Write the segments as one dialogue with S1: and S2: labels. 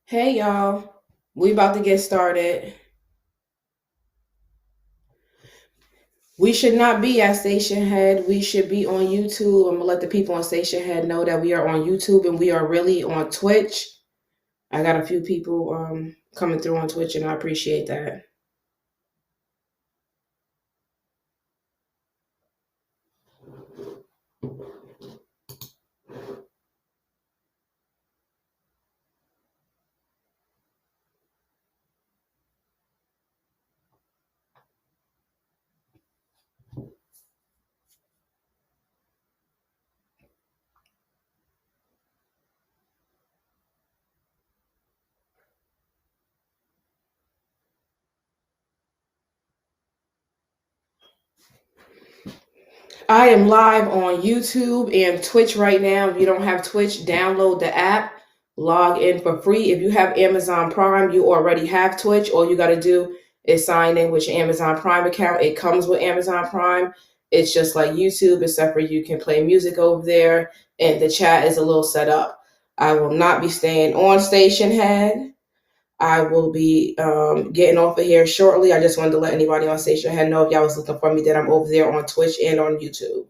S1: Hey y'all, we about to get started. We should not be at Station Head. We should be on YouTube. I'm gonna let the people on Station Head know that we are on YouTube and we are really on Twitch. I got a few people coming through on Twitch and I appreciate that. I am live on YouTube and Twitch right now. If you don't have Twitch, download the app, log in for free. If you have Amazon Prime, you already have Twitch. All you got to do is sign in with your Amazon Prime account. It comes with Amazon Prime. It's just like YouTube, except for you can play music over there and the chat is a little set up. I will not be staying on Station Head. I will be getting off of here shortly. I just wanted to let anybody on Station Head know if y'all was looking for me that I'm over there on Twitch and on YouTube.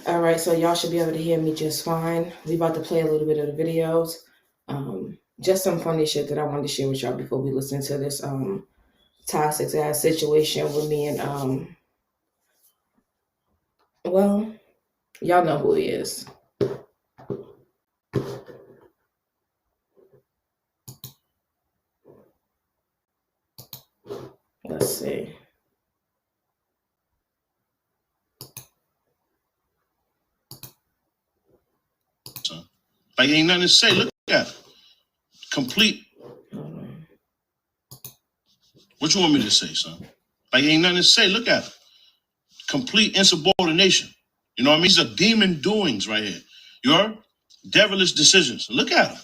S1: All right, so y'all should be able to hear me just fine. We about to play a little bit of the videos. Just some funny shit that I wanted to share with y'all before we listen to this toxic ass situation with me and well, y'all know who he is. Let's see.
S2: Like ain't nothing to say. Look at it. Complete. What you want me to say, son? Like ain't nothing to say. Look at it. Complete insubordination. You know what I mean? These are demon doings right here. You heard? Devilish decisions. Look at him.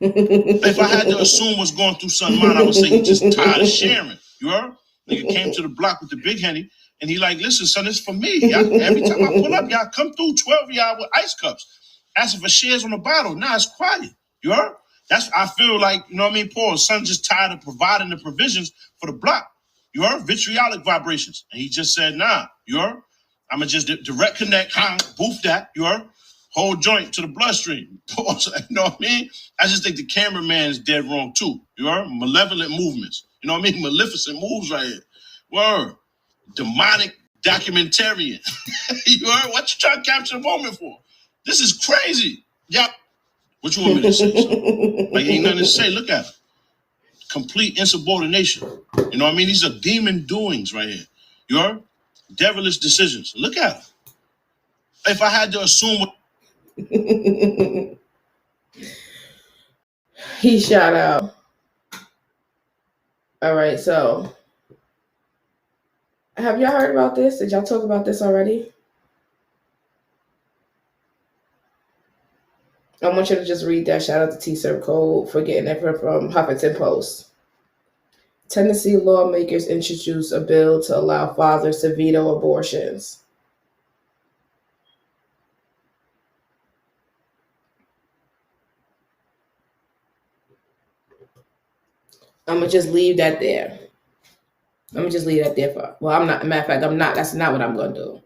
S2: If I had to assume what's going through son's mind, I would say he's just tired of sharing. You heard? Nigga came to the block with the big henny, and he like, listen, son, it's for me. Y'all, every time I pull up, y'all come through 12 of y'all with ice cups, asking for shares on the bottle. Now it's quiet. You heard? That's, I feel like, you know what I mean, Paul, son just tired of providing the provisions for the block. You heard? Vitriolic vibrations. And he just said, nah, you heard? I'm going to just direct connect, boof that, you heard? Whole joint to the bloodstream. You know what I mean? I just think the cameraman is dead wrong too. You heard? Malevolent movements. You know what I mean? Maleficent moves right here. Word. Demonic documentarian. You heard? What you trying to capture the moment for? This is crazy. Yep. What you want me to say? So? Like ain't nothing to say. Look at it. Complete insubordination. You know what I mean? These are demon doings right here. You heard? Devilish decisions. Look at it. If I had to assume
S1: he shot out. All right, so have y'all heard about this? Did y'all talk about this already? I want you to just read that. Shout out to T-Serve Code for getting it from Huffington Post. Tennessee lawmakers introduce a bill to allow fathers to veto abortions. I'm going to just leave that there. I'm going to just leave that there for, well, I'm not, matter of fact, I'm not, that's not what I'm going to do.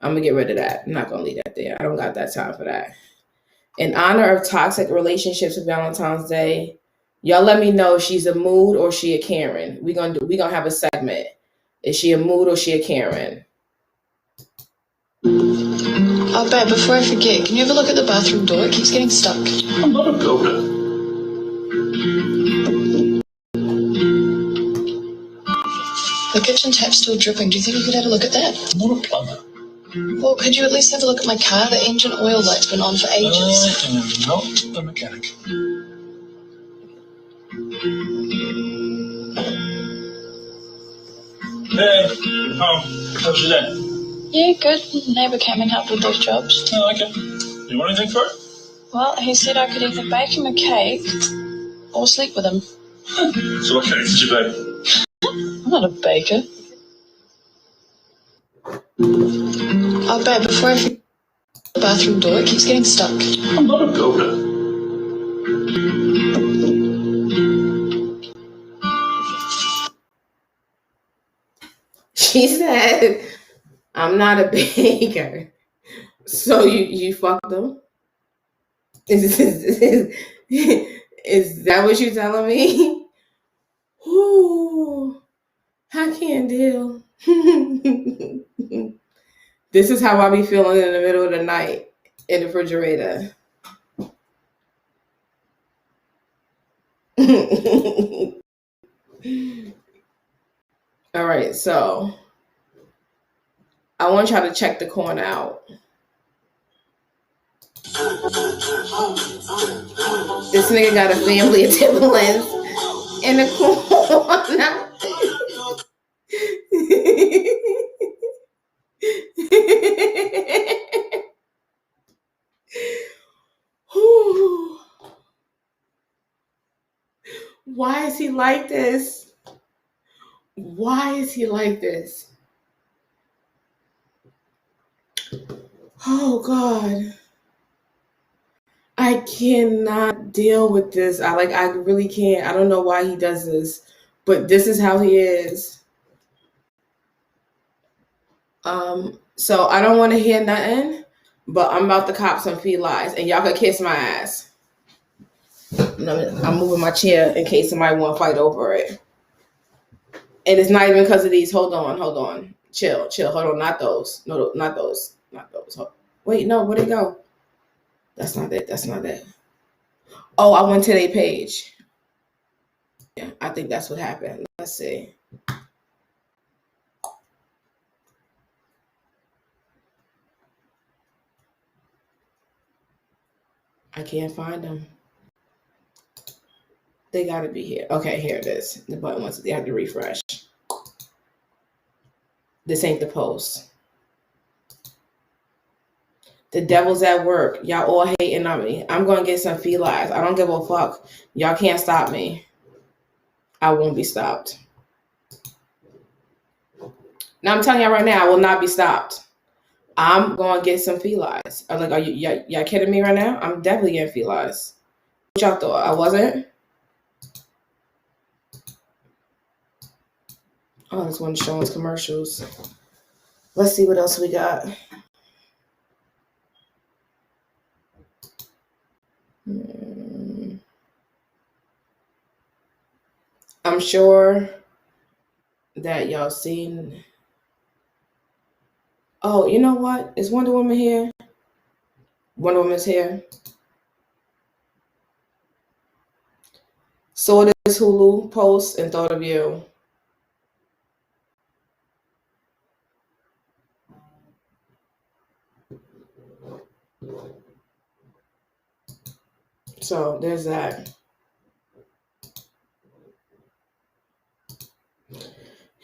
S1: I'm going to get rid of that. I'm not going to leave that there. I don't got that time for that. In honor of toxic relationships with Valentine's Day, y'all let me know if she's a mood or she a Karen. We're gonna have a segment. Is she a mood or she a Karen?
S3: Oh, babe, before I forget, can you have a look at the bathroom door? It keeps getting stuck.
S2: I'm not a builder.
S3: The kitchen tap's still dripping. Do you think you could have a look at that?
S2: I'm not a plumber.
S3: Well, could you at least have a look at my car? The engine oil light's been on for ages.
S2: I'm not a mechanic. Hey, how's your day?
S3: Yeah, good. Neighbour came and helped with those jobs.
S2: Oh, okay. You want anything for it?
S3: Well, he said I could either bake him a cake or sleep with him.
S2: So what cake did you bake?
S3: I'm not a baker. Oh, babe, before I forget the bathroom door, it keeps getting stuck.
S2: I'm not a builder.
S1: She said, I'm not a baker. So you fucked them? Is that what you're telling me? Ooh, I can't deal. This is how I be feeling in the middle of the night in the refrigerator. All right, so I want y'all to check the corner out. This nigga got a family of Timberlands in the corner. Why is he like this? Why is he like this? Oh God. I cannot deal with this. I really can't. I don't know why he does this, but this is how he is. So I don't want to hear nothing, but I'm about to cop some felines, and y'all can kiss my ass. I'm moving my chair in case somebody want to fight over it. And it's not even because of these. Hold on. Chill. Hold on. Not those. No, not those. Wait, no, where'd they go? That's not it. Oh, I went to their page. Yeah, I think that's what happened. Let's see. I can't find them. They gotta be here. Okay, here it is. The button wants they have to refresh. This ain't the post. The devil's at work. Y'all all hating on me. I'm gonna get some felines. I don't give a fuck. Y'all can't stop me. I won't be stopped. Now I'm telling y'all right now, I will not be stopped. I'm gonna get some felines. I'm like, are y'all kidding me right now? I'm definitely getting felines. What y'all thought? I wasn't? Oh, this one's showing us commercials. Let's see what else we got. I'm sure that y'all seen. Oh, you know what? Is Wonder Woman here? Wonder Woman's here. Saw this Hulu post and thought of you. So there's that.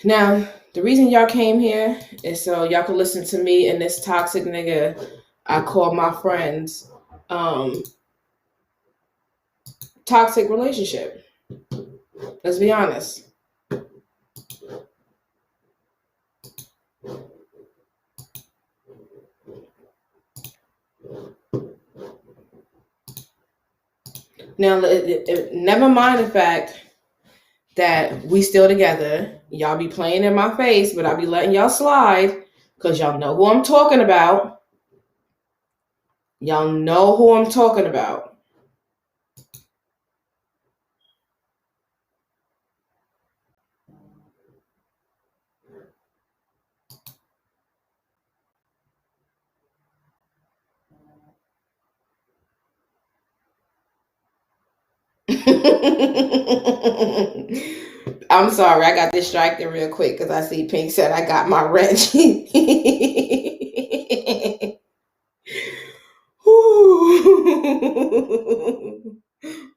S1: Now, the reason y'all came here is so y'all could listen to me and this toxic nigga I call my friends toxic relationship. Let's be honest. Now, never mind the fact that we still together. Y'all be playing in my face, but I'll be letting y'all slide because y'all know who I'm talking about. Y'all know who I'm talking about. I'm sorry, I got distracted real quick because I see Pink said I got my wrench.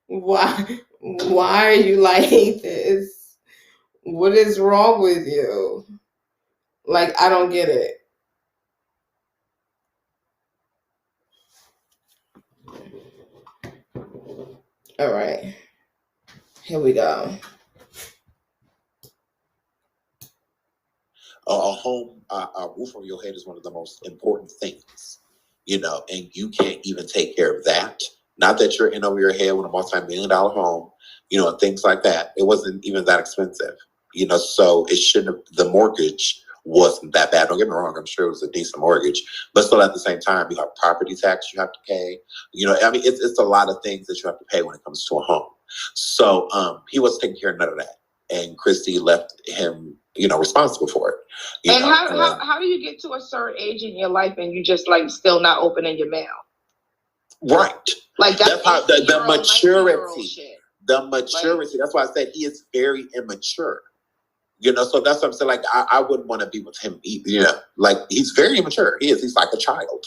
S1: Why are you like this? What is wrong with you? Like, I don't get it. All right. Here we go.
S4: A home, a roof over your head is one of the most important things, and you can't even take care of that. Not that you're in over your head with a multi-million-dollar home, and things like that. It wasn't even that expensive, so it shouldn't have, the mortgage wasn't that bad. Don't get me wrong, I'm sure it was a decent mortgage, but still at the same time, you have property tax you have to pay. It's a lot of things that you have to pay when it comes to a home. So he wasn't taking care of none of that. And Christy left him, responsible for it.
S1: And how do you get to a certain age in your life and you just like still not opening your mail?
S4: Right.
S1: Like
S4: that's how the maturity. The maturity.
S1: Like,
S4: that's why I said he is very immature. So that's what I'm saying. Like I wouldn't want to be with him either. Like he's very immature. He's like a child.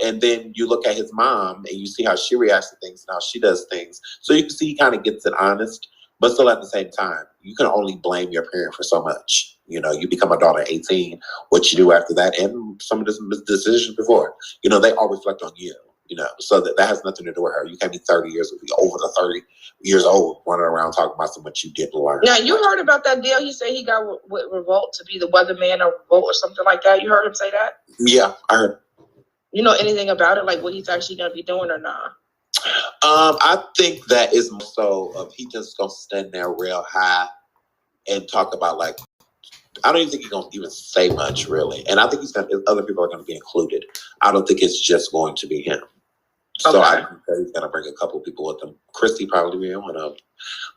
S4: And then you look at his mom and you see how she reacts to things and how she does things. So you can see he kind of gets it honest. But still, at the same time, you can only blame your parent for so much. You become a daughter at 18. What you do after that, and some of the decisions before, they all reflect on you. So that has nothing to do with her. You can't be 30 years over the 30 years old running around talking about some what you didn't learn.
S1: Now, you heard about that deal? He said he got with Revolt to be the weatherman or Revolt or something like that. You heard him say that?
S4: Yeah, I heard.
S1: You know anything about it? Like what he's actually going to be doing or not?
S4: I think that is more so of he just gonna stand there real high and talk about like I don't even think he's gonna even say much really, and I think other people are gonna be included. I don't think it's just going to be him. So I think that he's gonna bring a couple of people with him. Christy probably be one of them,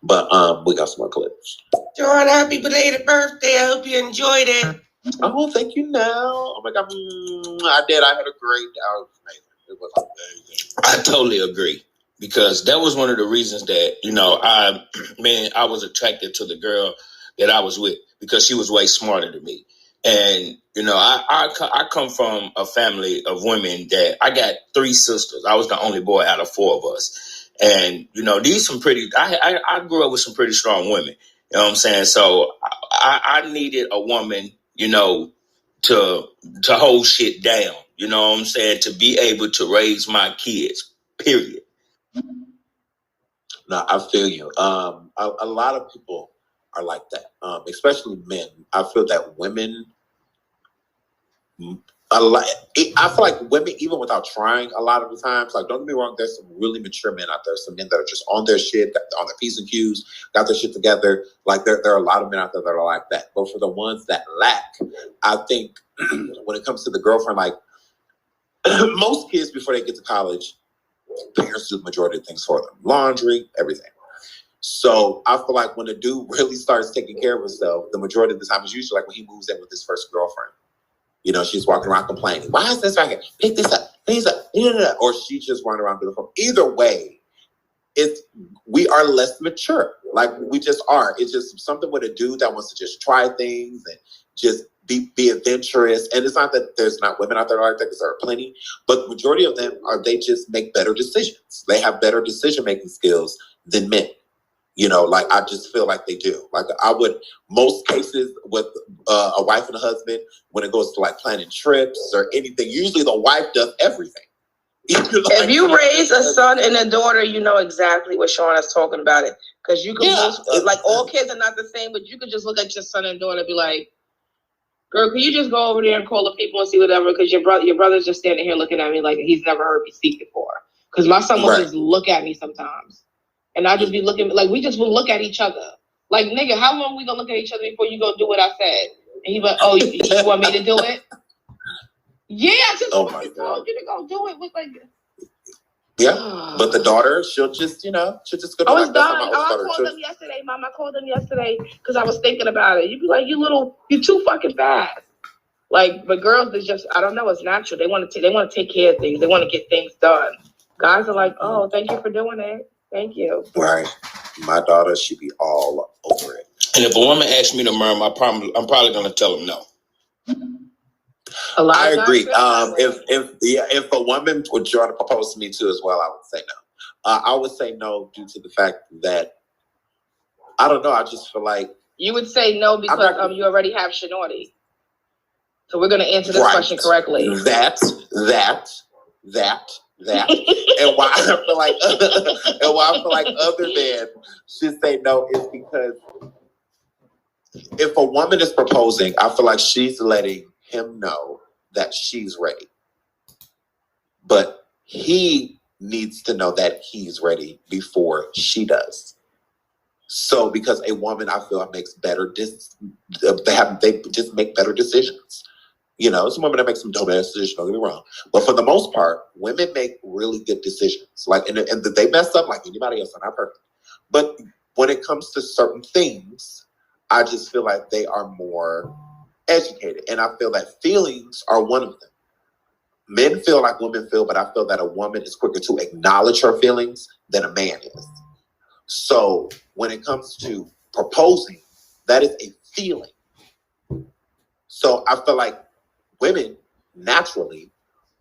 S4: but we got some more clips.
S5: Jordan, happy belated birthday! I hope you enjoyed it.
S4: Oh, thank you. Now, oh my God, I did. I had a great. I was amazing. It was amazing.
S6: I totally agree because that was one of the reasons that I was attracted to the girl that I was with because she was way smarter than me, and I come from a family of women that I got 3 sisters. I was the only boy out of 4 of us, and these some pretty. I grew up with some pretty strong women. You know what I'm saying? So I needed a woman, to hold shit down. You know what I'm saying? To be able to raise my kids, period.
S4: No, I feel you. A lot of people are like that, especially men. I feel that women, I feel like women, even without trying a lot of the times, like don't get me wrong, there's some really mature men out there. Some men that are just on their shit, on their P's and Q's, got their shit together. Like there are a lot of men out there that are like that. But for the ones that lack, I think when it comes to the girlfriend, like most kids before they get to college, parents do the majority of things for them. Laundry, everything. So I feel like when a dude really starts taking care of himself, the majority of the time is usually like when he moves in with his first girlfriend. She's walking around complaining. Why is this right here? Pick this up. Please up. Or she just running around doing it. Either way, we are less mature. Like we just are. It's just something with a dude that wants to just try things and just be adventurous. And it's not that there's not women out there like that, because there are plenty. But the majority of them they just make better decisions. They have better decision-making skills than men. Like I just feel like they do. Like I would, most cases with a wife and a husband, when it goes to like planning trips or anything, usually the wife does everything.
S1: If you raise a son and a daughter, you know exactly what Sean is talking about it. Because you can like all kids are not the same, but you could just look at your son and daughter and be like, girl, can you just go over there and call the people and see whatever? Because your brother's just standing here looking at me like he's never heard me speak before. Because my son will just look at me sometimes. And I just be looking, like, we just will look at each other. Like, nigga, how long we gonna look at each other before you go do what I said? And he went, oh, you want me to do it? Yeah, I just told you to go do it. With like,
S4: yeah, but the daughter, she'll just go.
S1: I was done. I called them yesterday, Mom. I called them yesterday because I was thinking about it. You'd be like, you're too fucking fast. Like, but girls, they just, I don't know, it's natural. They want to take care of things. They want to get things done. Guys are like, oh, thank you for doing it. Thank you.
S4: Right. My daughter, she be all over it.
S6: And if a woman asks me to marry, I'm probably going to tell them no.
S4: I agree. If a woman would try to propose to me too as well, I would say no. I would say no due to the fact that I don't know. I just feel like
S1: you would say no because you already have ShaNaughty. So we're going to answer this question correctly.
S4: That that, and why I feel like other men should say no is because if a woman is proposing, I feel like she's letting him know that she's ready, but he needs to know that he's ready before she does. So, because a woman, I feel, makes better they just make better decisions. You know, some women that make some dumb ass decisions, don't get me wrong. But for the most part, women make really good decisions. Like, and they mess up like anybody else, they're not perfect. But when it comes to certain things, I just feel like they are more educated. And I feel that feelings are one of them. Men feel like women feel, but I feel that a woman is quicker to acknowledge her feelings than a man is. So when it comes to proposing, that is a feeling. So I feel like women naturally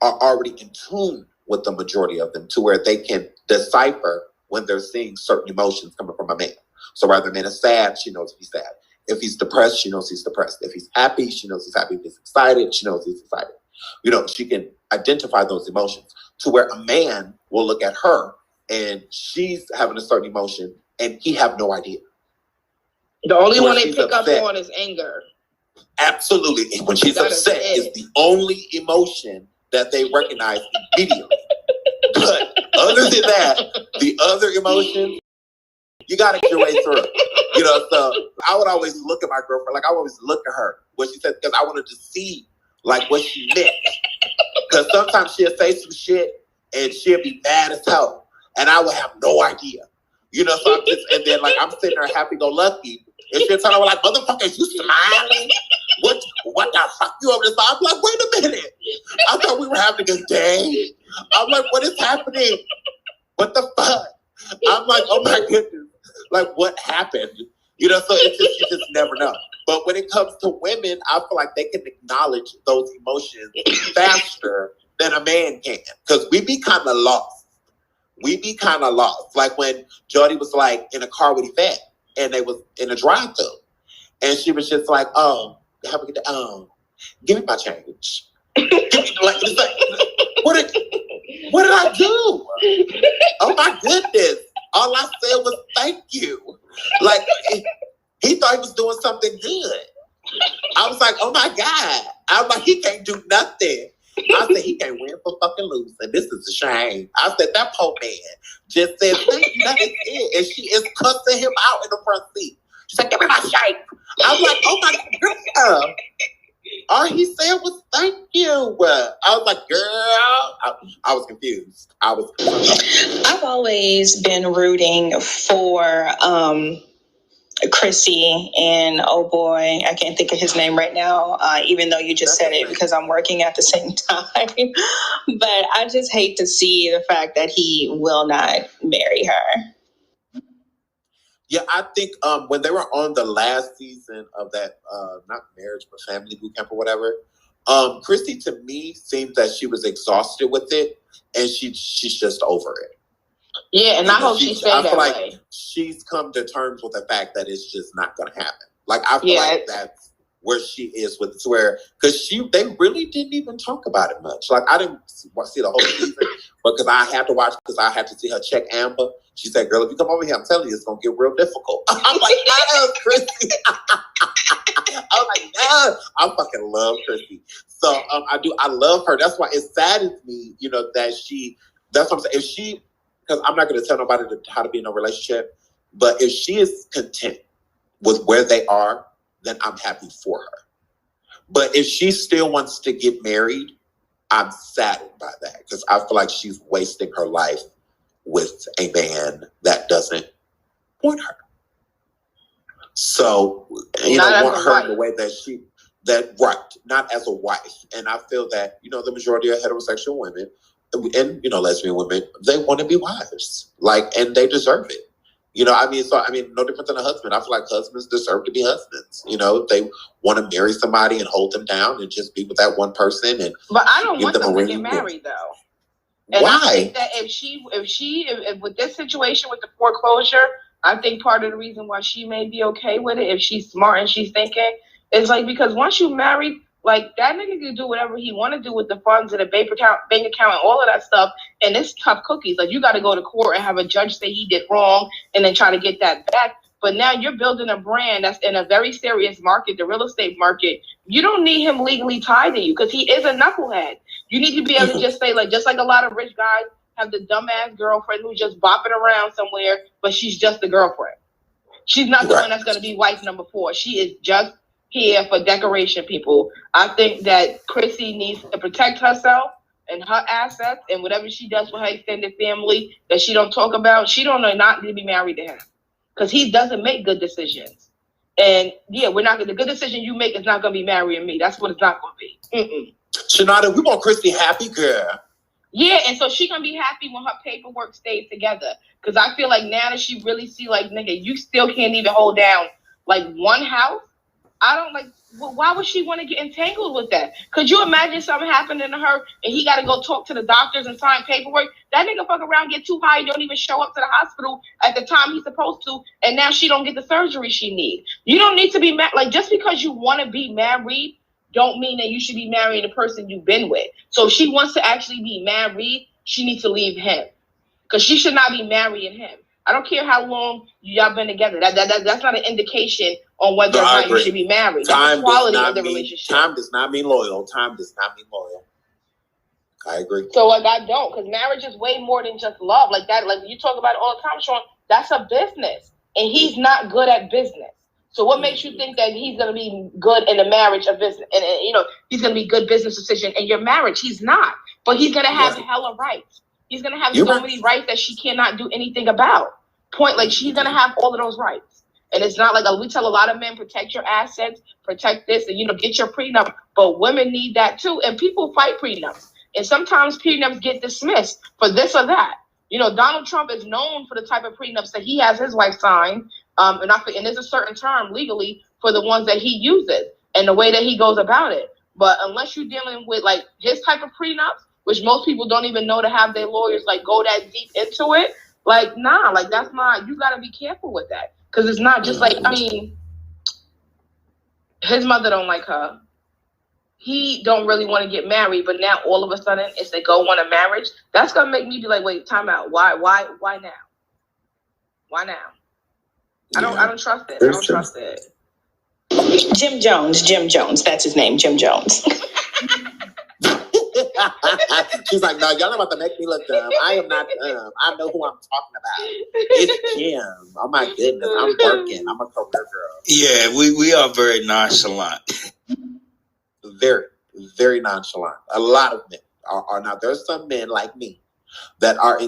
S4: are already in tune with the majority of them to where they can decipher when they're seeing certain emotions coming from a man. So rather a man is sad, she knows he's sad. If he's depressed, she knows he's depressed. If he's happy, she knows he's happy. If he's excited, she knows he's excited. You know, she can identify those emotions to where a man will look at her and she's having a certain emotion and he have no idea.
S7: The only
S4: So
S7: one
S4: when
S7: they
S4: she's
S7: pick
S4: upset,
S7: up on is anger.
S4: Absolutely. When she's
S7: That
S4: upset
S7: is
S4: is the only emotion that they recognize immediately. But other than that, the other emotions, you got to get your way through. You know, so I would always look at my girlfriend, like I would always look at her, what she said, because I wanted to see like what she meant. Because sometimes she'll say some shit and she'll be mad as hell. And I would have no idea. You know, so I'm just, and then like I'm sitting there happy-go-lucky. And she'll tell her like, motherfucker, you smiling? What the fuck you over this? I'm like, wait a minute. I thought we were having a good day. I'm like, what is happening? What the fuck? I'm like, oh my goodness. Like, what happened? You know, so it's just, you just never know. But when it comes to women, I feel like they can acknowledge those emotions faster than a man can. Because we be kind of lost. Like when Jody was like in a car with Yvette and they was in a drive-thru. And she was just like, oh, have a good day. Give me my change. It's like, what did I do? Oh my goodness. All I said was thank you. Like, he thought he was doing something good. I was like, oh my God. I was like, he can't do nothing. I said, he can't win for fucking losing. This is a shame. I said, that poor man just said, thank you, that is it. And she is cussing him out in the front seat. She said, give me my shake. I'm like, oh my God. All he said was thank you. I was like, girl. I was confused.
S8: I've always been rooting for Chrissy and oh boy, I can't think of his name right now, even though you just said it because I'm working at the same time. But I just hate to see the fact that he will not marry her.
S4: Yeah, I think when they were on the last season of that, not Marriage, but Family Boot Camp or whatever, Christy to me seemed that she was exhausted with it and she's just over it.
S7: Yeah, and I hope she stays that way. I feel like
S4: she's come to terms with the fact that it's just not going to happen. Like, I feel like that's where she is with it. Where, because they really didn't even talk about it much. Like, I didn't see the whole season, but because I had to watch, because I had to see her check Amber. She said, girl, if you come over here, I'm telling you, it's going to get real difficult. I'm like, no, Chrissy. I'm like, no. I fucking love Chrissy. So I love her. That's why it saddens me, you know, that that's what I'm saying. If she, because I'm not going to tell nobody how to be in a relationship, but if she is content with where they are, then I'm happy for her. But if she still wants to get married, I'm saddened by that because I feel like she's wasting her life with a man that doesn't want her. So, you know, want her in the way that right, not as a wife. And I feel that, you know, the majority of heterosexual women and, you know, lesbian women, they want to be wives. Like, and they deserve it. You know, I mean, no different than a husband. I feel like husbands deserve to be husbands. You know, they want to marry somebody and hold them down and just be with that one person.
S7: But I don't want them to get married, though. And
S4: why?
S7: I think that if with this situation with the foreclosure, I think part of the reason why she may be okay with it, if she's smart and she's thinking, is like because once you marry, Like, that nigga can do whatever he want to do with the funds and the bank account and all of that stuff. And it's tough cookies. Like, you got to go to court and have a judge say he did wrong and then try to get that back. But now you're building a brand that's in a very serious market, the real estate market. You don't need him legally tied to you because he is a knucklehead. You need to be able to just say, like, just like a lot of rich guys have the dumbass girlfriend who's just bopping around somewhere, but she's just the girlfriend. She's not the one that's going to be wife number 4. She is just here for decoration, people. I think that Chrissy needs to protect herself and her assets, and whatever she does with her extended family that she don't talk about, she don't not need to be married to him because he doesn't make good decisions. And yeah, the good decision you make is not going to be marrying me. That's what it's not going to be.
S4: ShaNaughty, we want Chrissy happy, girl.
S7: Yeah, and so she gonna be happy when her paperwork stays together. Because I feel like now that she really see, like, nigga, you still can't even hold down, like, one house. I don't, like, why would she want to get entangled with that? Could you imagine something happening to her and he got to go talk to the doctors and sign paperwork? That nigga fuck around, get too high, don't even show up to the hospital at the time he's supposed to, and now she don't get the surgery she needs. You don't need to be like, just because you want to be married don't mean that you should be marrying the person you've been with. So if she wants to actually be married, she needs to leave him. Because she should not be marrying him. I don't care how long y'all been together. That's not an indication on whether or not you should be married. That's the quality of the relationship.
S4: Time does not mean loyal. Time does not mean loyal. I agree.
S7: So, like, I don't. Because marriage is way more than just love. Like that, like you talk about it all the time, Sean, that's a business. And he's not good at business. So what makes you think that he's going to be good in a marriage of business? And you know, he's going to be good business decision in your marriage. He's not. But he's going to have hella rights. He's going to have so many rights that she cannot do anything about. Like, she's going to have all of those rights. And it's not like we tell a lot of men, protect your assets, protect this, and, you know, get your prenup. But women need that too. And people fight prenups. And sometimes prenups get dismissed for this or that. You know, Donald Trump is known for the type of prenups that he has his wife sign. And there's a certain term legally for the ones that he uses and the way that he goes about it. But unless you're dealing with, like, his type of prenups, which most people don't even know to have their lawyers, like, go that deep into it, like, nah, like, that's not, you got to be careful with that. Because it's not just like, I mean, his mother don't like her. He don't really want to get married, but now all of a sudden it's they go want a marriage. That's going to make me be like, wait, time out. Why now? Why now? I don't trust it. I don't trust it.
S8: Jim Jones. That's his name, Jim Jones.
S4: She's like, no, y'all are about to make me look dumb. I am not dumb. I know who I'm talking about. It's Jim. Oh my goodness. I'm working. I'm a career girl.
S6: Yeah, we are very nonchalant.
S4: Very, very nonchalant. A lot of men are now. There's some men like me that are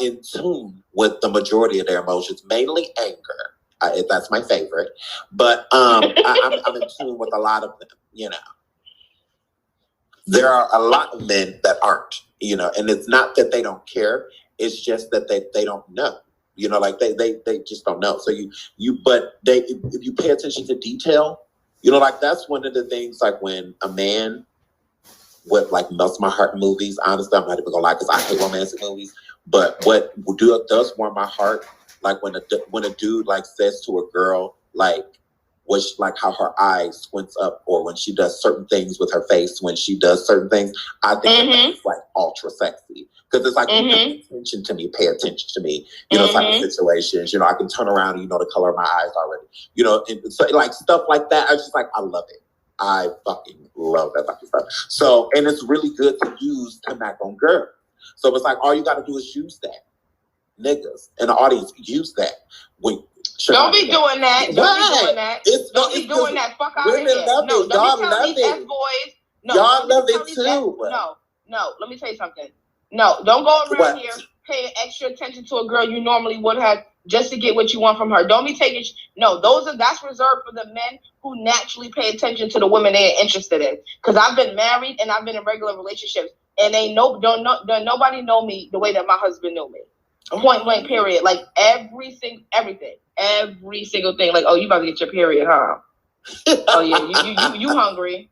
S4: in tune with the majority of their emotions, mainly anger. That's my favorite. But I'm in tune with a lot of them, you know. There are a lot of men that aren't, you know, and it's not that they don't care. It's just that they don't know, you know, like they just don't know. So if you pay attention to detail, you know, like that's one of the things, like when a man with like melts my heart movies, honestly, I'm not even gonna lie, because I hate romantic movies, but what does warm my heart, like when a dude like says to a girl, like, like how her eyes squints up, or when she does certain things with her face, when she does certain things, I think that's like ultra sexy. Because it's like, pay attention to me, you know, type of situations. You know, I can turn around and you know the color of my eyes already. You know, and so like stuff like that, I was just like, I love it. I fucking love that type of stuff. So, and it's really good to use to knock on girls. So it's like, all you got to do is use that. Niggas in the audience, use that.
S7: Don't be doing that. Don't be doing that. Fuck out of here.
S4: Love it. Y'all love it. Y'all love it too.
S7: No. Let me tell you something. No, don't go around here paying extra attention to a girl you normally would have just to get what you want from her. Don't be taking. No, that's reserved for the men who naturally pay attention to the women they're interested in. Because I've been married and I've been in regular relationships, and don't nobody know me the way that my husband knew me. Point blank, period. Like everything. Every single thing. Like, oh, you about to get your period, huh? Oh yeah, you hungry?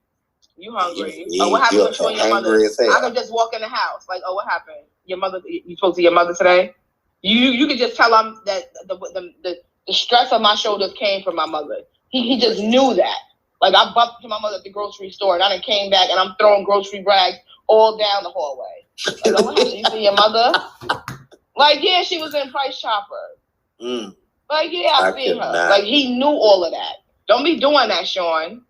S7: You hungry? Oh, what happened with you and your mother? I could just walk in the house. Like, oh, what happened? Your mother? You spoke to your mother today? You could just tell him that the stress on my shoulders came from my mother. He just knew that. Like, I bumped into my mother at the grocery store, and I done came back, and I'm throwing grocery bags all down the hallway. Like, oh, what happened? You see your mother? Like, yeah, she was in Price Chopper. Like, yeah, I seen her.
S4: Not.
S7: Like, he knew all of that. Don't be doing that, Sean.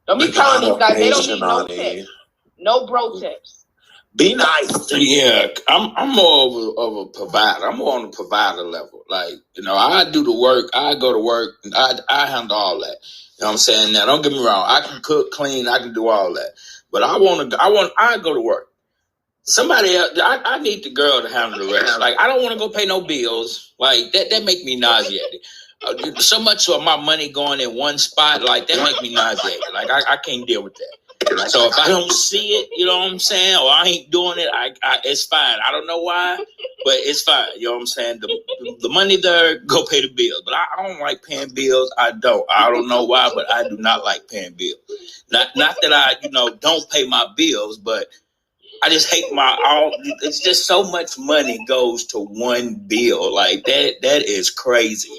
S7: Don't be telling these guys they don't need no tips. No bro tips.
S4: Be nice.
S6: Yeah, I'm more of a provider. I'm more on the provider level. Like, I do the work. I go to work. And I handle all that. You know what I'm saying? Now, don't get me wrong. I can cook, clean. I can do all that. But I go to work. Somebody else, I need the girl to handle the rest. Like, I don't want to go pay no bills. Like, that make me nauseated. So much of my money going in one spot, like, that make me nauseated. Like, I can't deal with that. So if I don't see it, you know what I'm saying, or I ain't doing it, it's fine. I don't know why, but it's fine. You know what I'm saying? The money there, go pay the bills. But I don't like paying bills. I don't know why, but I do not like paying bills. Not that I, don't pay my bills, but I just hate it's just so much money goes to one bill. Like, that is crazy.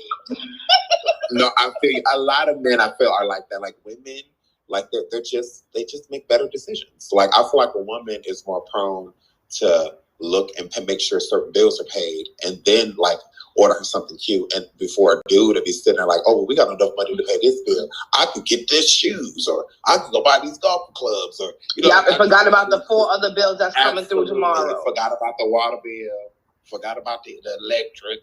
S4: No, I feel a lot of men I feel are like that. Like, women, like they just make better decisions. Like, I feel like a woman is more prone to look and make sure certain bills are paid, and then like order her something cute. And before a dude to be sitting there like, oh, well, we got enough money to pay this bill. I could get this shoes, or I could go buy these golf clubs, or
S7: I forgot about the 4 other bills that's coming through tomorrow.
S4: Forgot about the water bill. Forgot about the electric.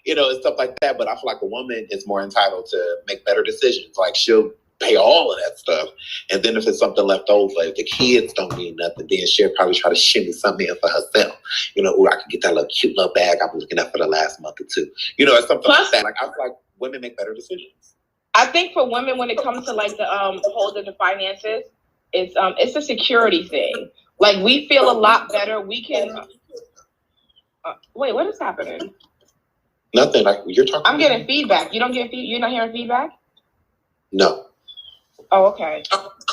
S4: And stuff like that. But I feel like a woman is more entitled to make better decisions. Like, she'll pay all of that stuff. And then if it's something left over, if the kids don't need nothing, then she'll probably try to shimmy something in for herself. I can get that little cute little bag I've been looking at for the last month or two. It's something like that. Like, I feel like women make better decisions.
S7: I think for women, when it comes to like the holding the finances, it's a security thing. Like, we feel a lot better. We can. Wait, what is happening?
S4: Nothing. Like, you're talking.
S7: I'm getting feedback. You don't get You're not hearing feedback?
S4: No.
S7: Oh, okay.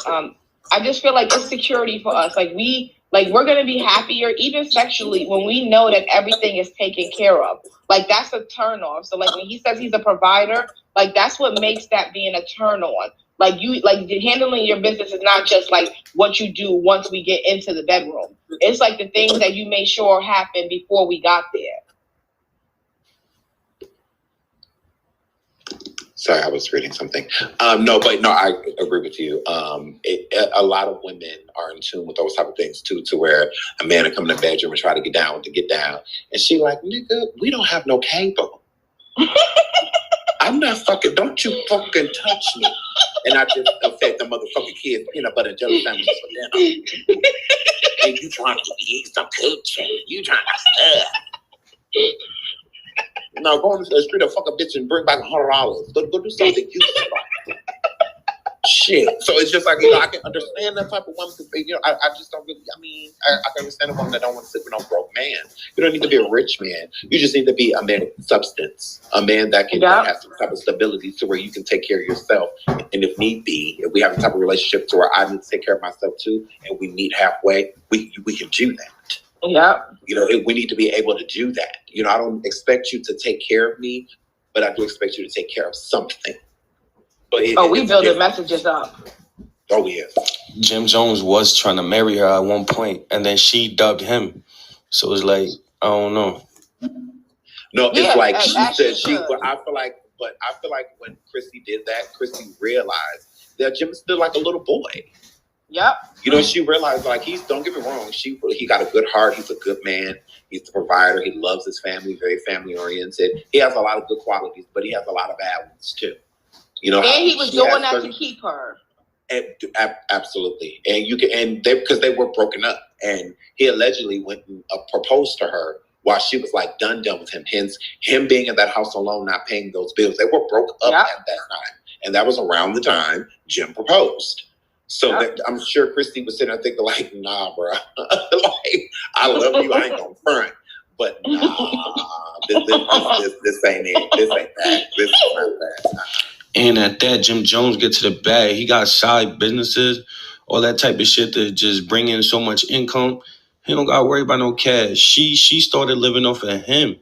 S7: I just feel like it's security for us. Like, we're gonna be happier, even sexually, when we know that everything is taken care of. Like, that's a turn off. So, like, when he says he's a provider, like, that's what makes that being a turn on. Like, handling your business is not just like what you do once we get into the bedroom. It's like the things that you made sure happened before we got there.
S4: Sorry, I was reading something. No, I agree with you. A lot of women are in tune with those type of things too, to where a man will come in the bedroom and try to get down, and she like, nigga, we don't have no cable. I'm not fucking. Don't you fucking touch me. And I just fed the motherfucking kids peanut butter and jelly sandwiches for dinner. And you trying to eat some coochie? You trying to stuff? No, go on the street and fuck a bitch and bring back $100. Go do something useful. Shit. So it's just like, I can understand that type of woman. I just don't really, I can understand a woman that don't want to sleep with no broke man. You don't need to be a rich man. You just need to be a man of substance. A man that can have some type of stability to where you can take care of yourself. And if need be, if we have a type of relationship to where I need to take care of myself too, and we meet halfway, we can do that.
S7: Yeah.
S4: We need to be able to do that. I don't expect you to take care of me, but I do expect you to take care of something. But
S7: we building messages up.
S4: Oh, yeah.
S9: Jim Jones was trying to marry her at one point, and then she dubbed him. So it's like, I don't know.
S4: No, it's like she said I feel like when Chrissy did that, Chrissy realized that Jim is still like a little boy.
S7: Yep.
S4: She realized, like, don't get me wrong, he got a good heart, he's a good man, he's the provider, he loves his family, very family oriented. He has a lot of good qualities, but he has a lot of bad ones too.
S7: And he was doing that to keep her.
S4: Absolutely. And because they were broken up, and he allegedly went and proposed to her while she was like done with him. Hence him being in that house alone, not paying those bills. They were broke up at that time, and that was around the time Jim proposed. So I'm sure Christy was sitting there thinking like, nah, bro, like, I love you, I ain't gonna front, but nah, this ain't it. This ain't that. This is not that.
S9: And at that, Jim Jones get to the bag. He got side businesses, all that type of shit that just bring in so much income. He don't got to worry about no cash. She started living off of him.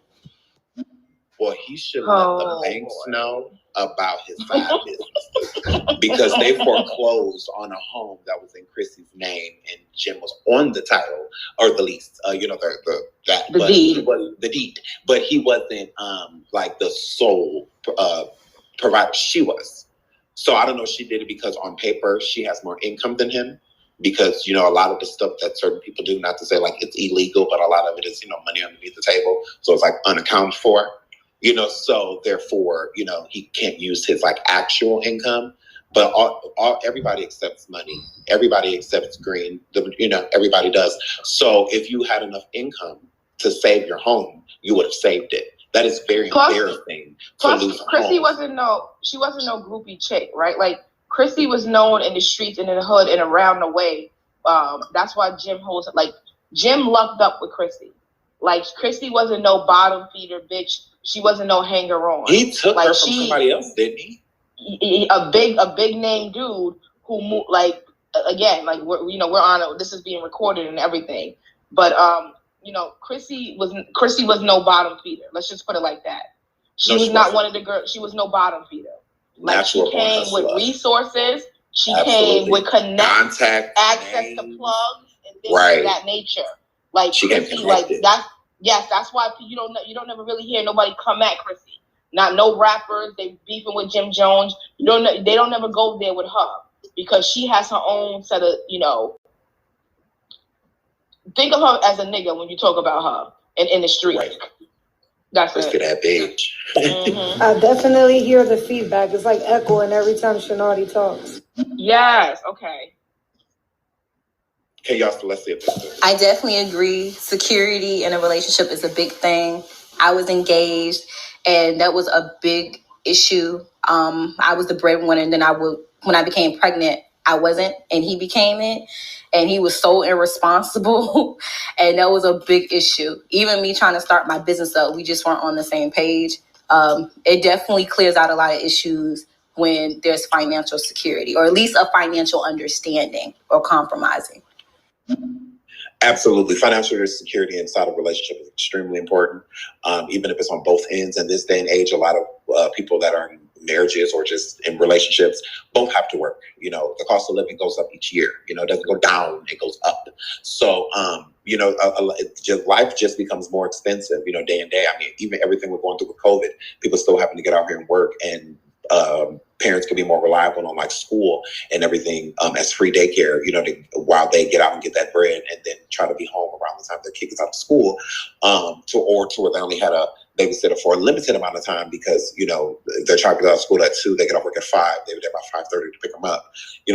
S4: Well, he should let the banks know about his side business because they foreclosed on a home that was in Chrissy's name, and Jim was on the title or the lease. The deed. The deed, but he wasn't like the sole provider. She was. So I don't know if she did it because on paper she has more income than him. Because, a lot of the stuff that certain people do, not to say like it's illegal, but a lot of it is, money underneath the table. So it's like unaccounted for, so therefore, he can't use his like actual income, but everybody accepts money. Everybody accepts green, everybody does. So if you had enough income to save your home, you would have saved it. That is very embarrassing. Plus,
S7: Chrissy wasn't no groupie chick, right? Like, Chrissy was known in the streets and in the hood and around the way. That's why Jim Jim lucked up with Chrissy. Like, Chrissy wasn't no bottom feeder bitch. She wasn't no hanger on.
S4: He took her from somebody else, didn't he?
S7: A big name dude who moved, we're on. This is being recorded and everything. But Chrissy was no bottom feeder. Let's just put it like that. She was not one of the girls. She was no bottom feeder. Like, she came with resources. She came with contact, access to plugs and things of that nature. Like,
S4: she
S7: Chrissy, like that. Yes, that's why you don't never really hear nobody come at Chrissy. Not no rappers. They beefing with Jim Jones. They don't never go there with her because she has her own set of Think of her as a nigga when you talk about her in the street.
S4: Right.
S7: That's
S4: Let's
S7: it.
S4: get that bitch.
S10: Mm-hmm. I definitely hear the feedback. It's like echoing every time ShaNaughty talks.
S7: Yes. Okay.
S4: Okay, y'all. So let's see if this is.
S11: I definitely agree. Security in a relationship is a big thing. I was engaged, and that was a big issue. I was the breadwinner, and then when I became pregnant, I wasn't, and he became it. And he was so irresponsible. And that was a big issue. Even me trying to start my business up, we just weren't on the same page. It definitely clears out a lot of issues when there's financial security, or at least a financial understanding or compromising.
S4: Absolutely. Financial security inside a relationship is extremely important, even if it's on both ends. In this day and age, a lot of people that are in marriages or just in relationships both have to work. The cost of living goes up each year. It doesn't go down, it goes up. So, life just becomes more expensive, day and day. I mean, even everything we're going through with COVID, people still having to get out here and work, and parents can be more reliable on like school and everything as free daycare, while they get out and get that bread and then try to be home around the time their kid gets out of school, to where they only had a babysitter for a limited amount of time because, their child gets out of school at 2, they get off work at 5, they were there by 5:30 to pick them up,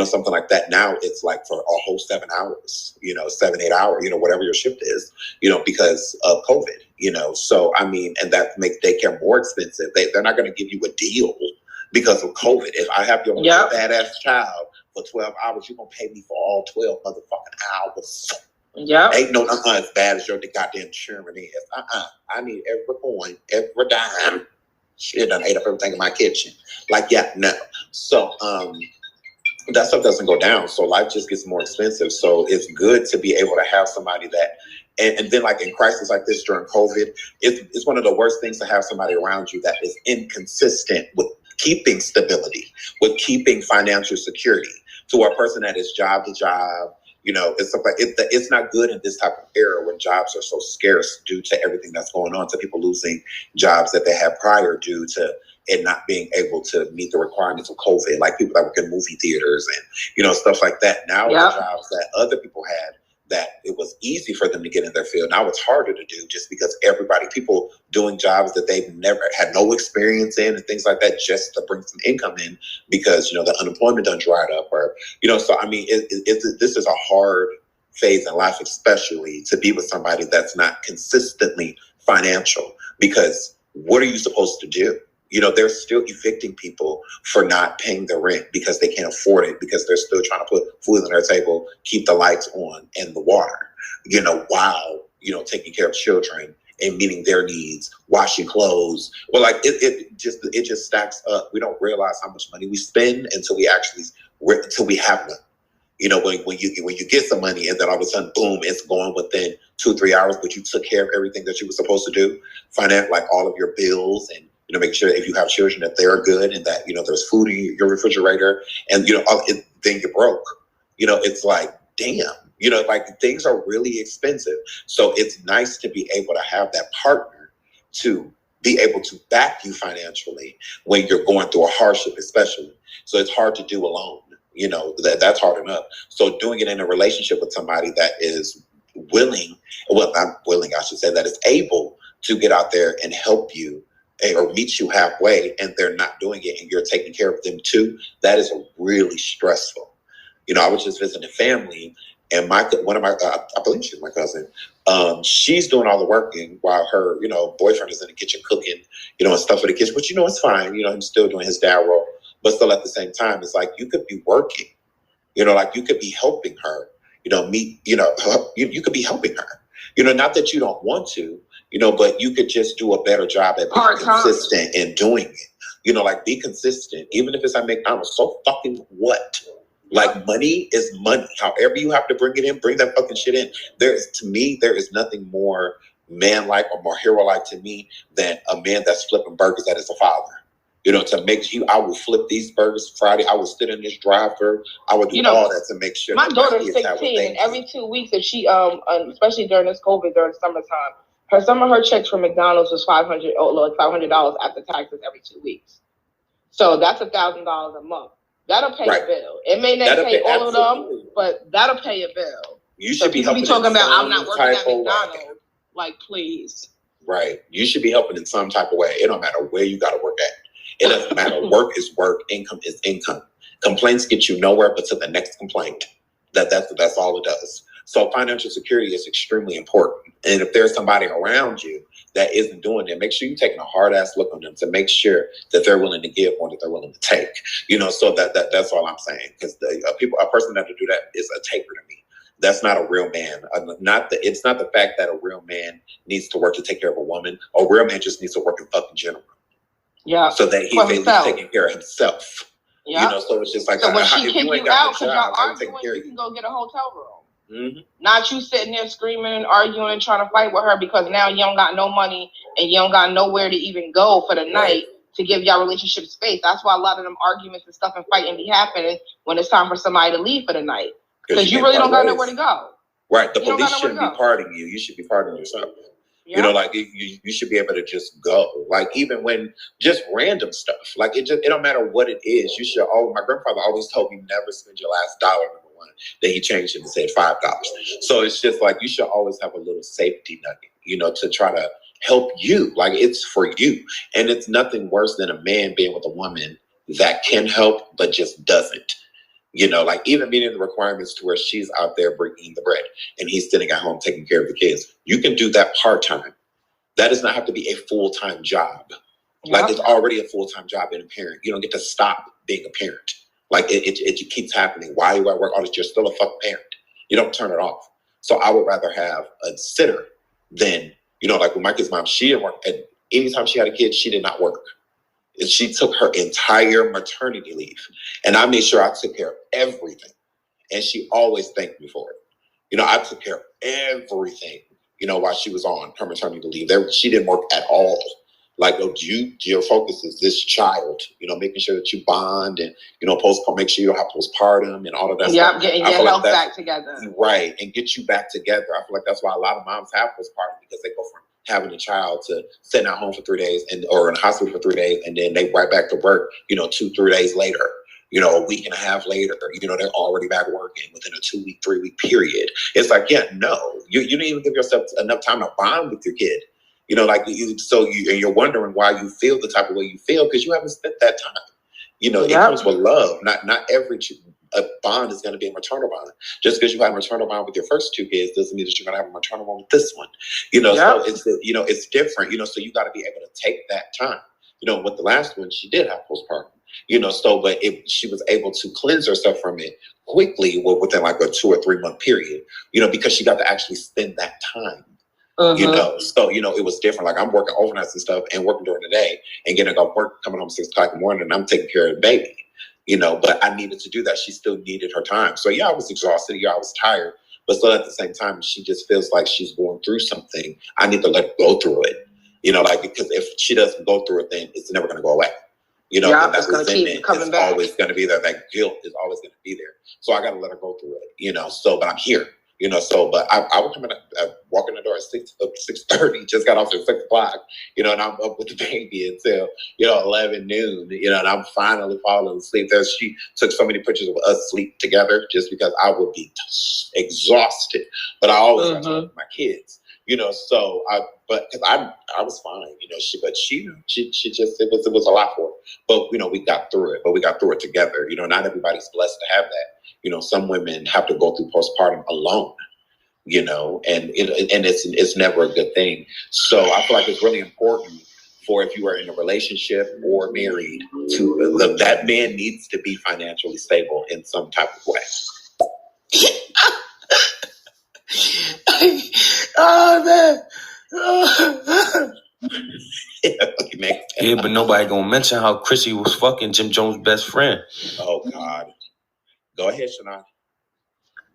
S4: something like that. Now it's like for a whole 7 hours, 7-8 hours, whatever your shift is, because of COVID, so, I mean, and that makes daycare more expensive. They're not going to give you a deal because of COVID. If I have your badass child for 12 hours, you're going to pay me for all 12 motherfucking hours.
S7: Yeah.
S4: Ain't no as bad as your goddamn Sherman is. I need every coin, every dime. Shit done ate up everything in my kitchen. No. So that stuff doesn't go down. So life just gets more expensive. So it's good to be able to have somebody that, and then like in crisis like this during COVID, it's one of the worst things to have somebody around you that is inconsistent with keeping stability, with keeping financial security, to a person that is job to job. It's stuff like it's not good in this type of era when jobs are so scarce due to everything that's going on, to people losing jobs that they had prior due to it not being able to meet the requirements of COVID, like people that work in movie theaters and, stuff like that. Now the jobs that other people had, that it was easy for them to get in their field. Now it's harder to do just because people doing jobs that they've never had no experience in and things like that, just to bring some income in because, the unemployment done dried up or, so I mean, this is a hard phase in life, especially to be with somebody that's not consistently financial, because what are you supposed to do? They're still evicting people for not paying their rent because they can't afford it, because they're still trying to put food on their table, keep the lights on and the water, while, taking care of children and meeting their needs, washing clothes. Well, like it just stacks up. We don't realize how much money we spend until we have none. When you get some money and then all of a sudden, boom, it's going within 2 or 3 hours, but you took care of everything that you were supposed to do. Find out like all of your bills and, make sure that if you have children that they're good and that, there's food in your refrigerator and, then you're broke. It's like, damn, like things are really expensive. So it's nice to be able to have that partner to be able to back you financially when you're going through a hardship, especially. So it's hard to do alone. That's hard enough. So doing it in a relationship with somebody that is willing, well, not willing, I should say, that is able to get out there and help you or meet you halfway, and they're not doing it and you're taking care of them too, that is really stressful. I was just visiting family, and one of my, I believe she's my cousin, she's doing all the working while her, boyfriend is in the kitchen cooking, and stuff for the kids, which, it's fine. He's still doing his dad role, but still at the same time, it's like, you could be working, like you could be helping her, you could be helping her, not that you don't want to, but you could just do a better job at being consistent in doing it. Like be consistent, even if it's I make McDonald's, so fucking what? Like money is money. However you have to bring it in, bring that fucking shit in. There is nothing more man-like or more hero-like to me than a man that's flipping burgers that is a father. To make you, I will flip these burgers Friday. I will sit in this drive-thru. I would do all that to make sure.
S7: My daughter's 16, and every 2 weeks, if she, especially during this COVID, during summertime, some of her checks from McDonald's was $500 after taxes every 2 weeks. So that's $1,000 a month. That'll pay a bill. It may not pay all of them, but that'll pay a bill.
S4: You should be helping.
S7: Talking about I'm not working at McDonald's. Like, please.
S4: Right. You should be helping in some type of way. It don't matter where you got to work at. It doesn't matter. Work is work. Income is income. Complaints get you nowhere but to the next complaint. That's all it does. So financial security is extremely important. And if there's somebody around you that isn't doing it, make sure you're taking a hard ass look on them to make sure that they're willing to give more than they're willing to take. So that's all I'm saying. Because a person that would do that is a taker to me. That's not a real man. It's not the fact that a real man needs to work to take care of a woman. A real man just needs to work in fucking general. Yeah. So that he's taking care of himself. Yeah. So it's just like,
S7: so when she kick you out because y'all arguing, you can go get a hotel room. Mm-hmm. Not you sitting there screaming and arguing and trying to fight with her because now you don't got no money and you don't got nowhere to even go for the night to give y'all relationship space. That's why a lot of them arguments and stuff and fighting be happening when it's time for somebody to leave for the night. Because you really don't got nowhere to go.
S4: Right. The police shouldn't be partying you. You should be partying yourself. Yeah. Like you should be able to just go. Like even when just random stuff. Like it don't matter what it is. You should always. My grandfather always told me never spend your last dollar. Number one. Then he changed it and said $5. So it's just like you should always have a little safety nugget. To try to help you. Like it's for you. And it's nothing worse than a man being with a woman that can help but just doesn't. Like even meeting the requirements to where she's out there bringing the bread and he's sitting at home taking care of the kids. You can do that part-time. That does not have to be a full-time job. Yep. Like it's already a full-time job being a parent. You don't get to stop being a parent. Like it keeps happening. Why you at work? Oh, you're still a fucking parent. You don't turn it off. So I would rather have a sitter than, like with my kid's mom, she didn't work. And anytime she had a kid, she did not work. She took her entire maternity leave. And I made sure I took care of everything. And she always thanked me for it. I took care of everything, while she was on her maternity leave. She didn't work at all. Like, your focus is this child, making sure that you bond and, make sure you don't have postpartum and all of that stuff.
S7: Yeah, getting your health back together.
S4: Right. And get you back together. I feel like that's why a lot of moms have postpartum because they go from having a child to sitting at home for 3 days or in the hospital for 3 days, and then they right back to work, 2-3 days later, a week and a half later, they're already back working within a 2-week, 3-week period. It's like, you didn't even give yourself enough time to bond with your kid. You're wondering why you feel the type of way you feel because you haven't spent that time. It comes with love. Not every a bond is going to be a maternal bond. Just because you have a maternal bond with your first 2 kids doesn't mean that you're going to have a maternal bond with this one. So it's different. So you got to be able to take that time. With the last one, she did have postpartum. But if she was able to cleanse herself from it quickly, within like a 2 or 3 month period, because she got to actually spend that time. So it was different. Like I'm working overnights and stuff and working during the day and getting off work, coming home 6 o'clock in the morning, and I'm taking care of the baby. But I needed to do that. She still needed her time. So I was exhausted. I was tired, but still at the same time, she just feels like she's going through something. I need to let her go through it. Like, because if she doesn't go through it, then it's never going to go away. And that resentment is always going to be there. That guilt is always going to be there. So I got to let her go through it. So, but I'm here. But I would come in, walk in the door at 6:30, just got off at 6 o'clock, and I'm up with the baby until, 11 noon, and I'm finally falling asleep. She took so many pictures of us sleep together just because I would be exhausted. But I always got to with my kids, but because I was fine, she just, it was a lot for her. But, we got through it, but we got through it together. Not everybody's blessed to have that. Some women have to go through postpartum alone, and it's never a good thing. So I feel like it's really important for, if you are in a relationship or married, that man needs to be financially stable in some type of way.
S6: Oh, man.
S9: Yeah, but nobody gonna mention how Chrissy was fucking Jim Jones' best friend.
S4: Oh, God. Go ahead, ShaNaughty.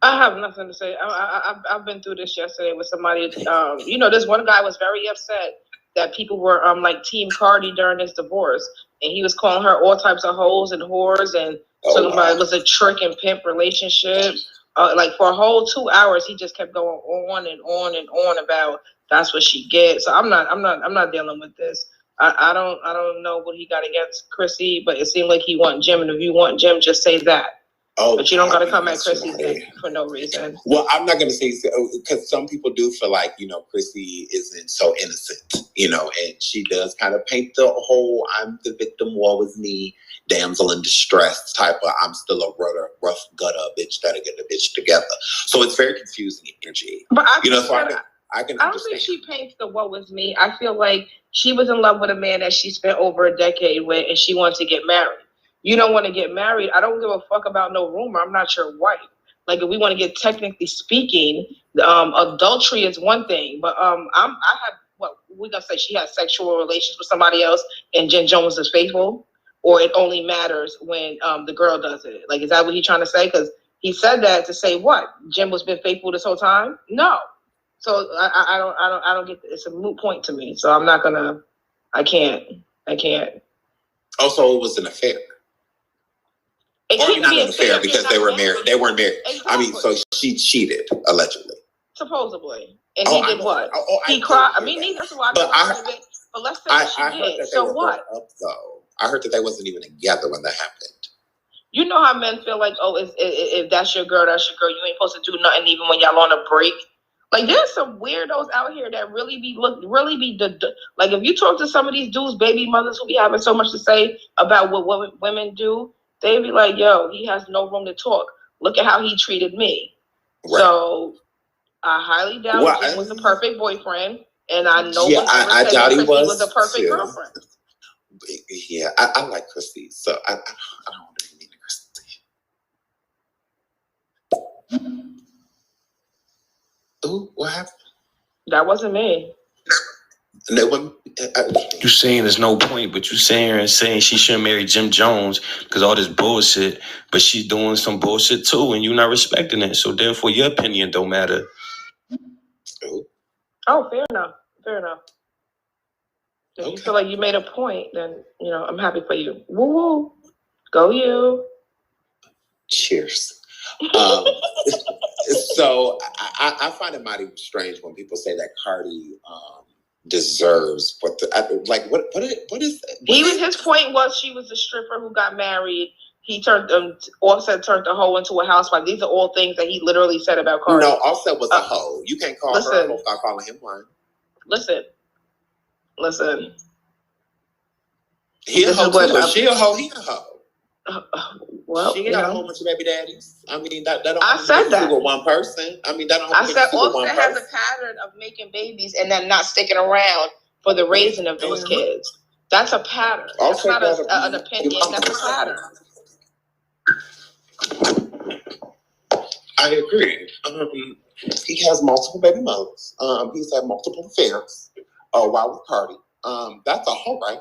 S7: I have nothing to say. I've been through this yesterday with somebody. This one guy was very upset that people were like Team Cardi during his divorce, and he was calling her all types of hoes and whores, and talking about it was a trick and pimp relationship. Like for a whole 2 hours, he just kept going on and on and on about that's what she gets. So I'm not dealing with this. I don't know what he got against Chrissy, but it seemed like he want Jim, and if you want Jim, just say that. Oh, but you don't got to come at Chrissy's neck for no reason.
S4: Well, I'm not going to say, because some people do feel like, Chrissy isn't so innocent, and she does kind of paint the whole I'm the victim, woe is me, damsel in distress type of I'm still a rough gutter bitch that'll get the bitch together. So it's very confusing energy. But I
S7: don't think she paints the woe is me. I feel like she was in love with a man that she spent over a decade with, and she wants to get married. You don't want to get married. I don't give a fuck about no rumor. I'm not your wife. Like, if we want to get technically speaking, adultery is one thing. But I have, what we're going to say, she has sexual relations with somebody else and Jim Jones is faithful? Or it only matters when the girl does it? Like, is that what he's trying to say? Because he said that to say what? Jim was been faithful this whole time? No. So I don't get it. It's a moot point to me. So I'm not going to, I can't.
S4: Also, it was an affair. Or not an affair because they were married. They weren't married. Exactly. I mean, so she cheated, allegedly.
S7: Supposedly. And he did what? He cried. I mean, that's why but let's say she did. So what?
S4: I heard that they wasn't even together when that happened.
S7: You know how men feel like, if that's your girl, that's your girl. You ain't supposed to do nothing even when y'all on a break. Like, there's some weirdos out here that really be like, if you talk to some of these dudes, baby mothers who be having so much to say about what women do, they be like, yo, he has no room to talk. Look at how he treated me. Right. So I highly doubt Jim was the perfect boyfriend. And I know
S4: I doubt he
S7: was a perfect girlfriend.
S4: Yeah, I like Chrissy. So I don't want to be mean to Chrissy. Ooh, what happened?
S7: That wasn't me.
S9: You saying there's no point, but you saying she shouldn't marry Jim Jones because all this bullshit, but she's doing some bullshit too, and you're not respecting it. So therefore, your opinion don't matter.
S7: Oh, fair enough. If you feel like you made a point, then I'm happy for you. Woo woo, go you.
S4: Cheers. So I find it mighty strange when people say that Cardi deserves what is
S7: his point was she was a stripper who got married. He Offset turned the hoe into a housewife. These are all things that he literally said about Cardi.
S4: No, Offset was a hoe. You can't call her a hoe without calling him one.
S7: Listen.
S4: He a hoe too. She a hoe, he a hoe.
S7: Well,
S4: she got a whole bunch of baby daddies. I mean, that don't
S7: I said that
S4: with one person. I mean, that don't.
S7: I said Offset has a pattern of making babies and then not sticking around for the raising of those kids. That's a pattern. That's not an opinion. That's a pattern.
S4: I agree. He has multiple baby mothers. He's had multiple affairs. While with Cardi. That's a hoe, right?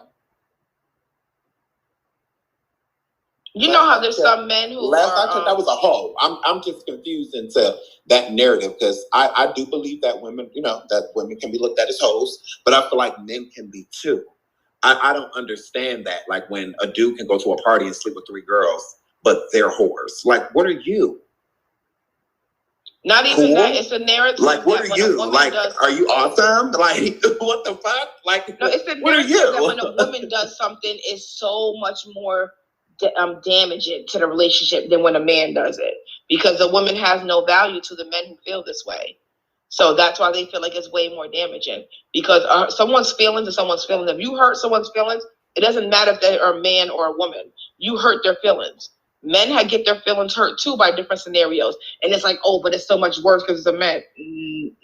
S7: You know how there's some men who
S4: last I checked, that was a hoe. I'm just confused into that narrative because I do believe that women, that women can be looked at as hoes, but I feel like men can be too. I don't understand that. Like when a dude can go to a party and sleep with 3 girls, but they're whores. Like, what are you?
S7: Not even that. It's a narrative.
S4: Like, what are you? Like, are you awesome? Like, what the fuck? Like,
S7: no, it's a narrative that when a woman does something, it's so much more damaging to the relationship than when a man does it, because a woman has no value to the men who feel this way. So that's why they feel like it's way more damaging, because someone's feelings is someone's feelings. If you hurt someone's feelings, it doesn't matter if they are a man or a woman. You hurt their feelings. Men get their feelings hurt too by different scenarios. And it's like, oh, but it's so much worse because it's a man.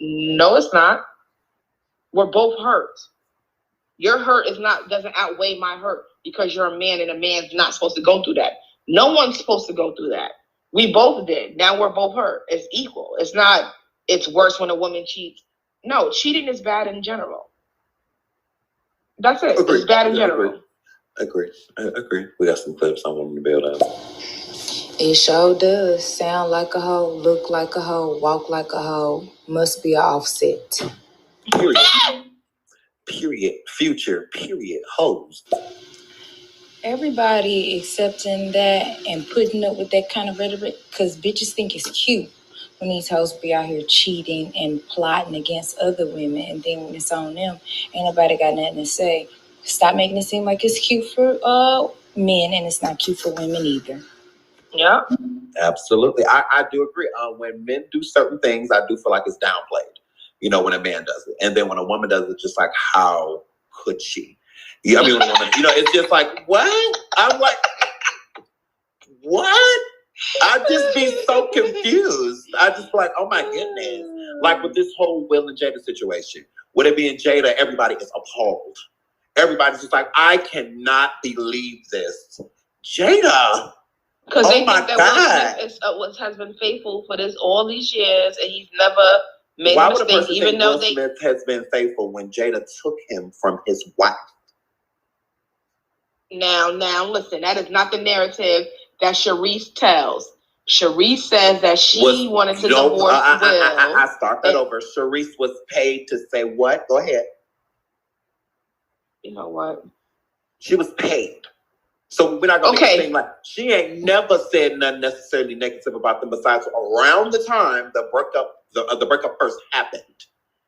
S7: No, it's not. We're both hurt. Your hurt doesn't outweigh my hurt because you're a man and a man's not supposed to go through that. No one's supposed to go through that. We both did. Now we're both hurt. It's equal. It's not, it's worse when a woman cheats. No, cheating is bad in general. That's it. It's bad in general.
S4: Agree. We got some clips I want to build out.
S12: It sure does. Sound like a hoe, look like a hoe, walk like a hoe. Must be an offset.
S4: Period. Future. Period. Hoes.
S12: Everybody accepting that and putting up with that kind of rhetoric because bitches think it's cute when these hoes be out here cheating and plotting against other women, and then when it's on them, ain't nobody got nothing to say. Stop making it seem like it's cute for men and it's not cute for women either.
S7: Yeah.
S4: Absolutely. I do agree. When men do certain things, I do feel like it's downplayed, when a man does it. And then when a woman does it, just like, how could she? Yeah, I mean, when a woman, it's just like, what? I'm like, what? I just be so confused. I just like, oh my goodness. Like with this whole Will and Jada situation, with it being Jada, everybody is appalled. Everybody's just like, I cannot believe this. Jada.
S7: Because they think that Will Smith has been faithful for all these years, and he's never made a mistake, even though
S4: Will Smith has been faithful when Jada took him from his wife.
S7: Now, listen, that is not the narrative that Sharice tells. Sharice says that she wanted to divorce Will.
S4: I start that over. Sharice was paid to say what? Go ahead.
S7: You know what?
S4: She was paid. So we're not going to seem like she ain't never said nothing necessarily negative about them besides around the time the breakup first happened.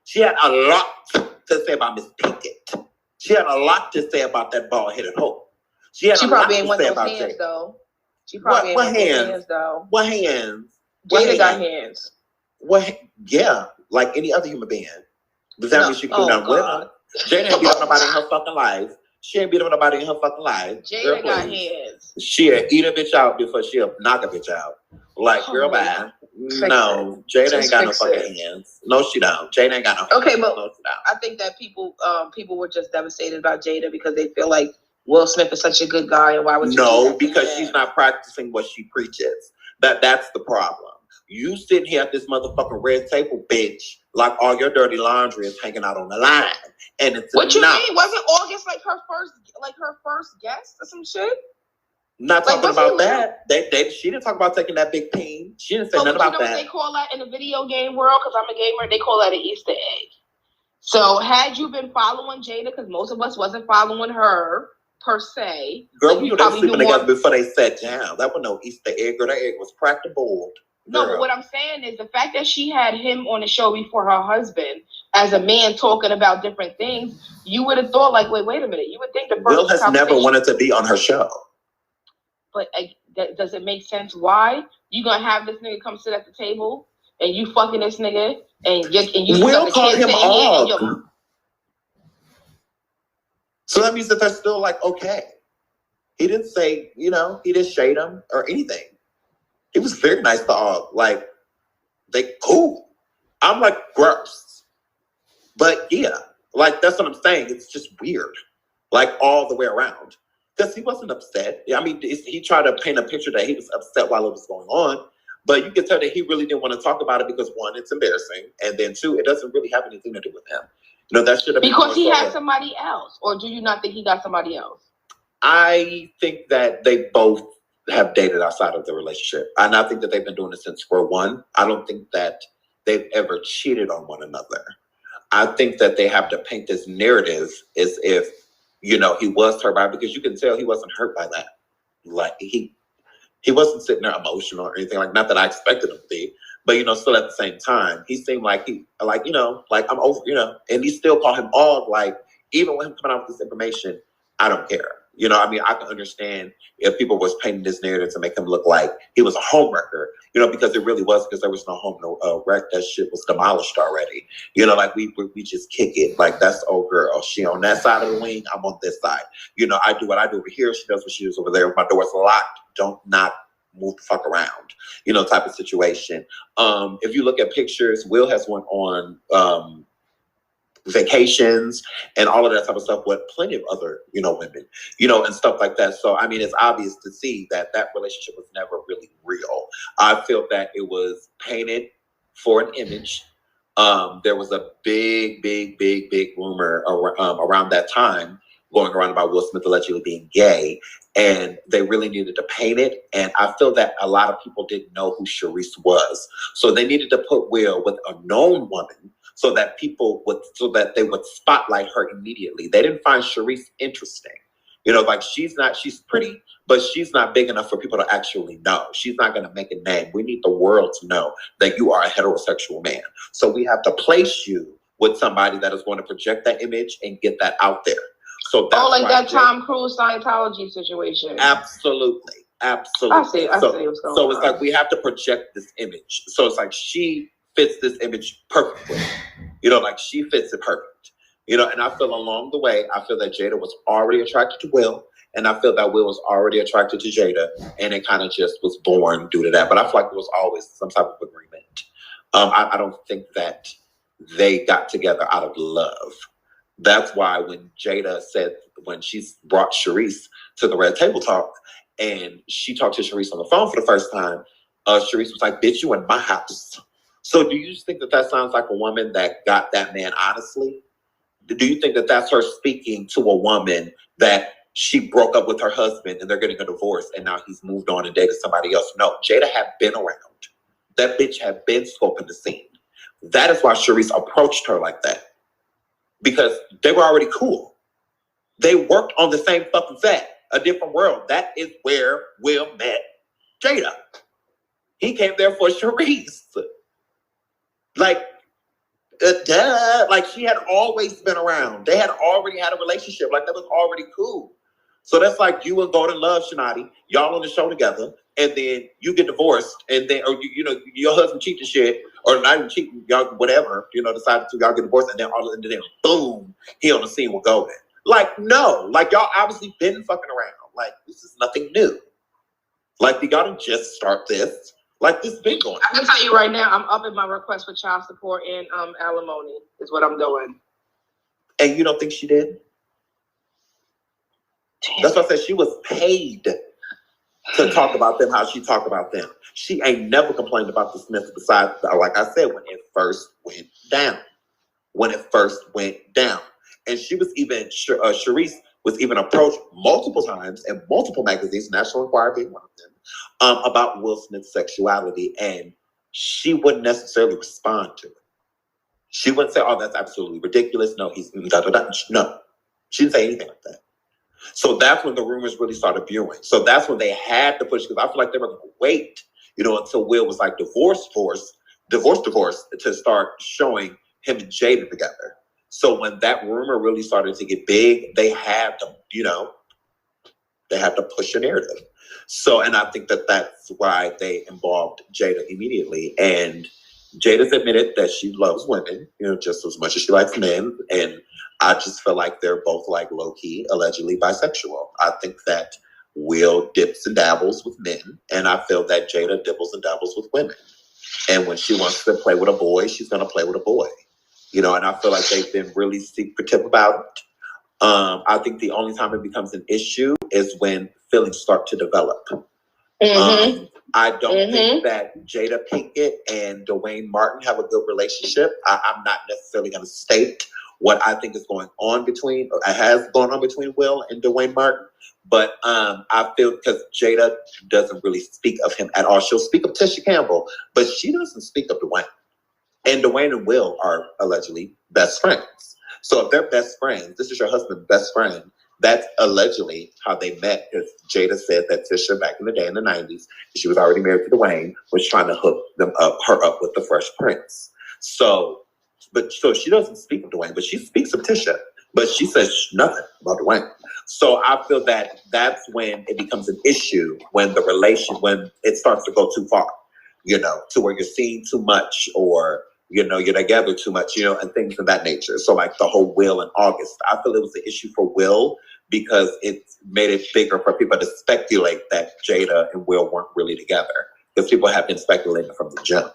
S4: She had a lot to say about Miss Pinkett. She had a lot to say about that bald-headed hoe. She
S7: probably ain't want those hands, though. She probably ain't want those hands, though.
S4: What hands?
S7: Jada got hands.
S4: What? Yeah, like any other human being. Does that mean she could have with her? Jada ain't beat up nobody in her fucking life. She ain't beat up nobody in her fucking life.
S7: Jada got hands.
S4: She'll eat a bitch out before she'll knock a bitch out. Like, girl, bye. No, Jada ain't got no fucking hands. No, she don't. Jada ain't got no hands.
S7: Okay, but I think that people were just devastated about Jada because they feel like Will Smith is such a good guy, and why would you do that?
S4: Because she's not practicing what she preaches. That's the problem. You sitting here at this motherfucking red table, bitch, like all your dirty laundry is hanging out on the line. And it's
S7: what you mean? Wasn't August like her first guest or some shit?
S4: Not talking about that. She didn't talk about taking that big peen. She didn't say nothing about that.
S7: What they call that in the video game world? Because I'm a gamer. They call that an Easter egg. So had you been following Jada, because most of us wasn't following her per se.
S4: Girl, we were sleeping together before they sat down. That was no Easter egg. Girl, that egg was cracked and boiled.
S7: No, but what I'm saying is the fact that she had him on the show before her husband as a man talking about different things, you would have thought like, wait a minute. You would think the
S4: Will has never wanted to be on her show.
S7: But does it make sense? Why? You gonna have this nigga come sit at the table and you fucking this nigga and you
S4: Will called him off. So that means that they're still like, okay. He didn't say, he didn't shade him or anything. He was very nice to all. Like, they cool. I'm like, gross. But yeah, like, that's what I'm saying. It's just weird. Like, all the way around. Because he wasn't upset. I mean, he tried to paint a picture that he was upset while it was going on. But you can tell that he really didn't want to talk about it because, one, it's embarrassing. And then, two, it doesn't really have anything to do with him. That should have been
S7: because he had somebody else. Or do you not think he got somebody else?
S4: I think that they both have dated outside of the relationship. And I think that they've been doing it since square one. I don't think that they've ever cheated on one another. I think that they have to paint this narrative as if, he was hurt by it, because you can tell he wasn't hurt by that. Like, he wasn't sitting there emotional or anything, like, not that I expected him to be, but, still at the same time, he seemed like I'm over, and he still called him Og, like, even with him coming out with this information, I don't care. I can understand if people was painting this narrative to make him look like he was a homewrecker, because it really was, because there was no home, no wreck. That shit was demolished already. Like we just kick it. Like, that's old girl. She on that side of the wing, I'm on this side. I do what I do over here. She does what she does over there. My door's locked. Don't not move the fuck around, type of situation. If you look at pictures, Will has went on vacations and all of that type of stuff with plenty of other, women, and stuff like that. So, it's obvious to see that relationship was never really real. I feel that it was painted for an image. There was a big rumor around that time going around about Will Smith allegedly being gay, and they really needed to paint it. And I feel that a lot of people didn't know who Charisse was. So they needed to put Will with a known woman so that they would spotlight her immediately. They didn't find Charisse interesting. She's pretty, but she's not big enough for people to actually know. She's not going to make a name. We need the world to know that you are a heterosexual man. So we have to place you with somebody that is going to project that image and get that out there. So that's
S7: like that Tom Cruise Scientology situation.
S4: Absolutely.
S7: I see what's going on.
S4: So it's like we have to project this image. So it's like she fits this image perfectly. She fits it perfect. And I feel along the way, I feel that Jada was already attracted to Will, and I feel that Will was already attracted to Jada, and it kind of just was born due to that. But I feel like it was always some type of agreement. I don't think that they got together out of love. That's why when Jada said, when she brought Charisse to the Red Table Talk, and she talked to Charisse on the phone for the first time, Charisse was like, bitch, you in my house. So do you think that sounds like a woman that got that man honestly? Do you think that that's her speaking to a woman that she broke up with her husband and they're getting a divorce and now he's moved on and dated somebody else? No, Jada had been around. That bitch had been scoping the scene. That is why Charisse approached her like that. Because they were already cool. They worked on the same fucking set, A Different World. That is where Will met Jada. He came there for Charisse. She had always been around. They had already had a relationship. That was already cool. So that's like you and Golden Love, ShaNaughty, y'all on the show together, and then you get divorced, and then, or your husband cheated shit, or not even cheating, y'all, whatever, decided to, y'all get divorced, and then boom, he on the scene with Golden. No, y'all obviously been fucking around. This is nothing new. You gotta just start this. This been going on.
S7: I can tell you right now, I'm upping my request for child support and alimony is what I'm doing.
S4: And you don't think she did? Damn. That's why I said she was paid to talk about them how she talked about them. She ain't never complained about the Smiths besides, like I said, when it first went down. And she was even, Charisse was even approached multiple times in multiple magazines, National Enquirer being one of them, about Will Smith's sexuality, and she wouldn't necessarily respond to it. She wouldn't say, oh, that's absolutely ridiculous. No, he's da-da-da. No, she didn't say anything like that. So that's when the rumors really started brewing. So that's when they had to push, because I feel like they were going to wait, until Will was divorced to start showing him and Jada together. So when that rumor really started to get big, they had to, they had to push a narrative. So, and I think that that's why they involved Jada immediately. And Jada's admitted that she loves women, just as much as she likes men. And I just feel like they're both low-key, allegedly bisexual. I think that Will dips and dabbles with men, and I feel that Jada dibbles and dabbles with women. And when she wants to play with a boy, she's going to play with a boy. And I feel like they've been really secretive about it. I think the only time it becomes an issue is when feelings start to develop.
S7: Mm-hmm.
S4: I don't think that Jada Pinkett and Dwayne Martin have a good relationship. I'm not necessarily going to state what I think is going on has gone on between Will and Dwayne Martin. But I feel because Jada doesn't really speak of him at all. She'll speak of Tisha Campbell, but she doesn't speak of Dwayne. And Dwayne and Will are allegedly best friends. So if they're best friends, this is your husband's best friend. That's allegedly how they met. Because Jada said that Tisha, back in the day in the 90s, she was already married to Dwayne, was trying to hook her up with the Fresh Prince. So she doesn't speak of Dwayne, but she speaks of Tisha. But she says nothing about Dwayne. So I feel that that's when it becomes an issue, when it starts to go too far, to where you're seeing too much, or you're together too much, and things of that nature. So like the whole Will and August, I feel it was an issue for Will because it made it bigger for people to speculate that Jada and Will weren't really together, because people have been speculating from the jump.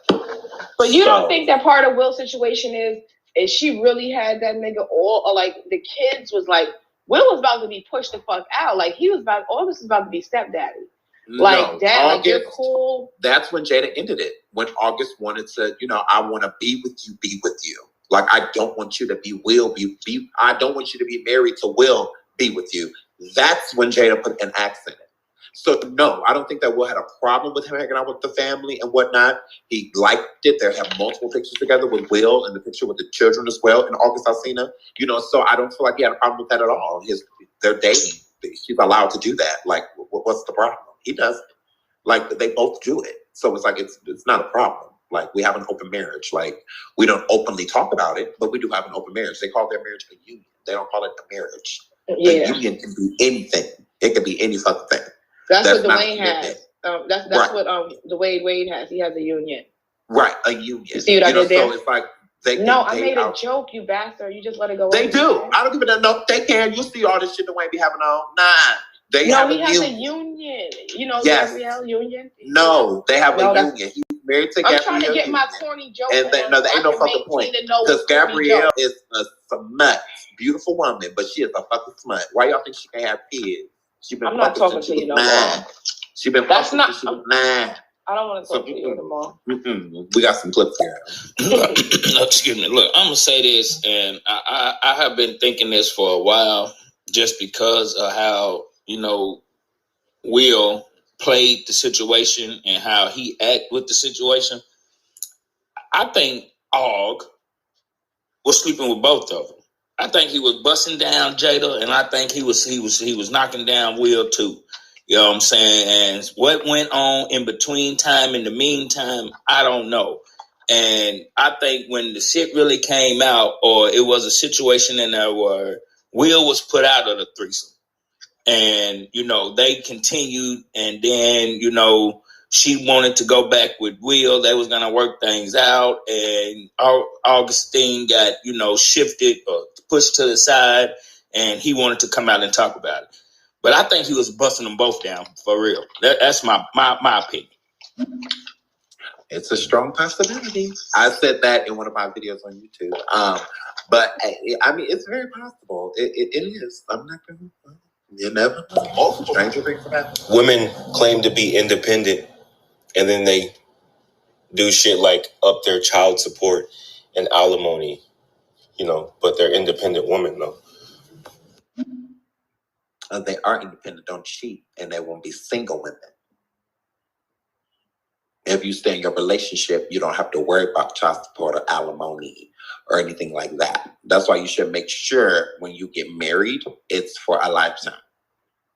S7: But you don't think that part of Will's situation is she really had that nigga or like the kids was like, Will was about to be pushed the fuck out. Like August was about to be stepdaddy. Like, Dad,
S4: August,
S7: like, you're cool.
S4: That's when Jada ended it. When August wanted to, I want to be with you. Like, I don't want you to be Will. I don't want you to be married to Will, be with you. That's when Jada put an axe in it. So, no, I don't think that Will had a problem with him hanging out with the family and whatnot. He liked it. They have multiple pictures together with Will and the picture with the children as well in August Alsina. So I don't feel like he had a problem with that at all. They're dating. She's allowed to do that. Like, what's the problem? He does. Like, they both do it. So it's like, it's not a problem. Like, we have an open marriage. Like, we don't openly talk about it, but we do have an open marriage. They call their marriage a union. They don't call it a marriage.
S7: Yeah.
S4: A union can be anything. It could be any fucking thing.
S7: That's what Dwayne has. That's right. What Dwayne Wade has. He has a union.
S4: Right, a union.
S7: You see what I did there?
S4: So it's like
S7: I made a joke, you bastard. You just let it go.
S4: They do. I don't give a no. They can. You see all this shit Dwayne be having on. Nah. He has a union.
S7: Yes. Gabrielle Union?
S4: No, they have a union. He's married to Gabrielle.
S7: I'm trying to get my corny joke.
S4: And there ain't no fucking point. Because Gabrielle is a smut. Beautiful woman, but she is a fucking smut. Why y'all think she can't have kids?
S7: I'm not talking to you no more.
S4: She been
S7: That's not.
S4: She was 9.
S7: I don't want to talk to you anymore.
S4: We got some clips here.
S6: Excuse me. Look, I'm gonna say this, and I have been thinking this for a while, just because of how Will played the situation and how he acted with the situation. I think Og was sleeping with both of them. I think he was busting down Jada, and I think he was knocking down Will too. You know what I'm saying? And what went on in the meantime, I don't know. And I think when the shit really came out, or it was a situation in there where Will was put out of the threesome, and they continued, and then she wanted to go back with Will. They was gonna work things out, and Augustine got shifted or pushed to the side, and he wanted to come out and talk about it. But I think he was busting them both down for real. That's my opinion.
S4: It's a strong possibility. I said that in one of my videos on YouTube. But I mean, it's very possible. It is. I'm not gonna. You never know. Stranger things have happened.
S9: Women claim to be independent, and then they do shit like up their child support and alimony, but they're independent women, though.
S4: They are independent, don't cheat, and they won't be single women. If you stay in your relationship, you don't have to worry about child support or alimony or anything like that. That's why you should make sure when you get married, it's for a lifetime.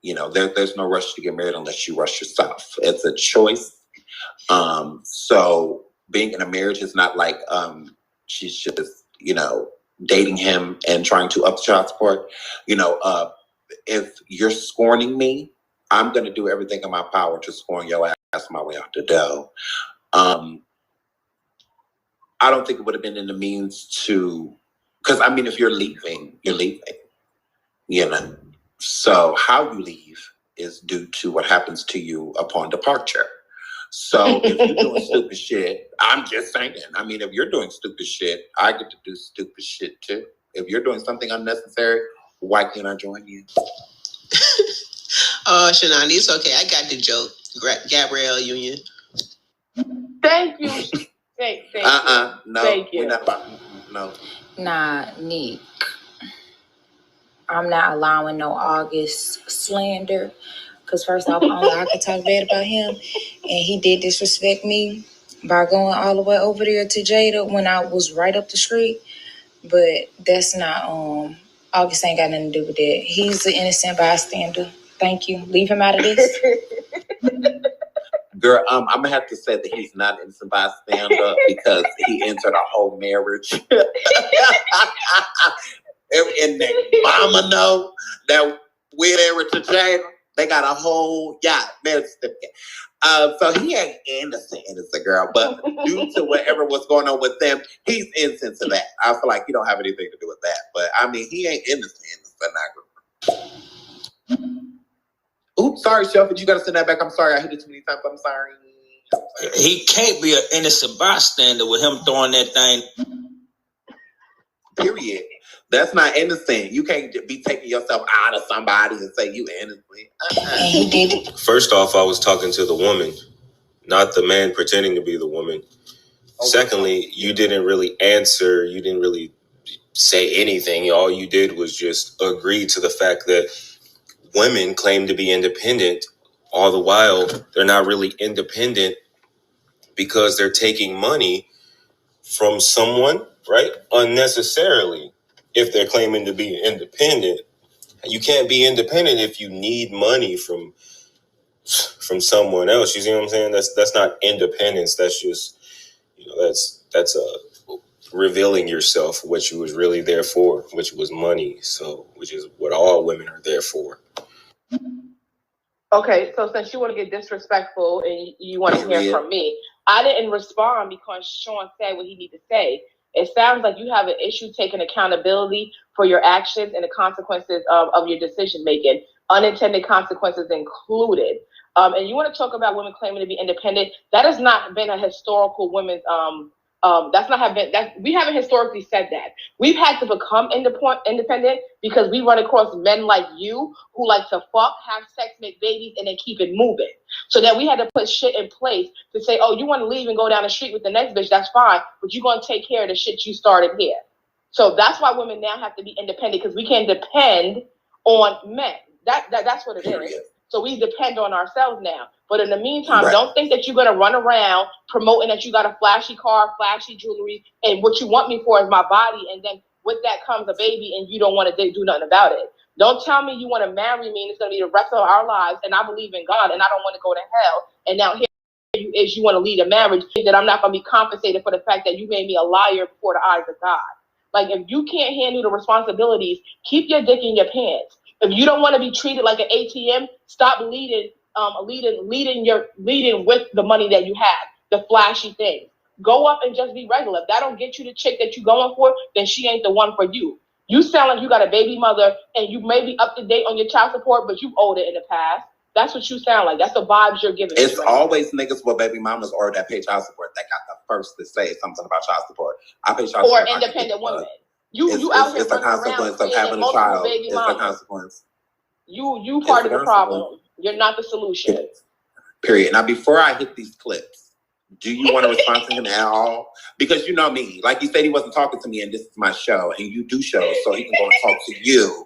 S4: There's no rush to get married unless you rush yourself. It's a choice. So being in a marriage is not like she's just, dating him and trying to up the child support. If you're scorning me, I'm going to do everything in my power to scorn your ass my way out the door. I don't think it would have been in the means to, because I mean, if you're leaving, you're leaving, So how you leave is due to what happens to you upon departure. So if you're doing stupid shit, I'm just saying. I mean, if you're doing stupid shit, I get to do stupid shit too. If you're doing something unnecessary, why can't I join you?
S5: Oh, ShaNaughty, it's okay. I got the joke. Gabrielle Union.
S7: Thank you. Thank you.
S4: No.
S7: Thank you.
S4: We're not about, no.
S12: Nah, Nick, I'm not allowing no August slander. Because first off, only I could talk bad about him. And he did disrespect me by going all the way over there to Jada when I was right up the street. But that's not, August ain't got nothing to do with that. He's an innocent bystander. Thank you. Leave him out of this.
S4: Girl, I'm gonna have to say that he's not an innocent bystander because he entered a whole marriage. And that mama know that we're married to Jada. They got a whole marriage certificate. So he ain't innocent, girl. But due to whatever was going on with them, he's innocent to that. I feel like he don't have anything to do with that. But I mean, he ain't innocent, not girl. Oops, sorry, Shelford. You gotta send that back. I'm sorry. I hit it too many times. I'm sorry.
S6: He can't be an innocent bystander with him throwing that thing.
S4: Period. That's not innocent. You can't be taking yourself out of somebody and say you innocent.
S12: He did it.
S9: First off, I was talking to the woman, not the man pretending to be the woman. Secondly, you didn't really answer. You didn't really say anything. All you did was just agree to the fact that women claim to be independent. All the while, they're not really independent because they're taking money from someone, right? Unnecessarily. If they're claiming to be independent, you can't be independent if you need money from someone else. You see what I'm saying? That's not independence. That's just, that's revealing yourself, what you was really there for, which was money. So, which is what all women are there for.
S7: Okay, so since you want to get disrespectful and you want to hear from me, I didn't respond because Sean said what he needed to say. It sounds like you have an issue taking accountability for your actions and the consequences of your decision making, unintended consequences included. And you want to talk about women claiming to be independent. That has not been a historical women's we haven't historically said that. We've had to become independent because we run across men like you who like to fuck, have sex, make babies, and then keep it moving. So that we had to put shit in place to say, oh, you want to leave and go down the street with the next bitch, that's fine, but you're going to take care of the shit you started here. So that's why women now have to be independent, because we can't depend on men. That's what it is. So we depend on ourselves now. But in the meantime, Don't think that you're going to run around promoting that you got a flashy car, flashy jewelry, and what you want me for is my body. And then with that comes a baby and you don't want to do nothing about it. Don't tell me you want to marry me and it's going to be the rest of our lives and I believe in God and I don't want to go to hell. And now here you want to lead a marriage that I'm not going to be compensated for the fact that you made me a liar before the eyes of God. Like, if you can't handle the responsibilities, keep your dick in your pants. If you don't want to be treated like an ATM, stop leading with the money that you have, the flashy things. Go up and just be regular. If that don't get you the chick that you going for, then she ain't the one for you. You sound like you got a baby mother and you may be up to date on your child support, but you've owed it in the past. That's what you sound like. That's the vibes you're giving.
S4: It's always niggas with baby mamas or that pay child support that got the first to say something about child support. I pay child support.
S7: Or independent women. You out here
S4: it's a consequence of having a child. It's a consequence.
S7: You part of the problem. You're not the solution.
S4: Period. Now, before I hit these clips, do you want to respond to him at all? Because you know me. Like you said, he wasn't talking to me, and this is my show, and you do shows, so he can go and talk to you.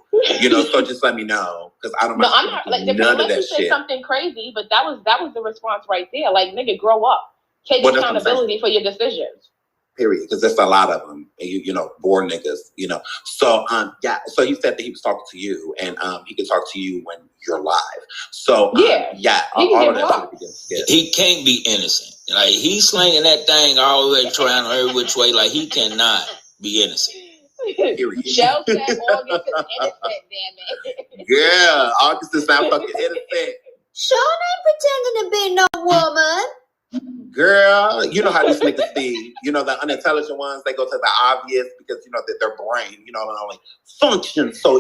S4: So just let me know, because I don't.
S7: No, I'm not. Like, none of that you say something crazy, but that was the response right there. Like, nigga, grow up. Take accountability for your decisions.
S4: Period. Because there's a lot of them, and bored niggas. So So he said that he was talking to you, and he can talk to you when you're live. So
S6: he can't be innocent. Like, he's slinging that thing all the way trying every which way. Like, he cannot be innocent.
S4: Period.
S7: Shell said August is innocent, damn it.
S4: Yeah, August is not fucking innocent.
S10: Sean ain't pretending to be no woman.
S4: Girl, you know how these niggas be. The unintelligent ones, they go to the obvious because, that their brain, only functions so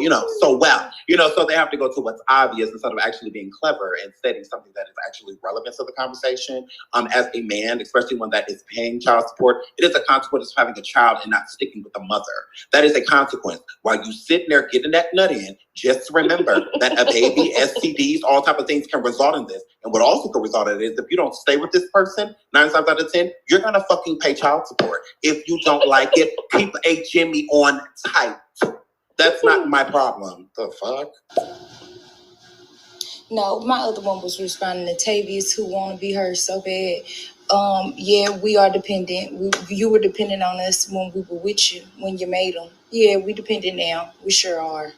S4: well. So they have to go to what's obvious instead of actually being clever and stating something that is actually relevant to the conversation. As a man, especially one that is paying child support, it is a consequence of having a child and not sticking with the mother. That is a consequence. While you sitting there getting that nut in, just remember that a baby, STDs, all type of things can result in this. And what also can result in it is if you don't stay with this person person, 9 times out of 10, you're gonna fucking pay child support. If you don't like it, keep a Jimmy on tight. That's not my problem. The fuck?
S12: No, my other one was responding to Tavius, who want to be heard so bad. Yeah, we are dependent. You were dependent on us when we were with you, when you made them. Yeah, we dependent now. We sure are.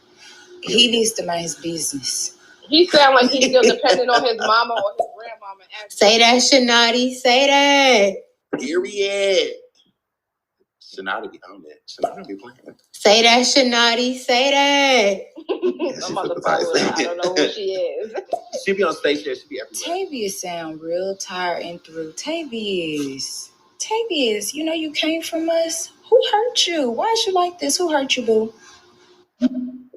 S12: He needs to mind his business.
S7: He sound like he's still dependent on his mama or his grandmama.
S5: Say that, ShaNaughty. Say that.
S4: Period. ShaNaughty be on it. ShaNaughty be playing.
S5: Say that, ShaNaughty. Say that.
S7: I don't know who she is.
S4: She be on stage there. She be everywhere.
S12: Tavius sound real tired and through. Tavius, you know you came from us. Who hurt you? Why is you like this? Who hurt you, boo?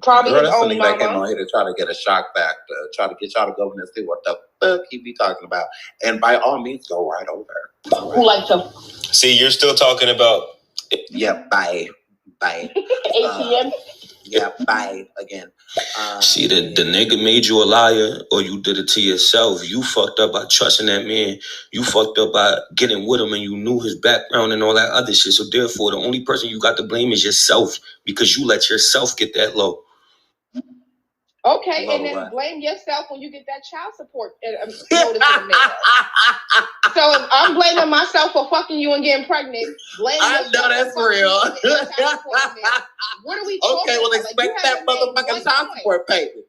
S7: Probably
S4: Girl,
S7: his
S4: that's
S7: own
S4: something that came
S7: mama.
S4: on here to try to get a shock factor, try to get y'all to go in and see what the fuck he be talking about. And by all means, go right over.
S7: Who like to?
S9: See, you're still talking about.
S4: Yeah, bye.
S7: ATM.
S4: Yeah, bye again.
S6: See, the nigga made you a liar, or you did it to yourself. You fucked up by trusting that man. You fucked up by getting with him, and you knew his background and all that other shit. So therefore, the only person you got to blame is yourself, because you let yourself get that low.
S7: Okay, and then blame yourself when you get that child support notice in the mail. So if I'm blaming myself for fucking you and getting pregnant, blame yourself.
S4: I know that's real.
S7: What are we talking
S4: okay, well,
S7: about?
S4: expect that motherfucking child support payment.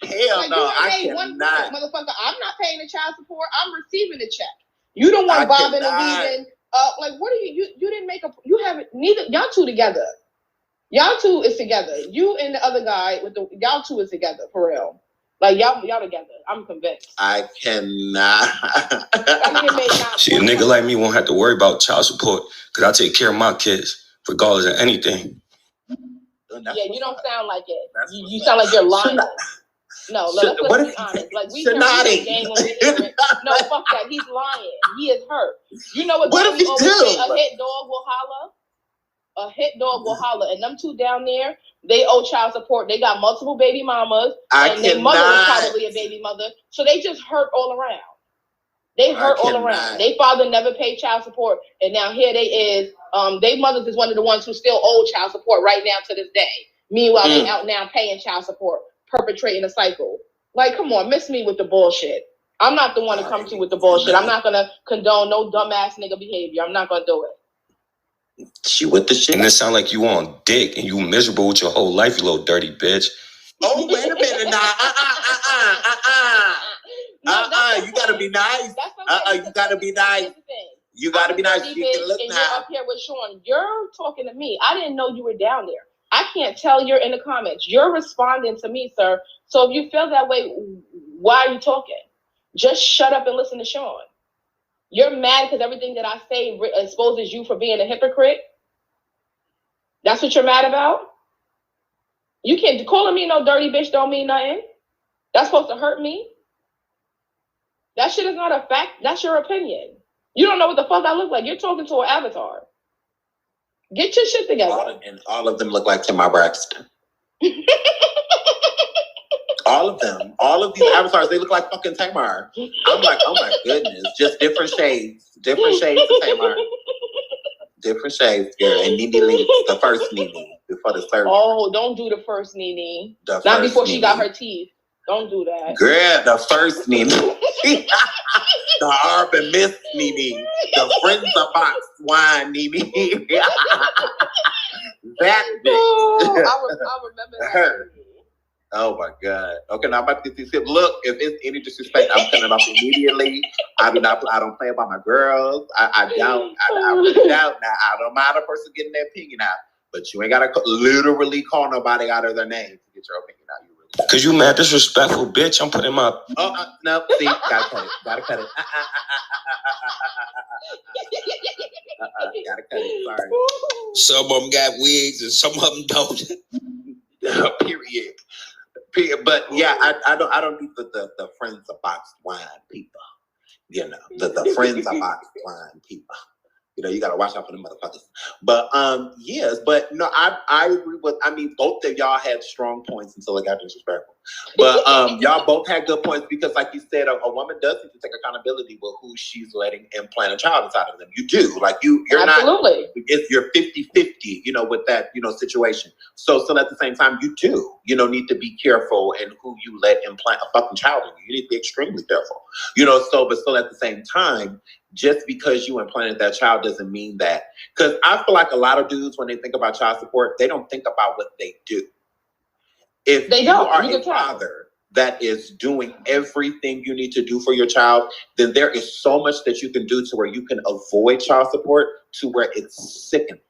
S4: Hell no, I cannot.
S7: Motherfucker, I'm not paying the child support. I'm receiving the check. You don't want bobbing and weaving. Like, what are you didn't make a, you haven't, neither, y'all two together. Y'all two is together. You and the other guy y'all two is together for real. Like y'all together. I'm convinced.
S4: I cannot.
S6: See, a nigga like me won't have to worry about child support because I take care of my kids regardless of anything.
S7: Yeah, you don't sound like it. You sound like you're lying. No, let's be honest. Like we can play a game when we hear it. No, fuck that. He's lying. He is hurt. You know what if he do? A hit dog will holler. A hit dog will holler, and them two down there, they owe child support. They got multiple baby mamas, and their mother was probably a baby mother, so they just hurt all around. They hurt all around. Their father never paid child support, and now here they is. Their mothers is one of the ones who still owe child support right now to this day. Meanwhile, they out now paying child support, perpetrating a cycle. Like, come on, miss me with the bullshit. I'm not the one to come to with the bullshit. I'm not gonna condone no dumbass nigga behavior. I'm not gonna do it.
S4: She with the shit.
S6: And it sound like you on dick and you miserable with your whole life, you little dirty bitch.
S4: Oh, wait a minute now. You gotta be nice. You gotta be nice. You gotta be nice. You can look now.
S7: You're up here with Sean. You're talking to me. I didn't know you were down there. I can't tell you're in the comments. You're responding to me, sir. So if you feel that way, why are you talking? Just shut up and listen to Sean. You're mad because everything that I say exposes you for being a hypocrite? That's what you're mad about? You can't, calling me no dirty bitch don't mean nothing. That's supposed to hurt me? That shit is not a fact. That's your opinion. You don't know what the fuck I look like. You're talking to an avatar. Get your shit together.
S4: All of them look like Tamar Braxton. All of them. All of these avatars, they look like fucking Tamar. I'm like, oh my goodness. Just different shades. Different shades of Tamar. Different shades, girl. And Nene Leakes, the first Nene, before the surgery.
S7: Oh, don't do the first Nene. Not before she got her teeth. Don't do that.
S4: Girl, the first Nene. The Urban Mist Nene. The Friends of Box Wine Nene. That bitch.
S7: Oh, I remember that.
S4: Oh my God. Okay, now I'm about to get this tip. Look, if it's any disrespect, I'm cutting it off immediately. I don't play about my girls. I really don't. Now, I don't mind a person getting their opinion out, but you ain't gotta literally call nobody out of their name to get your opinion out. You really
S6: Cause you mad disrespectful, bitch. I'm putting my
S4: no, see, gotta cut it. Gotta cut it. Gotta cut it. Sorry.
S6: Some of them got wigs and some of them don't.
S4: Period. But yeah, I don't need the Friends of Box Wine people. You know, the Friends of Box Wine people. You know, you gotta watch out for them motherfuckers. But yes, but no, I agree with. I mean, both of y'all had strong points until it got disrespectful. But y'all both had good points because, like you said, a woman does need to take accountability with who she's letting implant a child inside of them. You do. Like you're
S7: Absolutely.
S4: not, if you're 50-50, with that, situation. So still at the same time, you do, need to be careful in who you let implant a fucking child in you. You need to be extremely careful, but still at the same time, just because you implanted that child doesn't mean that. Because I feel like a lot of dudes, when they think about child support, they don't think about what they do. If you are a father that is doing everything you need to do for your child, then there is so much that you can do to where you can avoid child support to where it's sickening.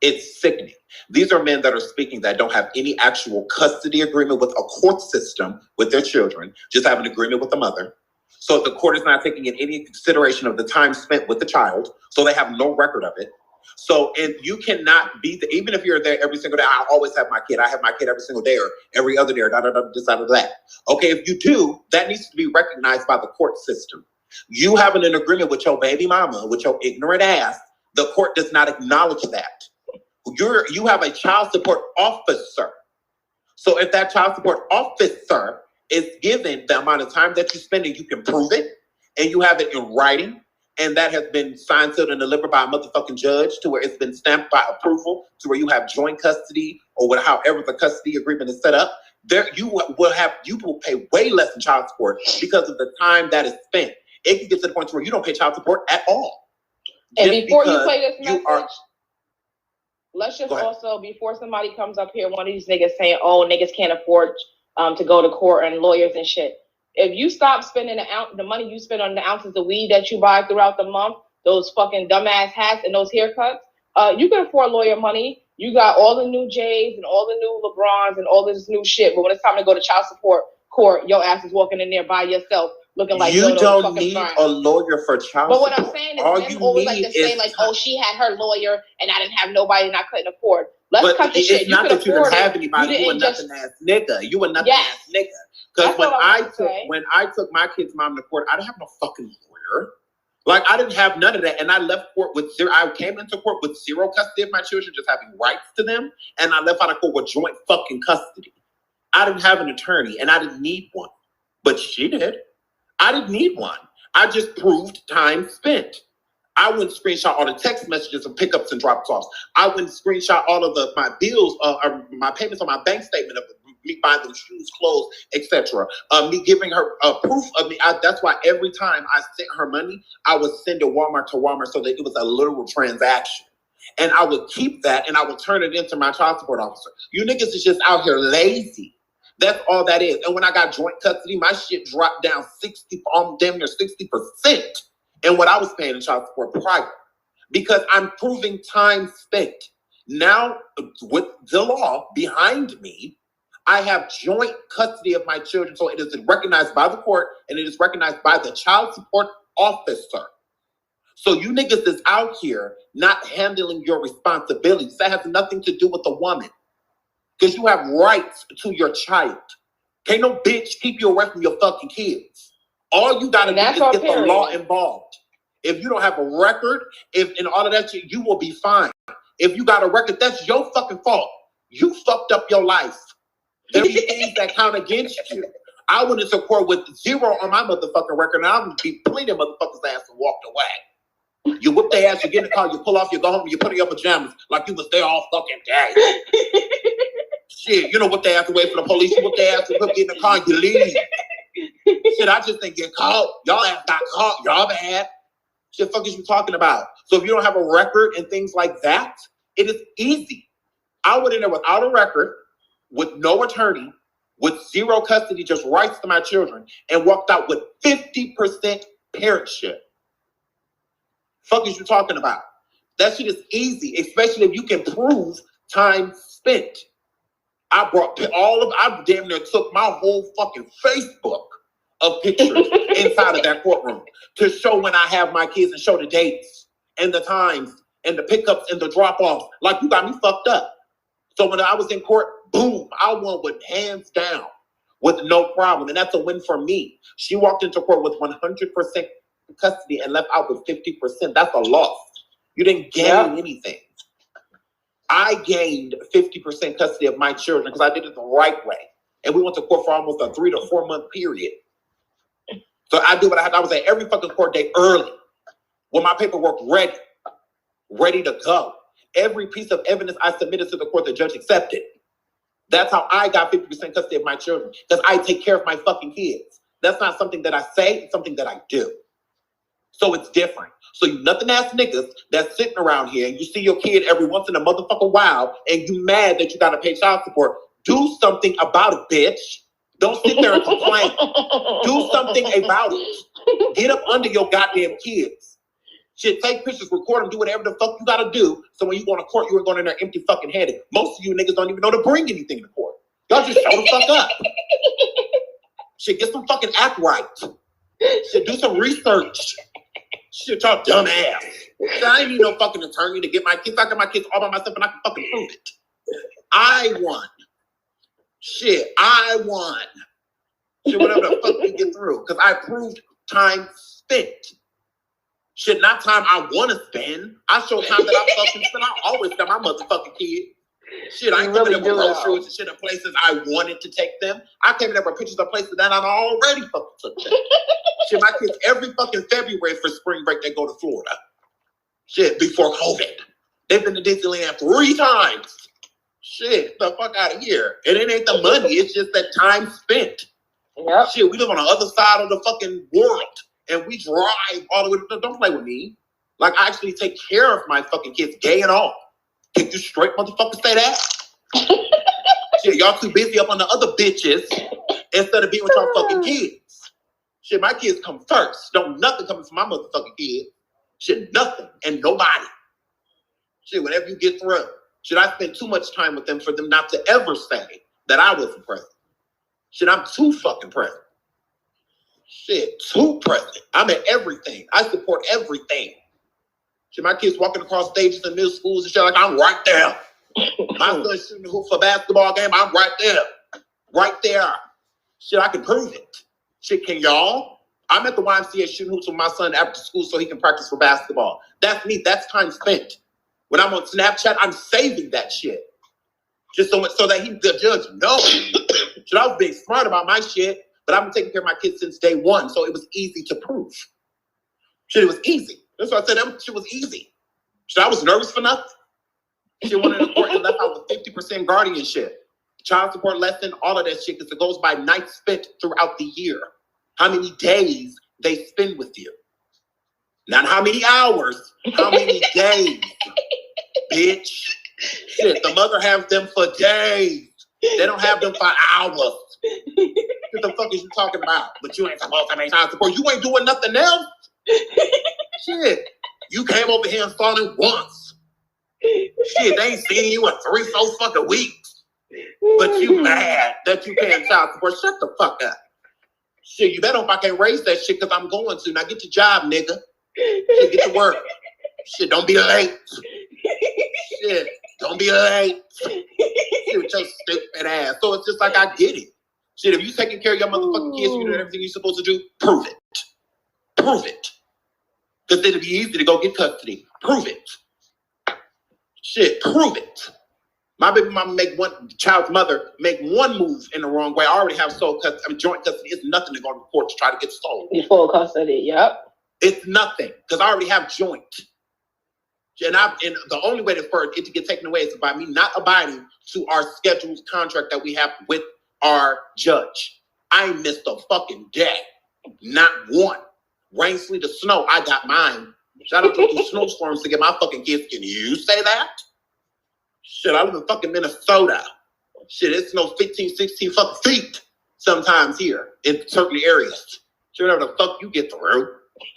S4: It's sickening. These are men that are speaking that don't have any actual custody agreement with a court system with their children, just have an agreement with the mother. So the court is not taking in any consideration of the time spent with the child, so they have no record of it. So if you cannot be even if you're there every single day, I always have my kid. I have my kid every single day or every other day or this, that. Okay, if you do, that needs to be recognized by the court system. You having an agreement with your baby mama, with your ignorant ass, the court does not acknowledge that. You have a child support officer. So if that child support officer is given the amount of time that you spend and you can prove it, and you have it in writing, and that has been signed, sealed, and delivered by a motherfucking judge to where it's been stamped by approval to where you have joint custody or however the custody agreement is set up, you will pay way less in child support because of the time that is spent. It can get to the point where you don't pay child support at all.
S7: And before you play this message, let's just also, before somebody comes up here, one of these niggas saying, oh, niggas can't afford to go to court and lawyers and shit. If you stop spending the money you spend on the ounces of weed that you buy throughout the month, those fucking dumbass hats and those haircuts, you can afford lawyer money. You got all the new J's and all the new LeBrons and all this new shit. But when it's time to go to child support court, your ass is walking in there by yourself looking like
S4: you don't need a lawyer for child support.
S7: But what I'm saying is men always like to say like, oh, she had her lawyer and I didn't have nobody and I couldn't afford. Let's cut the shit.
S4: It's not that you didn't have anybody. You a nothing ass nigga. You a nothing ass nigga. Because when I took my kid's mom to court, I didn't have no fucking lawyer. Like I didn't have none of that, and I left court with zero. I came into court with zero custody of my children, just having rights to them, and I left out of court with joint fucking custody. I didn't have an attorney, and I didn't need one, but she did. I didn't need one. I just proved time spent. I wouldn't screenshot all the text messages and pickups and drop-offs. I wouldn't screenshot all of my bills, or my payments on my bank statement of me buying them shoes, clothes, etc. Me giving her proof of me. That's why every time I sent her money, I would send it Walmart to Walmart so that it was a literal transaction. And I would keep that and I would turn it into my child support officer. You niggas is just out here lazy. That's all that is. And when I got joint custody, my shit dropped down damn near 60%. And what I was paying in child support prior, because I'm proving time spent. Now, with the law behind me, I have joint custody of my children, so it is recognized by the court and it is recognized by the child support officer. So you niggas is out here not handling your responsibilities. That has nothing to do with the woman, because you have rights to your child. Can't no bitch keep you away from your fucking kids. All you gotta do is get the law involved. If you don't have a record, and all of that shit, you will be fine. If you got a record, that's your fucking fault. You fucked up your life. There be things that count against you. I went into court with zero on my motherfucking record, and I would be plenty of motherfuckers' ass and walked away. You whip their ass, you get in the car, you pull off, you go home, you put on your pajamas like you was there all fucking day. Shit, you know what they have to wait for the police, you whip their ass to get in the car, you leave. Shit, I just didn't get caught. Y'all ass got caught. Y'all bad. Shit, fuck is you talking about? So if you don't have a record and things like that, it is easy. I went in there without a record, with no attorney, with zero custody, just rights to my children, and walked out with 50% parentship. Fuck is you talking about? That shit is easy, especially if you can prove time spent. I damn near took my whole fucking Facebook of pictures inside of that courtroom to show when I have my kids and show the dates and the times and the pickups and the drop-offs. Like, you got me fucked up. So when I was in court, boom, I won with hands down with no problem. And that's a win for me. She walked into court with 100% custody and left out with 50%. That's a loss. You didn't gain anything. I gained 50% custody of my children because I did it the right way. And we went to court for almost a 3 to 4 month period. So I do what I had. I was at every fucking court date early with my paperwork ready to go. Every piece of evidence I submitted to the court, the judge accepted. That's how I got 50% custody of my children, because I take care of my fucking kids. That's not something that I say, it's something that I do. So it's different. So you nothing ass niggas that's sitting around here and you see your kid every once in a motherfucking while and you mad that you gotta pay child support. Do something about it, bitch. Don't sit there and complain. Do something about it. Get up under your goddamn kids. Shit, take pictures, record them, do whatever the fuck you gotta do. So when you go to court, you ain't going in there empty fucking headed. Most of you niggas don't even know to bring anything to court. Y'all just show the fuck up. Shit, get some fucking act right. Shit, do some research. Shit, y'all dumb ass. Shit, I ain't need no fucking attorney to get my kids. I got my kids all by myself and I can fucking prove it. I won. Shit, I won. Shit, whatever the fuck you get through. Because I proved time spent. Shit, not time I want to spend. I show time that I fucking spend. I always got my motherfucking kid. Shit, I ain't coming up with groceries and shit in places I wanted to take them. I came up with pictures of places that I already fucking took them. Shit, my kids every fucking February for spring break, they go to Florida. Shit, before COVID. They've been to Disneyland 3 times. Shit, the fuck out of here. And it ain't the money, it's just that time spent. Yep. Shit, we live on the other side of the fucking world. And we drive all the way to, don't play with me. Like, I actually take care of my fucking kids, gay and all. Can you straight motherfuckers say that? Shit, y'all too busy up on the other bitches instead of being with y'all fucking kids. Shit, my kids come first. Don't nothing coming from my motherfucking kid. Shit, nothing and nobody. Shit, whenever you get through. Shit, I spend too much time with them for them not to ever say that I wasn't present. Shit, I'm too fucking present. Shit, too present. I'm at everything. I support everything. Shit, my kids walking across stages in middle schools and shit like I'm right there. My son shooting the hoop for a basketball game, I'm right there. Right there. Shit, I can prove it. Shit, can y'all? I'm at the YMCA shooting hoops with my son after school so he can practice for basketball. That's me. That's time spent. When I'm on Snapchat, I'm saving that shit. Just so that the judge knows. Shit, I was being smart about my shit, but I've been taking care of my kids since day one, so it was easy to prove. Shit, it was easy. That's why I said that shit was easy. Shit, I was nervous for nothing. Shit went in the court and left out with 50% guardianship, child support lesson, all of that shit, because it goes by nights spent throughout the year. How many days they spend with you. Not how many hours, how many days, bitch. Shit, the mother has them for days. They don't have them for hours. What the fuck is you talking about? But you ain't supposed to make child support. You ain't doing nothing else. Shit. You came over here and saw it once. Shit, they ain't seen you in 3-4 fucking weeks. But you mad that you paying child support. Shut the fuck up. Shit, you better hope I can't raise that shit because I'm going to. Now get your job, nigga. Shit, get to work. Shit, don't be late. Shit, don't be late. Shit, with your stupid ass. So it's just like, I get it. Shit, if you taking care of your motherfucking kids, you doing everything you're supposed to do, prove it. Prove it. Because it'd be easy to go get custody. Prove it. Shit, prove it. My baby mama make one child's mother make one move in the wrong way. I already have sole custody. I mean, joint custody. It's nothing to go to court to try to get sole.
S7: Full custody, yep.
S4: It's nothing because I already have joint. And the only way for it to get taken away is by me not abiding to our scheduled contract that we have with our judge. I missed a fucking day. Not one. Rain, sleet, or snow, I got mine. Shout out to those snowstorms to get my fucking kids. Can you say that? Shit, I live in fucking Minnesota. Shit, it snows 15, 16 fucking feet sometimes here in certain areas. Shit, whatever the fuck you get through.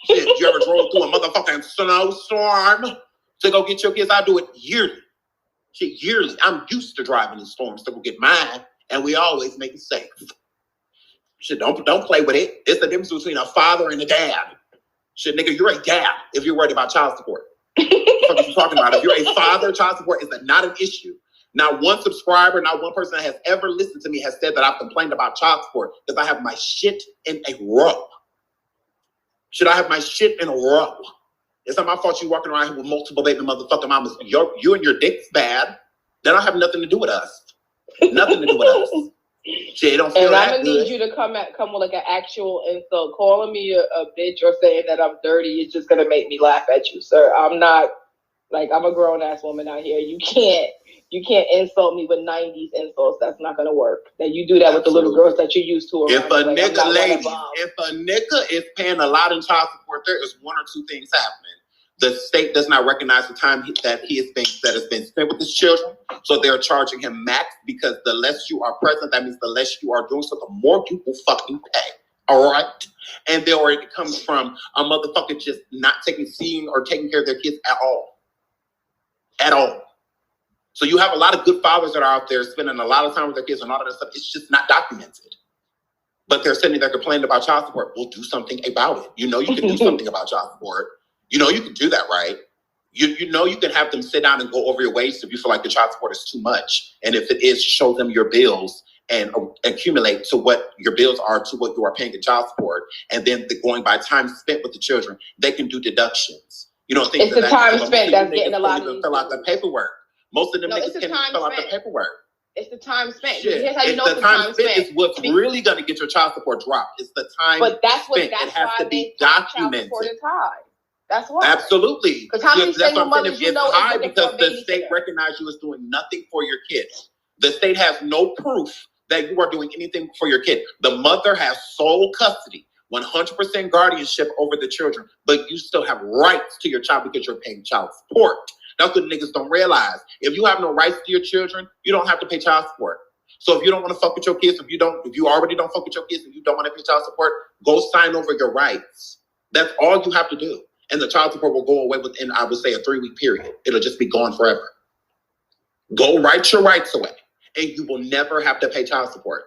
S4: Shit, you ever drove through a motherfucking snowstorm to go get your kids? I do it yearly. Shit, yearly. I'm used to driving in storms to go get mine, and we always make it safe. Shit, don't play with it. It's the difference between a father and a dad. Shit, nigga, you're a dad if you're worried about child support. What the fuck are you talking about? If you're a father, child support is not an issue. Not one subscriber, not one person that has ever listened to me has said that I've complained about child support because I have my shit in a row. Should I have my shit in a row? It's not my fault you walking around here with multiple baby motherfucking mamas. You and your dick's bad. That don't have nothing to do with us. Nothing to do with us. Shit, don't feel
S7: and
S4: that
S7: I'm gonna
S4: good.
S7: need you to come with like an actual insult. Calling me a bitch or saying that I'm dirty is just gonna make me laugh at you, sir. I'm not like I'm a grown ass woman out here. You can't insult me with 90s insults. That's not gonna work. That you do that with the little girls that you used to.
S4: If a nigga, ladies, if a nigga is paying a lot in child support, there is one or two things happening. The state does not recognize the time that has been spent with his children, so they're charging him max because the less you are present, that means the less you are doing, so the more you will fucking pay. All right, and or it comes from a motherfucker just not seeing or taking care of their kids at all. So you have a lot of good fathers that are out there spending a lot of time with their kids and all of that stuff. It's just not documented. But they're sitting there complaining about child support. We'll do something about it. You know you can do something about child support. You know you can do that, right? You know you can have them sit down and go over your waist if you feel like the child support is too much. And if it is, show them your bills and accumulate to what your bills are to what you are paying in child support. And then going by time spent with the children, they can do deductions. You know, things
S7: it's the time spent that's getting a lot of these.
S4: Fill out the paperwork. Most of them niggas can't even fill out the paperwork.
S7: It's the time spent.
S4: Shit.
S7: Here's how you know
S4: the time spent is what's really going to get your child support dropped. It's the time
S7: but that's what,
S4: spent.
S7: That's
S4: it has
S7: why
S4: to be documented.
S7: Child support is high. That's why.
S4: Absolutely.
S7: Because how many single mothers
S4: you know? It's high because the state recognizes you as doing nothing for your kids. The state has no proof that you are doing anything for your kid. The mother has sole custody, 100% guardianship over the children, but you still have rights to your child because you're paying child support. That's what niggas don't realize. If you have no rights to your children, you don't have to pay child support. So if you don't want to fuck with your kids, if you already don't fuck with your kids and you don't want to pay child support, go sign over your rights. That's all you have to do. And the child support will go away within, I would say, a 3-week period. It'll just be gone forever. Go write your rights away, and you will never have to pay child support.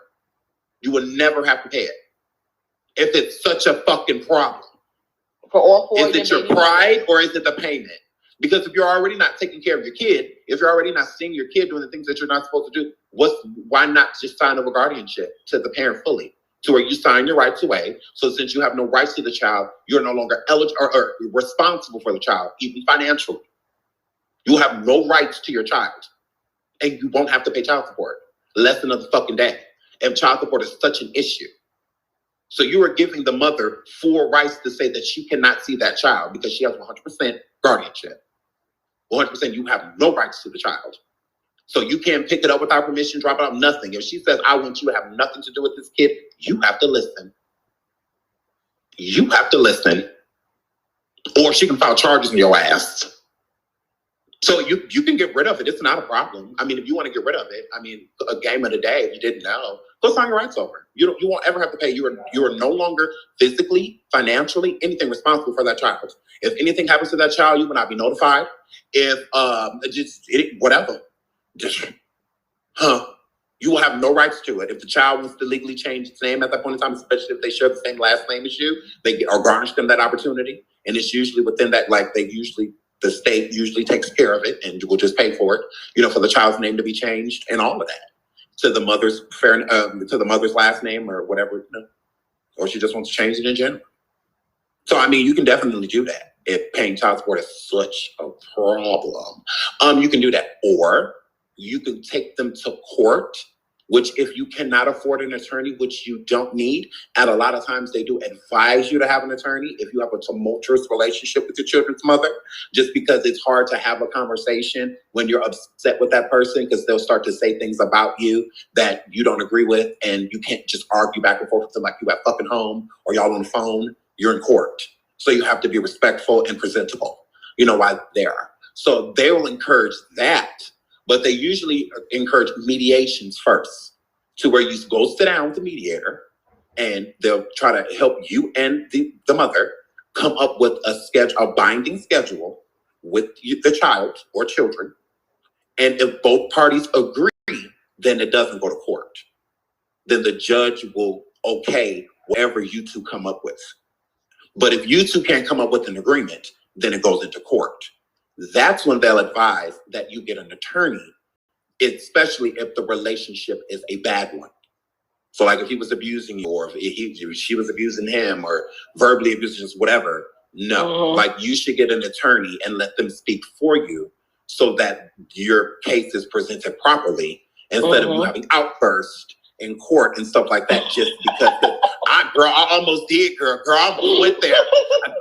S4: You will never have to pay it. If it's such a fucking problem.
S7: For all four,
S4: is it your pride or is it the payment? Because if you're already not taking care of your kid, if you're already not seeing your kid doing the things that you're not supposed to do, why not just sign over guardianship to the parent fully? To where you sign your rights away. So since you have no rights to the child, you're no longer eligible or responsible for the child, even financially. You have no rights to your child. And you won't have to pay child support. Less than a fucking day. And child support is such an issue. So you are giving the mother full rights to say that she cannot see that child because she has 100% guardianship. 100%, you have no rights to the child. So you can't pick it up without permission, drop it off, nothing. If she says, I want you to have nothing to do with this kid, you have to listen. You have to listen. Or she can file charges on your ass. So you can get rid of it. It's not a problem. I mean, if you want to get rid of it, I mean, a game of the day, if you didn't know, go sign your rights over. You won't ever have to pay. You are no longer physically, financially, anything responsible for that child. If anything happens to that child, you will not be notified. If whatever. You will have no rights to it. If the child wants to legally change its name at that point in time, especially if they share the same last name as you, they are garnished them that opportunity. And it's usually within that, like the state usually takes care of it and will just pay for it, for the child's name to be changed and all of that to the mother's to the mother's last name or whatever, or she just wants to change it in general. So, I mean, you can definitely do that if paying child support is such a problem. You can do that, or you can take them to court, which if you cannot afford an attorney, which you don't need, and a lot of times they do advise you to have an attorney if you have a tumultuous relationship with your children's mother, just because it's hard to have a conversation when you're upset with that person because they'll start to say things about you that you don't agree with, and you can't just argue back and forth with them like you at fucking home or y'all on the phone. You're in court. So you have to be respectful and presentable, while there. So they will encourage that. But they usually encourage mediations first, to where you go sit down with the mediator and they'll try to help you and the mother come up with a binding schedule with the child or children. And if both parties agree, then it doesn't go to court. Then the judge will okay whatever you two come up with. But if you two can't come up with an agreement, then it goes into court. That's when they'll advise that you get an attorney, especially if the relationship is a bad one. So like if he was abusing you, or if she was abusing him, or verbally abusing, just whatever. No, like you should get an attorney and let them speak for you so that your case is presented properly instead of you having outbursts in court and stuff like that, just because I almost did, girl. I almost went there.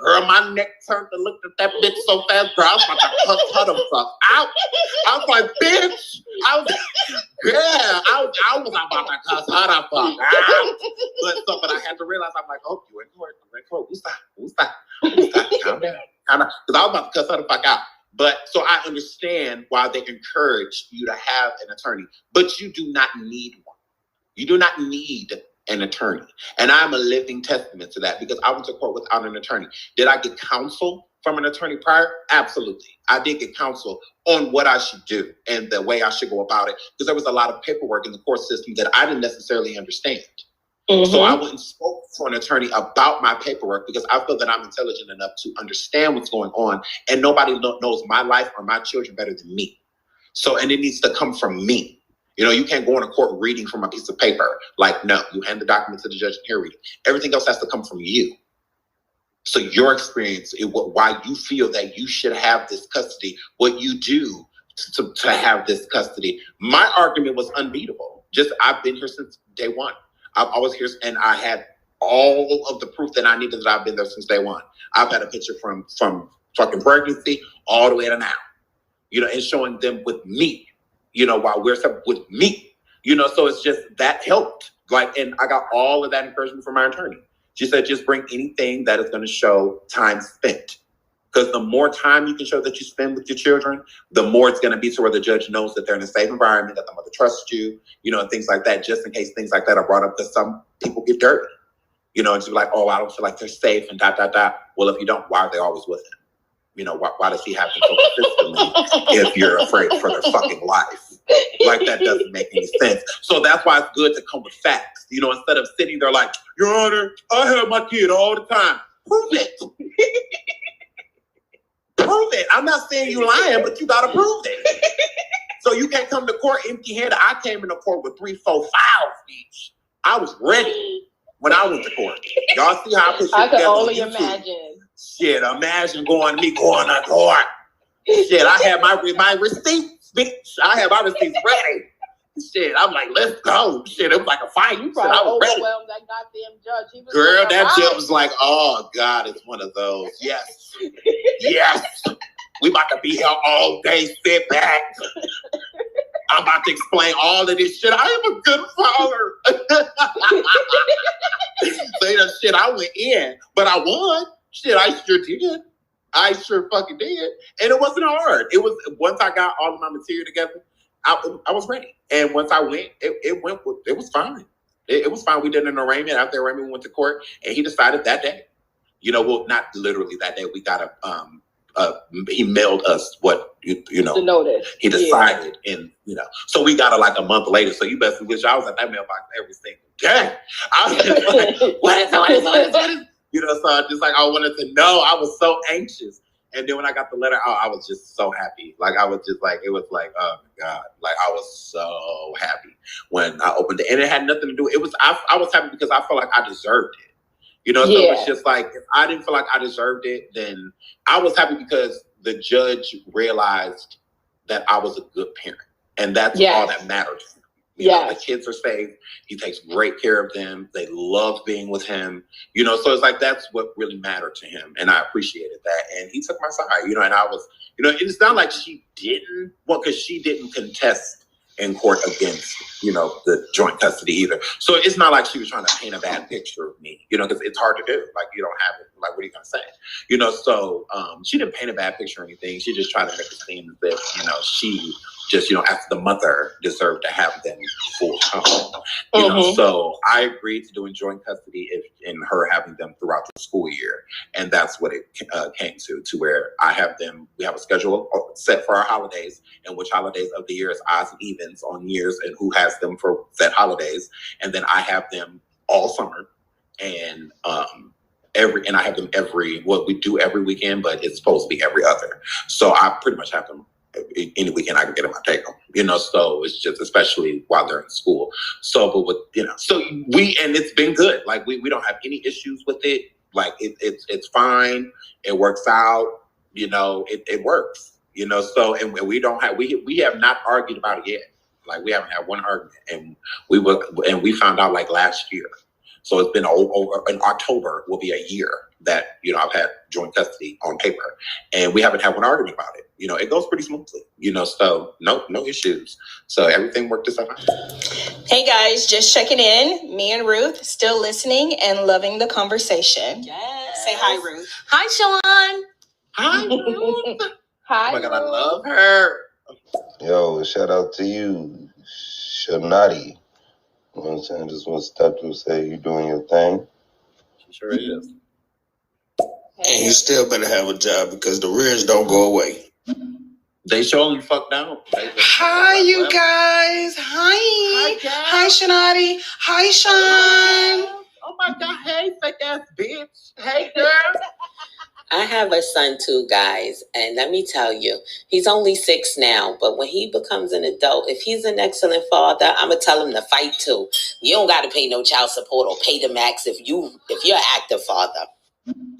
S4: Girl, my neck turned to look at that bitch so fast, girl. I was about to cuss her the fuck out. I was like, bitch. I was about to cuss her the fuck out. But I had to realize, I'm like, oh, you in court. Who's that? Calm down. Because I was about to cuss her the fuck out. But so I understand why they encourage you to have an attorney, but you do not need one. You do not need an attorney. And I'm a living testament to that because I went to court without an attorney. Did I get counsel from an attorney prior? Absolutely. I did get counsel on what I should do and the way I should go about it because there was a lot of paperwork in the court system that I didn't necessarily understand. Mm-hmm. So I went and spoke to an attorney about my paperwork because I feel that I'm intelligent enough to understand what's going on, and nobody knows my life or my children better than me. So, and it needs to come from me. You know, you can't go in a court reading from a piece of paper. Like, no, you hand the document to the judge and hear reading. Everything else has to come from you. So your experience, why you feel that you should have this custody, what you do to have this custody. My argument was unbeatable. I've been here since day one. I've always here, and I had all of the proof that I needed that I've been there since day one. I've had a picture from fucking pregnancy all the way to now, you know, and showing them with me, you know, while we're separate with me, you know, so it's just that helped. Like, and I got all of that encouragement from my attorney. She said, just bring anything that is going to show time spent. Because the more time you can show that you spend with your children, the more it's going to be to where the judge knows that they're in a safe environment, that the mother trusts you, you know, and things like that, just in case things like that are brought up because some people get dirty, you know, and she's like, oh, I don't feel like they're safe and ... Well, if you don't, why are they always with him? You know, why does he have to so consistently if you're afraid for their fucking life? Like, that doesn't make any sense. So that's why it's good to come with facts, you know, instead of sitting there like, Your Honor, I have my kid all the time. Prove it. Prove it. I'm not saying you lying, but you gotta prove it. So you can't come to court empty-handed. I came into court with 3, 4 files each. I was ready when I went to court. Y'all see how I put shit
S7: I can
S4: together
S7: only
S4: on YouTube?
S7: imagine.
S4: Shit, imagine going to court. Shit, I had my receipts, bitch. I had my receipts ready. Shit, I'm like, let's go. Shit, it was like a fight.
S7: You
S4: Shit, I was ready.
S7: overwhelmed that goddamn judge. He was
S4: Girl,
S7: like,
S4: that judge was like, oh, God, it's one of those. Yes. Yes. We about to be here all day. Sit back. I'm about to explain all of this shit. I am a good father. So, you know, shit, I went in, but I won. Shit, I sure did. I sure fucking did. And it wasn't hard. It was, once I got all of my material together, I was ready. And once I went, it was fine. It was fine. We did an arraignment. After the arraignment, we went to court, and he decided that day. You know, well, not literally that day. We got he mailed us what, you know.
S7: The notice.
S4: He decided, and, you know. So we got it like a month later. So you best wish I was at that mailbox every single day. I was just like, what is? You know, so I wanted to know. I was so anxious. And then when I got the letter out, I was just so happy. Like, I was just like, it was like, oh my God. Like, I was so happy when I opened it. And it had nothing to do. I was happy because I felt like I deserved it. You know, so it's just like, if I didn't feel like I deserved it, then I was happy because the judge realized that I was a good parent. And that's all that matters. You know, the kids are safe. He takes great care of them. They love being with him. You know, so it's like, that's what really mattered to him. And I appreciated that. And he took my side, you know, and I was, you know, it's not like she didn't, well, because she didn't contest in court against, you know, the joint custody either. So it's not like she was trying to paint a bad picture of me, you know, because it's hard to do. Like, you don't have it. Like, what are you going to say? You know, so she didn't paint a bad picture or anything. She just tried to make it seem as if, you know, she just, you know, after the mother deserved to have them full time. You know, so I agreed to doing joint custody and her having them throughout the school year. And that's what it came to where I have them, we have a schedule set for our holidays, and which holidays of the year is odds and evens on years and who has them for set holidays. And then I have them all summer, and I have them we do every weekend, but it's supposed to be every other. So I pretty much have them any weekend I can get them, I take them, you know, so it's just, especially while they're in school. So, but with, you know, so and it's been good. Like, we don't have any issues with it. Like, it's fine. It works out, you know, it works, you know, so, and we have not argued about it yet. Like we haven't had one argument, and we found out like last year. So it's been over in October will be a year that, you know, I've had joint custody on paper, and we haven't had one argument about it. You know, it goes pretty smoothly, you know, so no issues. So everything worked itself out.
S8: Hey guys, just checking in. Me and Ruth still listening and loving the conversation. Yes. Say hi, Ruth. Hi, Sean.
S4: Hi, Ruth.
S7: Hi,
S4: Oh my God, I
S7: Ruth.
S4: love her.
S13: Yo, shout out to you, ShaNaughty. You know what I'm saying? Just want to step to say you're doing your thing.
S4: She sure is.
S6: And you still better have a job because the rears don't go away.
S4: They surely fucked down.
S5: Hi, you guys. Hi. Hi, ShaNaughty. Hi, Sean.
S4: Oh my God, hey, fake ass bitch. Hey, girl.
S14: I have a son too, guys, and let me tell you, he's only 6 now, but when he becomes an adult, if he's an excellent father, I'm gonna tell him to fight too. You don't gotta pay no child support or pay the max if you're an active father.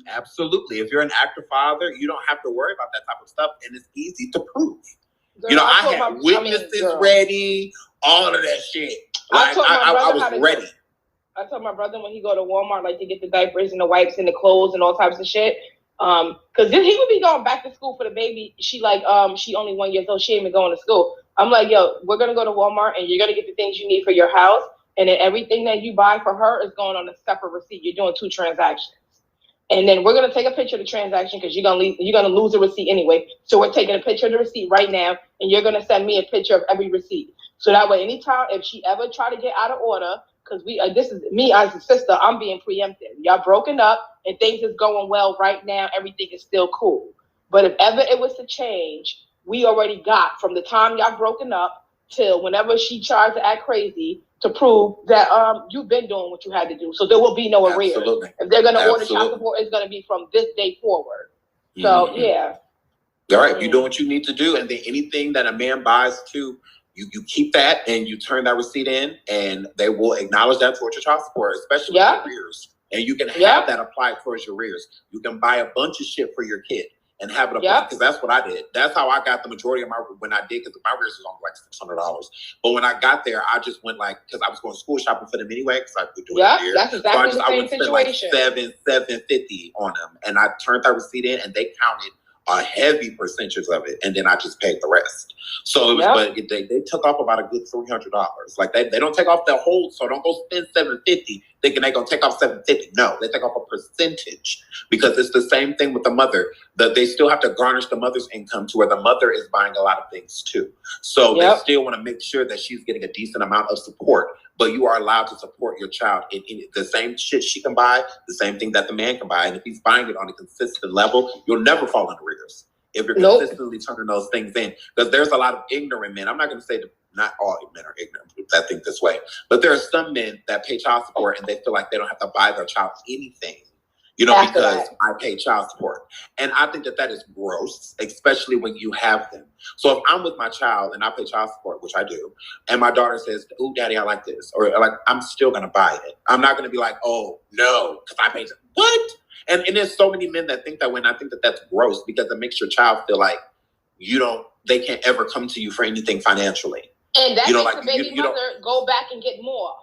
S4: Absolutely. If you're an active father, you don't have to worry about that type of stuff, and it's easy to prove.
S7: Girl,
S4: you know, I had witnesses ready, all of that shit. Like I was ready.
S7: I told my brother when he go to Walmart, like to get the diapers and the wipes and the clothes and all types of shit. Cause then he would be going back to school for the baby. She she only 1 year old. She ain't even going to school. I'm like, yo, we're gonna go to Walmart and you're gonna get the things you need for your house, and then everything that you buy for her is going on a separate receipt. You're doing 2 transactions, and then we're gonna take a picture of the transaction because you're gonna lose the receipt anyway. So we're taking a picture of the receipt right now, and you're gonna send me a picture of every receipt. So that way, anytime if she ever try to get out of order. Because this is me as a sister, I'm being preempted. Y'all broken up and things is going well right now. Everything is still cool. But if ever it was to change, we already got from the time y'all broken up till whenever she tries to act crazy to prove that you've been doing what you had to do. So there will be no arrears.
S4: Absolutely.
S7: If they're going to order child support, it's going to be from this day forward. So, yeah.
S4: All right, you do what you need to do. And then anything that a man buys too, you keep that and you turn that receipt in, and they will acknowledge that towards your child support, especially your arrears. And you can have that applied towards your arrears. You can buy a bunch of shit for your kid and have it applied, because that's what I did. That's how I got the majority of when I did, because my arrears was only like $600. But when I got there, I just went because I was going school shopping for them anyway, because I could do it here.
S7: That's exactly
S4: so I would spend like $750 on them, and I turned that receipt in, and they counted a heavy percentage of it, and then I just paid the rest. So it was, but they took off about a good $300. Like they don't take off the whole, so don't go spend $750 thinking they're gonna take off $750. No, they take off a percentage, because it's the same thing with the mother. That they still have to garnish the mother's income to where the mother is buying a lot of things too. So they still want to make sure that she's getting a decent amount of support. But you are allowed to support your child in the same shit she can buy, the same thing that the man can buy. And if he's buying it on a consistent level, you'll never fall into arrears if you're consistently turning those things in. Because there's a lot of ignorant men. I'm not going to say that not all men are ignorant that think this way, but there are some men that pay child support and they feel like they don't have to buy their child anything, you know, because I pay child support. And I think that is gross, especially when you have them. So if I'm with my child and I pay child support, which I do, and my daughter says, "Ooh, daddy, I like this," or like, I'm still going to buy it. I'm not going to be like, "Oh, no, because I paid." What? And there's so many men that think that way, and I think that that's gross, because it makes your child feel like they can't ever come to you for anything financially.
S7: And that makes the baby mother go back and get more.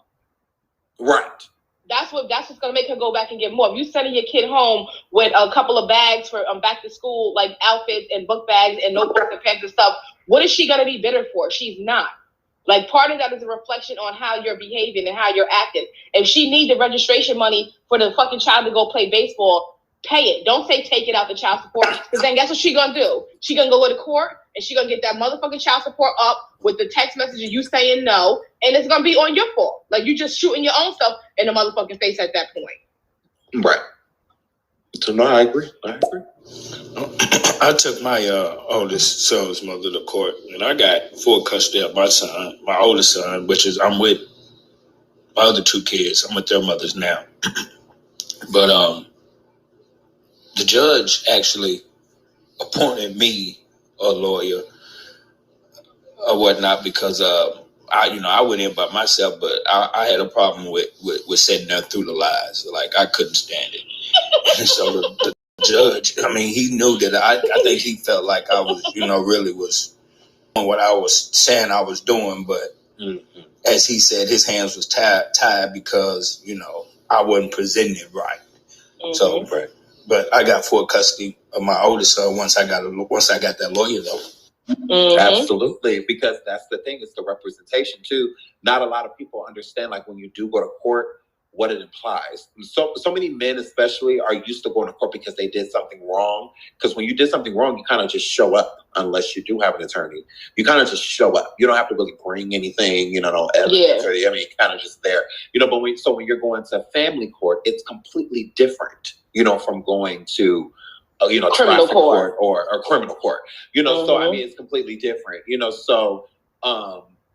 S4: Right.
S7: That's what's gonna make her go back and get more. If you sending your kid home with a couple of bags for back to school, like outfits and book bags and notebooks and pens and stuff, what is she gonna be bitter for? She's not. Like, part of that is a reflection on how you're behaving and how you're acting. If she needs the registration money for the fucking child to go play baseball, pay it. Don't say take it out the child support, because then guess what she gonna do? She gonna go to court and she gonna get that motherfucking child support up with the text message of you saying no, and it's gonna be on your fault. Like, you just shooting your own self in the motherfucking face at that point.
S4: Right. So no, I agree.
S6: I took my oldest son's mother to court, and I got full custody of my son, my oldest son, which is I'm with my other 2 kids. I'm with their mothers now. But the judge actually appointed me a lawyer or whatnot, because I went in by myself, but I had a problem with sitting there through the lies. Like, I couldn't stand it. And so the judge, I mean, he knew that I think he felt like I was, really was what I was saying I was doing, but as he said, his hands was tied because, you know, I wasn't presenting it right. So, but I got full custody of my oldest son once I got that lawyer though.
S4: Absolutely, because that's the thing, it's the representation too. Not a lot of people understand, like, when you do go to court, what it implies. So many men especially are used to going to court because they did something wrong. Because when you did something wrong, you kind of just show up, unless you do have an attorney. You kind of just show up. You don't have to really bring anything, you know, no evidence. Or, I mean, kind of just there. You know, but when you're going to family court, it's completely different, you know, from going to criminal court or criminal court, you know, so I mean, it's completely different, you know, so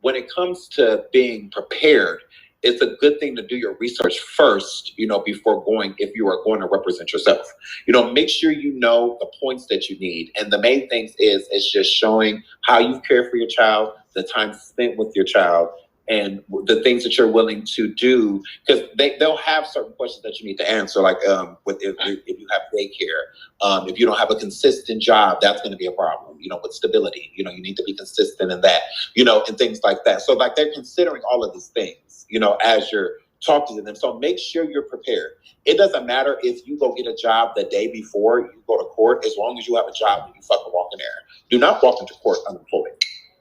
S4: when it comes to being prepared, it's a good thing to do your research first, you know, before going, if you are going to represent yourself, you know, make sure you know the points that you need. And the main things is just showing how you care for your child, the time spent with your child, and the things that you're willing to do, because they'll have certain questions that you need to answer, like if you have daycare, if you don't have a consistent job, that's going to be a problem, you know, with stability, you know, you need to be consistent in that, you know, and things like that. So like they're considering all of these things, you know, as you're talking to them. So make sure you're prepared. It doesn't matter if you go get a job the day before you go to court, as long as you have a job and you fucking walk in there. Do not walk into court unemployed.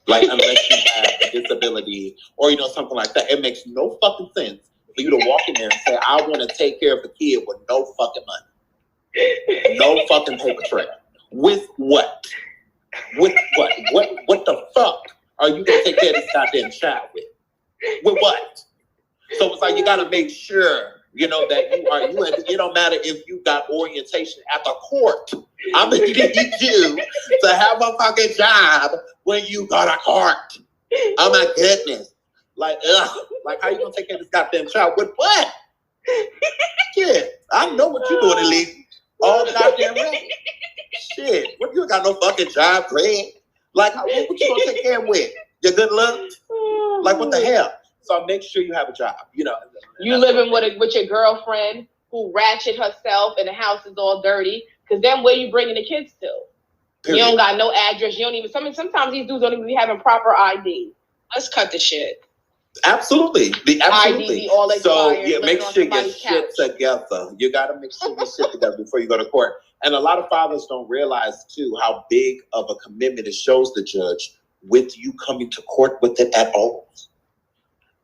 S4: Like, unless you have a disability or, you know, something like that. It makes no fucking sense for you to walk in there and say, I want to take care of a kid with no fucking money. No fucking paper trail. With what? With what? What the fuck are you going to take care of this goddamn child with? With what? So it's like, you got to make sure, you know, that it don't matter if you got orientation at the court. I'm going to need you to have a fucking job when you go to court. Oh my goodness. Like, like, how you going to take care of this goddamn child? With what? Shit, I know what you're doing, illegal. All goddamn right. Shit, what, you got no fucking job, Greg? Like, what you going to take care of with? Your good luck? Like, what the hell? So make sure you have a job. You know,
S7: you living with your girlfriend who ratchet herself and the house is all dirty. Because then where you bringing the kids to? Period. You don't got no address. You don't even. Sometimes these dudes don't even be having proper ID. Let's cut the shit.
S4: Absolutely. Absolutely.
S7: ID all expired,
S4: so yeah, make sure your shit
S7: couch.
S4: together. You got to make sure your shit together before you go to court. And a lot of fathers don't realize too how big of a commitment it shows the judge with you coming to court with it at all.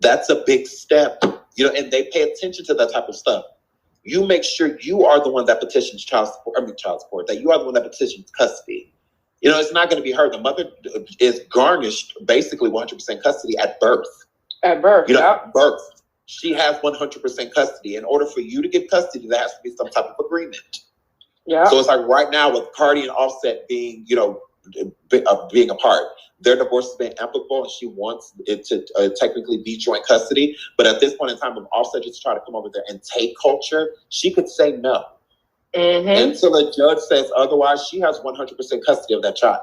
S4: That's a big step, you know, and they pay attention to that type of stuff. You make sure you are the one that petitions child support, that you are the one that petitions custody. You know, it's not going to be her. The mother is garnished basically 100% custody at birth.
S7: At birth,
S4: you know, at birth. She has 100% custody. In order for you to get custody, there has to be some type of agreement. Yeah. So it's like right now with Cardi and Offset being, you know, being apart, their divorce has been amicable and she wants it to technically be joint custody. But at this point in time, if Offset just try to come over there and take Culture, she could say no. Until a judge says otherwise, she has 100% custody of that child.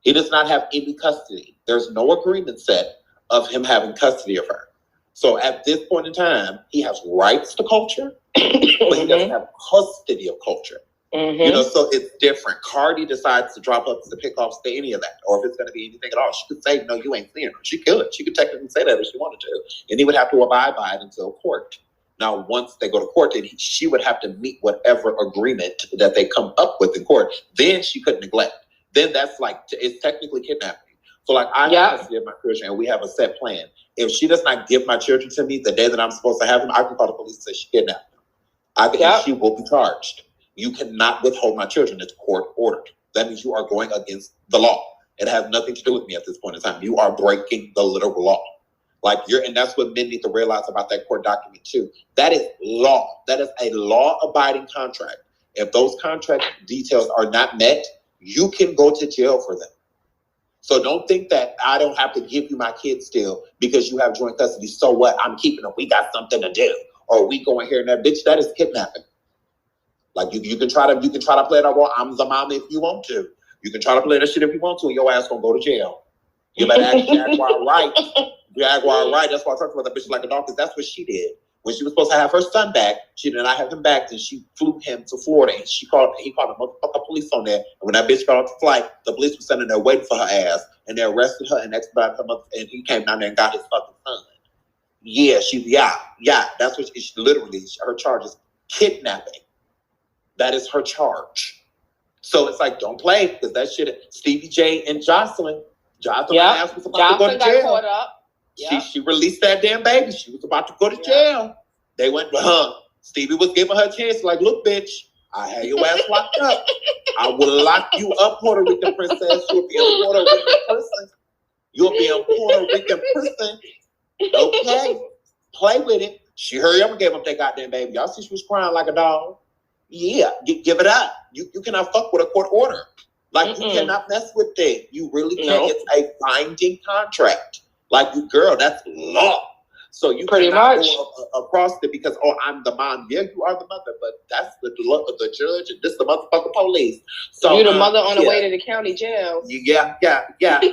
S4: He does not have any custody. There's no agreement set of him having custody of her. So at this point in time, he has rights to Culture, but he doesn't have custody of Culture. You know, so it's different. Cardi decides to drop up to pick off any of that, or if it's going to be anything at all, she could say, no, you ain't seeing her. She could. She could technically say that if she wanted to. And he would have to abide by it until court. Now, once they go to court, then she would have to meet whatever agreement that they come up with in court. Then she could neglect. Then that's like, it's technically kidnapping. So like I have custody of my children and we have a set plan. If she does not give my children to me the day that I'm supposed to have them, I can call the police and say she kidnapped them. I think she will be charged. You cannot withhold my children. It's court ordered. That means you are going against the law. It has nothing to do with me at this point in time. You are breaking the literal law. Like and that's what men need to realize about that court document too. That is law. That is a law-abiding contract. If those contract details are not met, you can go to jail for them. So don't think that I don't have to give you my kids still because you have joint custody. So what? I'm keeping them. We got something to do. Or we going here and there. Bitch, that is kidnapping. Like you can try to play that role. I'm the mama if you want to. You can try to play that shit if you want to, and your ass gonna go to jail. You better ask Jaguar right. Jaguar right. That's why I talked about that bitch like a dog, because that's what she did. When she was supposed to have her son back, she did not have him back, and she flew him to Florida. And he called the motherfucking police on there. And when that bitch got off the flight, the police was sitting there waiting for her ass, and they arrested her and expedited her mother. And he came down there and got his fucking son. Yeah, that's what she literally, her charge is kidnapping. That is her charge. So it's like, don't play, because that shit, Stevie J and Jocelyn ass was about to go to jail.
S7: Got caught up. Yep.
S4: She released that damn baby. She was about to go to jail. They went, Stevie was giving her a chance, like, look, bitch, I had your ass locked up. I will lock you up, Puerto Rican princess. You'll be a Puerto Rican person. You'll be a Puerto Rican person. Okay, play with it. She hurry up and gave up that goddamn baby. Y'all see she was crying like a dog. Yeah, give it up. You cannot fuck with a court order. Like, you cannot mess with it. You really can't.
S7: No.
S4: It's a binding contract. Like, you, girl, that's law. So you
S7: pretty
S4: cannot
S7: much
S4: go across it because, I'm the mom. Yeah, you are the mother, but that's the judge, and this is the motherfucking police. So
S7: you're the mother on the way to the county jail.
S4: Yeah.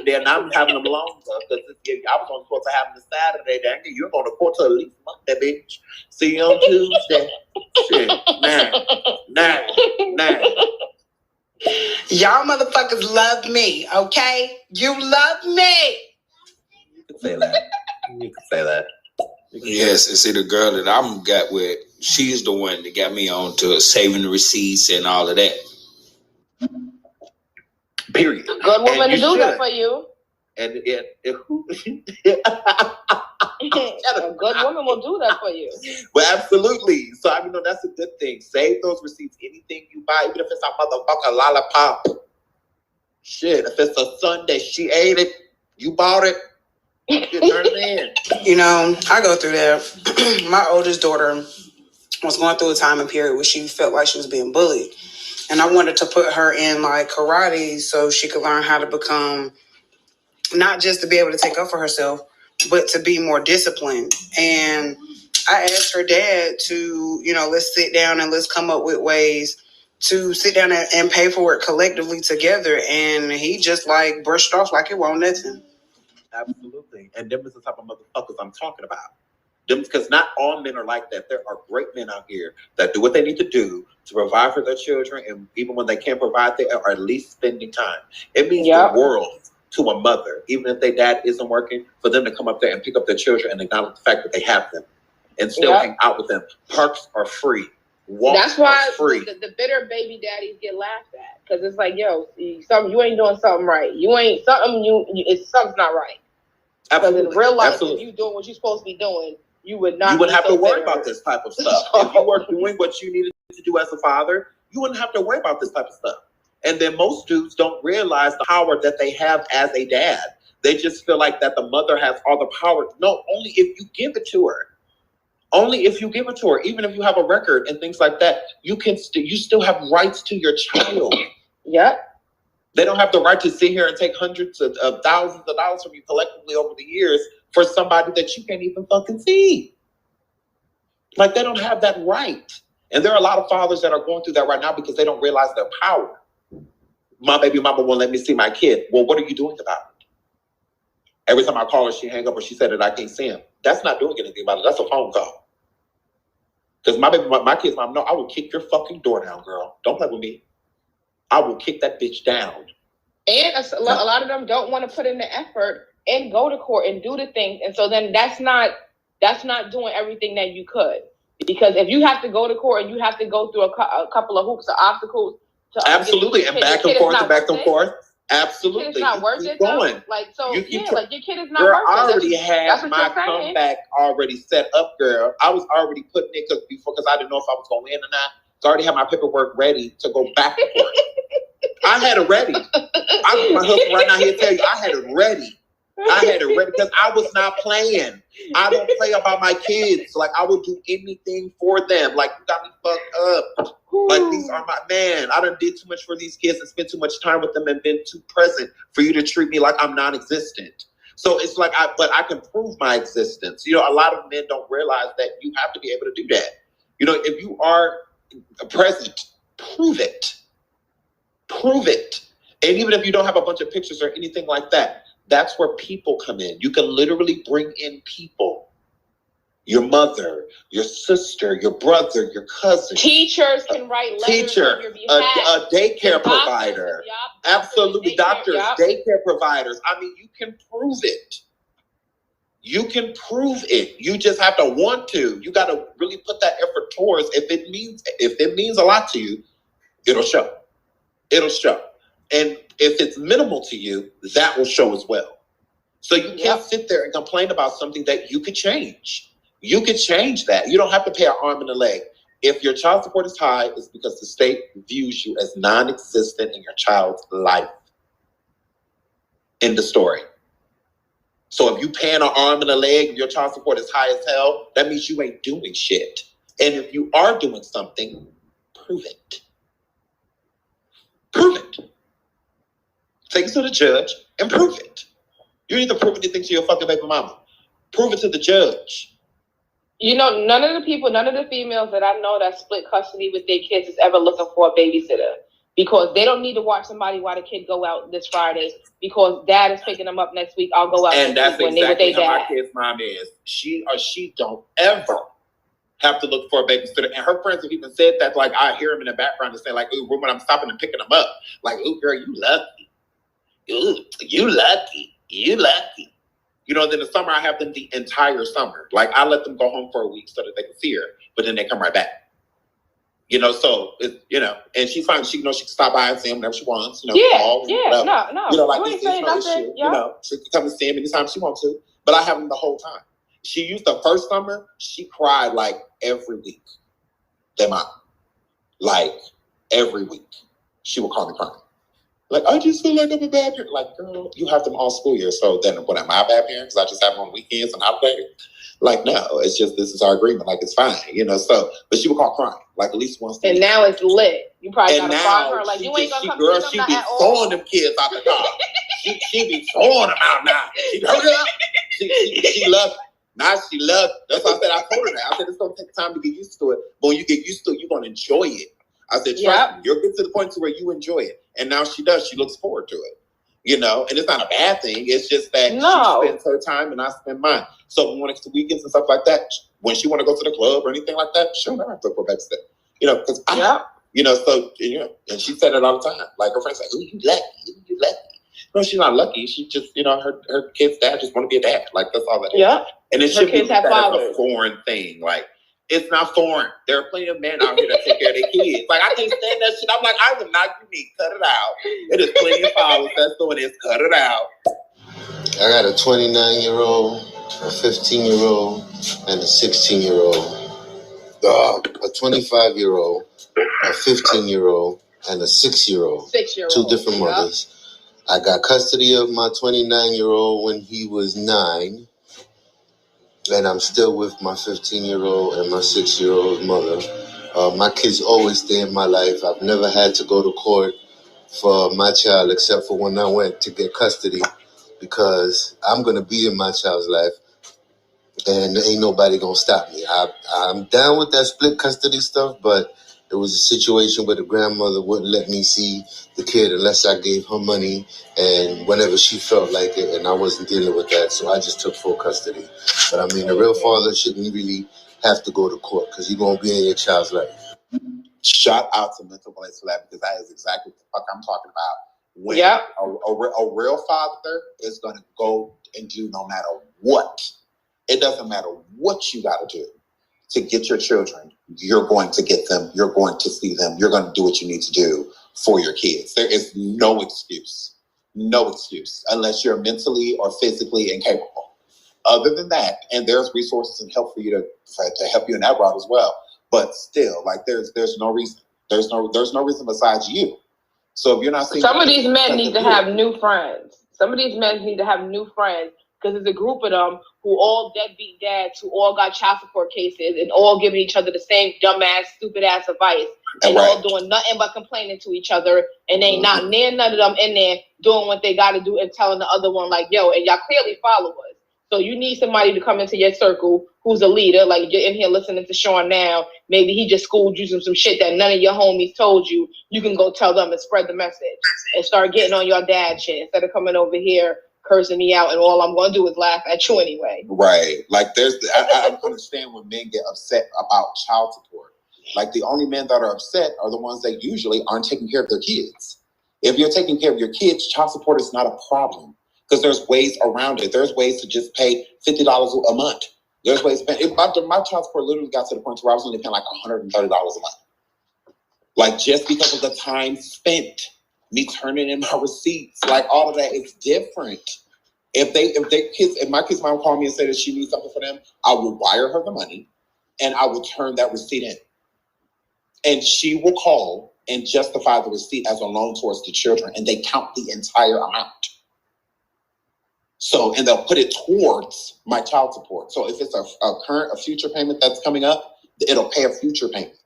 S4: Then I'm having them longer because I was only supposed to have them Saturday. Dang it, you're going to court till at least Monday, bitch. See you on Tuesday. Shit, nah.
S5: Y'all motherfuckers love me, okay? You love me.
S4: You can say that.
S6: Yes, and see, the girl that I'm got with, she's the one that got me on to saving the receipts and all of that.
S4: Period.
S7: Good woman to do that for you.
S4: And a
S7: good woman will do that for you.
S4: Well, absolutely. So I mean, that's a good thing. Save those receipts. Anything you buy, even if it's a motherfucking lollipop. Shit, if it's a sundae, she ate it. You bought it. You turn it in.
S5: You know, I go through that. My oldest daughter was going through a time and period where she felt like she was being bullied. And I wanted to put her in like karate so she could learn how to become, not just to be able to take up for herself, but to be more disciplined. And I asked her dad to, let's sit down and let's come up with ways to sit down and pay for it collectively together. And he just like brushed off like it wasn't nothing.
S4: Absolutely. And them is the type of motherfuckers I'm talking about. Them, because not all men are like that. There are great men out here that do what they need to do to provide for their children. And even when they can't provide, they are at least spending time. It means the world to a mother, even if their dad isn't working, for them to come up there and pick up their children and acknowledge the fact that they have them and still hang out with them. Parks are free. Walks
S7: That's why
S4: are free.
S7: The bitter baby daddies get laughed at, because it's like, yo, you ain't doing something right. Something's not right. Because in real life, if you doing what you're supposed to be doing, you would not.
S4: You wouldn't have to worry about this type of stuff. If you were doing what you needed to do as a father, you wouldn't have to worry about this type of stuff. And then most dudes don't realize the power that they have as a dad. They just feel like that the mother has all the power. No, only if you give it to her. Only if you give it to her. Even if you have a record and things like that, you still have rights to your child.
S7: Yep.
S4: They don't have the right to sit here and take hundreds of thousands of dollars from you collectively over the years for somebody that you can't even fucking see. Like, they don't have that right. And there are a lot of fathers that are going through that right now because they don't realize their power. My baby mama won't let me see my kid. Well, what are you doing about it? Every time I call her, she hang up or she said that I can't see him. That's not doing anything about it. That's a phone call. Because my kid's mom, no, I will kick your fucking door down, girl. Don't play with me. I will kick that bitch down. And
S7: a lot of them don't want to put in the effort and go to court and do the things. And so then that's not doing everything that you could. Because if you have to go to court and you have to go through a couple of hoops or obstacles.
S4: Absolutely. And back and forth and back and forth. Absolutely.
S7: It's not worth it,
S4: going.
S7: Though. Like, so, like, your kid is not
S4: girl,
S7: worth it.
S4: I already had my comeback already set up, girl. I was already putting it because I didn't know if I was going to win or not. So I already had my paperwork ready to go back and forth. I had it ready. My husband right now, he'll tell you, I had it ready. Because I was not playing. I don't play about my kids. Like, I would do anything for them. Like, you got me fucked up. Like, these are my man. I done did too much for these kids and spent too much time with them and been too present for you to treat me like I'm non-existent. So it's like, but I can prove my existence. A lot of men don't realize that you have to be able to do that. If you are present, prove it. Prove it. And even if you don't have a bunch of pictures or anything like that, that's where people come in. You can literally bring in people. your mother, your sister, your brother, your cousin.
S7: Teachers can write letters on your behalf.
S4: A daycare provider. Absolutely, doctors, daycare providers. I mean, you can prove it. You can prove it. You just have to want to. You got to really put that effort towards. If it means a lot to you, it'll show. It'll show. And if it's minimal to you, that will show as well. So you can't sit there and complain about something that you could change. You could change that. You don't have to pay an arm and a leg. If your child support is high, it's because the state views you as non-existent in your child's life. End of story. So if you paying an arm and a leg and your child support is high as hell, that means you ain't doing shit. And if you are doing something, prove it. Prove it. Take it to the judge and prove it. You need to prove anything to your fucking baby mama. Prove it to the judge.
S7: You know, none of the females that I know that split custody with their kids is ever looking for a babysitter, because they don't need to watch somebody while the kid go out this Friday because dad is picking them up next week. I'll go out
S4: and
S7: next
S4: that's
S7: week
S4: exactly
S7: when they
S4: how
S7: with their
S4: my
S7: dad.
S4: kid's mom is. She don't ever have to look for a babysitter. And her friends have even said that, like, I hear them in the background and say, like, ooh, when I'm stopping and picking them up, like, ooh, girl, you lucky. Ooh, you lucky. You lucky. You know, then the summer, I have them the entire summer. Like, I let them go home for a week so that they can see her, but then they come right back. You know, so, and she's fine. She knows she can stop by and see him whenever she wants. You know,
S7: No.
S4: You know, like,
S7: you ain't
S4: there's
S7: saying
S4: no
S7: nothing.
S4: issue. You know, she can come and see him anytime she wants to, but I have him the whole time. She used the first summer, she cried like every week. Their mom. Like, every week. She would call me crying. Like, I just feel like I'm a bad parent. Like, girl, you have them all school year. So then what, am I a bad parent? Because I just have them on weekends and holidays? Like, no, it's just, this is our agreement. Like, it's fine, you know? So, but she would call crying, like, at least once a week.
S7: And now it's lit. You probably
S4: and
S7: gotta
S4: now
S7: find her. Like, you ain't gonna come
S4: girl,
S7: see
S4: she
S7: them
S4: be
S7: at all.
S4: throwing them kids out the car. she be throwing them out now. She heard it up. She loves it. Now she loves it. That's why I said, I told her that. I said, it's going to take time to get used to it. But when you get used to it, you're going to enjoy it. I said, trust me, you'll get to the point to where you enjoy it. And now she does. She looks forward to it. You know, and it's not a bad thing. It's just that she spends her time and I spend mine. So when it's the weekends and stuff like that, when she want to go to the club or anything like that, she'll never have to go back to that. You know, because you know, so, you know, and she said it all the time. Like, her friends say, ooh, you lucky. You lucky. No, she's not lucky. She just, you know, her kid's dad just want to be a dad. Like, that's all that is. Yeah. And it should be that as a foreign thing. Like, it's not foreign. There are plenty of men out here that take care of their kids. Like, I can't stand that shit. I'm like, I am not unique. Cut it out. It is plenty of fathers that's doing this. Cut it out.
S13: I got a 29-year-old, a 15-year-old, and a 16-year-old. A 25-year-old, a 15-year-old, and a 6-year-old.
S7: 6-year-old.
S13: Two different mothers. I got custody of my 29-year-old when he was 9. And I'm still with my 15-year-old and my 6-year-old mother. My kids always stay in my life. I've never had to go to court for my child except for when I went to get custody, because I'm going to be in my child's life and ain't nobody going to stop me. I'm down with that split custody stuff, but it was a situation where the grandmother wouldn't let me see the kid unless I gave her money and whenever she felt like it, and I wasn't dealing with that, so I just took full custody. But I mean, the real father shouldn't really have to go to court because he's going to be in your child's life.
S4: Shout out to Mental Place for that, because that is exactly what the fuck I'm talking about. When a real father is going to go and do no matter what. It doesn't matter what you got to do to get your children. You're going to get them. You're going to see them. You're going to do what you need to do for your kids. There is no excuse. No excuse unless you're mentally or physically incapable. Other than that, and there's resources and help for you to help you in that route as well. But still, like, there's no reason. There's no reason besides you. So if you're not seeing,
S7: some of these men need to have new friends. Some of these men need to have new friends, because there's a group of them who all deadbeat dads who all got child support cases and all giving each other the same dumbass, stupid ass advice, and all doing nothing but complaining to each other, and they not near none of them in there doing what they got to do and telling the other one, like, yo, and y'all clearly followers. So you need somebody to come into your circle who's a leader, like you're in here listening to Sean now. Maybe he just schooled you some shit that none of your homies told you. You can go tell them and spread the message and start getting on your dad shit instead of coming over here cursing me out, and all I'm going to do is laugh at you anyway.
S4: Right. Like I understand when men get upset about child support. Like the only men that are upset are the ones that usually aren't taking care of their kids. If you're taking care of your kids, child support is not a problem because there's ways around it. There's ways to just pay $50 a month. There's ways to pay. My child support literally got to the point where I was only paying like $130 a month. Like just because of the time spent, me turning in my receipts, like all of that is different. If my kid's mom called me and said that she needs something for them, I will wire her the money and I will turn that receipt in. And she will call and justify the receipt as a loan towards the children, and they count the entire amount. So, and they'll put it towards my child support. So if it's a future payment that's coming up, it'll pay a future payment.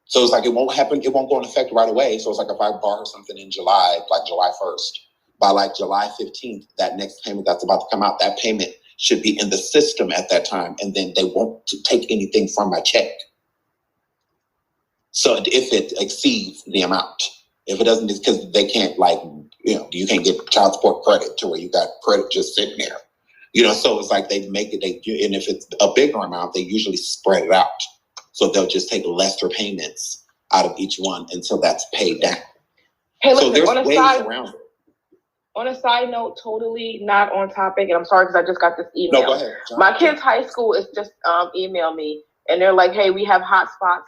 S4: So it's like it won't happen, it won't go in effect right away. So it's like if I borrow something in July, like July 1st, by like July 15th, that next payment that's about to come out, that payment should be in the system at that time, and then they won't take anything from my check. So if it exceeds the amount, if it doesn't, it's because they can't you can't get child support credit to where you got credit just sitting there. So it's like they make it, and if it's a bigger amount, they usually spread it out. So they'll just take lesser payments out of each one until that's paid down.
S7: Hey, listen,
S4: so there's ways around it.
S7: On a side note, totally not on topic, and I'm sorry because I just got this email.
S4: No, go ahead.
S7: My kid's high school is just emailed me, and they're like, hey, we have hotspots.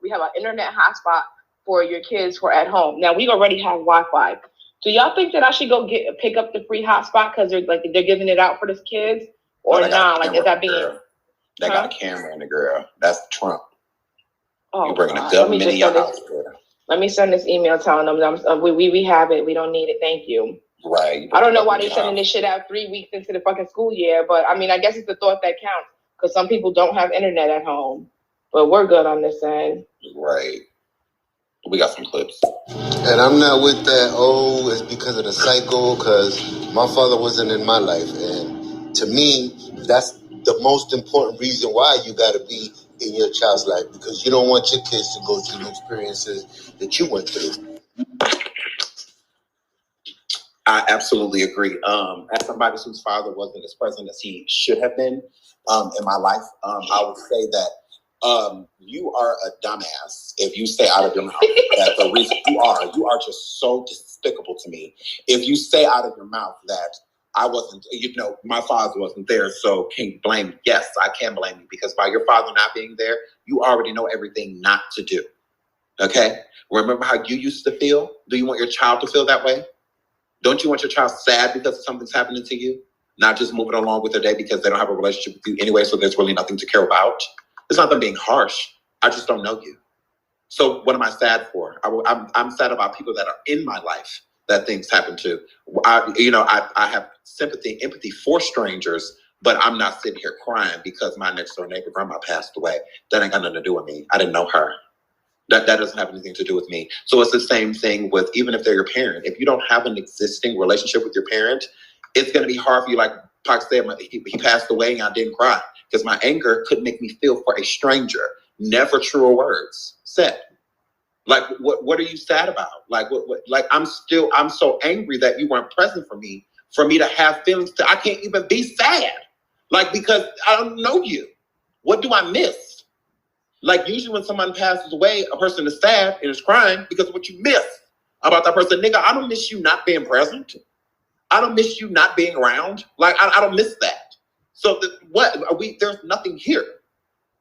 S7: We have an internet hotspot for your kids who are at home. Now, we already have Wi-Fi. Do y'all think that I should go pick up the free hotspot because they're giving it out for the kids? Or not? Like, is that being...
S4: They got a camera in the girl. That's Trump.
S7: Oh,
S4: you're bringing the government in your house, girl.
S7: Let me send this email telling them we have it. We don't need it. Thank you.
S4: Right.
S7: I don't know why they're sending this shit out 3 weeks into the fucking school year, but I mean, I guess it's the thought that counts because some people don't have internet at home, but we're good on this end.
S4: Right. We got some clips.
S13: And I'm not with that, it's because of the cycle, because my father wasn't in my life. And to me, that's the most important reason why you got to be in your child's life, because you don't want your kids to go through the experiences that you went through.
S4: I absolutely agree. As somebody whose father wasn't as present as he should have been in my life, I would say that you are a dumbass if you say out of your mouth that the reason you are just so despicable to me. If you say out of your mouth that I wasn't, my father wasn't there, so can you blame me? Yes, I can blame you, because by your father not being there, you already know everything not to do. Okay? Remember how you used to feel? Do you want your child to feel that way? Don't you want your child sad because something's happening to you? Not just moving along with their day because they don't have a relationship with you anyway, so there's really nothing to care about. It's not them being harsh. I just don't know you. So what am I sad for? I'm sad about people that are in my life that things happen to. I have sympathy, empathy for strangers, but I'm not sitting here crying because my next door neighbor grandma passed away. That ain't got nothing to do with me. I didn't know her. That doesn't have anything to do with me. So it's the same thing with, even if they're your parent. If you don't have an existing relationship with your parent, it's going to be hard for you. Like Pac said, he passed away and I didn't cry because my anger could make me feel for a stranger. Never truer words said. Like, what are you sad about? Like, like I'm so angry that you weren't present for me to have feelings. I can't even be sad. Like, because I don't know you. What do I miss? Like, usually when someone passes away, a person is sad and is crying because of what you miss about that person. Nigga, I don't miss you not being present. I don't miss you not being around. Like, I don't miss that. So there's nothing here.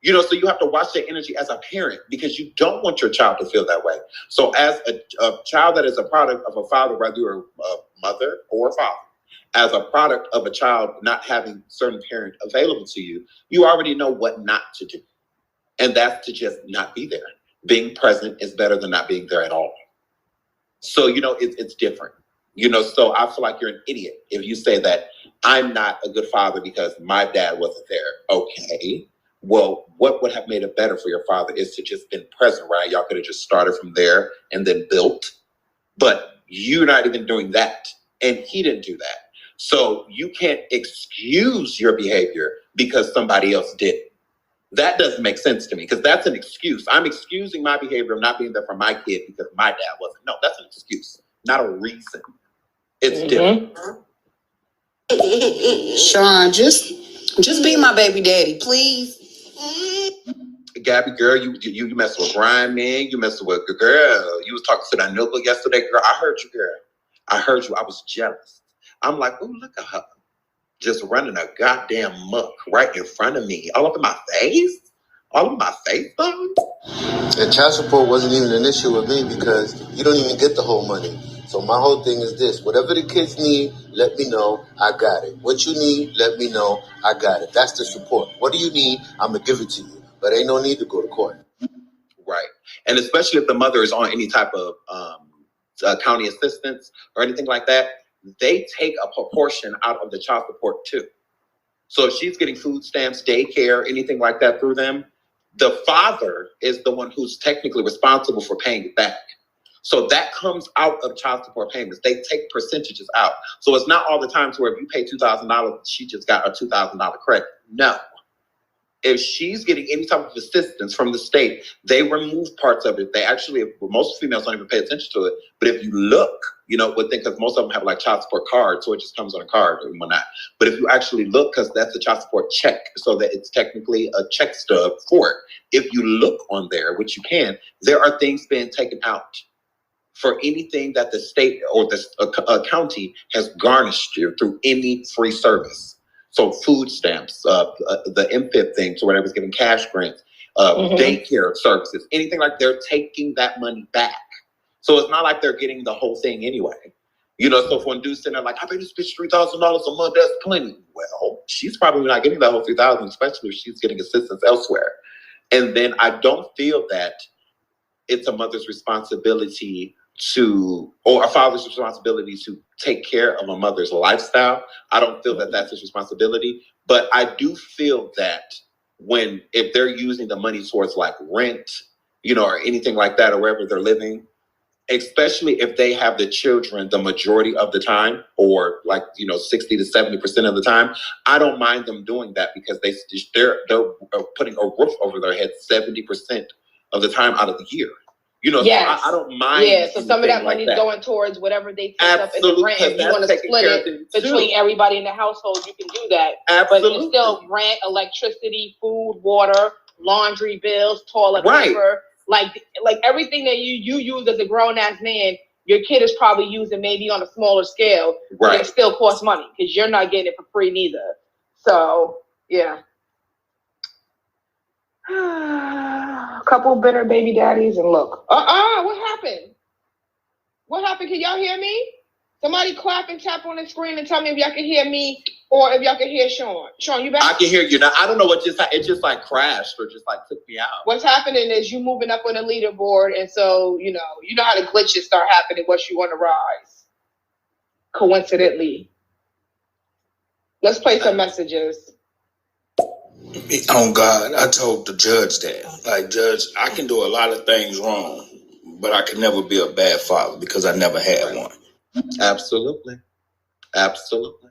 S4: So you have to watch that energy as a parent because you don't want your child to feel that way. So as a child that is a product of a father, whether you're a mother or a father, as a product of a child not having certain parent available to you, you already know what not to do. And that's to just not be there. Being present is better than not being there at all. So, it's different. So I feel like you're an idiot if you say that I'm not a good father because my dad wasn't there. Okay. Well, what would have made it better for your father is to just been present, right? Y'all could have just started from there and then built. But you're not even doing that. And he didn't do that. So you can't excuse your behavior because somebody else did. That doesn't make sense to me because that's an excuse. I'm excusing my behavior of not being there for my kid because my dad wasn't. No, that's an excuse, not a reason. It's different.
S5: Sean, just be my baby daddy, please.
S4: Gabby, girl, you messing with Brian, man. You messing with a girl. You was talking to that notebook yesterday, girl. I heard you, girl. I heard you. I was jealous. I'm like, oh, look at her. Just running a goddamn muck right in front of me. All up in my face? All over my face, though?
S13: And child support wasn't even an issue with me because you don't even get the whole money. So my whole thing is this. Whatever the kids need, let me know. I got it. What you need, let me know. I got it. That's the support. What do you need? I'm going to give it to you. But ain't no need to go to court.
S4: Right. And especially if the mother is on any type of county assistance or anything like that, they take a proportion out of the child support too. So if she's getting food stamps, daycare, anything like that through them, the father is the one who's technically responsible for paying it back. So that comes out of child support payments. They take percentages out. So it's not all the time to where if you pay $2,000, she just got a $2,000 credit. No. If she's getting any type of assistance from the state, they remove parts of it. They actually, most females don't even pay attention to it. But if you look, because most of them have like child support cards, so it just comes on a card and whatnot. But if you actually look, because that's a child support check, so that it's technically a check stub for it. If you look on there, which you can, there are things being taken out for anything that the state or the county has garnished you through any free service. So food stamps, the MPIP thing, so whatever's giving cash grants, daycare services, anything like they're taking that money back. So it's not like they're getting the whole thing anyway. So if one dude's sitting there like, I pay this bitch $3,000 a month, that's plenty. Well, she's probably not getting that whole $3,000, especially if she's getting assistance elsewhere. And then I don't feel that it's a mother's responsibility or a father's responsibility to take care of a mother's lifestyle. I don't feel that that's his responsibility, but I do feel that if they're using the money towards like rent, or anything like that, or wherever they're living, especially if they have the children the majority of the time, or 60 to 70% of the time, I don't mind them doing that because they're putting a roof over their head 70% of the time out of the year.
S7: Yes.
S4: So I don't mind.
S7: Yeah, so some of that money is going towards whatever they take up in the rent. If you want to split it between everybody in the household, you can do that.
S4: Absolutely.
S7: But it's still rent, electricity, food, water, laundry bills, toilet paper. Like everything that you use as a grown-ass man, your kid is probably using maybe on a smaller scale. Right. But it still costs money because you're not getting it for free neither. So, yeah. A couple bitter baby daddies and look. What happened? What happened? Can y'all hear me? Somebody clap and tap on the screen and tell me if y'all can hear me or if y'all can hear Sean. Sean, you back?
S4: I can hear you now. I don't know what it just like crashed or just like took me out.
S7: What's happening is you moving up on the leaderboard, and so you know how the glitches start happening once you want to rise. Coincidentally. Let's play some messages.
S6: Oh God, I told the judge that. Like, Judge, I can do a lot of things wrong, but I can never be a bad father because I never had one.
S4: Absolutely. Absolutely.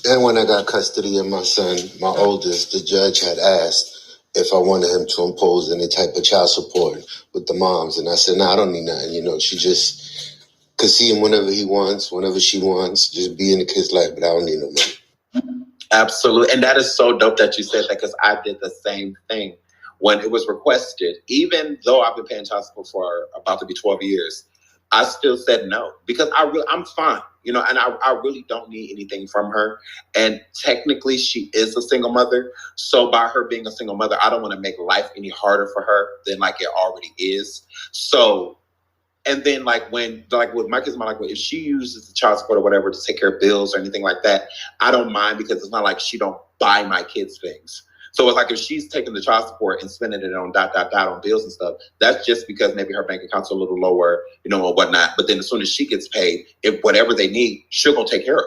S13: And when I got custody of my son, my oldest, the judge had asked if I wanted him to impose any type of child support with the moms. And I said, no, I don't need nothing. She just could see him whenever he wants, whenever she wants, just be in the kid's life, but I don't need no money.
S4: Absolutely. And that is so dope that you said that because I did the same thing when it was requested. Even though I've been paying child support for about to be 12 years, I still said no because I'm fine, and I really don't need anything from her. And technically she is a single mother. So by her being a single mother, I don't want to make life any harder for her than like it already is. So, and then with my kids, if she uses the child support or whatever to take care of bills or anything like that, I don't mind because it's not like she don't buy my kids things. So it's like if she's taking the child support and spending it on on bills and stuff, that's just because maybe her bank account's a little lower, or whatnot. But then as soon as she gets paid, if whatever they need, she'll go take care of.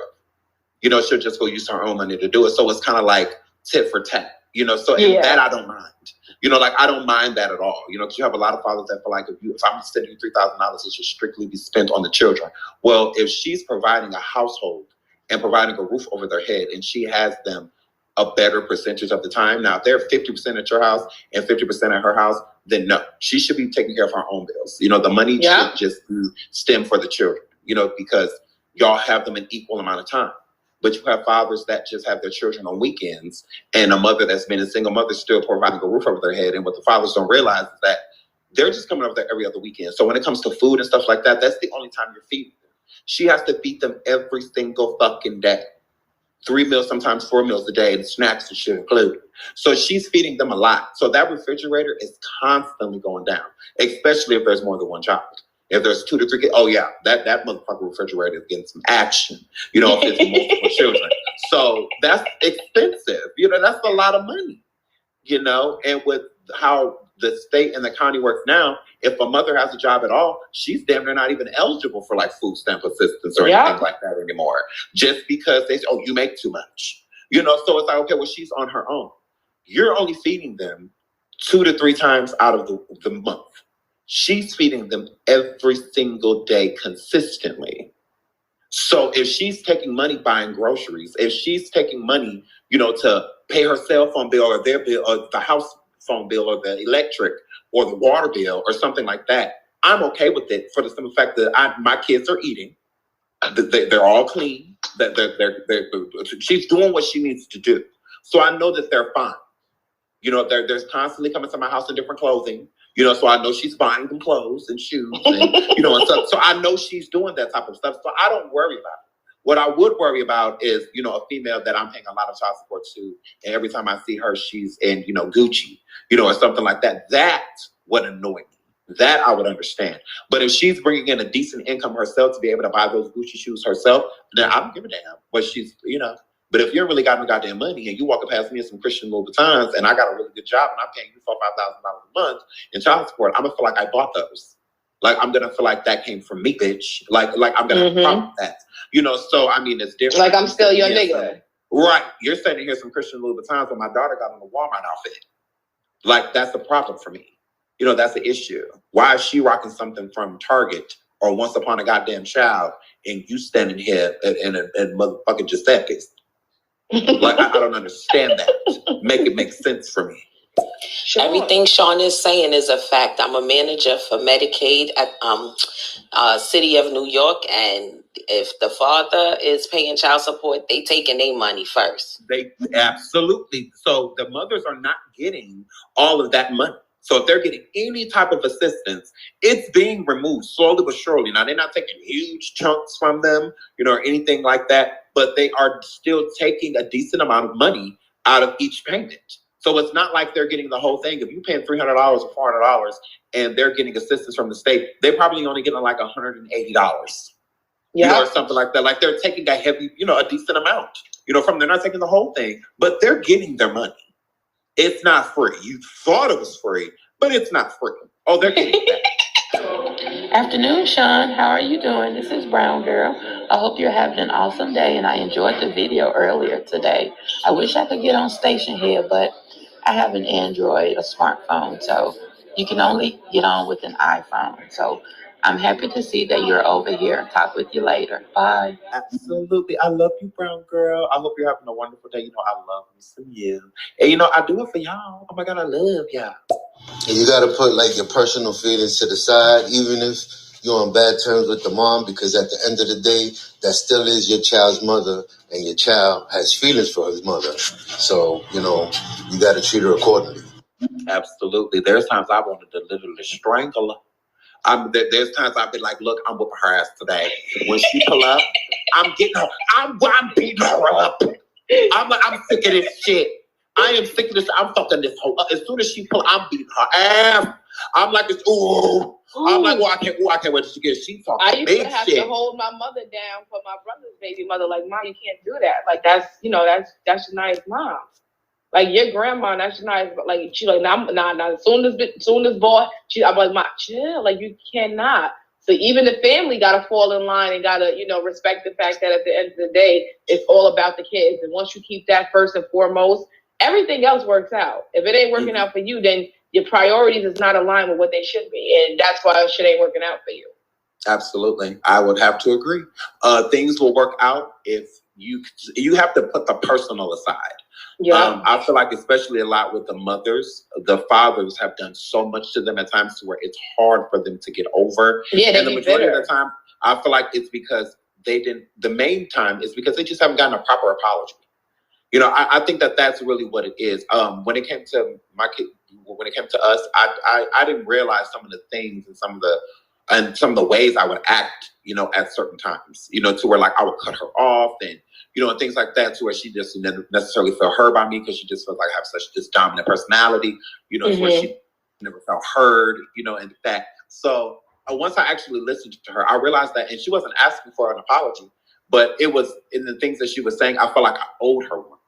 S4: She'll just go use her own money to do it. So it's kind of like tit for tat, So in that I don't mind. I don't mind that at all. Because you have a lot of fathers that feel like if I'm sending you $3,000, it should strictly be spent on the children. Well, if she's providing a household and providing a roof over their head and she has them a better percentage of the time. Now, if they're 50% at your house and 50% at her house, then no, she should be taking care of her own bills. The money should just be stem for the children, because y'all have them an equal amount of time. but you have fathers that just have their children on weekends, and a mother that's been a single mother still providing a roof over their head. And what the fathers don't realize is that they're just coming over there every other weekend. So when it comes to food and stuff like that, that's the only time you're feeding them. She has to feed them every single fucking day. 3 meals, sometimes 4 meals a day, and snacks and shit included. So she's feeding them a lot. So that refrigerator is constantly going down, especially if there's more than one child. If there's 2 to 3 kids, oh yeah, that motherfucking refrigerator is getting some action. You know, if it's multiple children. So that's expensive. You know, that's a lot of money. You know, and with how the state and the county works now, if a mother has a job at all, she's damn near not even eligible for like food stamp assistance or anything like that anymore. Just because they say, oh, you make too much. You know, so it's like, okay, well, she's on her own. You're only feeding them 2 to 3 times out of the month. She's feeding them every single day consistently. So if she's taking money buying groceries, if she's taking money, you know, to pay her cell phone bill or their bill or the house phone bill or the electric or the water bill or something like that, I'm okay with it for the simple fact that my kids are eating. They're all clean. She's doing what she needs to do. So I know that they're fine. You know, there's constantly coming to my house in different clothing. You know, so I know she's buying them clothes and shoes and, you know, and stuff. So I know she's doing that type of stuff. So I don't worry about it. What I would worry about is, you know, a female that I'm paying a lot of child support to, and every time I see her, she's in, you know, Gucci, you know, or something like that. That would annoy me. That I would understand. But if she's bringing in a decent income herself to be able to buy those Gucci shoes herself, then I don't give a damn. But she's, you know, but if you ain't really got no goddamn money and you walking past me in some Christian Louboutins and I got a really good job and I'm paying you $4,000-$5,000 a month in child support, I'm gonna feel like I bought those. Like I'm gonna feel like that came from me, bitch. Like I'm gonna prompt that. You know, so I mean it's different.
S7: Like I'm still your nigga.
S4: Right. You're sitting here some Christian Louboutins when my daughter got on a Walmart outfit. Like that's the problem for me. You know, that's the issue. Why is she rocking something from Target or Once Upon a Goddamn Child and you standing here in motherfucking Giuseppe's? Like I don't understand that. Make it make sense for me.
S14: Sure. Everything Sean is saying is a fact. I'm a manager for Medicaid at City of New York, and if the father is paying child support, they taking their money first.
S4: They absolutely. So the mothers are not getting all of that money. So if they're getting any type of assistance, it's being removed slowly but surely. Now they're not taking huge chunks from them, you know, or anything like that, but they are still taking a decent amount of money out of each payment. So it's not like they're getting the whole thing. If you're paying $300 or $400 and they're getting assistance from the state, they're probably only getting like $180, you know, or something like that. Like they're taking a heavy, you know, a decent amount, you know, from, they're not taking the whole thing, but they're getting their money. It's not free. You thought it was free, but it's not free. Oh, they're getting that.
S15: Afternoon, Sean. How are you doing? This is Brown Girl. I hope you're having an awesome day, and I enjoyed the video earlier today. I wish I could get on station here, but I have an Android, a smartphone, so you can only get on with an iPhone. So I'm happy to see that you're over here. Talk with you later. Bye.
S4: Absolutely. I love you, Brown Girl. I hope you're having a wonderful day. You know, I love me some you. And, you know, I do it for y'all. Oh, my God, I love y'all.
S13: And you got to put, like, your personal feelings to the side, even if you're on bad terms with the mom, because at the end of the day, that still is your child's mother, and your child has feelings for his mother. So, you know, you got to treat her accordingly.
S4: Absolutely. There's times I wanted to literally strangle her. There's times I've been like, look, I'm whooping her ass today. When she pull up, I'm getting her. I'm beating her up. I'm like, I'm sick of this shit. I am sick of this. I'm fucking this whole. As soon as she pull, I'm beating her ass. I'm like, this. Ooh. I'm like, I can't wait till she gets. She talking
S7: I used
S4: big
S7: to have
S4: shit.
S7: to hold my mother down for my brother's baby mother. Like, Mom, you can't do that. Like, that's, you know, that's Shania's mom. Like your grandma, that's nice, but like she like nah. As soon as boy, I'm like, Ma, chill. Like you cannot. So even the family gotta fall in line and gotta, you know, respect the fact that at the end of the day, it's all about the kids. And once you keep that first and foremost, everything else works out. If it ain't working out for you, then your priorities is not aligned with what they should be, and that's why shit ain't working out for you.
S4: Absolutely, I would have to agree. Things will work out if you have to put the personal aside. Yeah, I feel like especially a lot with the mothers, the fathers have done so much to them at times to where it's hard for them to get over. Yeah, and the majority of the time, I feel like it's because the main time is because they just haven't gotten a proper apology. I think that's really what it is. When it came to my kid, when it came to us, I didn't realize some of the things and some of the ways I would act, at certain times, to where like I would cut her off and, and things like that, to where she just didn't necessarily felt hurt by me because she just felt like I have such this dominant personality, to where she never felt heard, and that. So once I actually listened to her, I realized that, and she wasn't asking for an apology, but it was in the things that she was saying, I felt like I owed her one.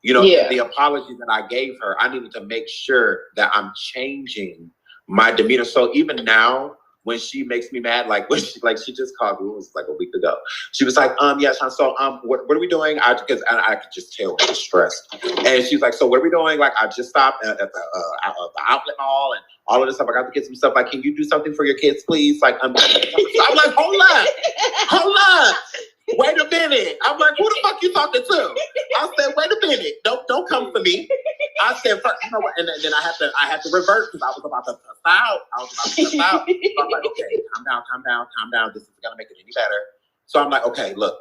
S4: The apology that I gave her, I needed to make sure that I'm changing my demeanor. So even now, when she makes me mad, like when she just called me, it was like a week ago. She was like, yeah, Sean, so what are we doing? I could just tell she was stressed. And she's like, so what are we doing? Like, I just stopped at the outlet mall and all of this stuff. I got to get some stuff. Like, can you do something for your kids, please? Like, I'm like, hold up. Wait a minute. I'm like, who the fuck you talking to? I said, wait a minute. Don't come for me. I said, you know what? And then I had to revert because I was about to cuss out. So I'm like, okay, calm down. This isn't gonna make it any better. So I'm like, okay, look,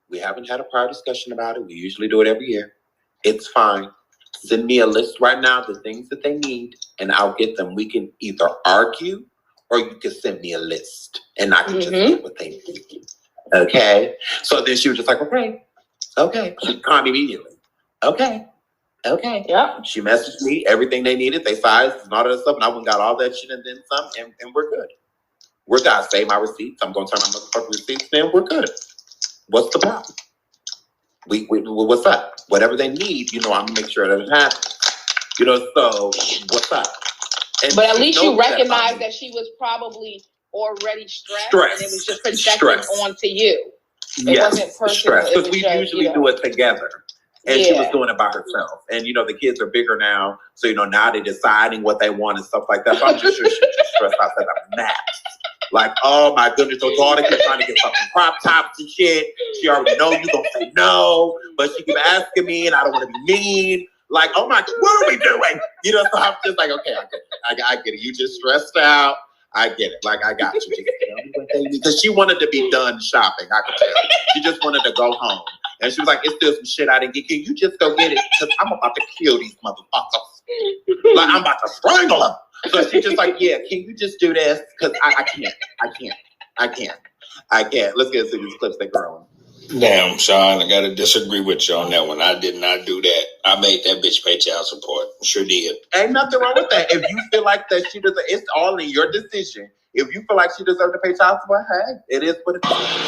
S4: we haven't had a prior discussion about it. We usually do it every year. It's fine. Send me a list right now of the things that they need, and I'll get them. We can either argue or you can send me a list, and I can just get what they need. Okay. So then she was just like, okay. She called me immediately. Okay. Yeah. She messaged me everything they needed. They sized and all that stuff. And I went and got all that shit and then some. And we're good. We're good. I saved my receipts. I'm going to turn my motherfucking receipts in. We're good. What's the problem? We what's up? Whatever they need, I'm going to make sure that it happens. So what's up?
S7: But at least you recognize that she was probably already stressed, and it was just projected onto you. It wasn't personal.
S4: Because we usually do it together. And she was doing it by herself. And, the kids are bigger now. So, now they're deciding what they want and stuff like that. So I'm just sure she's just stressed out that I'm maxed. Like, oh my goodness, her daughter keeps trying to get fucking crop tops and shit. She already know you gonna say no. But she keep asking me and I don't want to be mean. Like, oh my, what are we doing? So I'm just like, okay, I get it. You just stressed out. I get it. Like, I got you. Just tell me what they need. Because she wanted to be done shopping. I could tell. She just wanted to go home. And she was like, it's still some shit I didn't get. Can you just go get it? Because I'm about to kill these motherfuckers. Like, I'm about to strangle them. So she's just like, yeah, can you just do this? Because I can't. Let's get into these clips that growing.
S6: Damn, Sean, I gotta disagree with you on that one. I did not do that. I made that bitch pay child support. Sure did.
S4: Ain't nothing wrong with that. If you feel like that she doesn't, it's all in your decision. If you feel like she deserves to pay child support, hey, it is what it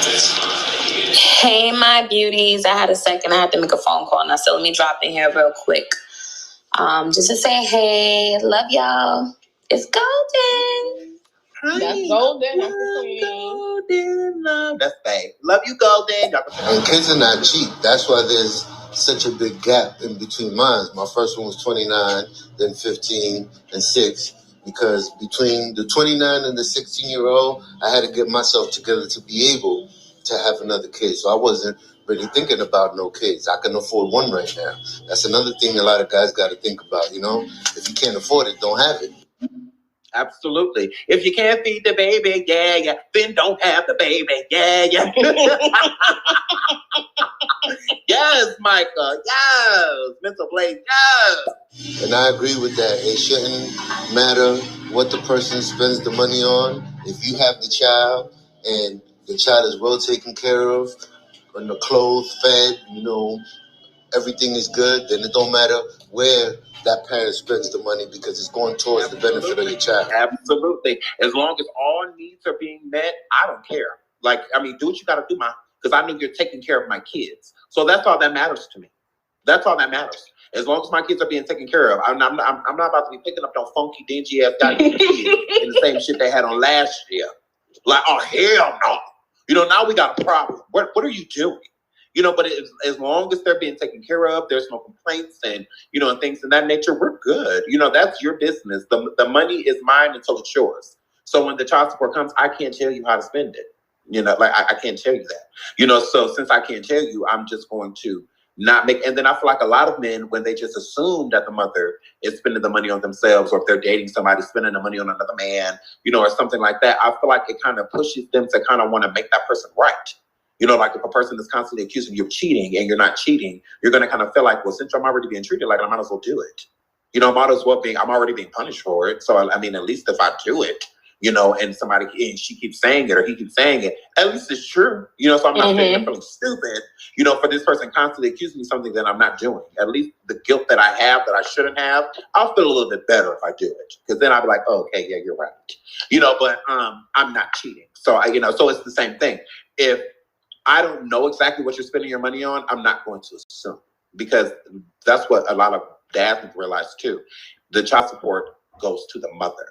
S4: is.
S8: Hey, my beauties. I had a second. I had to make a phone call, and I said, let me drop in here real quick. Just to say, hey, love y'all. It's Golden.
S7: Hi. That's Golden. That's the queen.
S4: Golden love. That's babe. Love you, Golden.
S13: And kids are not cheap. That's why there's such a big gap in between mine. My first one was 29, then 15, and 6. Because between the 29 and the 16-year-old, I had to get myself together to be able to have another kid. So I wasn't really thinking about no kids. I can afford one right now. That's another thing a lot of guys got to think about, If you can't afford it, don't have it.
S4: Absolutely. If you can't feed the baby, yeah, then don't have the baby, yeah. Yes, Micah, yes. Mental Blade, yes.
S13: And I agree with that. It shouldn't matter what the person spends the money on. If you have the child and the child is well taken care of, and the clothes fed, everything is good, then it don't matter where that parent spends the money because it's going towards the benefit of your child.
S4: Absolutely. As long as all needs are being met, I don't care. Like, do what you got to do, because I know you're taking care of my kids. So that's all that matters to me. That's all that matters. As long as my kids are being taken care of, I'm not about to be picking up no funky, dingy ass goddamn kids in the same shit they had on last year. Like, oh, hell no. Now we got a problem. What are you doing? But as long as they're being taken care of, there's no complaints and, and things of that nature, we're good. That's your business. The money is mine until it's yours. So when the child support comes, I can't tell you how to spend it. I can't tell you that. So since I can't tell you, I'm just going to not make, and then I feel like a lot of men, when they just assume that the mother is spending the money on themselves, or if they're dating somebody, spending the money on another man, or something like that, I feel like it kind of pushes them to kind of want to make that person right. You know, like if a person is constantly accusing you of cheating and you're not cheating, you're going to kind of feel like, well, since I'm already being treated like I might as well do it. You know, I'm already being punished for it. So, I mean, at least if I do it, you know, and she keeps saying it or he keeps saying it, at least it's true. You know, so I'm not sitting there feeling stupid, you know, for this person constantly accusing me of something that I'm not doing. At least the guilt that I have that I shouldn't have, I'll feel a little bit better if I do it. Because then I'll be like, oh, okay, yeah, you're right. You know, but I'm not cheating. So, so it's the same thing. If I don't know exactly what you're spending your money on, I'm not going to assume. Because that's what a lot of dads need to realize too. The child support goes to the mother.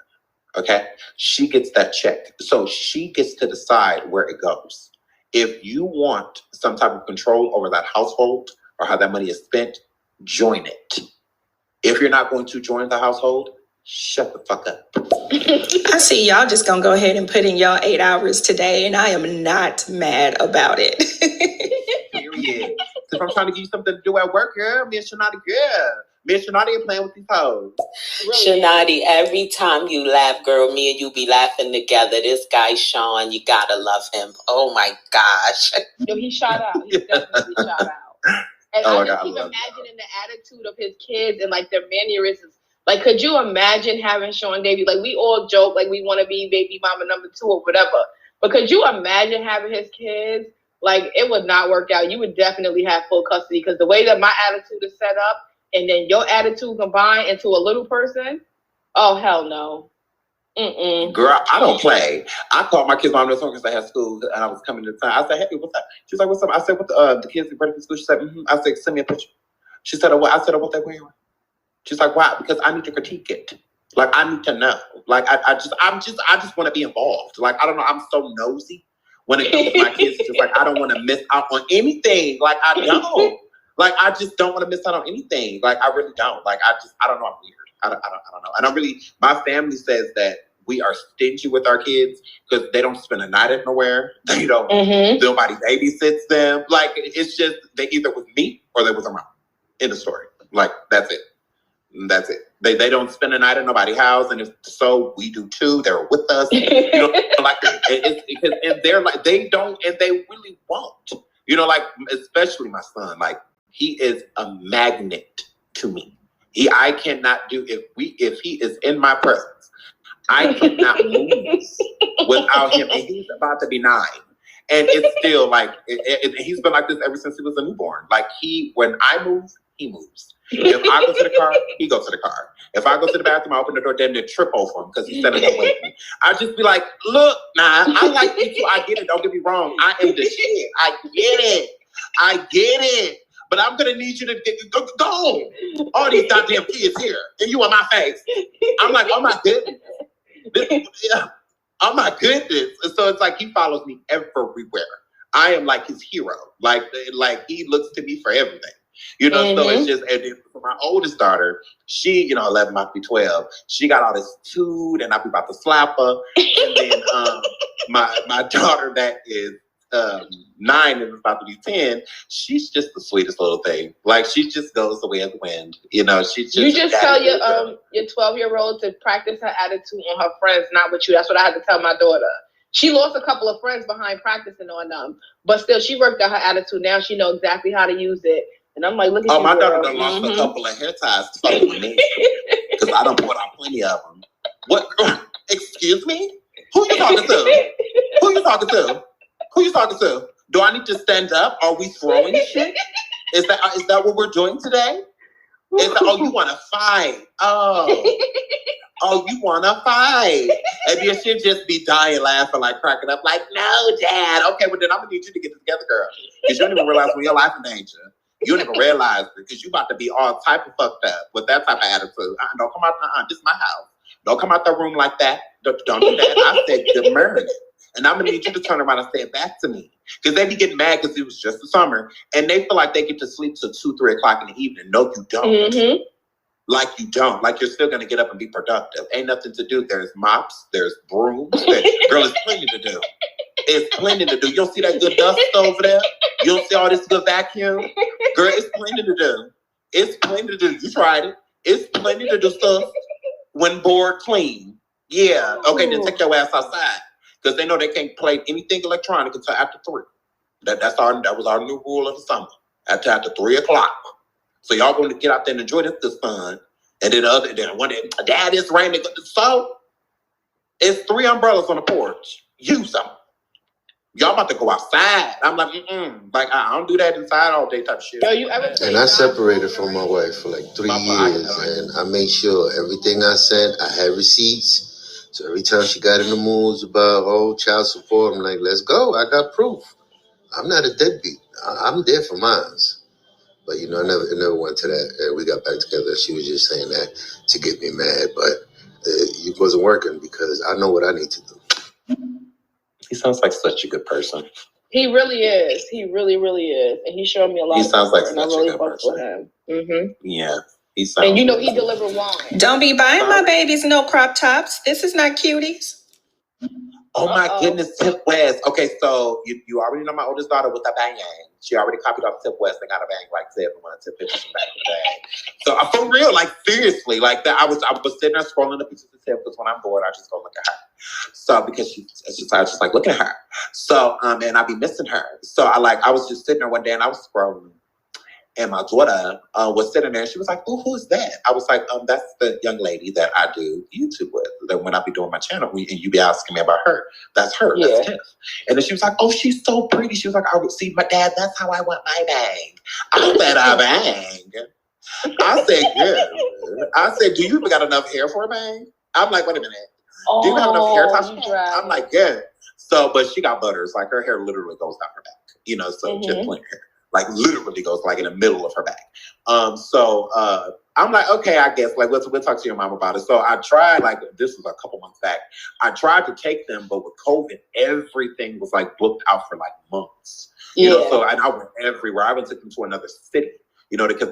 S4: Okay? She gets that check. So she gets to decide where it goes. If you want some type of control over that household or how that money is spent, join it. If you're not going to join the household, shut the fuck up.
S8: I see y'all just gonna go ahead and put in y'all 8 hours today, and I am not mad about it.
S4: Period. Because I'm trying to give you something to do at work, girl. Me and ShaNaughty, girl. Me and ShaNaughty are playing with these hoes.
S14: Really? ShaNaughty, every time you laugh, girl, me and you be laughing together. This guy, Sean, you gotta love him. Oh my gosh.
S7: Yo, he shot out. He definitely shot out. And I just keep imagining the attitude of his kids and like their mannerisms. Like, could you imagine having Sean Davy? Like, we all joke like we want to be baby mama number 2 or whatever. But could you imagine having his kids? Like, it would not work out. You would definitely have full custody because the way that my attitude is set up and then your attitude combined into a little person, oh, hell no. Mm-mm.
S4: Girl, I don't play. I called my kids' mom this morning because I had school and I was coming to town. I said, hey, what's up? She's like, what's up? I said, what the kids ready for school? She said, I said, send me a picture. She said, what? I said, what they wearing? She's like, why? Because I need to critique it. Like, I need to know. Like, I just want to be involved. Like, I don't know. I'm so nosy when it comes to my kids. It's just like, I don't want to miss out on anything. Like, I don't. Like, I just don't want to miss out on anything. Like, I really don't. Like, I don't know. I'm weird. I don't know. And my family says that we are stingy with our kids because they don't spend a night at nowhere. They don't, nobody babysits them. Like, it's just, they either with me or they with their mom. End of story. Like, that's it. That's it. They don't spend a night at nobody's house, and if so, we do too. They're with us, you know, like it's because and they're like they don't, and they really won't, you know, like especially my son, like he is a magnet to me. I cannot do if he is in my presence, I cannot move without him, and he's about to be 9. And it's still like he's been like this ever since he was a newborn. Like when I move, he moves. If I go to the car, he goes to the car. If I go to the bathroom, I open the door, damn near trip over him because he's standing there waiting. I just be like, look, I like you too. I get it. Don't get me wrong. I am the shit. I get it. But I'm gonna need you to go. All these goddamn kids here, and you on my face. I'm like, oh my goodness. Oh my goodness. And so it's like he follows me everywhere. I am like his hero. Like he looks to me for everything. You know, so it's just, and for my oldest daughter, she, 11, might be 12. She got all this toot, and I be about to slap her. And then my daughter that is 9 and is about to be 10, she's just the sweetest little thing. Like she just goes the way of the wind. You know, she's just.
S7: You just tell your 12-year-old to practice her attitude on her friends, not with you. That's what I had to tell my daughter. She lost a couple of friends behind practicing on them, but still, she worked out her attitude. Now she knows exactly how to use it. And I'm like, look at you,
S4: my
S7: girl.
S4: daughter done lost a couple of hair ties to fuck with me because I done bought out plenty of them. What? Excuse me? Who you talking to? Who you talking to? Do I need to stand up? Are we throwing shit? Is that what we're doing today? You want to fight? Oh, you want to fight? And you should just be dying laughing, like cracking up, like, no, Dad. Okay, well then I'm gonna need you to get it together, girl, because you don't even realize when your life in danger. You don't even realize it because you about to be all type of fucked up with that type of attitude. Don't come out. This is my house. Don't come out the room like that. Don't do that. I said good morning, and I'm gonna need you to turn around and say it back to me because they be getting mad because it was just the summer and they feel like they get to sleep till 2, 3 o'clock in the evening. No, you don't. Like you don't. Like you're still gonna get up and be productive. Ain't nothing to do. There's mops. There's brooms. Girl, it's plenty to do. It's plenty to do. You don't see that good dust over there? You don't see all this good vacuum? Girl, it's plenty to do. It's plenty to do. You tried it. It's plenty to do stuff when bored clean. Yeah. Okay, then take your ass outside. Because they know they can't play anything electronic until after 3. That was our new rule of the summer. After 3:00. So y'all going to get out there and enjoy the sun. And then one day, Dad, it's raining. So it's 3 umbrellas on the porch. Use them. Y'all about to go outside. I'm like, like I don't do that inside all day type of shit.
S7: Yo, you ever
S13: And I separated from my wife for like 3 years, and I made sure everything I sent, I had receipts. So every time she got in the moods about child support, I'm like, let's go. I got proof. I'm not a deadbeat. I'm there for mine. But it never went to that. And we got back together. She was just saying that to get me mad, but it wasn't working because I know what I need to do.
S4: He sounds like such a good person.
S7: He really is. He really, really is. And he showed me a lot.
S4: He sounds like such
S7: a
S4: good person.
S7: With him. Mm-hmm.
S4: Yeah. He sounds.
S7: And he delivered wine.
S8: Don't be buying my babies no crop tops. This is not cuties.
S4: Oh my goodness, Tip West. Okay, so you already know my oldest daughter with a bang. She already copied off Tip West and got a bang like Tip and wanted to pictures from back in the day. So for real, like seriously, like that. I was sitting there scrolling the pictures of Tip because when I'm bored, I just go look at her. So because I was just like, look at her. So and I be missing her. So I was just sitting there one day and I was scrolling. And my daughter was sitting there and she was like, oh, who's that? I was like, that's the young lady that I do YouTube with. That when I be doing my channel, and you be asking me about her. That's her. Yeah. That's Tiff. And then she was like, oh, she's so pretty. She was like, I would see my dad. That's how I want my bang. I said, I bang. I said, good. I said, do you even got enough hair for a bang? I'm like, wait a minute. Do you have enough hair? I'm like, yeah. So, but she got butters. Like her hair literally goes down her back. So just plain hair. Like literally goes like in the middle of her back. So I'm like, okay, I guess we'll talk to your mom about it. So I tried, this was a couple months back. I tried to take them, but with COVID, everything was like booked out for like months. So I went everywhere. I even took them to another city. Because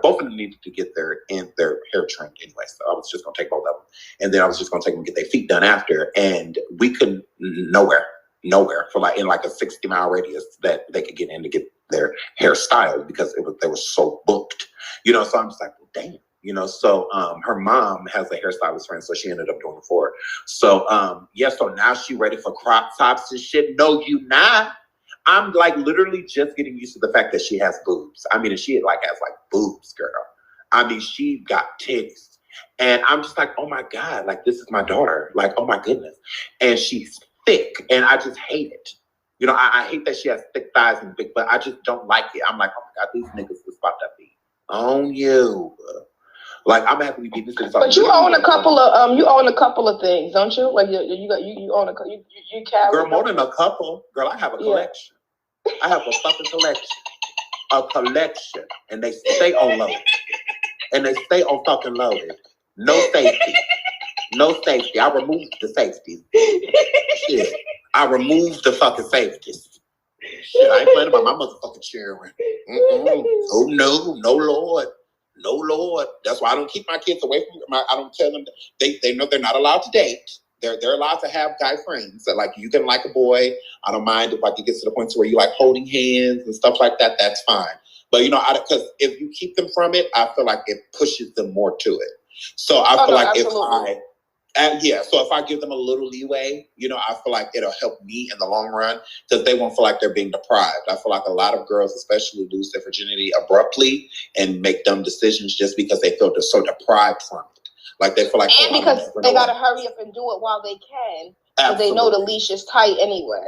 S4: both of them needed to get their hair trimmed anyway. So I was just gonna take both of them, and then I was just gonna take them and get their feet done after. And we couldn't nowhere for in a 60-mile radius that they could get in to get their hair styled because they were so booked. So I'm just like, well, damn. So her mom has a hairstylist friend, so she ended up doing it for her. So so now she ready for crop tops and shit. No, you not. I'm literally just getting used to the fact that she has boobs. I mean, she has boobs, girl. I mean, she got titties. And I'm just like, oh my God, this is my daughter. Oh my goodness. And she's thick, and I just hate it. I hate that she has thick thighs and big, but I just don't like it. I'm like, oh my God, these niggas is about to be on you. I'm gonna have to be beating this niggas.
S7: But you own a couple of things, don't you? You own you carry.
S4: Girl, more than a couple. Girl, I have a collection. I have a fucking collection. A collection. And they stay on loaded. And they stay on fucking loaded. No safety. No safety. I removed the safeties. Shit. I removed the fucking safeties. Shit, I ain't playing about my motherfucking children. Oh no, no Lord. No Lord. That's why I don't keep my kids away from I don't tell them they know they're not allowed to date. They're allowed to have guy friends. So you can like a boy. I don't mind if it gets to the point where you like holding hands and stuff like that. That's fine. But because if you keep them from it, I feel like it pushes them more to it. So I feel absolutely. So if I give them a little leeway, I feel like it'll help me in the long run because they won't feel like they're being deprived. I feel like a lot of girls especially lose their virginity abruptly and make dumb decisions just because they feel they're so deprived from it. They feel like,
S7: and because they gotta hurry up and do it while they can, because they know the leash is tight anyway.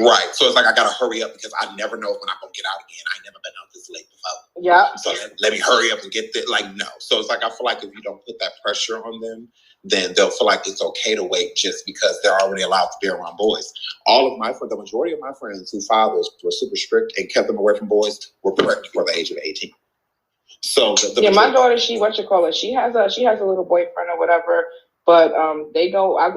S4: Right. So it's I gotta hurry up because I never know when I'm gonna get out again. I ain't never been out this late before.
S7: Yeah.
S4: So let me hurry up and get there. No. So it's I feel like if you don't put that pressure on them, then they'll feel like it's okay to wait just because they're already allowed to be around boys. All of my friends, the majority of my friends whose fathers were super strict and kept them away from boys were pregnant before the age of 18. So my daughter, she has a little boyfriend or whatever, but they go. I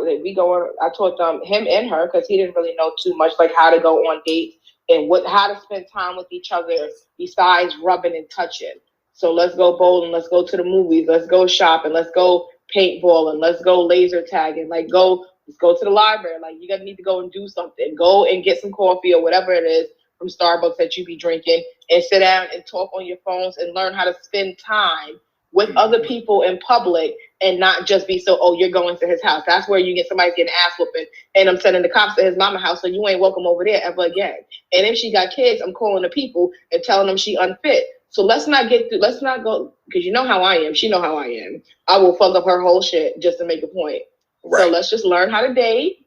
S4: taught him and her because he didn't really know too much how to go on dates and how to spend time with each other besides rubbing and touching. So let's go bowling, let's go to the movies, let's go shopping, let's go paintballing, let's go laser tagging, let's go to the library. You gotta need to go and do something. Go and get some coffee or whatever it is from Starbucks that you be drinking, and sit down and talk on your phones and learn how to spend time
S7: with other people in public and not just be so, oh, you're going to his house. That's where you get somebody getting ass whooping and I'm sending the cops to his mama house, so you ain't welcome over there ever again. And if she got kids, I'm calling the people and telling them she unfit. So let's not go, because you know how I am. She know how I am. I will fuck up her whole shit just to make a point. Right. So let's just learn how to date.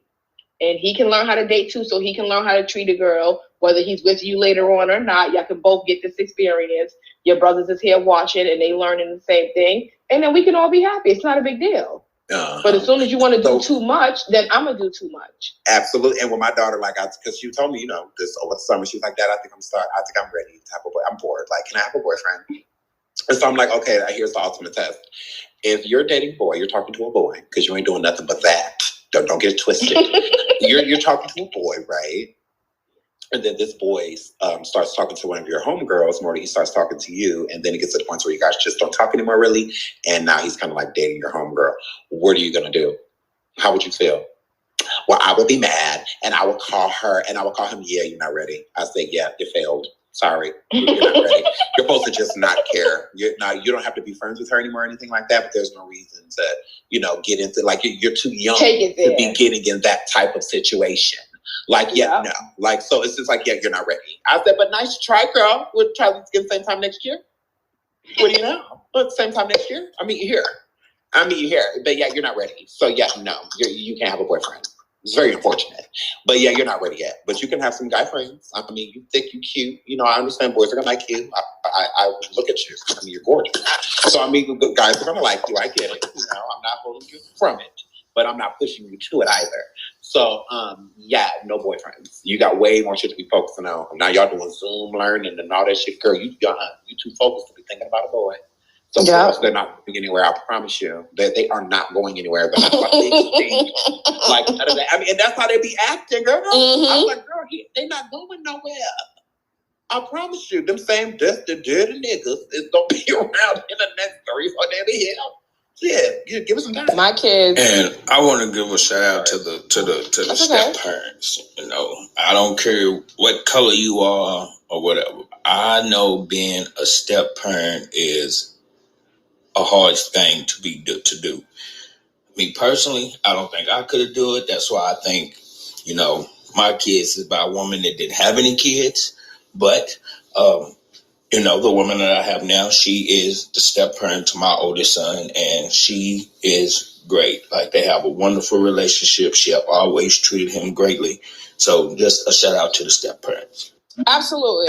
S7: And he can learn how to date too, so he can learn how to treat a girl, whether he's with you later on or not. Y'all can both get this experience. Your brothers is here watching and they learning the same thing. And then we can all be happy. It's not a big deal. But as soon as you want to do too much, then I'm going to do too much.
S4: Absolutely. And with my daughter, because she told me, this over the summer, she was like, Dad, I think I'm ready to have a boy. I'm bored. Like, can I have a boyfriend? And so I'm like, okay, here's the ultimate test. If you're dating a boy, you're talking to a boy, because you ain't doing nothing but that. Don't get it twisted. You're talking to a boy, right? And then this boy starts talking to one of your homegirls more than he starts talking to you. And then it gets to the point where you guys just don't talk anymore, really. And now he's kind of like dating your homegirl. What are you going to do? How would you feel? Well, I would be mad and I would call her and I would call him, yeah, you're not ready. I say, yeah, you failed. Sorry, you're not ready. You're supposed to just not care. You don't have to be friends with her anymore or anything like that, but there's no reason to, get into, like, you're too young to be getting in that type of situation. Like, no. Like, so it's just like, yeah, you're not ready. I said, but nice try, girl. We'll try this again same time next year. What do you know? Well, same time next year. I'll meet you here. But yeah, you're not ready. So yeah, no, you can't have a boyfriend. It's very unfortunate. But yeah, you're not ready yet. But you can have some guy friends. I mean, you think you cute. I understand boys are going to like you. I look at you. I mean, you're gorgeous. So, I mean, guys are going to like you. I get it. I'm not holding you from it. But I'm not pushing you to it either. So, yeah, no boyfriends. You got way more shit to be focusing on. Now y'all doing Zoom learning and all that shit. Girl, you too focused to be thinking about a boy. So they're not going anywhere. I promise you, they are not going anywhere. They're not big thing. Like, I mean, and that's how they be acting, girl. I'm like, girl, they not going nowhere. I promise you, them same dirty niggas is gonna be around in the next 3 or 4 days. Yeah, give us some time.
S7: My kids.
S6: And I want to give a shout out to the step parents. I don't care what color you are or whatever. I know being a step parent is a hard thing to do. Me personally, I don't think I could do it. That's why I think, my kids is by a woman that didn't have any kids. But, the woman that I have now, she is the step parent to my oldest son, and she is great. Like, they have a wonderful relationship. She have always treated him greatly. So just a shout out to the step parents.
S7: Absolutely.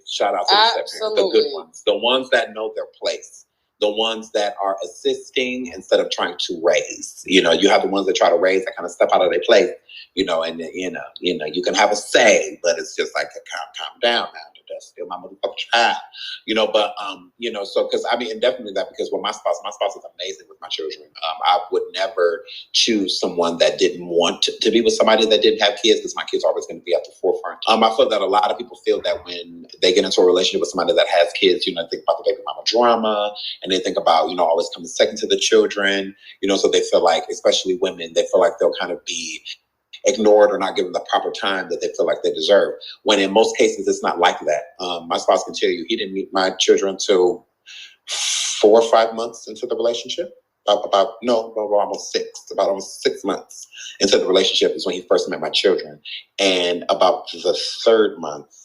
S4: Shout out to the step parents, the good ones, the ones that know their place. The ones that are assisting instead of trying to raise. You have the ones that try to raise that kind of step out of their place. And you can have a say, but it's just like calm down now. That's still my motherfucking child. So because and definitely that, because with my spouse is amazing with my children. I would never choose someone that didn't want to be with somebody that didn't have kids, because my kids are always going to be at the forefront. I feel that a lot of people feel that when they get into a relationship with somebody that has kids, they think about the baby mama drama, and they think about, always coming second to the children, so they feel like, especially women, they feel like they'll kind of be ignored or not given the proper time that they feel like they deserve. When in most cases, it's not like that. My spouse can tell you he didn't meet my children until 4 or 5 months into the relationship. Almost 6 months into the relationship is when he first met my children. And about the 3rd month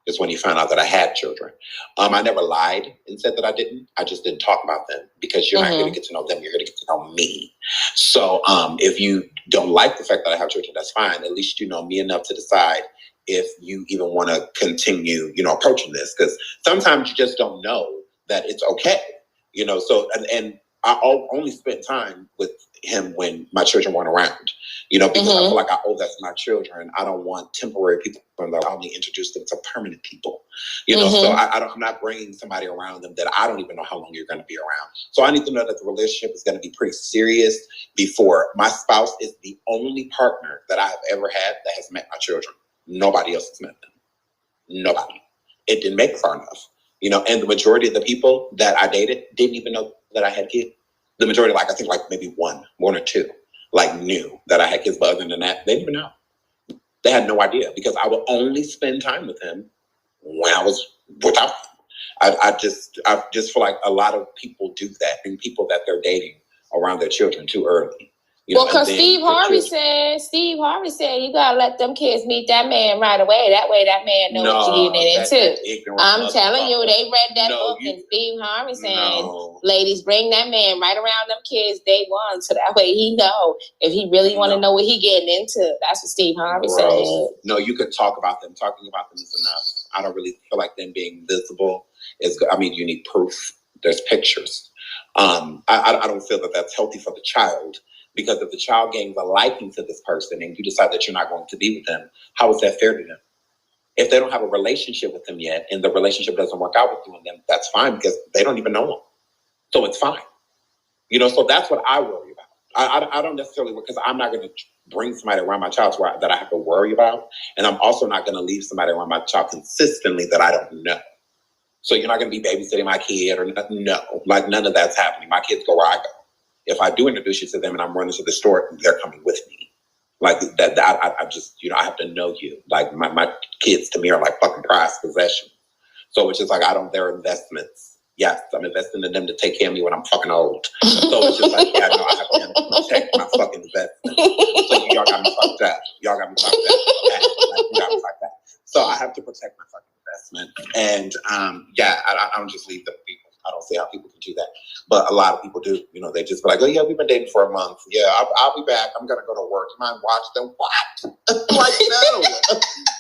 S4: is when he found out that I had children. I never lied and said that I didn't. I just didn't talk about them, because you're not going to get to know them. You're going to get to know me. So if you don't like the fact that I have children, that's fine. At least you know me enough to decide if you even want to continue, approaching this. Because sometimes you just don't know that it's okay. So, and I only spent time with him when my children weren't around, because I feel like I owe that to my children. I don't want temporary people, I only introduce them to permanent people, so I'm not bringing somebody around them that I don't even know how long you're going to be around. So I need to know that the relationship is going to be pretty serious before. My spouse is the only partner that I have ever had that has met my children. Nobody else has met them. Nobody. It didn't make it far enough. And the majority of the people that I dated didn't even know that I had kids. The majority, I think maybe one or two, knew that I had kids. But other than that, they didn't even know. They had no idea, because I would only spend time with him when I was without him. I just feel like a lot of people do that, and people that they're dating around their children too early.
S11: Well, because Steve Harvey said you gotta let them kids meet that man right away. That way, that man know what you're getting into. I'm telling you, they read that book, and Steve Harvey saying, "Ladies, bring that man right around them kids day one, so that way he know if he really want to know what he getting into." That's what Steve Harvey said.
S4: No, you could talk about them. Talking about them is enough. I don't really feel like them being visible is good. I mean, you need proof. There's pictures. I don't feel that that's healthy for the child. Because if the child gains a liking to this person and you decide that you're not going to be with them, how is that fair to them? If they don't have a relationship with them yet and the relationship doesn't work out with you and them, that's fine because they don't even know them. So it's fine. So that's what I worry about. I don't necessarily, because I'm not going to bring somebody around my child that I have to worry about. And I'm also not going to leave somebody around my child consistently that I don't know. So you're not going to be babysitting my kid or nothing. No, like none of that's happening. My kids go where I go. If I do introduce you to them and I'm running to the store, they're coming with me. Like that, I just, I have to know you. Like my kids to me are like fucking prized possession. So it's just like, they're investments. Yes, I'm investing in them to take care of me when I'm fucking old. So it's just like, I have to protect my fucking investment. So y'all got me fucked up. Y'all got me fucked up. You got me fucked up. So I have to protect my fucking investment. And I don't just leave the people. I don't see how people can do that. But a lot of people do. They just be like, oh, yeah, we've been dating for a month. Yeah, I'll be back. I'm going to go to work. You mind watch them? What? Like, no.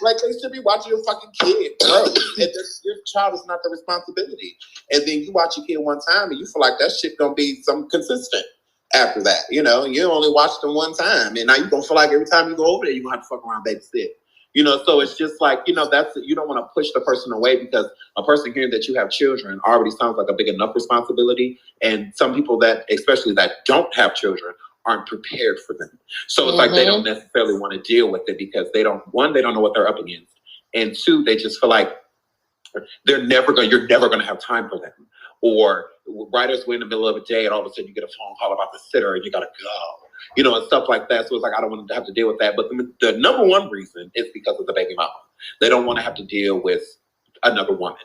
S4: Like, they should be watching your fucking kid, bro. And your child is not the responsibility. And then you watch your kid one time and you feel like that shit going to be some consistent after that. You only watched them one time. And now you're going to feel like every time you go over there, you're going to have to fuck around babysit. So it's just like, that's, you don't want to push the person away because a person hearing that you have children already sounds like a big enough responsibility. And some people that, especially that don't have children, aren't prepared for them. So it's like they don't necessarily want to deal with it because they don't know what they're up against. And two, they just feel like you're never going to have time for them. Or right as we're in the middle of a day and all of a sudden you get a phone call about the sitter and you got to go. And stuff like that. So it's like, I don't want to have to deal with that. But the number one reason is because of the baby mama. They don't want to have to deal with another woman,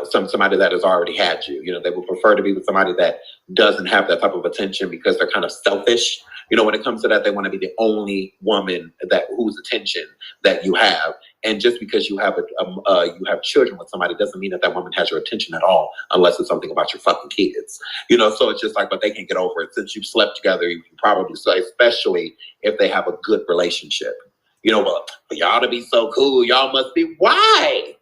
S4: somebody that has already had you. They would prefer to be with somebody that doesn't have that type of attention because they're kind of selfish. When it comes to that, they want to be the only woman whose attention that you have. And just because you have children with somebody doesn't mean that woman has your attention at all, unless it's something about your fucking kids. So it's just like, but they can get over it. Since you've slept together, you probably, so especially if they have a good relationship. Well, for y'all to be so cool, y'all must be. Why?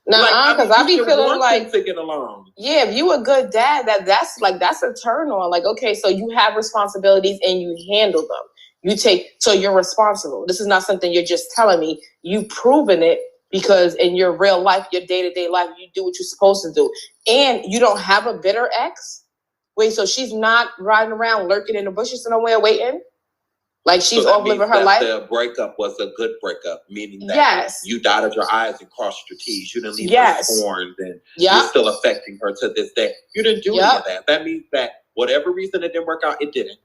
S11: No, because I be feeling like
S4: to get along.
S11: Yeah, if you a good dad, that's a turn on. Like, okay, so you have responsibilities and you handle them. So you're responsible. This is not something you're just telling me. You've proven it because in your real life, your day-to-day life, you do what you're supposed to do. And you don't have a bitter ex? Wait, so she's not riding around lurking in the bushes somewhere waiting? Like she's off living her life?
S4: The breakup was a good breakup, meaning that you dotted your I's and crossed your T's. You didn't leave her scorned and you're still affecting her to this day. You didn't do any of that. That means that whatever reason it didn't work out, it didn't.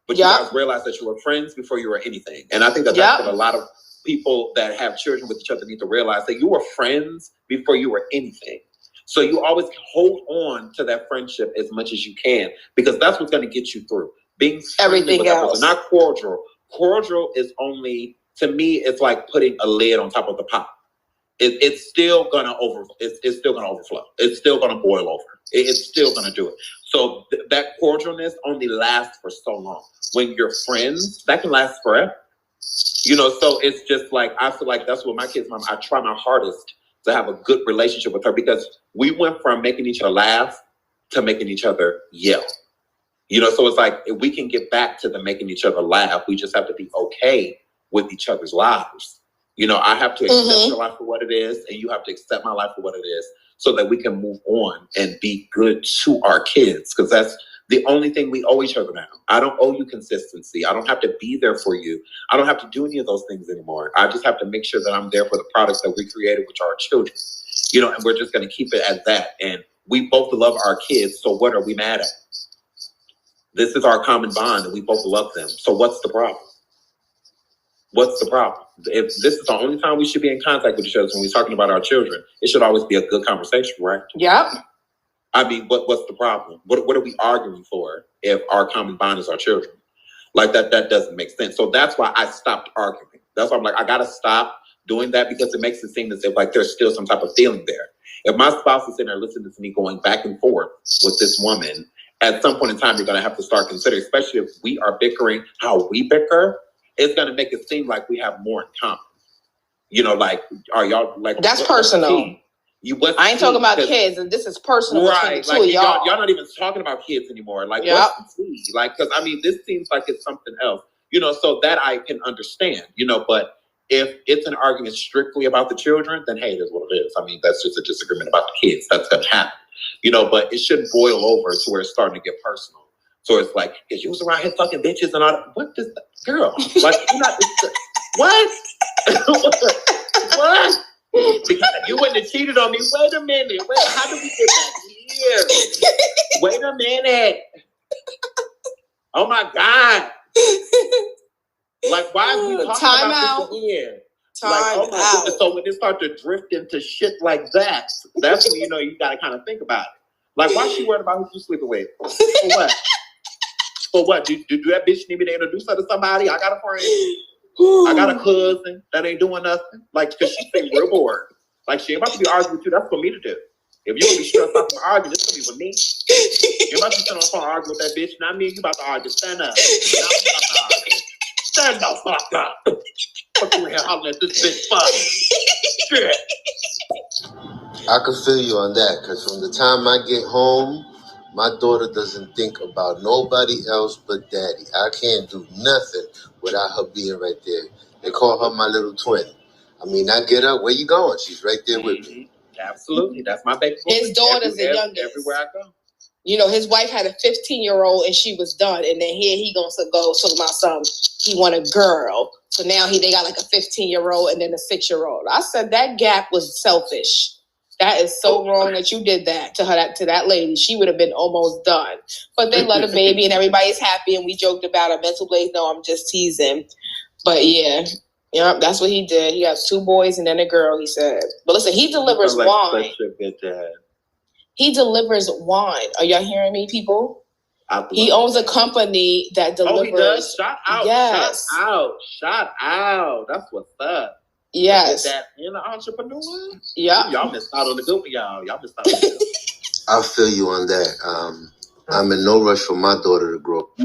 S4: But you guys realized that you were friends before you were anything. And I think that's what a lot of people that have children with each other need to realize, that you were friends before you were anything. So you always hold on to that friendship as much as you can, because that's what's going to get you through. Being everything with else, not cordial. Cordial is only, to me, it's like putting a lid on top of the pot. It's still gonna it's still gonna overflow. It's still gonna boil over. It's still gonna do it. So that cordialness only lasts for so long. When you're friends, that can last forever. So it's just like, I feel like that's what my kids' mom, I try my hardest to have a good relationship with her, because we went from making each other laugh to making each other yell. So it's like, if we can get back to the making each other laugh, we just have to be okay with each other's lives. I have to accept your life for what it is, and you have to accept my life for what it is, so that we can move on and be good to our kids. Because that's the only thing we owe each other now. I don't owe you consistency. I don't have to be there for you. I don't have to do any of those things anymore. I just have to make sure that I'm there for the products that we created, which are our children. And we're just going to keep it at that. And we both love our kids. So what are we mad at? This is our common bond, and we both love them. So what's the problem? What's the problem? If this is the only time we should be in contact with each other when we're talking about our children, it should always be a good conversation, right?
S1: Yep.
S4: I mean, what's the problem? What are we arguing for if our common bond is our children? Like that doesn't make sense. So that's why I stopped arguing. That's why I'm like, I gotta stop doing that because it makes it seem as if like there's still some type of feeling there. If my spouse is sitting there listening to me going back and forth with this woman, at some point in time, you're gonna have to start considering, especially if we are bickering how we bicker, it's gonna make it seem like we have more in common. You know, like, are y'all like
S7: that's personal? I ain't talking about kids, and this is personal.
S4: Right,
S7: between the two
S4: like
S7: of
S4: y'all not even talking about kids anymore. Like,
S7: Yep.
S4: what's the tea? Like, because I mean, this seems like it's something else. You know, so that I can understand. You know, but if it's an argument strictly about the children, then hey, that's what it is. I mean, that's just a disagreement about the kids. That's gonna happen. You know, but it shouldn't boil over to where it's starting to get personal. So it's like, is you was around here fucking bitches and all that? What does that girl? Like, you're not what? What? Because you wouldn't have cheated on me. Wait a minute. How did we get back here? Wait a minute. Oh my God. Like, why are we talking
S7: Time
S4: about
S7: out.
S4: this again?
S7: Time
S4: like, oh my
S7: out.
S4: goodness. So when it starts to drift into shit like that, that's when you know you gotta kind of think about it. Like, why is she worried about who you sleeping with? For what? For what? Do that bitch need me to introduce her to somebody? I got a friend. I got a cousin that ain't doing nothing. Like, because she seems real bored. Like, she ain't about to be arguing with you. That's for me to do. If you're going to be stressed out from arguing, it's going to be with me. You're about to sit on the phone arguing with that bitch. Not me. You about to argue. Stand up. Stand the fuck up. Fuck you here hollering at this bitch. Fuck. Shit.
S13: I can feel you on that, because from the time I get home, my daughter doesn't think about nobody else but daddy. I can't do nothing without her being right there. They call her my little twin. I mean, I get up, where you going? She's right there with me.
S4: Absolutely. That's my baby.
S7: His daughter's the youngest.
S4: Everywhere I go.
S7: You know, his wife had a 15-year-old and she was done. And then here he goes to go talk about something. He want a girl. So now they got like a 15-year-old and then a 6-year-old. I said that gap was selfish. That is so wrong that you did that to her, to that lady. She would have been almost done. But they let a baby and everybody's happy. And we joked about a mental place. No, I'm just teasing. But yeah, that's what he did. He has 2 boys and then a girl, he said. But listen, he delivers wine.
S4: Such a good dad.
S7: He delivers wine. Are y'all hearing me, people? He owns a company that delivers.
S4: Oh, he does? Shout out.
S7: Yes.
S4: Shout out. That's what's up.
S7: Yes.
S4: That an entrepreneur?
S7: Yeah.
S4: Y'all missed out on the good one, y'all. Y'all missed out on the good
S13: I feel you on that. I'm in no rush for my daughter to grow up.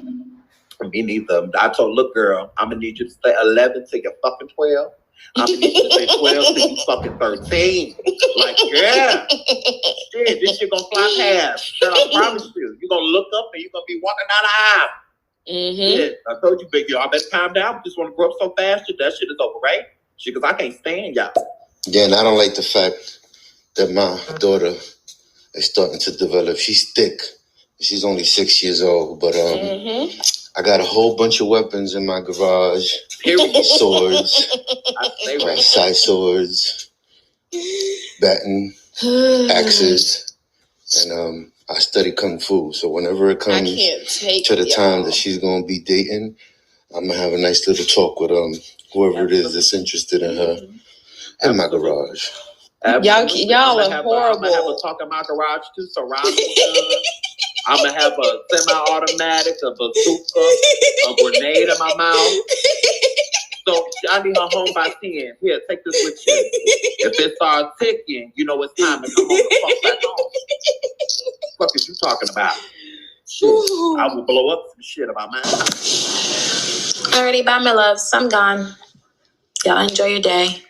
S4: Me neither. I told, look, girl, I'm going to need you to stay 11 till you're fucking 12. I'm going to need you to stay 12 till you fucking 13. Like, yeah. Shit, this shit going to fly past. Shit, I promise you. You're going to look up and you're going to be walking down the aisle.
S7: Mm-hmm.
S4: Shit, I told you, big y'all, I better calm down. I just want to grow up so fast. That shit is over, right? Shit, because I can't stand y'all.
S13: Yeah, and I don't like the fact that my daughter is starting to develop. She's thick. She's only 6 years old, but I got a whole bunch of weapons in my garage. Swords, side swords, baton, axes, and I study kung fu. So whenever it comes to the time that she's gonna be dating, I'm gonna have a nice little talk with whoever it is that's interested in her in my garage.
S7: Y'all are horrible.
S4: I'm gonna have a talk in my garage too, surrounded with guns. I'm gonna have a semi-automatic, a bazooka, a grenade in my mouth. So I need her home by 10. Here, take this with you. If it starts ticking, you know it's time to come home and fuck back home. What is you talking about? Shit, I will blow up some shit about mine.
S16: Alrighty, bye, my loves. I'm gone. Y'all enjoy your day.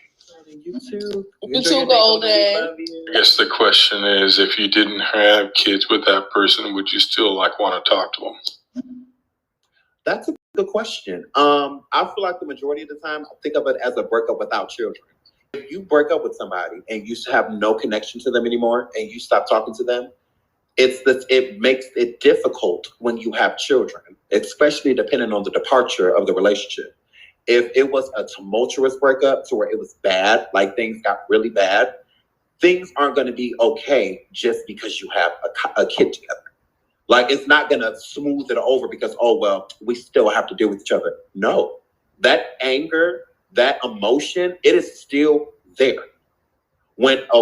S4: You too.
S7: You too, Golden.
S17: I guess the question is, if you didn't have kids with that person, would you still want to talk to them?
S4: That's a good question. I feel like the majority of the time, I think of it as a breakup without children. If you break up with somebody and you have no connection to them anymore and you stop talking to them, it makes it difficult when you have children, especially depending on the departure of the relationship. If it was a tumultuous breakup to where it was bad, like things got really bad, things aren't going to be okay just because you have a kid together. Like, it's not going to smooth it over because, oh, well, we still have to deal with each other. No, that anger that emotion, it is still there.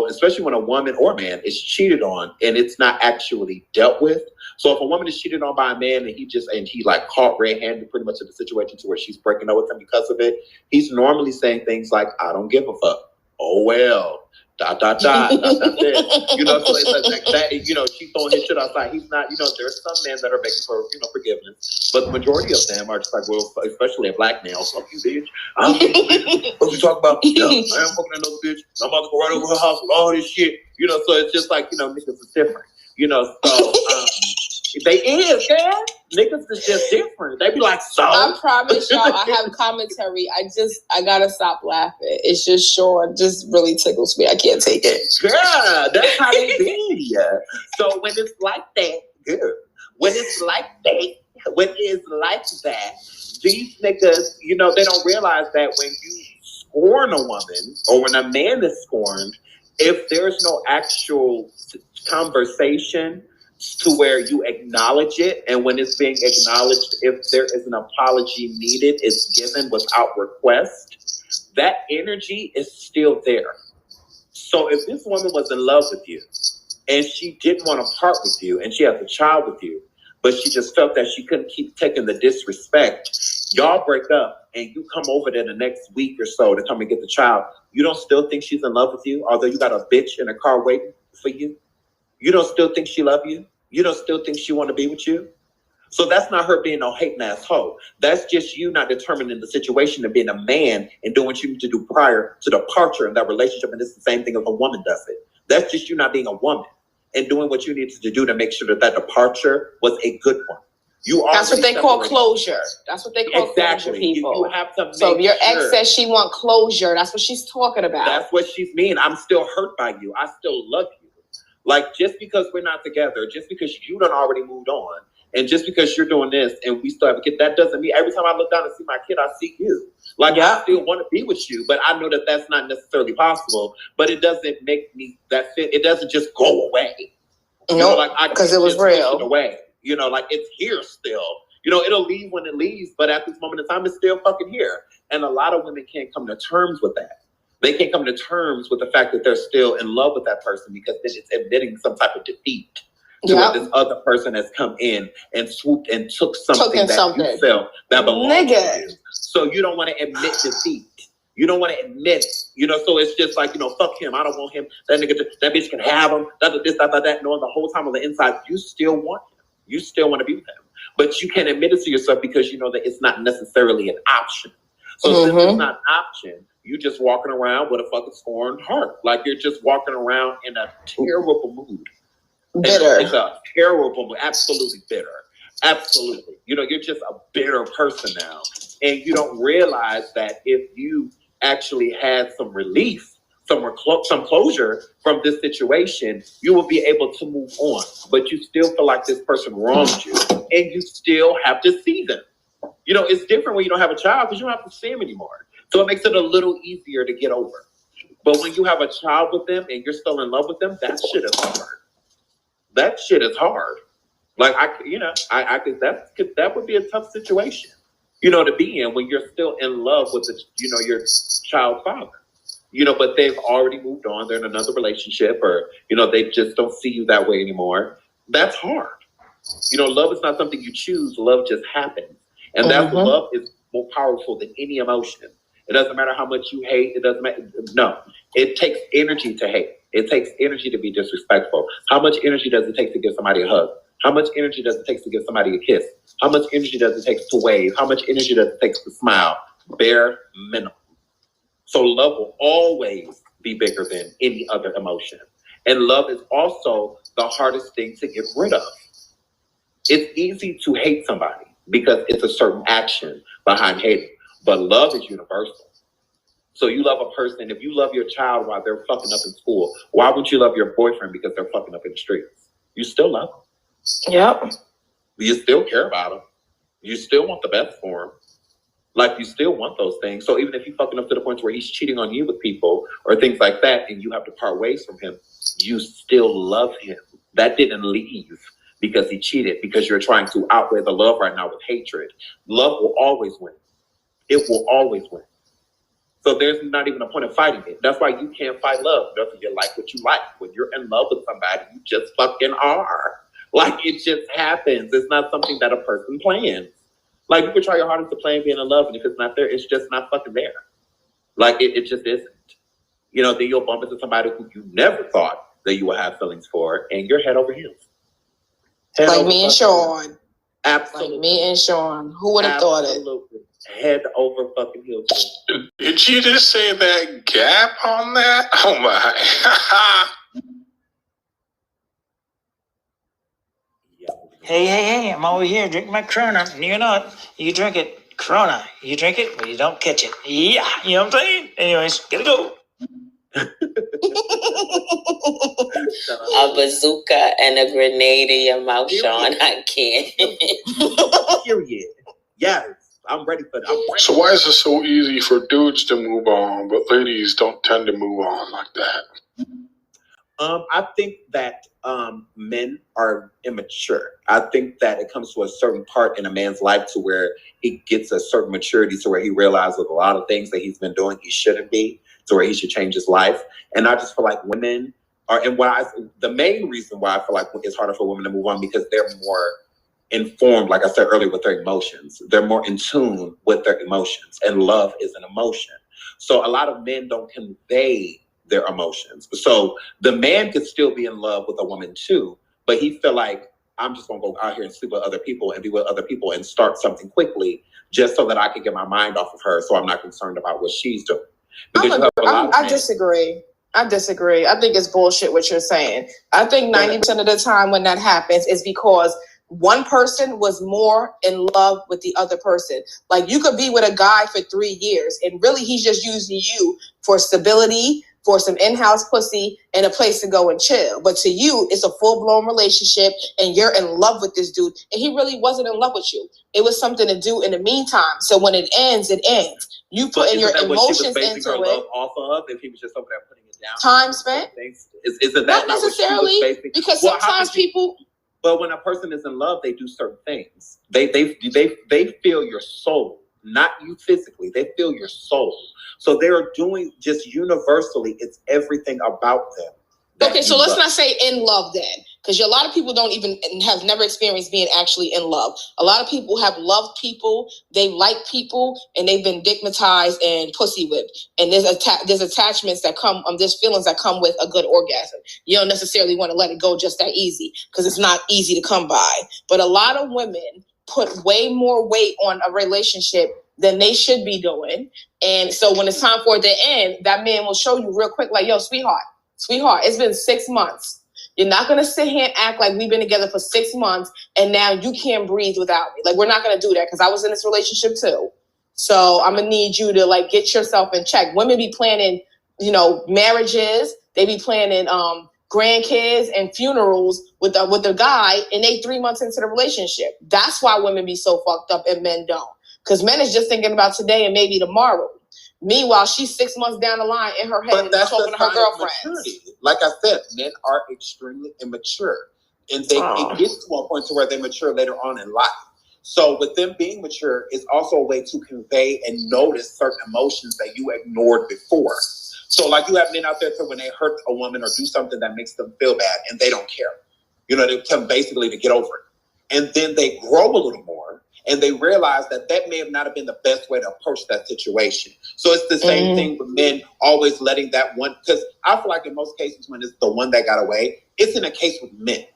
S4: Especially when a woman or man is cheated on and it's not actually dealt with. So if a woman is cheated on by a man and he like caught red-handed pretty much in the situation to where she's breaking up with him because of it, he's normally saying things like, I don't give a fuck. Oh well. ... That's it. You know, so it's like that, you know, she's throwing his shit outside. He's not, you know, there's some men that are begging for, you know, forgiveness, but the majority of them are just like, well, especially a black male, fuck you, bitch. What you talk about? Yeah, I am fucking another bitch. I'm about to go right over her house with all this shit. You know, so it's just like, you know, niggas is different. You know, so they is, man. Niggas is just different. They be like, so.
S7: I promise y'all, I have commentary. I gotta stop laughing. It's just Sean just really tickles me. I can't take it.
S4: Yeah, that's how they be. So when it's like that, good. When it's like that, these niggas, you know, they don't realize that when you scorn a woman or when a man is scorned, if there's no actual conversation to where you acknowledge it, and when it's being acknowledged, if there is an apology needed, it's given without request, that energy is still there. So if this woman was in love with you and she didn't want to part with you and she has a child with you, but she just felt that she couldn't keep taking the disrespect, y'all break up and you come over there the next week or so to come and get the child, you don't still think she's in love with you, although you got a bitch in a car waiting for you? You don't still think she love you? You don't still think she want to be with you? So that's not her being no hating ass hoe. That's just you not determining the situation and being a man and doing what you need to do prior to departure in that relationship. And it's the same thing if a woman does it. That's just you not being a woman and doing what you needed to do to make sure that that departure was a good one.
S7: That's what they call closure. That's what they call closure, people.
S4: You have to
S7: so if your
S4: sure.
S7: ex says she want closure, that's what she's talking about.
S4: That's what she's mean. I'm still hurt by you. I still love you. Like, just because we're not together, just because you done already moved on, and just because you're doing this and we still have a kid, that doesn't mean every time I look down and see my kid, I see you. Like, I still want to be with you, but I know that that's not necessarily possible. But it doesn't make me that fit. It doesn't just go away.
S7: No,
S4: nope, like
S7: because it was real.
S4: It away. You know, like it's here still. You know, it'll leave when it leaves, but at this moment in time, it's still fucking here. And a lot of women can't come to terms with that. They can't come to terms with the fact that they're still in love with that person because then it's admitting some type of defeat to what this other person has come in and swooped and took something you felt that belonged to you. So you don't want to admit defeat. You don't want to admit, you know, so it's just like, you know, fuck him. I don't want him. That nigga, that bitch can have him. That. Knowing the whole time on the inside, you still want him. You still want to be with him. But you can't admit it to yourself because you know that it's not necessarily an option. So since it's not an option, you just walking around with a fucking scorned heart. Like you're just walking around in a terrible mood.
S7: Bitter.
S4: It's a terrible mood. Absolutely bitter. Absolutely. You know, you're just a bitter person now. And you don't realize that if you actually had some relief, some closure from this situation, you will be able to move on. But you still feel like this person wronged you. And you still have to see them. You know, it's different when you don't have a child because you don't have to see them anymore. So it makes it a little easier to get over. But when you have a child with them and you're still in love with them, that shit is hard. That shit is hard. Like, I think that would be a tough situation, you know, to be in when you're still in love with your child's father. You know, but they've already moved on. They're in another relationship or, you know, they just don't see you that way anymore. That's hard. You know, love is not something you choose. Love just happens. And that's love is more powerful than any emotion. It doesn't matter how much you hate. It doesn't matter. No, it takes energy to hate. It takes energy to be disrespectful. How much energy does it take to give somebody a hug? How much energy does it take to give somebody a kiss? How much energy does it take to wave? How much energy does it take to smile? Bare minimum. So love will always be bigger than any other emotion. And love is also the hardest thing to get rid of. It's easy to hate somebody because it's a certain action behind hating. But love is universal. So you love a person. If you love your child while they're fucking up in school, why wouldn't you love your boyfriend because they're fucking up in the streets? You still love them.
S7: Yep.
S4: You still care about them. You still want the best for him. Like, you still want those things. So even if he's fucking up to the point where he's cheating on you with people or things like that, and you have to part ways from him, you still love him. That didn't leave because he cheated, because you're trying to outweigh the love right now with hatred. Love will always win. It will always win. So there's not even a point of fighting it. That's why you can't fight love. That's you like what you like. When you're in love with somebody, you just fucking are. Like, it just happens. It's not something that a person plans. Like, you can try your hardest to plan being in love, and if it's not there, it's just not fucking there. Like, it just isn't. You know, then you'll bump into somebody who you never thought that you would have feelings for, and you're head over heels.
S5: Like me and Sean.
S4: Absolutely.
S5: Like me and Sean. Who would have thought it?
S4: Absolutely. Head over fucking heels.
S17: Did you just say that gap on that? Oh my.
S18: Hey, I'm over here drinking my Corona. You know it. You drink it. Corona. You drink it, but you don't catch it. Yeah, you know what I'm saying? Anyways, gotta go.
S14: A bazooka and a grenade in your mouth, Sean. I can't.
S4: Period. Yes. I'm ready for that.
S17: So why is it so easy for dudes to move on, but ladies don't tend to move on like that?
S4: I think that men are immature. I think that it comes to a certain part in a man's life to where he gets a certain maturity to where he realizes a lot of things that he's been doing he shouldn't be, to where he should change his life. And I just feel like women are, and the main reason why I feel like it's harder for women to move on, because they're more informed, like I said earlier, with their emotions. They're more in tune with their emotions, and love is an emotion. So a lot of men don't convey their emotions. So the man could still be in love with a woman too, but he feel like, I'm just gonna go out here and sleep with other people and be with other people and start something quickly just so that I can get my mind off of her, so I'm not concerned about what she's doing.
S5: I disagree. I think it's bullshit what you're saying. I think 90% of the time when that happens is because one person was more in love with the other person. Like, you could be with a guy for 3 years and really he's just using you for stability, for some in-house pussy, and a place to go and chill. But to you, it's a full-blown relationship and you're in love with this dude, and he really wasn't in love with you. It was something to do in the meantime. So when it ends, it ends. You put in your emotions into it.
S4: Love off of, if he was just over there putting it down.
S5: Time spent?
S4: Isn't that
S5: not necessarily, because sometimes people...
S4: But when a person is in love, they do certain things. They feel your soul, not you physically. They feel your soul. So they're doing just universally, it's everything about them.
S5: Okay, so let's not say in love then, because a lot of people have never experienced being actually in love. A lot of people have loved people, they like people, and they've been digmatized and pussy whipped. And there's attachments that come, there's feelings that come with a good orgasm. You don't necessarily want to let it go just that easy, because it's not easy to come by. But a lot of women put way more weight on a relationship than they should be doing. And so when it's time for it to end, that man will show you real quick, like, yo, sweetheart, it's been 6 months. You're not going to sit here and act like we've been together for 6 months and now you can't breathe without me. Like, we're not going to do that, because I was in this relationship too. So I'm going to need you to, like, get yourself in check. Women be planning, marriages. They be planning grandkids and funerals with the guy, and they 3 months into the relationship. That's why women be so fucked up and men don't. Because men is just thinking about today and maybe tomorrow. Meanwhile, she's 6 months down the line in her head talking to her girlfriends.
S4: Like I said, men are extremely immature. And it gets to a point to where they mature later on in life. So with them being mature is also a way to convey and notice certain emotions that you ignored before. So like, you have men out there to when they hurt a woman or do something that makes them feel bad and they don't care. They come basically to get over it. And then they grow a little more. And they realize that may have not been the best way to approach that situation. So it's the same thing with men always letting that one, because I feel like in most cases when it's the one that got away, it's in a case with men.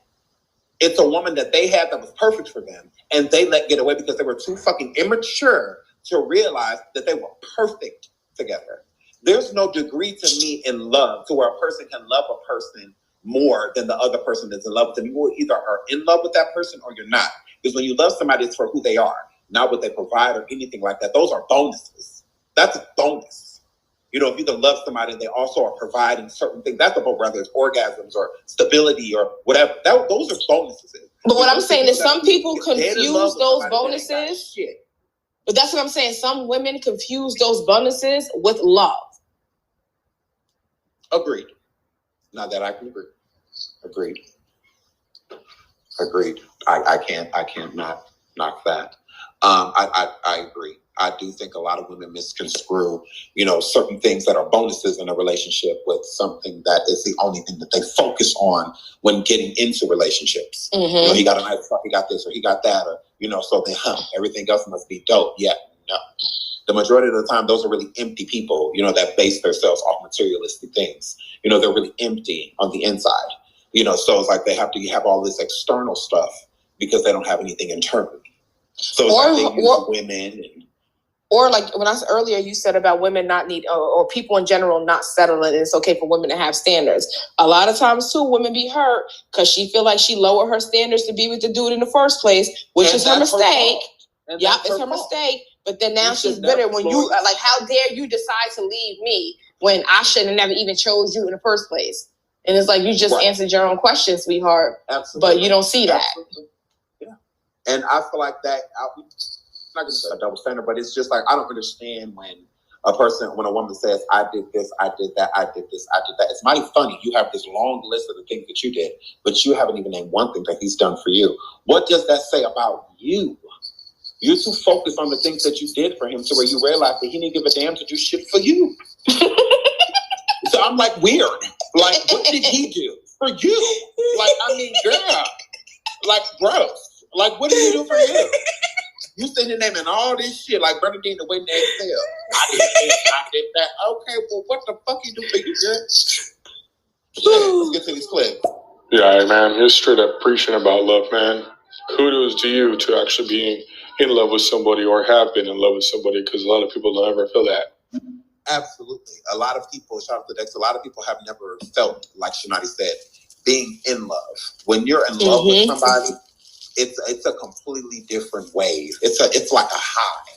S4: It's a woman that they had that was perfect for them, and they let get away because they were too fucking immature to realize that they were perfect together. There's no degree to me in love to where a person can love a person more than the other person that's in love with them. You either are in love with that person or you're not. Because when you love somebody, it's for who they are, not what they provide or anything like that. Those are bonuses. That's a bonus. If you either love somebody and they also are providing certain things, that's about whether it's orgasms or stability or whatever. Those are bonuses.
S5: But what I'm saying is some people confuse those bonuses. But that's what I'm saying. Some women confuse those bonuses with love.
S4: Agreed. Now that I can agree. Agreed. I can't not knock that. I agree. I do think a lot of women misconstrue, certain things that are bonuses in a relationship with something that is the only thing that they focus on when getting into relationships.
S7: Mm-hmm.
S4: He got a nice truck, he got this, or he got that, or, so they, everything else must be dope. Yeah, no. The majority of the time, those are really empty people, that base themselves off materialistic things. They're really empty on the inside. So it's like they have to have all this external stuff because they don't have anything internally. So it's like they use women and...
S7: Or like when I said earlier, you said about women not need, or people in general not settling. It's okay for women to have standards. A lot of times too, women be hurt because she feel like she lowered her standards to be with the dude in the first place, which is her mistake. Yep, it's her mistake. But then now she's bitter when you like, how dare you decide to leave me when I shouldn't have never even chose you in the first place? And it's like you just answered your own question, sweetheart.
S4: Absolutely.
S7: But you don't see that.
S4: Absolutely. Yeah, and I feel like that. I'm not going to say a double standard, but it's just like I don't understand when a woman says, I did this, I did that, I did this, I did that. It's mighty funny. You have this long list of the things that you did, but you haven't even named one thing that he's done for you. What does that say about you? You're too focused on the things that you did for him to where you realize that he didn't give a damn to do shit for you. So I'm like, weird. Like, what did he do for you? Like, I mean, girl, like, bro, like, what did he do for you? You sitting there naming all this shit like Bernadine the way they excel. I did this, I did that. Okay, well, what the fuck you do for you, girl? Let's get to these clips.
S17: Yeah, man, you're straight up preaching about love, man. Kudos to you to actually being in love with somebody or have been in love with somebody, because a lot of people don't ever feel that.
S4: Absolutely. A lot of people, shout out to Dex, a lot of people have never felt, like ShaNaughty said, being in love. When you're in love with somebody, it's a completely different wave. It's like a high.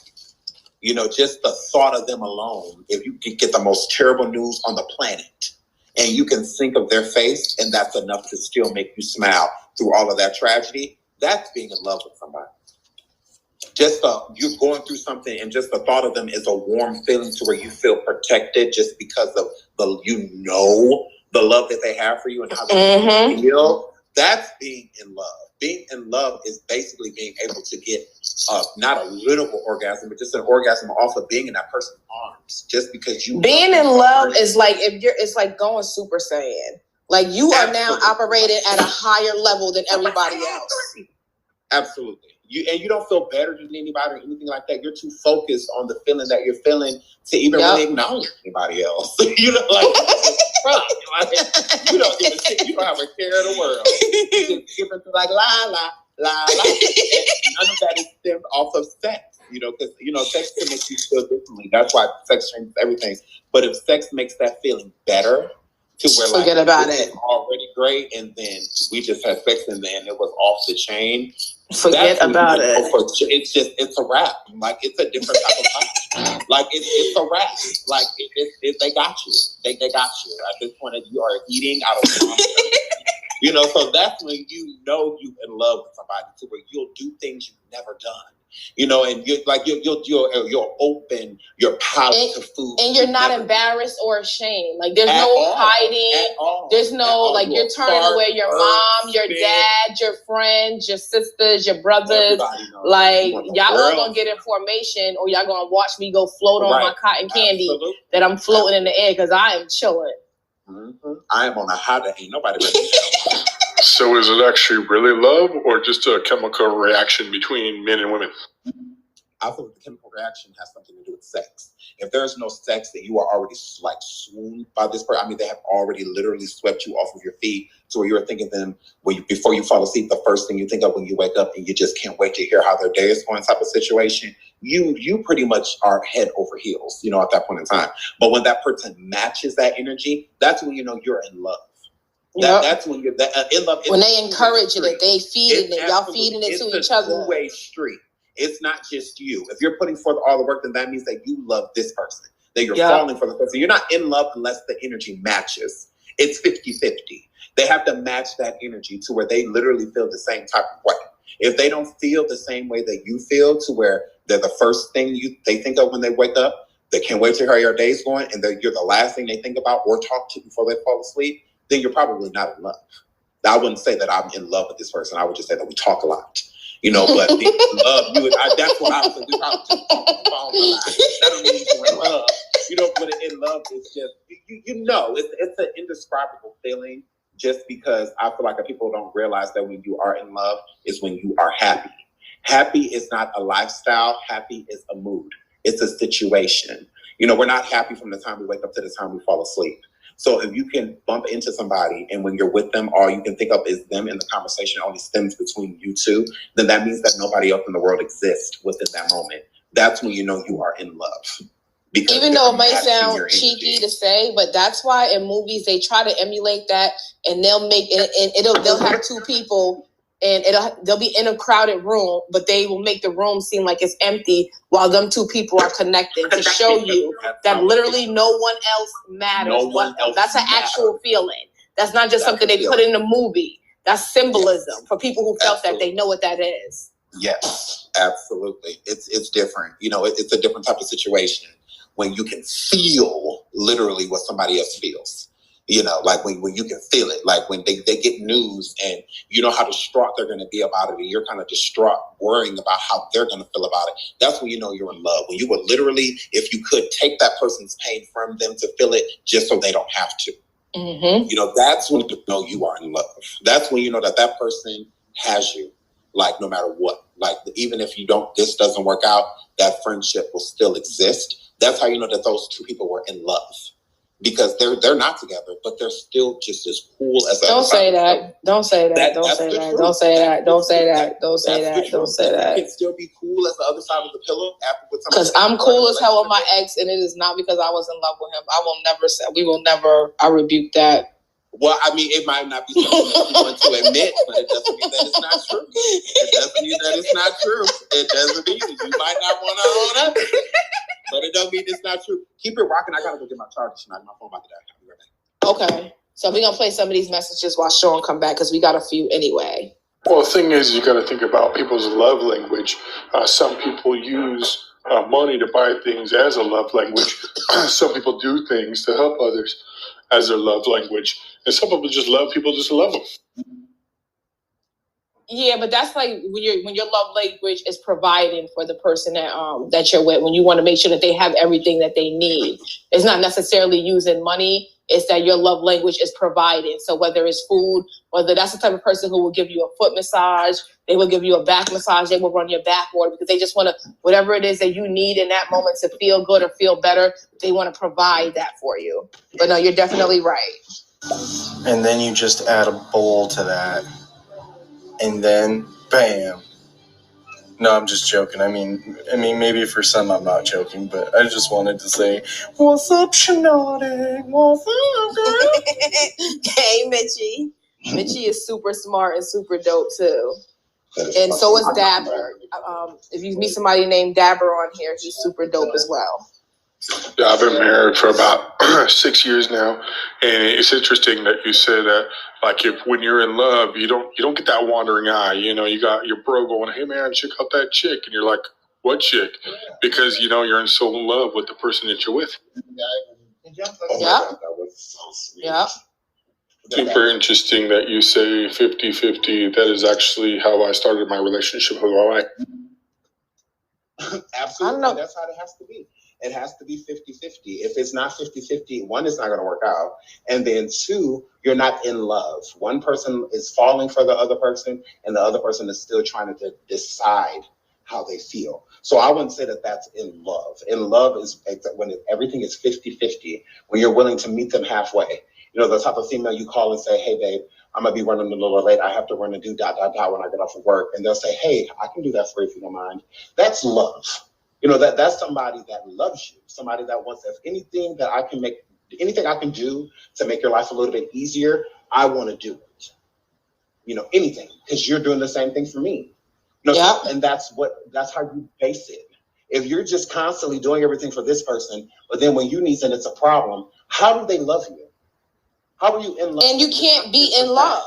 S4: Just the thought of them alone, if you can get the most terrible news on the planet and you can think of their face and that's enough to still make you smile through all of that tragedy, that's being in love with somebody. Just you're going through something and just the thought of them is a warm feeling to where you feel protected just because of the love that they have for you and how they feel. That's being in love. Being in love is basically being able to get not a literal orgasm, but just an orgasm off of being in that person's arms. Just because you
S7: being in love is like it's like going Super Saiyan. Like you are now operating at a higher level than everybody else.
S4: Absolutely. You don't feel better than anybody or anything like that. You're too focused on the feeling that you're feeling to even really acknowledge anybody else. Like you don't give a shit. You don't have a care in the world. You just give it to like la la la la. None of that is stemmed off of sex. Because sex can make you feel differently. That's why sex changes everything. But if sex makes that feeling better, to where like
S7: forget about it.
S4: Already great, and then we just had sex, and then it was off the chain.
S7: Forget about it.
S4: It's a wrap. Like it's a different type of vibe. Like it's a wrap. Like they got you. They got you at this point. You are eating out of so that's when you in love with somebody to where you'll do things you've never done. And you'll open your palate to food,
S7: and you're not embarrassed or ashamed. Like there's no hiding. There's no like you're turning away your mom, your dad, your friends, your sisters, your brothers. Like y'all all gonna get information, or y'all gonna watch me go float on my cotton candy that I'm floating in the air because I am chilling.
S4: I am on a high that ain't nobody ready.
S17: So is it actually really love or just a chemical reaction between men and women?
S4: I think the chemical reaction has something to do with sex. If there's no sex, then you are already like swooned by this person. I mean, they have already literally swept you off of your feet to where you're thinking them before you fall asleep. The first thing you think of when you wake up and you just can't wait to hear how their day is going type of situation. You pretty much are head over heels, at that point in time. But when that person matches that energy, that's when you're in love. That's when you're in love.
S7: When they encourage it, they feed it, y'all feeding it to each other.
S4: It's a two-way street. It's not just you. If you're putting forth all the work, then that means that you love this person, that you're falling for the person. You're not in love unless the energy matches. It's 50-50. They have to match that energy to where they literally feel the same type of way. If they don't feel the same way that you feel, to where they're the first thing they think of when they wake up, they can't wait to hear how your day's going, and you're the last thing they think about or talk to before they fall asleep, then you're probably not in love. I wouldn't say that I'm in love with this person. I would just say that we talk a lot. You know, but the love, that's what I was saying. We probably just talked on the phone a lot. That don't mean you're in love. You know, but in love, it's just, it's an indescribable feeling, just because I feel like people don't realize that when you are in love is when you are happy. Happy is not a lifestyle. Happy is a mood. It's a situation. You know, we're not happy from the time we wake up to the time we fall asleep. So if you can bump into somebody and when you're with them, all you can think of is them and the conversation only stems between you two, then that means that nobody else in the world exists within that moment. That's when you know you are in love. Because
S1: even though it might sound cheeky to say, but that's why in movies they try to emulate that, and they'll make it, and they'll have two people, and they'll be in a crowded room, but they will make the room seem like it's empty while them two people are connected to show you that literally no one else matters.
S4: No one else
S1: that's an actual feeling. That's not just something they put in the movie. That's symbolism for people who felt that they know what that is.
S4: Yes, absolutely. It's different. You know, it's a different type of situation when you can feel literally what somebody else feels. You know, like when you can feel it, like when they get news and you know how distraught they're going to be about it, and you're kind of distraught worrying about how they're going to feel about it. That's when you know you're in love. When you would literally, if you could, take that person's pain from them to feel it just so they don't have to.
S1: Mm-hmm.
S4: You know, that's when you know you are in love. That's when you know that that person has you, like no matter what. Like even if this doesn't work out, that friendship will still exist. That's how you know that those two people were in love. Because they're not together, but they're still just as cool as the
S1: Don't say that. Don't say that. Don't say that. Don't say that. Don't say that. Don't say that. Don't say that.
S4: You can still be cool as the other side of the pillow after with
S1: because I'm cool as hell with my ex, and it is not because I was in love with him. I will never say. We will never. I rebuke that.
S4: Well, I mean, it might not be something that you want to admit, but it doesn't mean that it's not true. It doesn't mean that it's not true. It doesn't mean you might not want to own up. But it don't mean it's not true. Keep it rocking. I gotta go get my charger tonight. My phone about to die. I'll be right back.
S1: Okay. So we're gonna play some of these messages while Sean come back because we got a few anyway.
S17: Well, the thing is, you got to think about people's love language. Some people use money to buy things as a love language. Some people do things to help others as their love language, and some people just love people just to love them.
S1: Yeah, but that's like when your love language is providing for the person that you're with. When you want to make sure that they have everything that they need, it's not necessarily using money. It's that your love language is providing. So whether it's food, whether that's the type of person who will give you a foot massage, they will give you a back massage, they will run your back water because they just want to, whatever it is that you need in that moment to feel good or feel better, they want to provide that for you. But no, you're definitely right.
S19: And then you just add a bowl to that. And then, bam. No, I'm just joking. I mean, maybe for some I'm not joking, but I just wanted to say, what's up, ShaNaughty? What's up, girl?
S1: Hey, Mitchie. Mitchie is super smart and super dope, too. And so is Dabber. If you meet somebody named Dabber on here, he's super dope as well.
S17: Yeah, I've been married for about 6 years now, and it's interesting that you say that. Like, when you're in love, you don't get that wandering eye. You know, you got your bro going, "Hey man, check out that chick," and you're like, "What chick?" Because you know you're so in love with the person that you're with.
S1: Yeah. Yeah.
S17: Super interesting that you say 50-50. That is actually how I started my relationship with my wife.
S4: Absolutely. That's how it has to be. It has to be 50-50. If it's not 50-50, one, it's not going to work out. And then two, you're not in love. One person is falling for the other person, and the other person is still trying to decide how they feel. So I wouldn't say that that's in love. In love is when everything is 50-50, when you're willing to meet them halfway. You know, the type of female you call and say, "Hey, babe, I'm going to be running a little late. I have to run and do ... when I get off of work." And they'll say, "Hey, I can do that for you if you don't mind." That's love. You know, that's somebody that loves you, somebody that wants anything I can do to make your life a little bit easier, I want to do it. You know, anything, because you're doing the same thing for me. You know, yeah. And that's how you base it. If you're just constantly doing everything for this person, but then when you need something, it's a problem, how do they love you? How are you in love? And you can't be in love.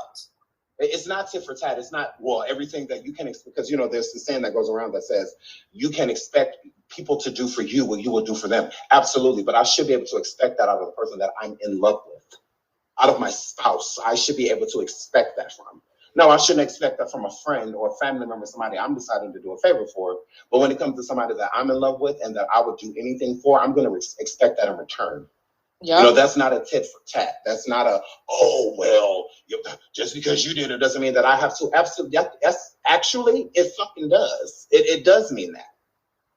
S4: It's not tit for tat. It's not, well, everything that you can expect, because, you know, there's the saying that goes around that says you can expect people to do for you what you will do for them. Absolutely. But I should be able to expect that out of the person that I'm in love with, out of my spouse. I should be able to expect that from.
S20: No, I shouldn't expect that from a friend or a family member, somebody I'm deciding to do a favor for. But when it comes to somebody that I'm in love with and that I would do anything for, I'm going to expect that in return.
S1: Yeah.
S20: You know, that's not a tit for tat. That's not a, oh, well, just because you did it doesn't mean that I have to. Absolutely. Yes, actually, it fucking does. It does mean that.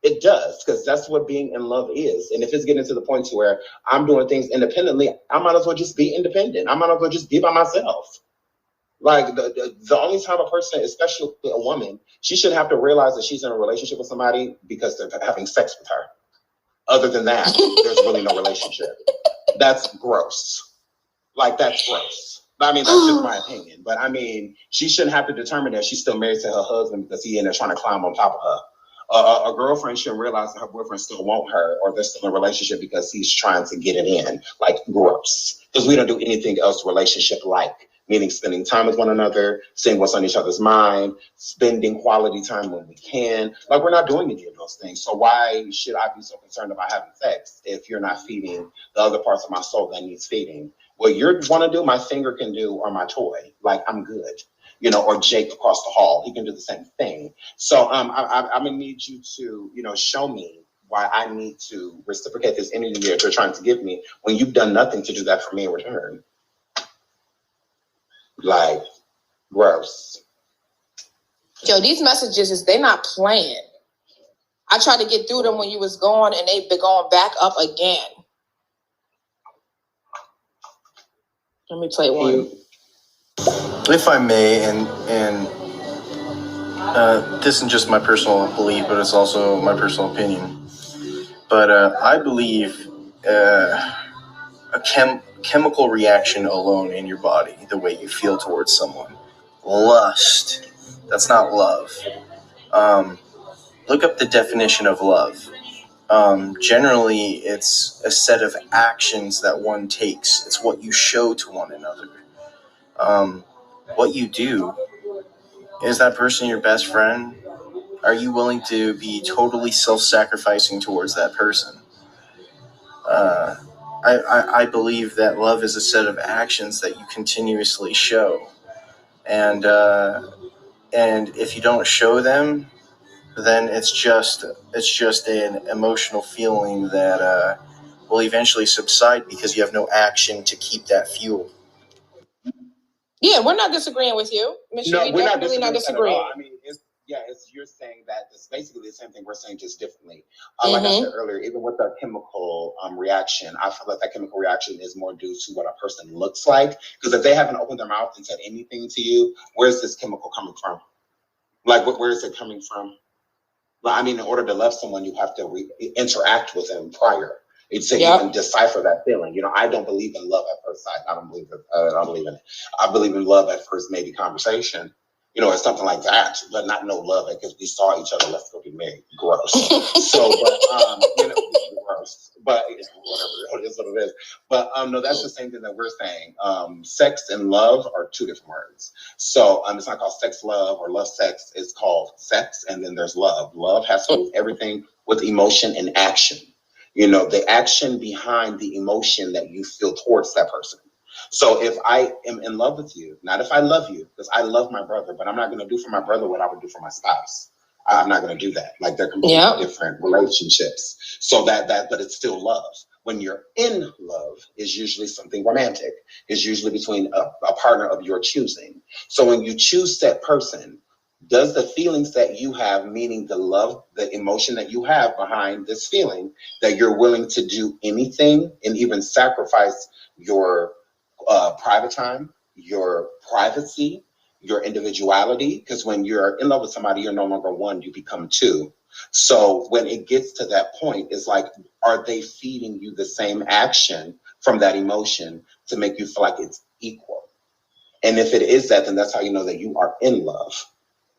S20: It does, because that's what being in love is. And if it's getting to the point to where I'm doing things independently, I might as well just be independent. I might as well just be by myself. Like the only time a person, especially a woman, she shouldn't have to realize that she's in a relationship with somebody because they're having sex with her. Other than that, there's really no relationship. That's gross. Like, that's gross. I mean, that's just my opinion. But I mean, she shouldn't have to determine that she's still married to her husband because he in there trying to climb on top of her. A girlfriend shouldn't realize that her boyfriend still want her or they're still in a relationship because he's trying to get it in. Like, gross. Because we don't do anything else relationship-like. Meaning spending time with one another, seeing what's on each other's mind, spending quality time when we can. Like, we're not doing any of those things. So why should I be so concerned about having sex if you're not feeding the other parts of my soul that needs feeding? What you want to do, my finger can do, or my toy. Like, I'm good. You know, or Jake across the hall, he can do the same thing. So I'm gonna need you to, you know, show me why I need to reciprocate this energy that you're trying to give me when you've done nothing to do that for me in return. Like, gross.
S7: Yo, these messages they're not playing. I tried to get through them when you was gone, and they've been going back up again. Let me play one.
S19: If I may, and this isn't just my personal belief, but it's also my personal opinion. But I believe a chemical reaction alone in your body, the way you feel towards someone. Lust. That's not love. Look up the definition of love. Generally, it's a set of actions that one takes. It's what you show to one another. What you do. Is that person your best friend? Are you willing to be totally self-sacrificing towards that person? I believe that love is a set of actions that you continuously show. And if you don't show them, then it's just an emotional feeling that will eventually subside because you have no action to keep that fuel.
S7: Yeah, we're not disagreeing with you.
S20: No,
S7: we're definitely not disagreeing.
S20: I mean, you're saying that it's basically the same thing we're saying, just differently. Like I said earlier, even with the chemical reaction, I feel like that chemical reaction is more due to what a person looks like. Because if they haven't opened their mouth and said anything to you, where's this chemical coming from? Like, where is it coming from? Well, I mean, in order to love someone, you have to interact with them prior. It's so you can decipher that feeling. You know, I don't believe in love at first sight. I don't believe in it. I believe in love at first, maybe conversation. You know, or something like that, but not no love because we saw each other. Let's go be married. Gross. So, but you know, gross. But whatever, it is what it is. But no, that's the same thing that we're saying. Sex and love are two different words. So it's not called sex love or love sex. It's called sex, and then there's love. Love has to do with everything with emotion and action. You know, the action behind the emotion that you feel towards that person. So if I am in love with you, not if I love you, because I love my brother, but I'm not going to do for my brother what I would do for my spouse. I'm not going to do that. Like, they're completely different relationships. So but it's still love. When you're in love, is usually something romantic. It's usually between a partner of your choosing. So when you choose that person, does the feelings that you have, meaning the love, the emotion that you have behind this feeling, that you're willing to do anything and even sacrifice your private time, your privacy, your individuality, because when you're in love with somebody, you're no longer one, you become two. So when it gets to that point, it's like, are they feeding you the same action from that emotion to make you feel like it's equal? And if it is that, then that's how you know that you are in love.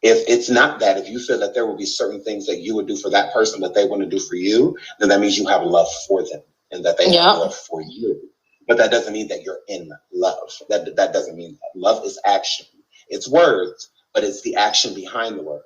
S20: If it's not that, if you feel that there will be certain things that you would do for that person that they want to do for you, then that means you have love for them and that they have love for you. But that doesn't mean that you're in love. That doesn't mean that. Love is action. It's words, but it's the action behind the word.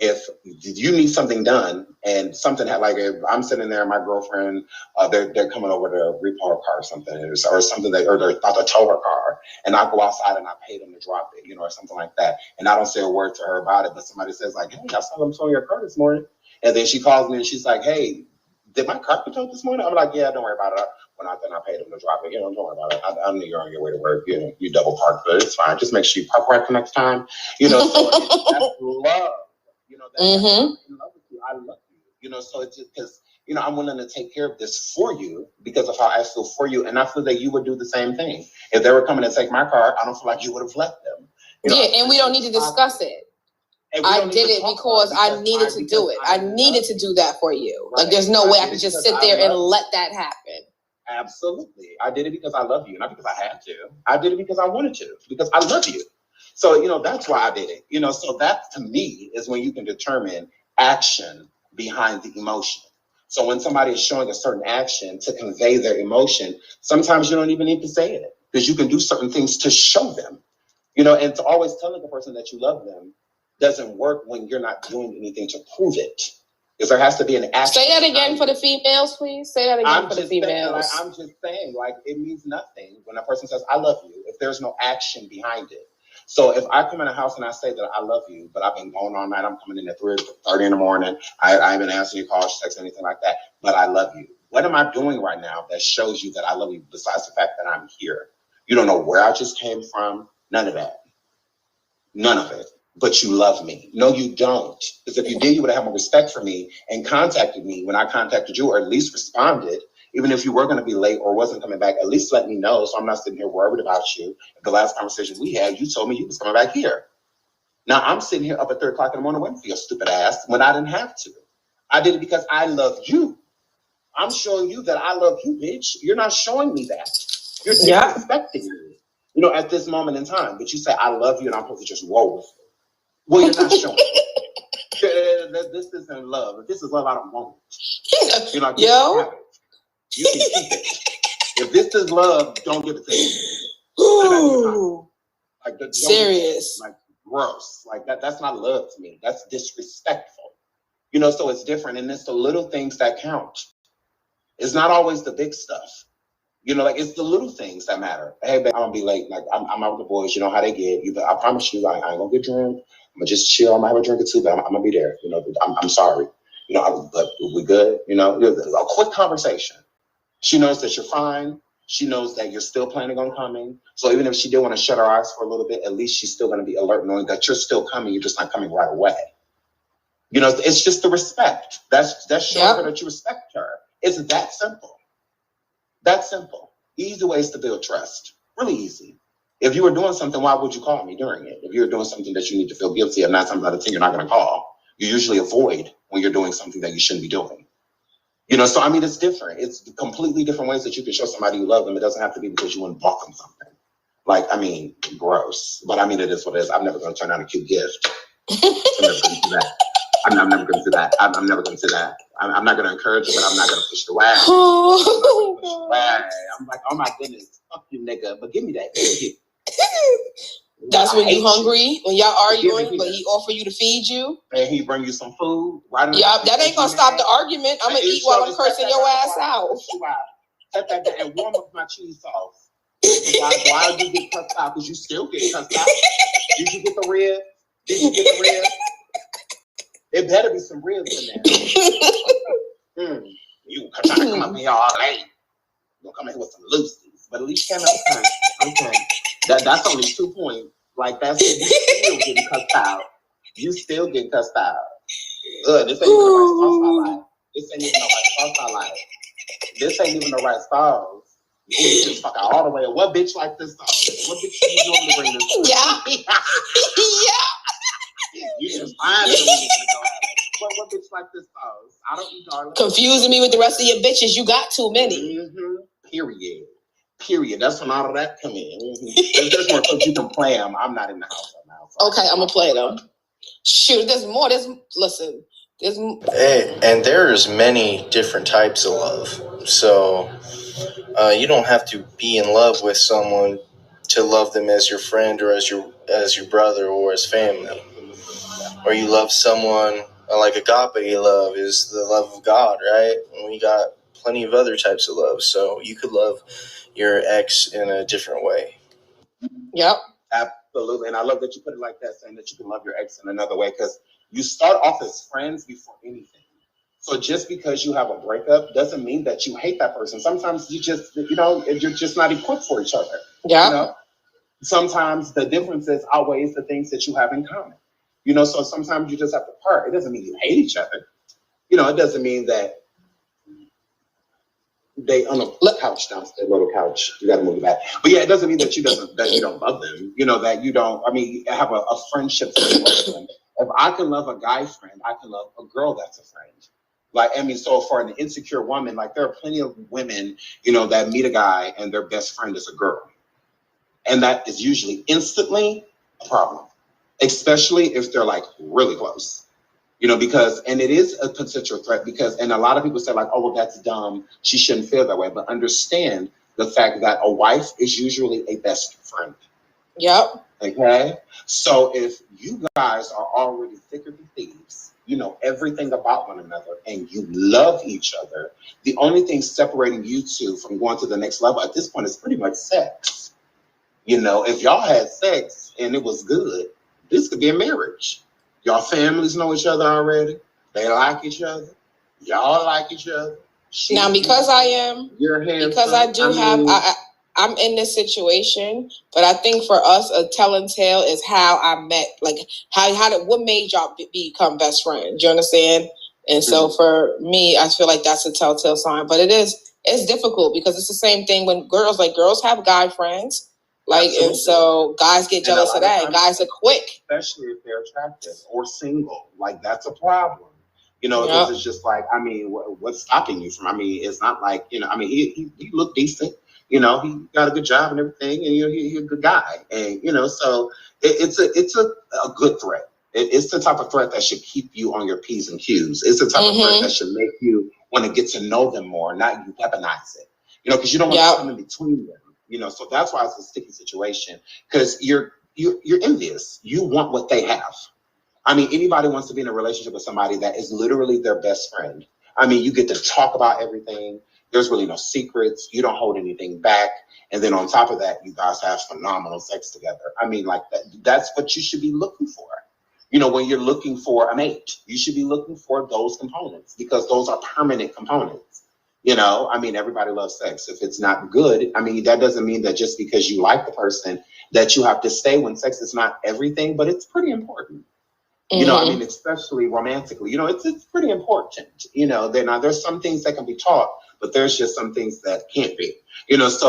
S20: If you need something done and something like if I'm sitting there, my girlfriend, they're coming over to repo her car or something, or something or they're about to tow her car, and I go outside and I pay them to drop it, or something like that, and I don't say a word to her about it, but somebody says like, hey, I saw them towing your car this morning, and then she calls me and she's like, hey, did my car get towed this morning? I'm like, yeah, don't worry about it. When I paid them to drop it, don't worry about it. I knew you're on your way to work. You double parked, but it's fine. Just make sure you park right the next time. So that's love. That's I'm in love with you. I love you. So it's just because, I'm willing to take care of this for you because of how I feel for you. And I feel that you would do the same thing. If they were coming to take my car, I don't feel like you would have left them.
S1: And we don't need to discuss it. I did it because I needed to do it. I needed to do that for you. Right. Like, there's no way I could just sit there and let that happen.
S20: Absolutely. I did it because I love you, not because I had to. I did it because I wanted to, because I love you. So, that's why I did it. So that to me is when you can determine action behind the emotion. So when somebody is showing a certain action to convey their emotion, sometimes you don't even need to say it because you can do certain things to show them, and to always telling the person that you love them doesn't work when you're not doing anything to prove it. Because there has to be an action.
S1: Say that again for the females, please. Say that again for the females.
S20: I'm just saying, it means nothing when a person says, I love you, if there's no action behind it. So if I come in a house and I say that I love you, but I've been going all night, I'm coming in at 3:30 in the morning, I haven't answered your calls, text, anything like that, but I love you. What am I doing right now that shows you that I love you besides the fact that I'm here? You don't know where I just came from, none of that. None of it. But you love me. No, you don't. Because if you did, you would have more respect for me and contacted me when I contacted you, or at least responded. Even if you were going to be late or wasn't coming back, at least let me know so I'm not sitting here worried about you. The last conversation we had, you told me you was coming back here. Now I'm sitting here up at 3 o'clock in the morning waiting for your stupid ass when I didn't have to. I did it because I love you. I'm showing you that I love you, bitch. You're not showing me that. You're disrespecting me, at this moment in time. But you say, I love you, and I'm supposed to just roll with it. Well, you're not showing it. This isn't love. If this is love, I don't want it.
S1: Yo.
S20: You can keep it. If this is love, don't give it to me.
S1: Ooh.
S20: Serious. Gross. That's not love to me. That's disrespectful. So it's different. And it's the little things that count. It's not always the big stuff. It's the little things that matter. Hey, babe, I'm gonna be late. I'm out with the boys. You know how they get. I promise you, I ain't gonna get drunk. I'm gonna just chill. I might have a drink or two, but I'm gonna be there. I'm sorry. But we good. A quick conversation. She knows that you're fine. She knows that you're still planning on coming. So even if she did want to shut her eyes for a little bit, at least she's still gonna be alert, knowing that you're still coming. You're just not coming right away. It's just the respect. That's showing her that you respect her. It's that simple. That's simple. Easy ways to build trust. Really easy. If you were doing something, why would you call me during it? If you're doing something that you need to feel guilty of, 9 times out of 10, you're not going to call. You usually avoid when you're doing something that you shouldn't be doing. So it's different. It's completely different ways that you can show somebody you love them. It doesn't have to be because you want to bought them something. Gross. But it is what it is. I'm never going to turn down a cute gift. I'm never going to do that. I'm never going to do that. I'm never going to do that. I'm not going to encourage it, but I'm not going to push it away. I'm like, oh my goodness, fuck you, nigga. But give me that.
S1: That's when you hungry, when y'all arguing, but he offer you to feed you.
S20: And he bring you some food.
S1: That ain't going to stop the argument. I'm going to eat while I'm cursing your ass out.
S20: Set that down and warm up my cheese sauce. Why you get cussed out? Because you still get cussed out. Did you get the rib? It better be some ribs in there. You trying to come up here all late. You're gonna come in here with some loosies. But at least you came out okay. That's only 2 points. That's you still getting cussed out. You still get cussed out. This ain't even the right sauce I like. This ain't even the right sauce I like. This ain't even the right sauce. You just fuck out all the way. What bitch like this sauce? What bitch you normally bring this to?
S1: Yeah.
S20: You just find it. What bitch like this sauce? I don't eat darling.
S1: Confusing me with the rest of your bitches. You got too many.
S20: Period. That's when all of that come in. If there's more folks you can play them, I'm not in the house right now. So
S1: okay, I'm gonna play them. Shoot, there's more. Listen.
S19: Hey, and there's many different types of love. So you don't have to be in love with someone to love them as your friend or as your brother or as family. or you love someone like agape love is the love of God, right? And we got plenty of other types of love, so you could love your ex in a different way.
S1: Yep.
S20: Absolutely. And I love that you put it like that, saying that you can love your ex in another way, because you start off as friends before anything. So just because you have a breakup doesn't mean that you hate that person. Sometimes you're just not equipped for each other.
S1: Yeah.
S20: You know? Sometimes the differences outweighs the things that you have in common. So sometimes you just have to part. It doesn't mean you hate each other. It doesn't mean that they on a couch downstairs, little couch. You got to move it back. But yeah, it doesn't mean that you don't love them. That you don't. I mean, have a friendship with them. If I can love a guy friend, I can love a girl that's a friend. So for an insecure woman, there are plenty of women, that meet a guy and their best friend is a girl, and that is usually instantly a problem, especially if they're really close. And it is a potential threat and a lot of people say oh, well, that's dumb. She shouldn't feel that way. But understand the fact that a wife is usually a best friend.
S1: Yep.
S20: Okay. So if you guys are already thicker than thieves, you know everything about one another and you love each other, the only thing separating you two from going to the next level at this point is pretty much sex. If y'all had sex and it was good, this could be a marriage. Y'all families know each other already. They like each other. Y'all like each other.
S1: Now, because I'm in this situation, but I think for us, a telling tale is how I met. What made y'all become best friends? You understand? And so for me, I feel like that's a telltale sign. But it's difficult because it's the same thing when girls have guy friends.
S20: Absolutely.
S1: And so guys get jealous of that, and guys are quick.
S20: Especially if they're attractive or single. That's a problem.
S1: Yep.
S20: It's just what's stopping you from, it's not he looked decent. He got a good job and everything, and he's a good guy. And, so it's a good threat. It's the type of threat that should keep you on your P's and Q's. It's the type of threat that should make you want to get to know them more, not you weaponize it. Because you don't want to come in between them. So that's why it's a sticky situation, because you're envious. You want what they have. Anybody wants to be in a relationship with somebody that is literally their best friend. You get to talk about everything. There's really no secrets. You don't hold anything back. And then on top of that, you guys have phenomenal sex together. That's what you should be looking for. When you're looking for a mate, you should be looking for those components, because those are permanent components. Everybody loves sex. If it's not good, that doesn't mean that just because you like the person that you have to stay when sex is not everything, but it's pretty important. Especially romantically, it's pretty important. There's some things that can be taught, but there's just some things that can't be. It is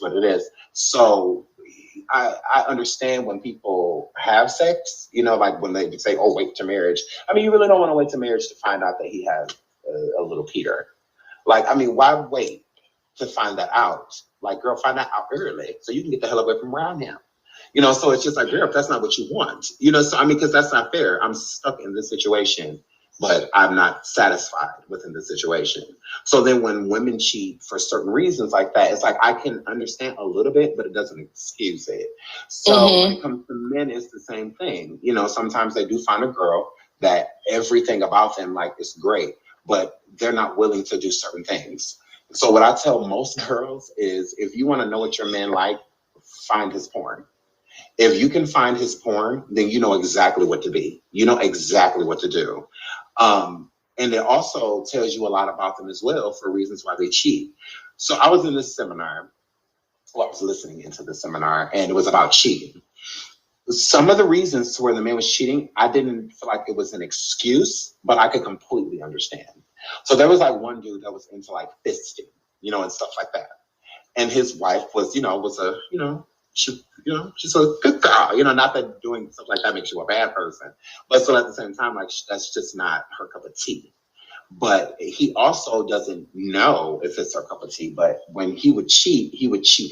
S20: what it is. So I understand when people have sex, when they would say, oh, wait to marriage. You really don't want to wait to marriage to find out that he has a little Peter. Why wait to find that out? Girl, find that out early so you can get the hell away from around him. So it's just girl, if that's not what you want, because that's not fair. I'm stuck in this situation, but I'm not satisfied within the situation. So then when women cheat for certain reasons like that, it's I can understand a little bit, but it doesn't excuse it. So when it comes to men, it's the same thing. Sometimes they do find a girl that everything about them is great, but they're not willing to do certain things. So what I tell most girls is, if you want to know what your man like, find his porn. If you can find his porn, then you know exactly what to be. You know exactly what to do. And it also tells you a lot about them as well for reasons why they cheat. So I was in this seminar. Well, I was listening into the seminar, and it was about cheating. Some of the reasons where the man was cheating, I didn't feel like it was an excuse, but I could completely understand. So there was one dude that was into fisting, and stuff like that. And his wife was, she's a good girl, not that doing stuff like that makes you a bad person. But so at the same time, that's just not her cup of tea. But he also doesn't know if it's her cup of tea. But when he would cheat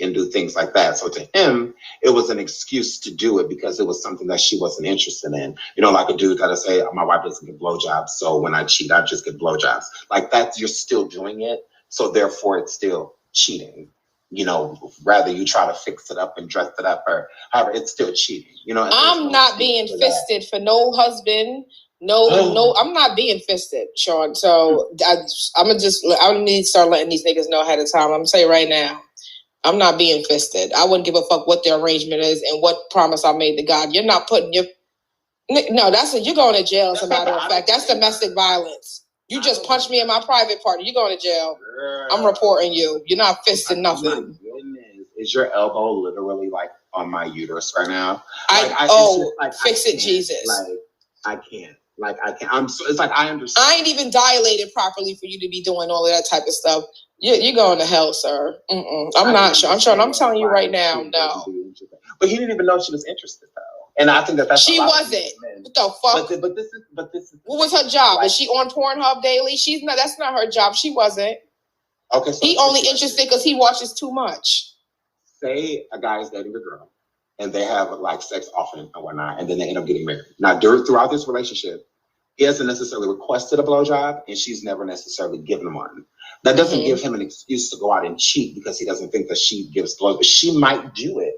S20: and do things like that. So to him, it was an excuse to do it because it was something that she wasn't interested in. Like a dude that'll say, my wife doesn't get blowjobs, so when I cheat, I just get blowjobs. That, you're still doing it. So therefore, it's still cheating. rather you try to fix it up and dress it up or however, it's still cheating. And
S7: I'm not being fisted for no husband. No, I'm not being fisted, Sean. So I need to start letting these niggas know ahead of time. I'm gonna say right now, I'm not being fisted. I wouldn't give a fuck what the arrangement is and what promise I made to God. You're not putting your you're going to jail. As a matter of fact, that's domestic violence. You just punched me in my private party. You're going to jail. I'm reporting you. You're not fisting nothing.
S20: Oh my goodness. Is your elbow literally like on my uterus right now?
S7: Fix it, Jesus.
S20: I can't. It's like I understand.
S7: I ain't even dilated properly for you to be doing all of that type of stuff. You're going to hell, sir. I'm not sure. I'm telling you right now, no.
S20: But he didn't even know she was interested, though. And I think that's
S7: she wasn't. What the fuck?
S20: But this is.
S7: What was her job? Is she on Pornhub daily? She's not. That's not her job. She wasn't.
S20: Okay. So
S7: he only interested because he watches too much.
S20: Say a guy is dating a girl, and they have like sex often and whatnot, and then they end up getting married. Now, throughout this relationship, he hasn't necessarily requested a blowjob, and she's never necessarily given him one. That doesn't give him an excuse to go out and cheat because he doesn't think that she gives blows. But she might do it.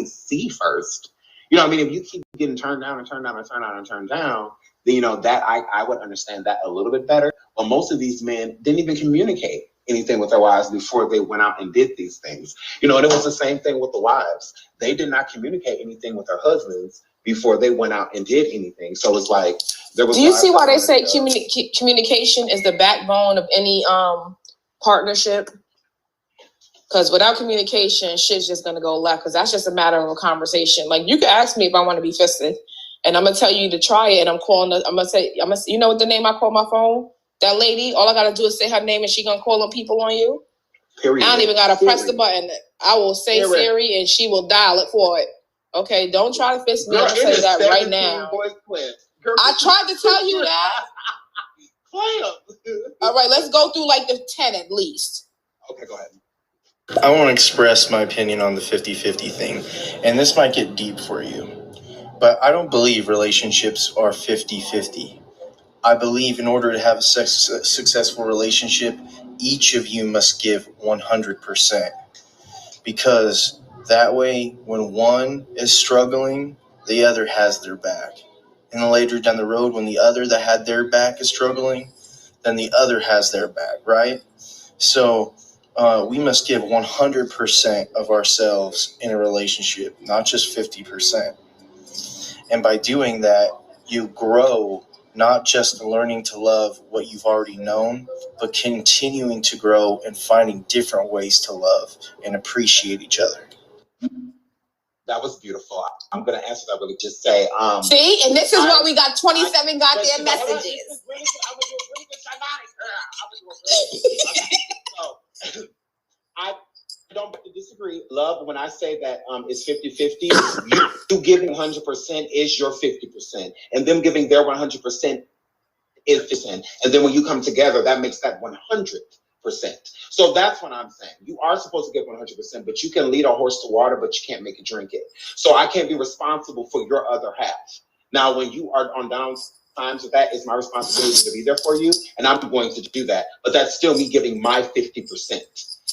S20: See first. If you keep getting turned down and turned down and turned down and turned down, then that I would understand that a little bit better. But most of these men didn't even communicate anything with their wives before they went out and did these things. And it was the same thing with the wives. They did not communicate anything with their husbands before they went out and did anything. So it's like there was.
S7: Do you see why they say communication is the backbone of any partnership? Because without communication, shit's just gonna go left. Because that's just a matter of a conversation. Like you can ask me if I want to be fisted, and I'm gonna tell you to try it. And I'm gonna say, you know what the name I call my phone? That lady. All I gotta do is say her name, and she gonna call on people on you. Period. I don't even gotta press the button. I will say Siri, and she will dial it for it. Okay, don't try to fist me. I'm gonna tell you that right now. I tried to tell you that. All right, let's go through like the 10 at least.
S20: Okay, go ahead.
S19: I want to express my opinion on the 50-50 thing, and this might get deep for you, but I don't believe relationships are 50-50. I believe in order to have a successful relationship, each of you must give 100%, because that way, when one is struggling, the other has their back. And then later down the road, when the other that had their back is struggling, then the other has their back, right? So we must give 100% of ourselves in a relationship, not just 50%. And by doing that, you grow not just learning to love what you've already known, but continuing to grow and finding different ways to love and appreciate each other.
S20: That was beautiful. I'm going to answer that really just say.
S7: See, and this is why we got 27 goddamn messages.
S20: I don't disagree. Love, when I say that it's 50-50, you giving 100% is your 50%. And them giving their 100% is 50%. And then when you come together, that makes that 100%. So that's what I'm saying. You are supposed to give 100%, but you can lead a horse to water, but you can't make it drink it. So I can't be responsible for your other half. Now, when you are on down times with that, it's my responsibility to be there for you, and I'm going to do that. But that's still me giving my 50%.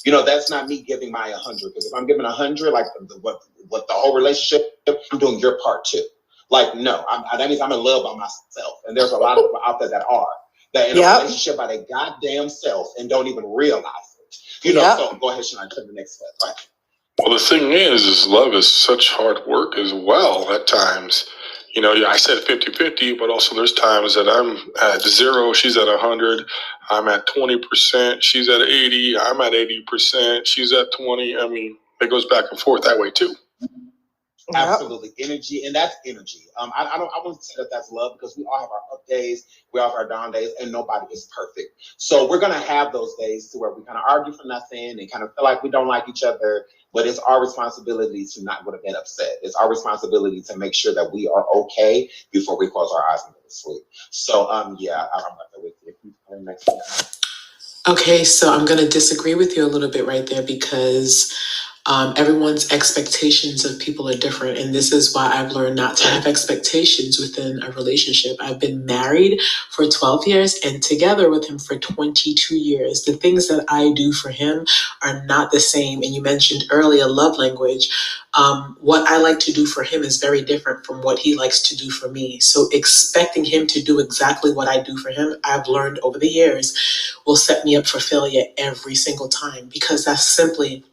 S20: That's not me giving my 100. Because if I'm giving 100, like what the whole relationship, I'm doing your part too. Like, no, that means I'm in love by myself. And there's a lot of people out there that are. That in a relationship by their goddamn self and don't even realize it. So go ahead, ShaNaughty, to the next step. Right?
S17: Well, the thing is love is such hard work as well at times. I said 50-50, but also there's times that I'm at 0, she's at 100, I'm at 20%, she's at 80, I'm at 80%, she's at 20. I mean, it goes back and forth that way too.
S20: Absolutely. Energy, and that's energy. I wouldn't say that that's love, because we all have our up days, we all have our down days, and nobody is perfect. So we're going to have those days to where we kind of argue for nothing and kind of feel like we don't like each other, but it's our responsibility to not go to bed upset. It's our responsibility to make sure that we are okay before we close our eyes and go to sleep. So I'm right there with you. Next one.
S21: Okay, so I'm going to disagree with you a little bit right there, because Everyone's expectations of people are different. And this is why I've learned not to have expectations within a relationship. I've been married for 12 years and together with him for 22 years. The things that I do for him are not the same. And you mentioned earlier love language. What I like to do for him is very different from what he likes to do for me. So expecting him to do exactly what I do for him, I've learned over the years, will set me up for failure every single time, because that's simply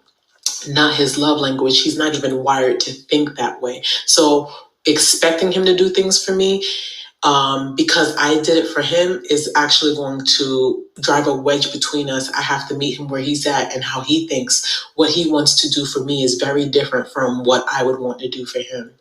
S21: not his love language. He's not even wired to think that way. So expecting him to do things for me, because I did it for him, is actually going to drive a wedge between us. I have to meet him where he's at, and how he thinks what he wants to do for me is very different from what I would want to do for him.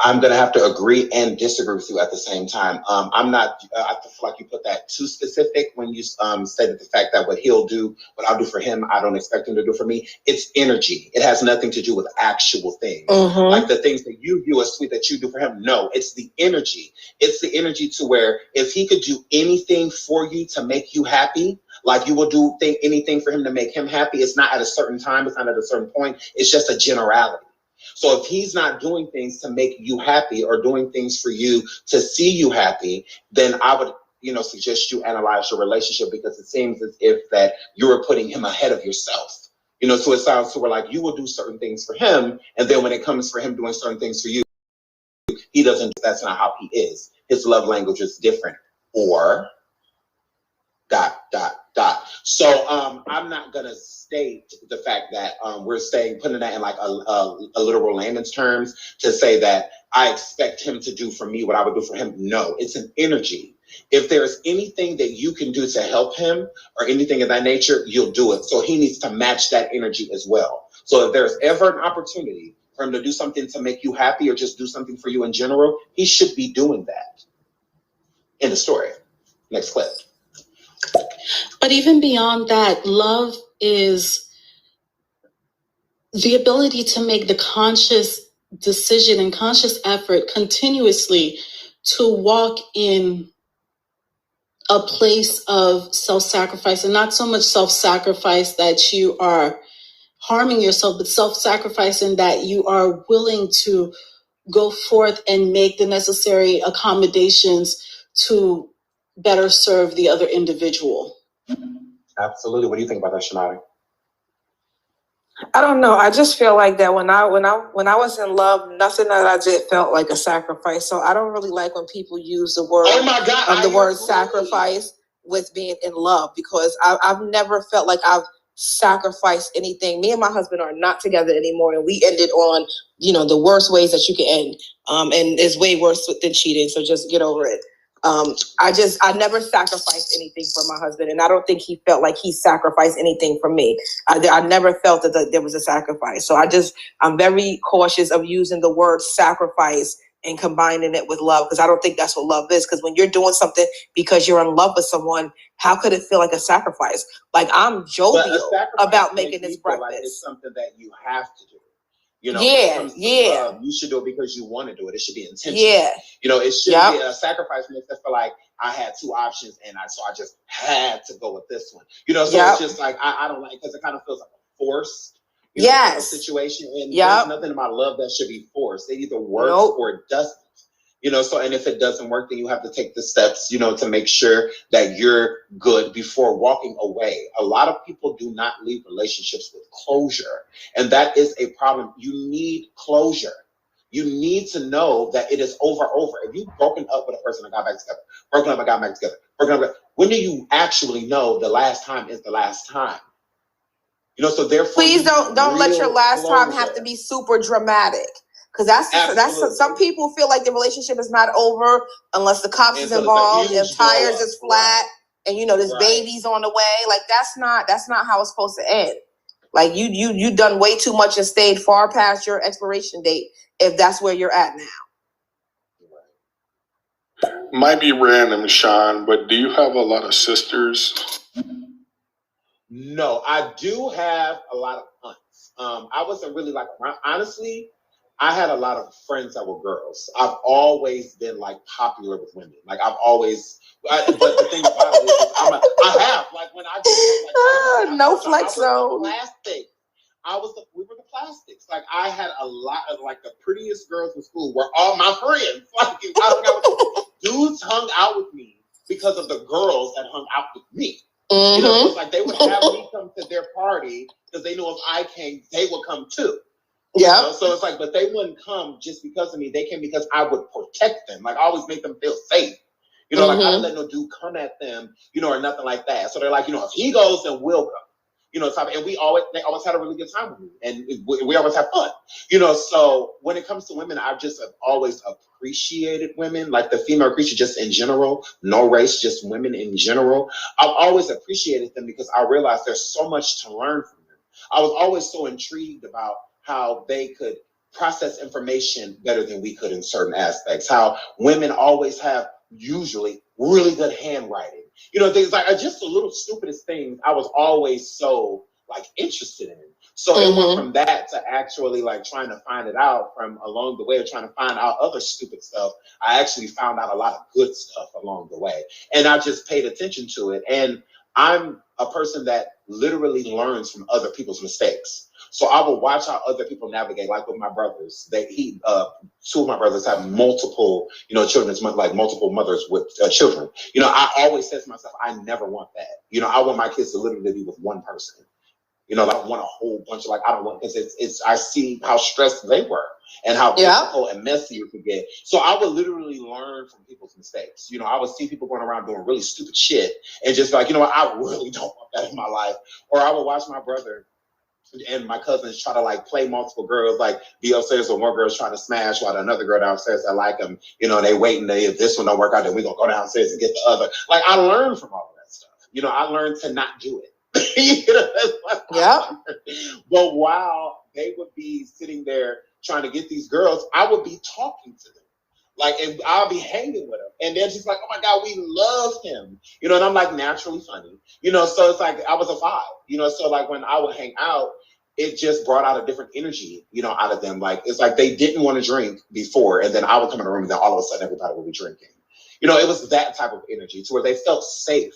S20: I'm going to have to agree and disagree with you at the same time. I'm not, I feel like you put that too specific when you said the fact that what he'll do, what I'll do for him, I don't expect him to do for me. It's energy. It has nothing to do with actual things. Like the things that you view as sweet that you do for him. No, it's the energy. It's the energy to where if he could do anything for you to make you happy, like you will do anything for him to make him happy. It's not at a certain time. It's not at a certain point. It's just a generality. So if he's not doing things to make you happy or doing things for you to see you happy, then I would, suggest you analyze your relationship, because it seems as if that you're putting him ahead of yourself. So it sounds to where like you will do certain things for him, and then when it comes for him doing certain things for you, he doesn't. That's not how he is. His love language is different. Or ... So I'm not gonna state the fact that we're putting that in like a literal layman's terms to say that I expect him to do for me what I would do for him. No, it's an energy. If there's anything that you can do to help him or anything of that nature, you'll do it. So he needs to match that energy as well. So if there's ever an opportunity for him to do something to make you happy or just do something for you in general, he should be doing that. End of story. Next clip.
S22: But even beyond that, love is the ability to make the conscious decision and conscious effort continuously to walk in a place of self-sacrifice, and not so much self-sacrifice that you are harming yourself, but self-sacrifice in that you are willing to go forth and make the necessary accommodations to better serve the other individual.
S20: Absolutely. What do you think about that, ShaNaughty?
S1: I don't know. I just feel like that when I was in love, nothing that I did felt like a sacrifice. So I don't really like when people use the word word sacrifice with being in love, because I've never felt like I've sacrificed anything. Me and my husband are not together anymore, and we ended on the worst ways that you can end. And it's way worse than cheating. So just get over it. I never sacrificed anything for my husband, and I don't think he felt like he sacrificed anything for me. I never felt that there was a sacrifice. So I'm very cautious of using the word sacrifice and combining it with love, because I don't think that's what love is. Because when you're doing something because you're in love with someone, how could it feel like a sacrifice? Like, I'm jovial about making this breakfast.
S20: Like it's something that you have to do.
S1: Love,
S20: you should do it because you want to do it. It should be intentional. It should be a sacrifice makes us feel like I had two options and I just had to go with this one. So it's just like I don't like, because it kind of feels like a forced kind of situation. And there's nothing about love that should be forced. It either works or it doesn't. And if it doesn't work, then you have to take the steps, to make sure that you're good before walking away. A lot of people do not leave relationships with closure, and that is a problem. You need closure. You need to know that it is over. If you've broken up with a person and got back together, broken up and got back together, broken up, when do you actually know the last time is the last time? So therefore,
S1: please don't let your last time have to be super dramatic. Because that's some people feel like the relationship is not over unless the cops is involved and tires is flat and there's babies on the way. Like that's not how it's supposed to end. Like you done way too much and stayed far past your expiration date if that's where you're at now.
S17: Might be random, Sean, but do you have a lot of sisters?
S20: No, I do have a lot of aunts. I wasn't really like, honestly, I had a lot of friends that were girls. I've always been like popular with women. Like I've always, but the thing about it is I have, like when I no flex zone. we were the plastics. Like I had a lot of like the prettiest girls in school were all my friends. Like I hung out with dudes hung out with me because of the girls that hung out with me. Mm-hmm. You know, so it's like they would have me come to their party because they knew if I came, they would come too. Yeah. You know? So it's like, but they wouldn't come just because of me. They came because I would protect them. Like I always make them feel safe. You know, like I didn't let no dude come at them, you know, or nothing like that. So they're like, you know, if he goes, then we'll go. You know, and they always had a really good time with me, and we always have fun. You know, so when it comes to women, I've just always appreciated women, like the female creature, just in general, no race, just women in general. I've always appreciated them because I realized there's so much to learn from them. I was always so intrigued about how they could process information better than we could in certain aspects. How women always have usually really good handwriting. You know, things like just the little stupidest things I was always so like interested in. So it went from that to actually like trying to find it out from along the way of trying to find out other stupid stuff. I actually found out a lot of good stuff along the way. And I just paid attention to it. And I'm a person that literally learns from other people's mistakes. So I will watch how other people navigate, like with my brothers. Two of my brothers have multiple, you know, children, like multiple mothers with children. You know, I always say to myself, I never want that. You know, I want my kids to literally be with one person. You know, I don't want a whole bunch of like, I don't want, because I see how stressed they were and how difficult and messy it could get. So I would literally learn from people's mistakes. You know, I would see people going around doing really stupid shit and just like, you know what, I really don't want that in my life. Or I would watch my brother and my cousins try to like play multiple girls, like be upstairs with one girl's trying to smash while another girl downstairs that like them, you know, and they waiting, if this one don't work out, then we're gonna go downstairs and get the other. Like I learned from all of that stuff. You know, I learned to not do it. You know, that's what I learned. But while they would be sitting there trying to get these girls, I would be talking to them. Like, and I'll be hanging with them. And they're just like, oh my God, we love him. You know, and I'm like naturally funny. You know, so it's like I was a vibe. You know, so like when I would hang out, it just brought out a different energy, you know, out of them. Like, it's like they didn't want to drink before, and then I would come in the room, and then all of a sudden everybody would be drinking. You know, it was that type of energy to where they felt safe.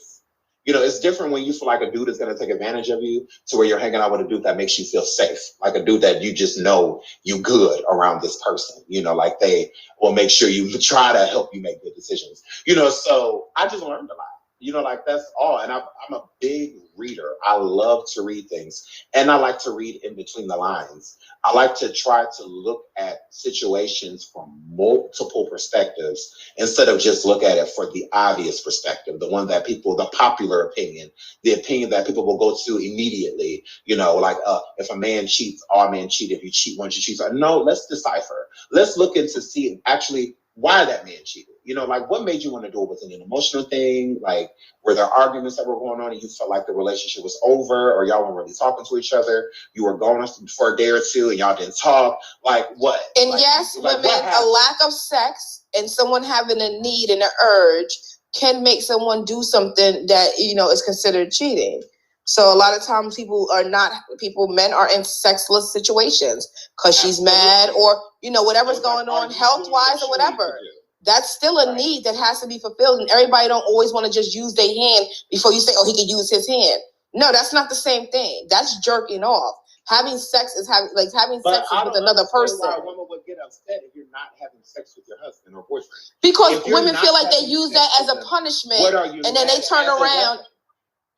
S20: You know, it's different when you feel like a dude is going to take advantage of you to where you're hanging out with a dude that makes you feel safe. Like a dude that you just know you good around this person. You know, like they will make sure you try to help you make good decisions. You know, so I just learned a lot. You know, like that's all. And I'm a big reader. I love to read things. And I like to read in between the lines. I like to try to look at situations from multiple perspectives instead of just look at it for the obvious perspective, the one that people, the popular opinion, the opinion that people will go to immediately. You know, like if a man cheats, all men cheat. If you cheat once, you cheat. No, let's decipher. Let's look into see actually why that man cheated. You know, like what made you want to do it? Was it an emotional thing? Like, were there arguments that were going on and you felt like the relationship was over, or y'all weren't really talking to each other? You were going for a day or two and y'all didn't talk. Like what?
S7: And
S20: like,
S7: yes,
S20: like,
S7: women, a lack of sex and someone having a need and an urge can make someone do something that, you know, is considered cheating. So a lot of times men are in sexless situations because she's mad or, you know, whatever's going on health-wise or whatever. That's still a need that has to be fulfilled. And everybody don't always want to just use their hand before you say, oh, he can use his hand. No, that's not the same thing. That's jerking off. Having sex is having sex with another person.
S20: Why a woman would get upset if you're not having sex with your husband or boyfriend?
S7: Because women feel like they use that as a punishment, and then they turn around.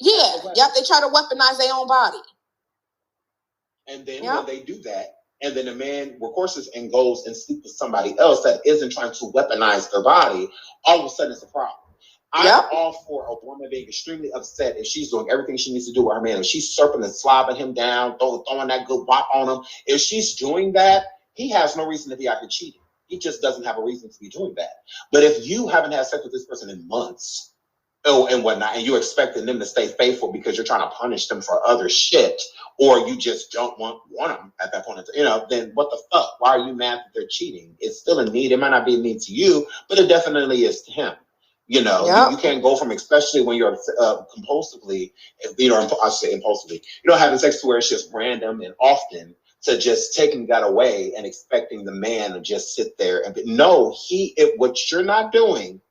S7: They try to weaponize their own body.
S20: And then when they do that, and then the man recourses and goes and sleeps with somebody else that isn't trying to weaponize their body, all of a sudden it's a problem. I'm all for a woman being extremely upset if she's doing everything she needs to do with her man. If she's surfing and slobbing him down, throwing that good wop on him. If she's doing that, he has no reason to be out here cheating. He just doesn't have a reason to be doing that. But if you haven't had sex with this person in months, and whatnot, and you're expecting them to stay faithful because you're trying to punish them for other shit, or you just don't want them at that point, you know, then what the fuck? Why are you mad that they're cheating? It's still a need. It might not be a need to you, but it definitely is to him. You know, you can't go from, especially when you're compulsively, you know, I say impulsively, you know, having sex to where it's just random and often, to just taking that away and expecting the man to just sit there and what you're not doing,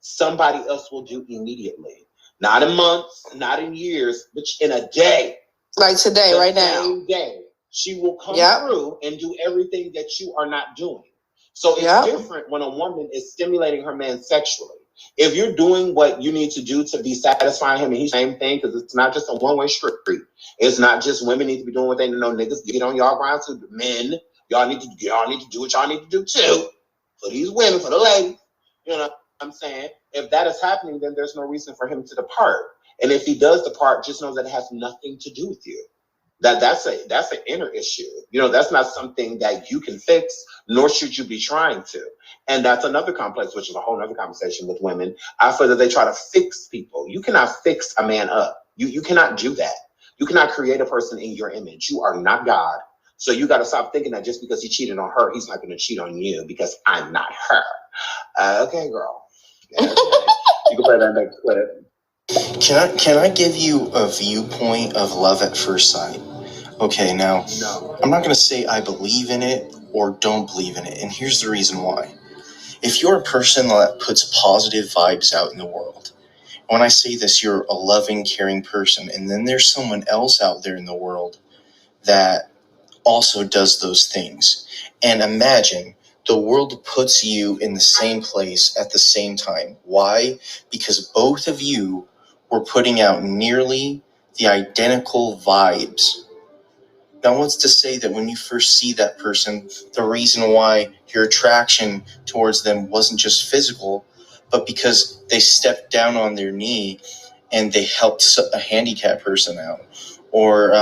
S20: somebody else will do immediately. Not in months, not in years, but in a day.
S7: Like today, right now.
S20: Same day. She will come through and do everything that you are not doing. So it's different when a woman is stimulating her man sexually. If you're doing what you need to do to be satisfying him, and he's the same thing, because it's not just a one-way street. It's not just women need to be doing what they know. Niggas get on y'all ground too. Men, y'all need to do what y'all need to do too. For these women, for the ladies, you know what I'm saying? If that is happening, then there's no reason for him to depart. And if he does depart, just know that it has nothing to do with you. That's an inner issue. You know, that's not something that you can fix, nor should you be trying to. And that's another complex, which is a whole other conversation with women. I feel that they try to fix people. You cannot fix a man up. You cannot do that. You cannot create a person in your image. You are not God. So you got to stop thinking that just because he cheated on her, he's not going to cheat on you because I'm not her. Okay, girl. Yeah, okay. You can play that next clip.
S19: Can I give you a viewpoint of love at first sight? Okay, now, I'm not going to say I believe in it or don't believe in it, and here's the reason why. If you're a person that puts positive vibes out in the world, when I say this, you're a loving, caring person, and then there's someone else out there in the world that also does those things. And imagine the world puts you in the same place at the same time. Why? Because both of you were putting out nearly the identical vibes. Now, what's to say that when you first see that person, the reason why your attraction towards them wasn't just physical, but because they stepped down on their knee and they helped a handicapped person out, or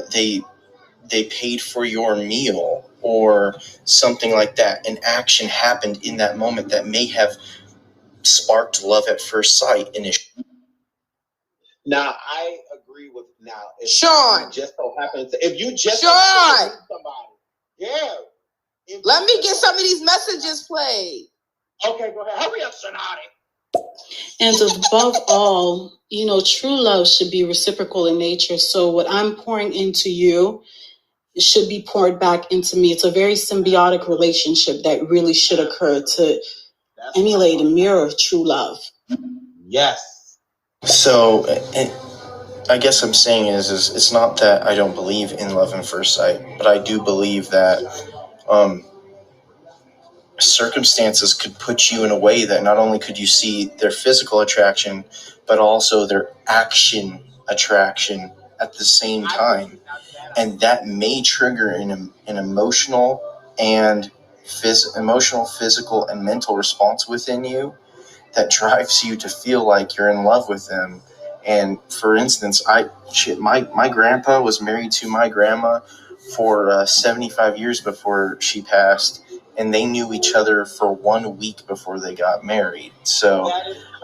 S19: they paid for your meal, or something like that. An action happened in that moment that may have sparked love at first sight initially.
S20: Now, I agree with if
S2: Sean.
S20: you just so happen to, if you just
S2: Sean.
S20: so happen to meet somebody,
S2: let me get some of these messages played.
S20: Okay, go ahead. Hurry up, ShaNaughty.
S22: And above all, you know, true love should be reciprocal in nature. So what I'm pouring into you should be poured back into me. It's a very symbiotic relationship that really should occur to emulate and mirror true love.
S20: Yes.
S19: So, I guess I'm saying is it's not that I don't believe in love at first sight, but I do believe that circumstances could put you in a way that not only could you see their physical attraction, but also their action attraction at the same time. And that may trigger an emotional and physical, and mental response within you that drives you to feel like you're in love with them. And for instance, my grandpa was married to my grandma for 75 years before she passed, and they knew each other for 1 week before they got married. So,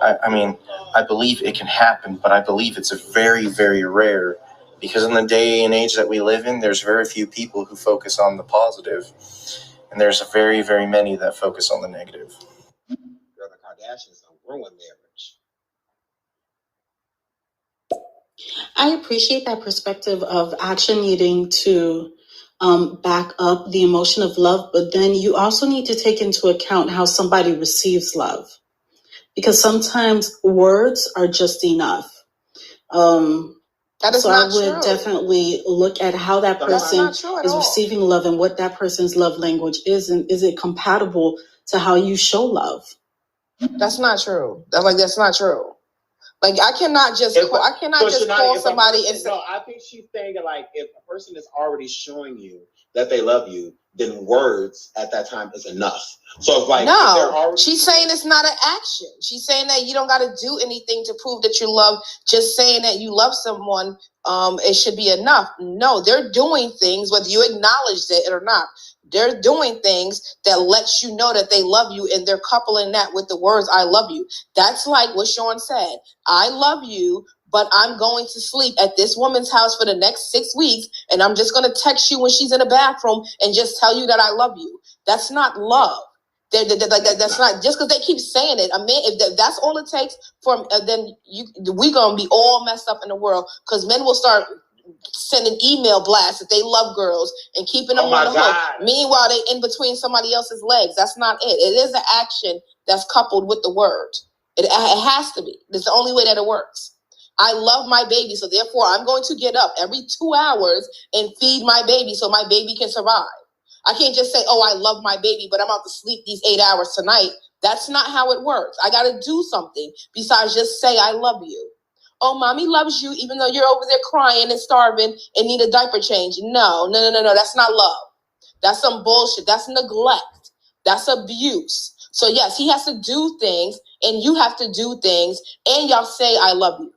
S19: I mean, I believe it can happen, but I believe it's a very, very rare, because in the day and age that we live in, there's very few people who focus on the positive, and there's very, very many that focus on the negative.
S20: Girl, the Kardashians don't ruin marriage.
S22: I appreciate that perspective of action needing to back up the emotion of love, but then you also need to take into account how somebody receives love, because sometimes words are just enough.
S2: That is
S22: so
S2: not
S22: I would
S2: true.
S22: definitely look at how that person is receiving love and what that person's love language is, and is it compatible to how you show love?
S2: That's not true. That's not true. Like, I cannot just call somebody and say.
S20: No, I think she's saying that, like, if a person is already showing you that they love you, then words at that time is enough. So it's like,
S2: no, she's saying it's not an action. She's saying that you don't got to do anything to prove that you love. Just saying that you love someone, it should be enough. No, they're doing things, whether you acknowledge it or not. They're doing things that lets you know that they love you, and they're coupling that with the words, I love you. That's like what Sean said. I love you, but I'm going to sleep at this woman's house for the next 6 weeks, and I'm just going to text you when she's in the bathroom and just tell you that I love you. That's not love. That's not, just because they keep saying it. I mean, if that's all it takes for, then we going to be all messed up in the world, because men will start sending email blasts that they love girls and keeping them on the hook. Meanwhile, they in between somebody else's legs. That's not it. It is an action that's coupled with the word. It has to be. It's the only way that it works. I love my baby, so therefore I'm going to get up every 2 hours and feed my baby so my baby can survive. I can't just say, oh, I love my baby, but I'm out to sleep these 8 hours tonight. That's not how it works. I got to do something besides just say I love you. Oh, mommy loves you even though you're over there crying and starving and need a diaper change. No. That's not love. That's some bullshit. That's neglect. That's abuse. So yes, he has to do things and you have to do things and y'all say I love you.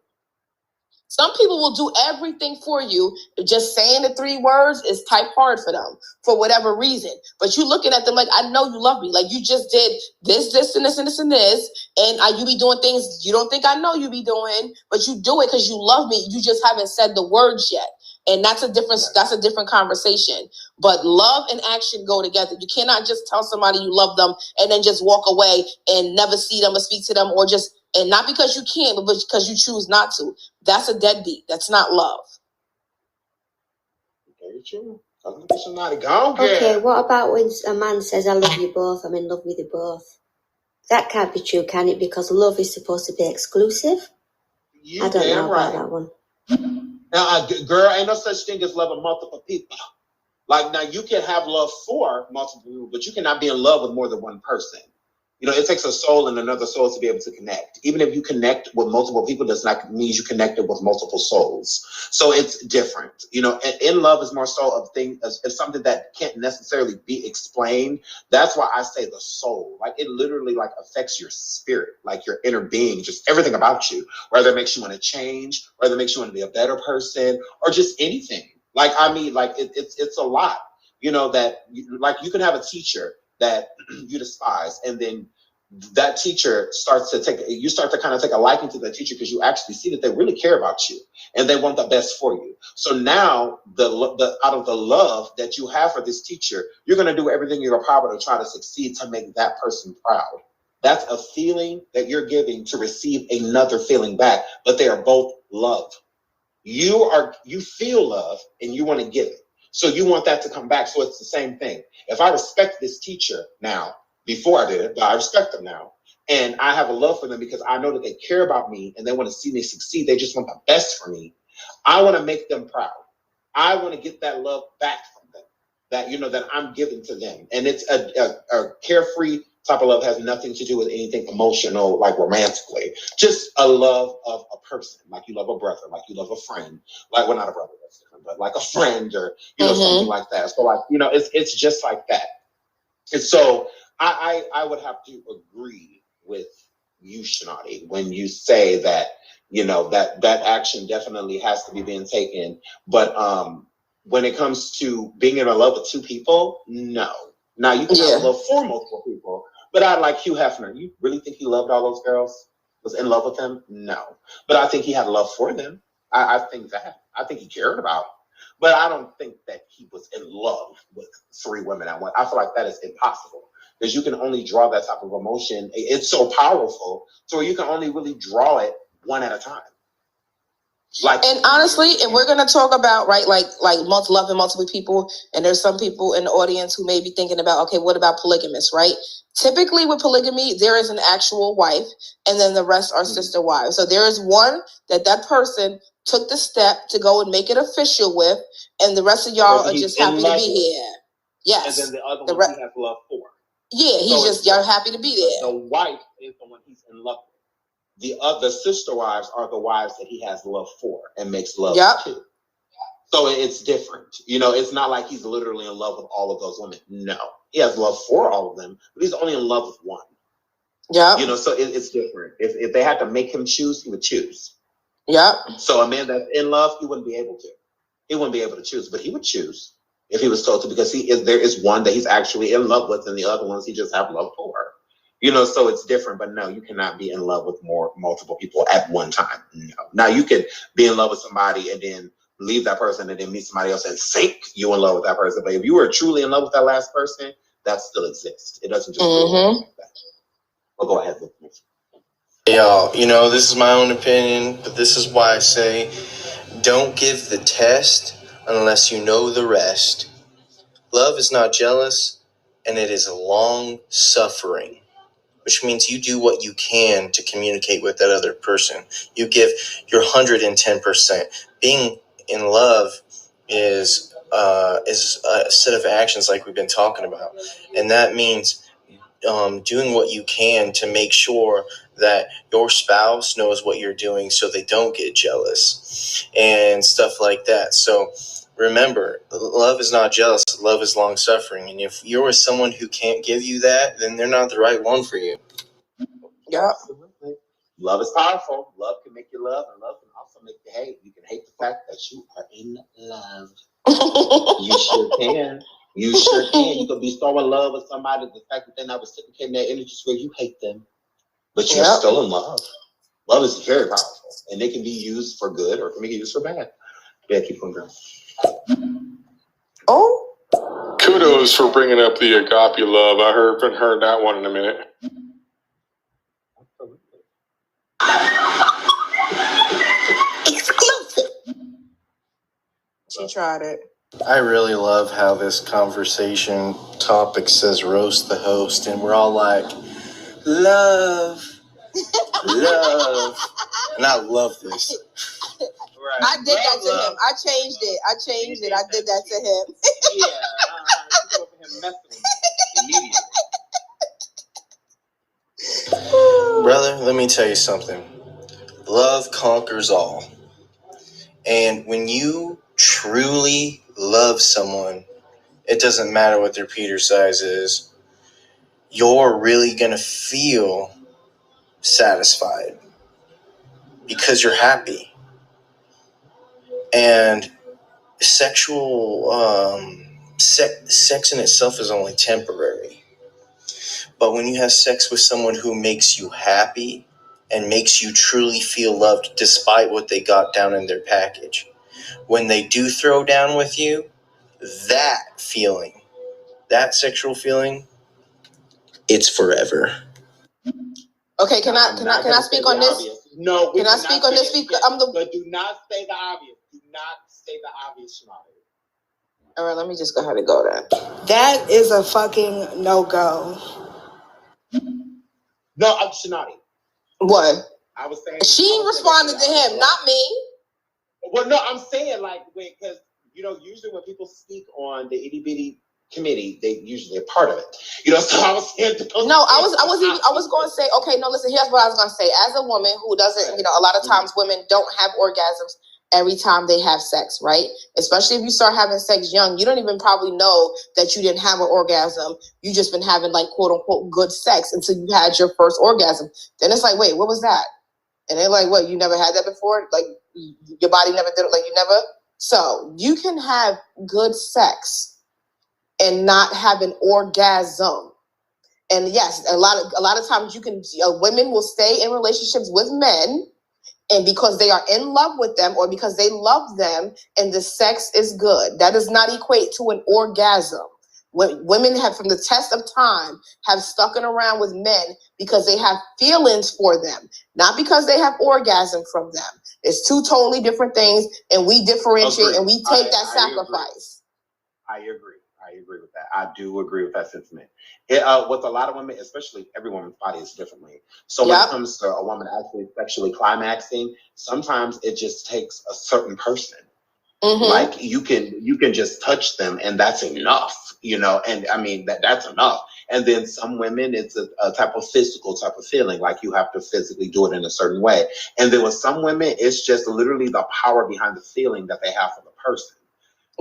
S2: Some people will do everything for you. Just saying the 3 words is type hard for them for whatever reason. But you looking at them like, I know you love me. Like you just did this, and this, and this, and this. And you be doing things you don't think I know you be doing, but you do it because you love me. You just haven't said the words yet. And that's a different conversation. But love and action go together. You cannot just tell somebody you love them and then just walk away and never see them or speak to them and not because you can't, but because you choose not to. That's a deadbeat. That's not love.
S20: Very true. Okay,
S3: what about when a man says, I love you both, I'm in love with you both? That can't be true, can it? Because love is supposed to be exclusive. I don't know about that one.
S20: Now, girl, ain't no such thing as loving multiple people. Like, now you can have love for multiple people, but you cannot be in love with more than one person. You know, it takes a soul and another soul to be able to connect. Even if you connect with multiple people, does not mean you connected with multiple souls. So it's different. You know, and in love is more so of thing as something that can't necessarily be explained. That's why I say the soul. Like it literally like affects your spirit, like your inner being, just everything about you. Whether it makes you want to change, whether it makes you want to be a better person, or just anything. Like I mean, like it's a lot. You know that like you can have a teacher that you despise, and then that teacher starts to kind of take a liking to that teacher because you actually see that they really care about you and they want the best for you. So now the out of the love that you have for this teacher, you're going to do everything in your power to try to succeed to make that person proud. That's a feeling that you're giving to receive another feeling back, but they are both love. You feel love and you want to give it. So you want that to come back. So it's the same thing. If I respect this teacher now, before I did it, but I respect them now, and I have a love for them because I know that they care about me and they want to see me succeed. They just want the best for me. I want to make them proud. I want to get that love back from them, that, you know, that I'm giving to them. And it's a carefree type of love, has nothing to do with anything emotional, like romantically. Just a love of a person, like you love a brother, like you love a friend, like, well, not a brother, that's different, but like a friend or, you know, something like that. So like, you know, it's just like that. And so I would have to agree with you, ShaNaughty, when you say that, you know, that action definitely has to be being taken. But when it comes to being in love with 2 people, no. Now you can have love for multiple people, but I like Hugh Hefner. You really think he loved all those girls? Was in love with them? No. But I think he had love for them. I think that. I think he cared about them. But I don't think that he was in love with 3 women at once. I feel like that is impossible because you can only draw that type of emotion. It's so powerful, so you can only really draw it one at a time. Like, and honestly, if we're gonna talk about like loving multiple people, and there's some people in the audience who may be thinking about, okay, what about polygamous, right? Typically with polygamy, there is an actual wife, and then the rest are sister wives. So there is one that person took the step to go and make it official with, and the rest of y'all are just happy to be here. Yes. And then the other one he has love for. Yeah, he's just y'all happy to be there. The wife is the one he's in love with. The other sister wives are the wives that he has love for and makes love to. So it's different. You know, it's not like he's literally in love with all of those women. No, he has love for all of them, but he's only in love with one. Yeah. You know, so it's different. If they had to make him choose, he would choose. Yeah. So a man that's in love, he wouldn't be able to. He wouldn't be able to choose, but he would choose if he was told to, because there is one that he's actually in love with, and the other ones he just have love for. You know, so it's different, but no, you cannot be in love with multiple people at one time. No. Now you could be in love with somebody and then leave that person and then meet somebody else and think you're in love with that person. But if you were truly in love with that last person, that still exists. It doesn't just like that. Well, go ahead.
S19: Hey, y'all, you know, this is my own opinion, but this is why I say don't give the test unless you know the rest. Love is not jealous, and it is long suffering. which means you do what you can to communicate with that other person. You give your 110%. Being in love is a set of actions like we've been talking about. And that means doing what you can to make sure that your spouse knows what you're doing so they don't get jealous and stuff like that. So remember, love is not jealous. Love is long-suffering. And if you're with someone who can't give you that, then they're not the right one for you.
S2: Yeah.
S20: Absolutely. Love is powerful. Love can make you love, and love can also make you hate. You can hate the fact that you are in love. You sure can. You sure can. You can be so in love with somebody, the fact that they're not reciprocating their energy where you hate them, but you're still in love. Love is very powerful, and it can be used for good or it can be used for bad. Yeah, keep going, girl.
S2: Oh.
S17: Kudos for bringing up the agape love. I haven't heard that one in a minute.
S2: Exclusive. She tried it.
S19: I really love how this conversation topic says roast the host, and we're all like, love, love. And I love this.
S20: Right.
S2: I did that to him. I changed it. I did that to him.
S20: Yeah. She go over him messing with me immediately.
S19: Brother, let me tell you something. Love conquers all. And when you truly love someone, it doesn't matter what their Peter size is, you're really going to feel satisfied because you're happy. And sexual sex in itself is only temporary. But when you have sex with someone who makes you happy and makes you truly feel loved despite what they got down in their package, when they do throw down with you, that feeling, that sexual feeling, it's forever.
S2: Okay, can I speak on this?
S20: No,
S2: can I speak on this?
S20: But do not say the obvious. Do not say the obvious, ShaNaughty.
S2: All right, let me just go ahead and go there.
S10: That is a fucking no-go.
S20: No, I'm ShaNaughty.
S2: What?
S20: I was saying.
S2: She responded to him, not me.
S20: Well, no, I'm saying because usually when people speak on the itty bitty committee, they usually are part of it. So I was saying.
S2: No, I was going to say, okay, no, listen. Here's what I was going to say. As a woman who doesn't, a lot of times women don't have orgasms every time they have sex, right? Especially if you start having sex young, you don't even probably know that you didn't have an orgasm. You just been having quote unquote good sex until you had your first orgasm. Then it's like, wait, what was that? And they're like, what? You never had that before? Like your body never did it? Like you never? So you can have good sex and not have an orgasm. And yes, a lot of times women will stay in relationships with men, and because they are in love with them or because they love them and the sex is good. That does not equate to an orgasm. Women have, from the test of time, have stuck around with men because they have feelings for them, not because they have orgasm from them. It's two totally different things, and we differentiate and we take that sacrifice.
S20: I agree with that. I do agree with that sentiment. With a lot of women, especially every woman's body is differently. So when it comes to a woman actually sexually climaxing, sometimes it just takes a certain person. Mm-hmm. Like you can just touch them and that's enough, and I mean that's enough. And then some women, it's a type of physical type of feeling, like you have to physically do it in a certain way. And then with some women, it's just literally the power behind the feeling that they have for the person.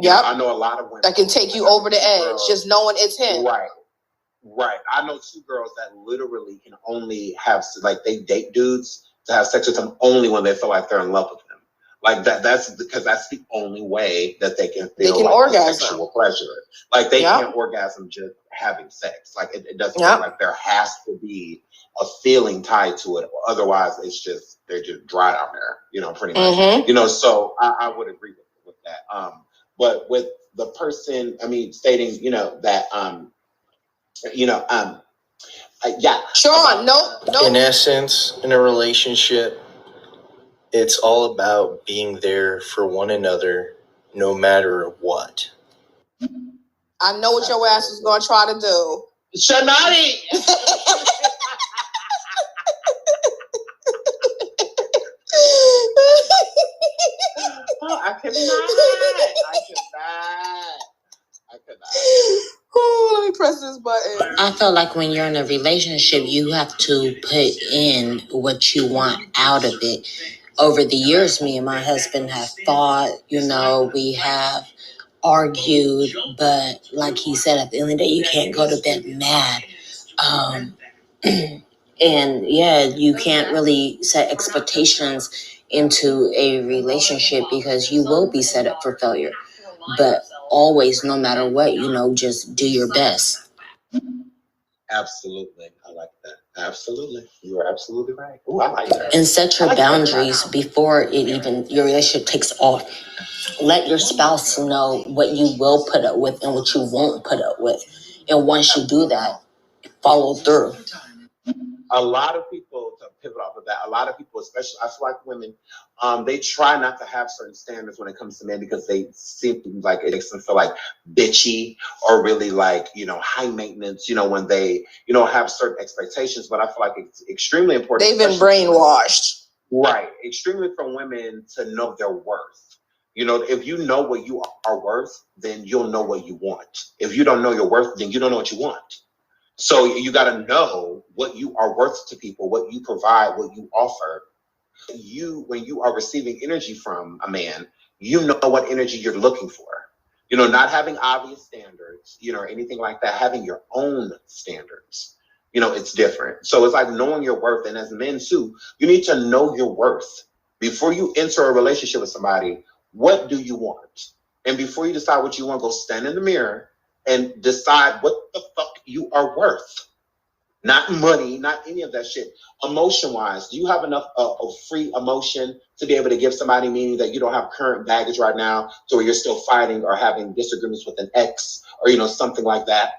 S2: Yeah,
S20: I know a lot of women
S2: that can take you over the edge, just knowing it's him.
S20: Right. I know two girls that literally can only have, they date dudes to have sex with them only when they feel like they're in love with them. Like that's because that's the only way that they can feel sexual pleasure. Like they can't orgasm just having sex. Like it doesn't feel like there has to be a feeling tied to it. Otherwise, they're just dry down there. Pretty much. Mm-hmm. So I would agree with that. But with the person, stating, that,
S2: Sean, no.
S19: In essence, in a relationship, it's all about being there for one another, no matter what.
S2: I know what your ass is going to try to do.
S20: ShaNaughty! could not.
S2: Oh, let me press this button.
S14: I feel like when you're in a relationship, you have to put in what you want out of it. Over the years, me and my husband have fought, we have argued, but like he said, at the end of the day, you can't go to bed mad. And yeah, you can't really set expectations into a relationship because you will be set up for failure. But always, no matter what, just do your best.
S20: Absolutely. I like that. Absolutely. You are absolutely right. Ooh, I like that.
S14: And set your boundaries before your relationship takes off. Let your spouse know what you will put up with and what you won't put up with. And once you do that, follow through.
S20: A lot of people, to pivot off of that, a lot of people, especially I feel like women, they try not to have certain standards when it comes to men because they seem like it makes them feel like bitchy or really like, high maintenance, when they, have certain expectations. But I feel like it's extremely important.
S2: They've been brainwashed.
S20: Right. Extremely for women to know their worth. If you know what you are worth, then you'll know what you want. If you don't know your worth, then you don't know what you want. So you got to know what you are worth to people, what you provide, what you offer. When you are receiving energy from a man, you know what energy you're looking for. Not having obvious standards, or anything like that, having your own standards. It's different. So it's like knowing your worth. And as men too, you need to know your worth. Before you enter a relationship with somebody, what do you want? And before you decide what you want, go stand in the mirror and decide what the fuck you are worth. Not money, not any of that shit. Emotion-wise, do you have enough of free emotion to be able to give somebody, meaning that you don't have current baggage right now to where you're still fighting or having disagreements with an ex or, something like that?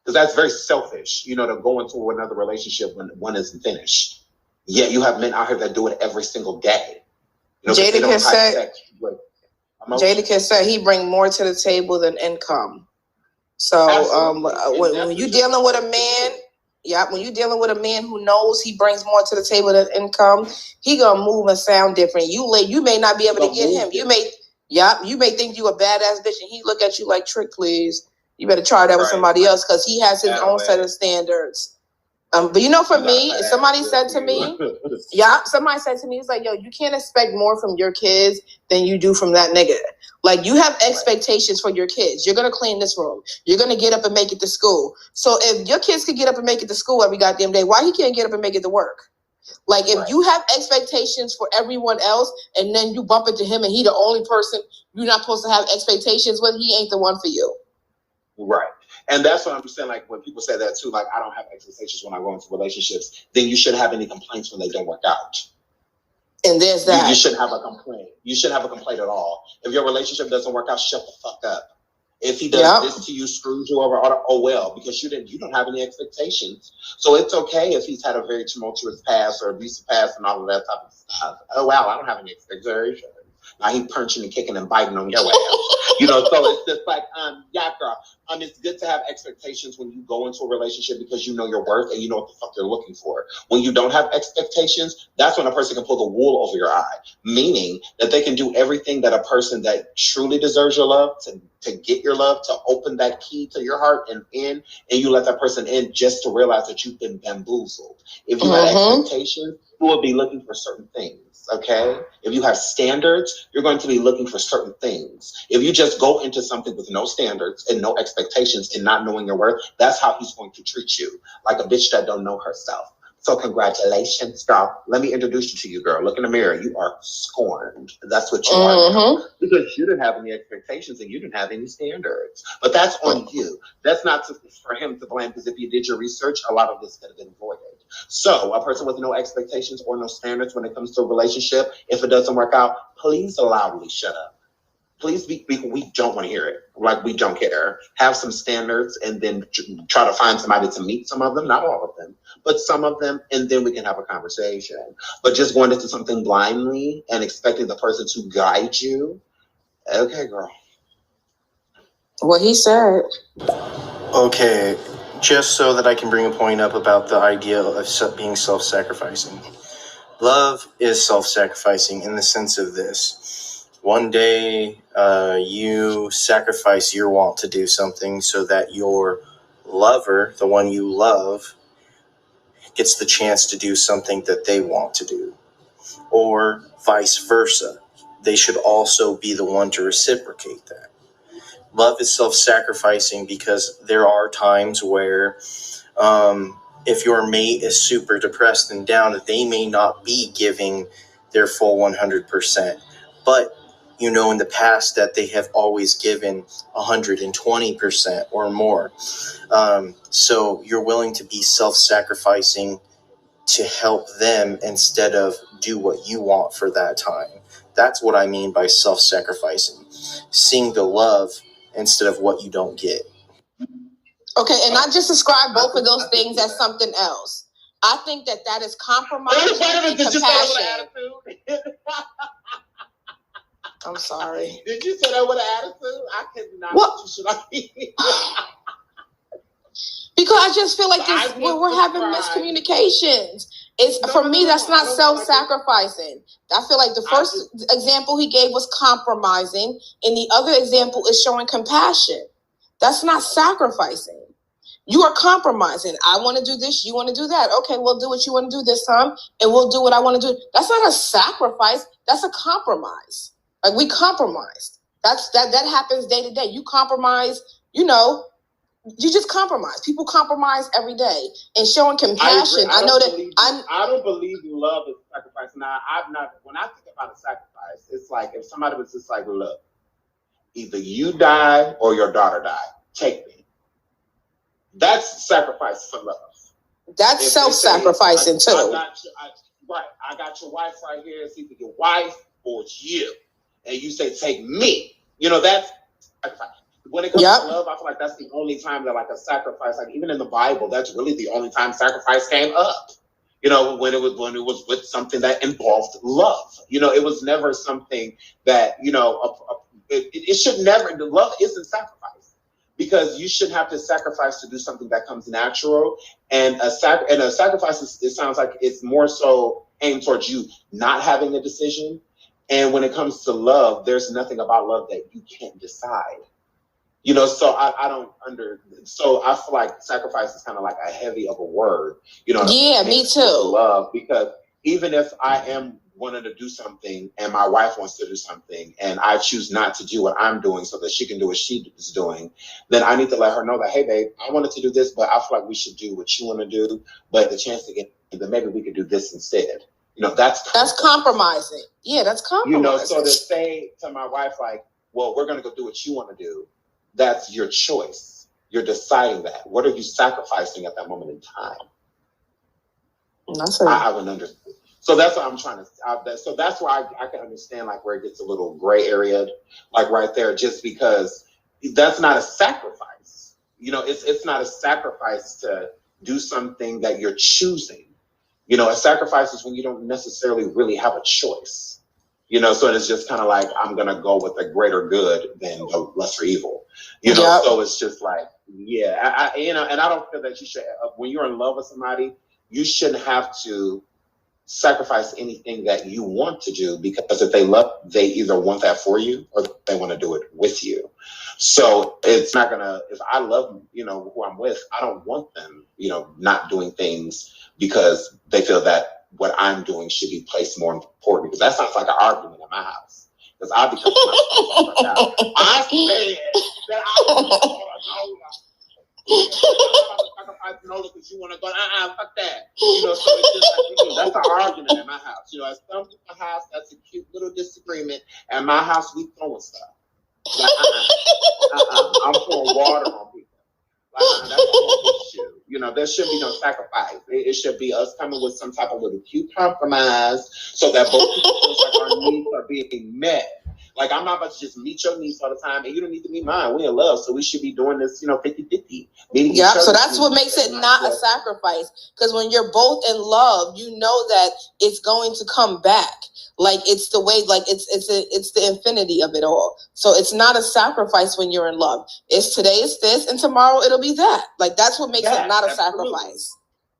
S20: Because that's very selfish, to go into another relationship when one isn't finished. Yet you have men out here that do it every single day.
S2: Jadakiss said he bring more to the table than income. So when you're dealing with a man, when you're dealing with a man who knows he brings more to the table than income, he gonna move and sound different. You may not be able to get him. You may think you a badass bitch, and he look at you like, trick, please. You better try that with somebody else because he has his own set of standards. But for me, somebody said to me, it's like, yo, you can't expect more from your kids than you do from that nigga. Like, you have expectations for your kids. You're going to clean this room. You're going to get up and make it to school. So if your kids could get up and make it to school every goddamn day, why he can't get up and make it to work? Like, if you have expectations for everyone else and then you bump into him and he the only person you're not supposed to have expectations with, he ain't the one for you.
S20: Right. And that's what I'm saying. Like, when people say that too, like, I don't have expectations when I go into relationships, then you shouldn't have any complaints when they don't work out.
S2: And there's that.
S20: You shouldn't have a complaint. You shouldn't have a complaint at all. If your relationship doesn't work out, shut the fuck up. If he does this to you, screws you over, oh well, because you don't have any expectations. So it's okay if he's had a very tumultuous past or abusive past and all of that type of stuff. Oh wow, I don't have any expectations. Now he punching and kicking and biting on your ass. So it's just like, girl. It's good to have expectations when you go into a relationship because you know your worth and you know what the fuck you're looking for. When you don't have expectations, that's when a person can pull the wool over your eye, meaning that they can do everything that a person that truly deserves your love to get your love, to open that key to your heart and you let that person in just to realize that you've been bamboozled. If you had expectations, you will be looking for certain things. Okay. If you have standards, you're going to be looking for certain things. If you just go into something with no standards and no expectations and not knowing your worth, that's how he's going to treat you, like a bitch that don't know herself. So congratulations, girl. Let me introduce you to you, girl. Look in the mirror. You are scorned. That's what you are, girl. Because you didn't have any expectations and you didn't have any standards. But that's on you. That's not for him to blame, because if you did your research, a lot of this could have been avoided. So a person with no expectations or no standards when it comes to a relationship, if it doesn't work out, please loudly shut up. Please we don't want to hear it. Like, we don't care. Have some standards and then try to find somebody to meet some of them, not all of them, but some of them, and then we can have a conversation. But just going into something blindly and expecting the person to guide you, okay, girl.
S2: What he said.
S19: Okay, just so that I can bring a point up about the idea of being self-sacrificing. Love is self-sacrificing in the sense of this. One day you sacrifice your want to do something so that your lover, the one you love, gets the chance to do something that they want to do. Or vice versa. They should also be the one to reciprocate that. Love is self-sacrificing because there are times where if your mate is super depressed and down, they may not be giving their full 100%. But you know in the past that they have always given 120% or more. So you're willing to be self-sacrificing to help them instead of do what you want for that time. That's what I mean by self-sacrificing. Seeing the love instead of what you don't get.
S2: Okay, and I just described both of those things as something else. I think that is compromise and compassion. I'm sorry.
S20: Did you say that with an attitude? I could not. What?
S2: Because I just feel like we're having miscommunications. For me, that's not self-sacrificing. I feel like the first example he gave was compromising, and the other example is showing compassion. That's not sacrificing. You are compromising. I want to do this. You want to do that. Okay, we'll do what you want to do this time, and we'll do what I want to do. That's not a sacrifice. That's a compromise. Like we compromised. That happens day to day. You compromise. You just compromise. People compromise every day, and showing compassion. I
S20: don't believe love is sacrifice. Now, when I think about a sacrifice, it's like if somebody was just like, look, either you die or your daughter died. Take me. That's sacrifice for love.
S2: That's self-sacrificing too.
S20: I got your wife right here. It's either your wife or it's you, and you say, take me. That's sacrifice. When it comes to love, I feel like that's the only time that like a sacrifice, like even in the Bible, that's really the only time sacrifice came up. When it was with something that involved love. It was never something that it should never. Love isn't sacrifice because you shouldn't have to sacrifice to do something that comes natural. And a sacrifice it sounds like it's more so aimed towards you not having a decision. And when it comes to love, there's nothing about love that you can't decide. So so I feel like sacrifice is kind of like a heavy of a word,
S2: Yeah, me too.
S20: Love, because even if I am wanting to do something and my wife wants to do something and I choose not to do what I'm doing so that she can do what she is doing, then I need to let her know that, hey, babe, I wanted to do this, but I feel like we should do what you want to do. But the chance to get, then maybe we could do this instead. That's
S2: compromising. Yeah, that's compromising.
S20: So to say to my wife, like, well, we're going to go do what you want to do. That's your choice. You're deciding that. What are you sacrificing at that moment in time? I would understand. So that's what I'm trying to. So that's why I can understand like where it gets a little gray area, like right there, just because that's not a sacrifice. It's not a sacrifice to do something that you're choosing. A sacrifice is when you don't necessarily really have a choice. So it's just kind of like, I'm going to go with the greater good than the lesser evil, So it's just like, yeah, and I don't feel that you should, when you're in love with somebody, you shouldn't have to sacrifice anything that you want to do, because if they love, they either want that for you or they want to do it with you. So it's not gonna, if I love, who I'm with, I don't want them, not doing things because they feel that what I'm doing should be placed more important, because that sounds like an argument in my house. Because I become I said that I sacrifice Nola because you want to go, fuck that. So it's just like, that's an argument in my house. At some people's house, that's a cute little disagreement. At my house, we throwing stuff. Like, I'm pouring water on people. Like, that's a whole issue. There should be no sacrifice. It should be us coming with some type of little cute compromise so that both people feel like our needs are being met. Like, I'm not about to just meet your needs all the time, and you don't need to meet mine. We're in love, so we should be doing this, 50-50.
S2: Yeah, so that's what makes it not a sacrifice. Because when you're both in love, you know that it's going to come back. Like, it's the way, like, it's the infinity of it all. So it's not a sacrifice when you're in love. It's today it's this, and tomorrow it'll be that. Like, that's what makes it not a sacrifice.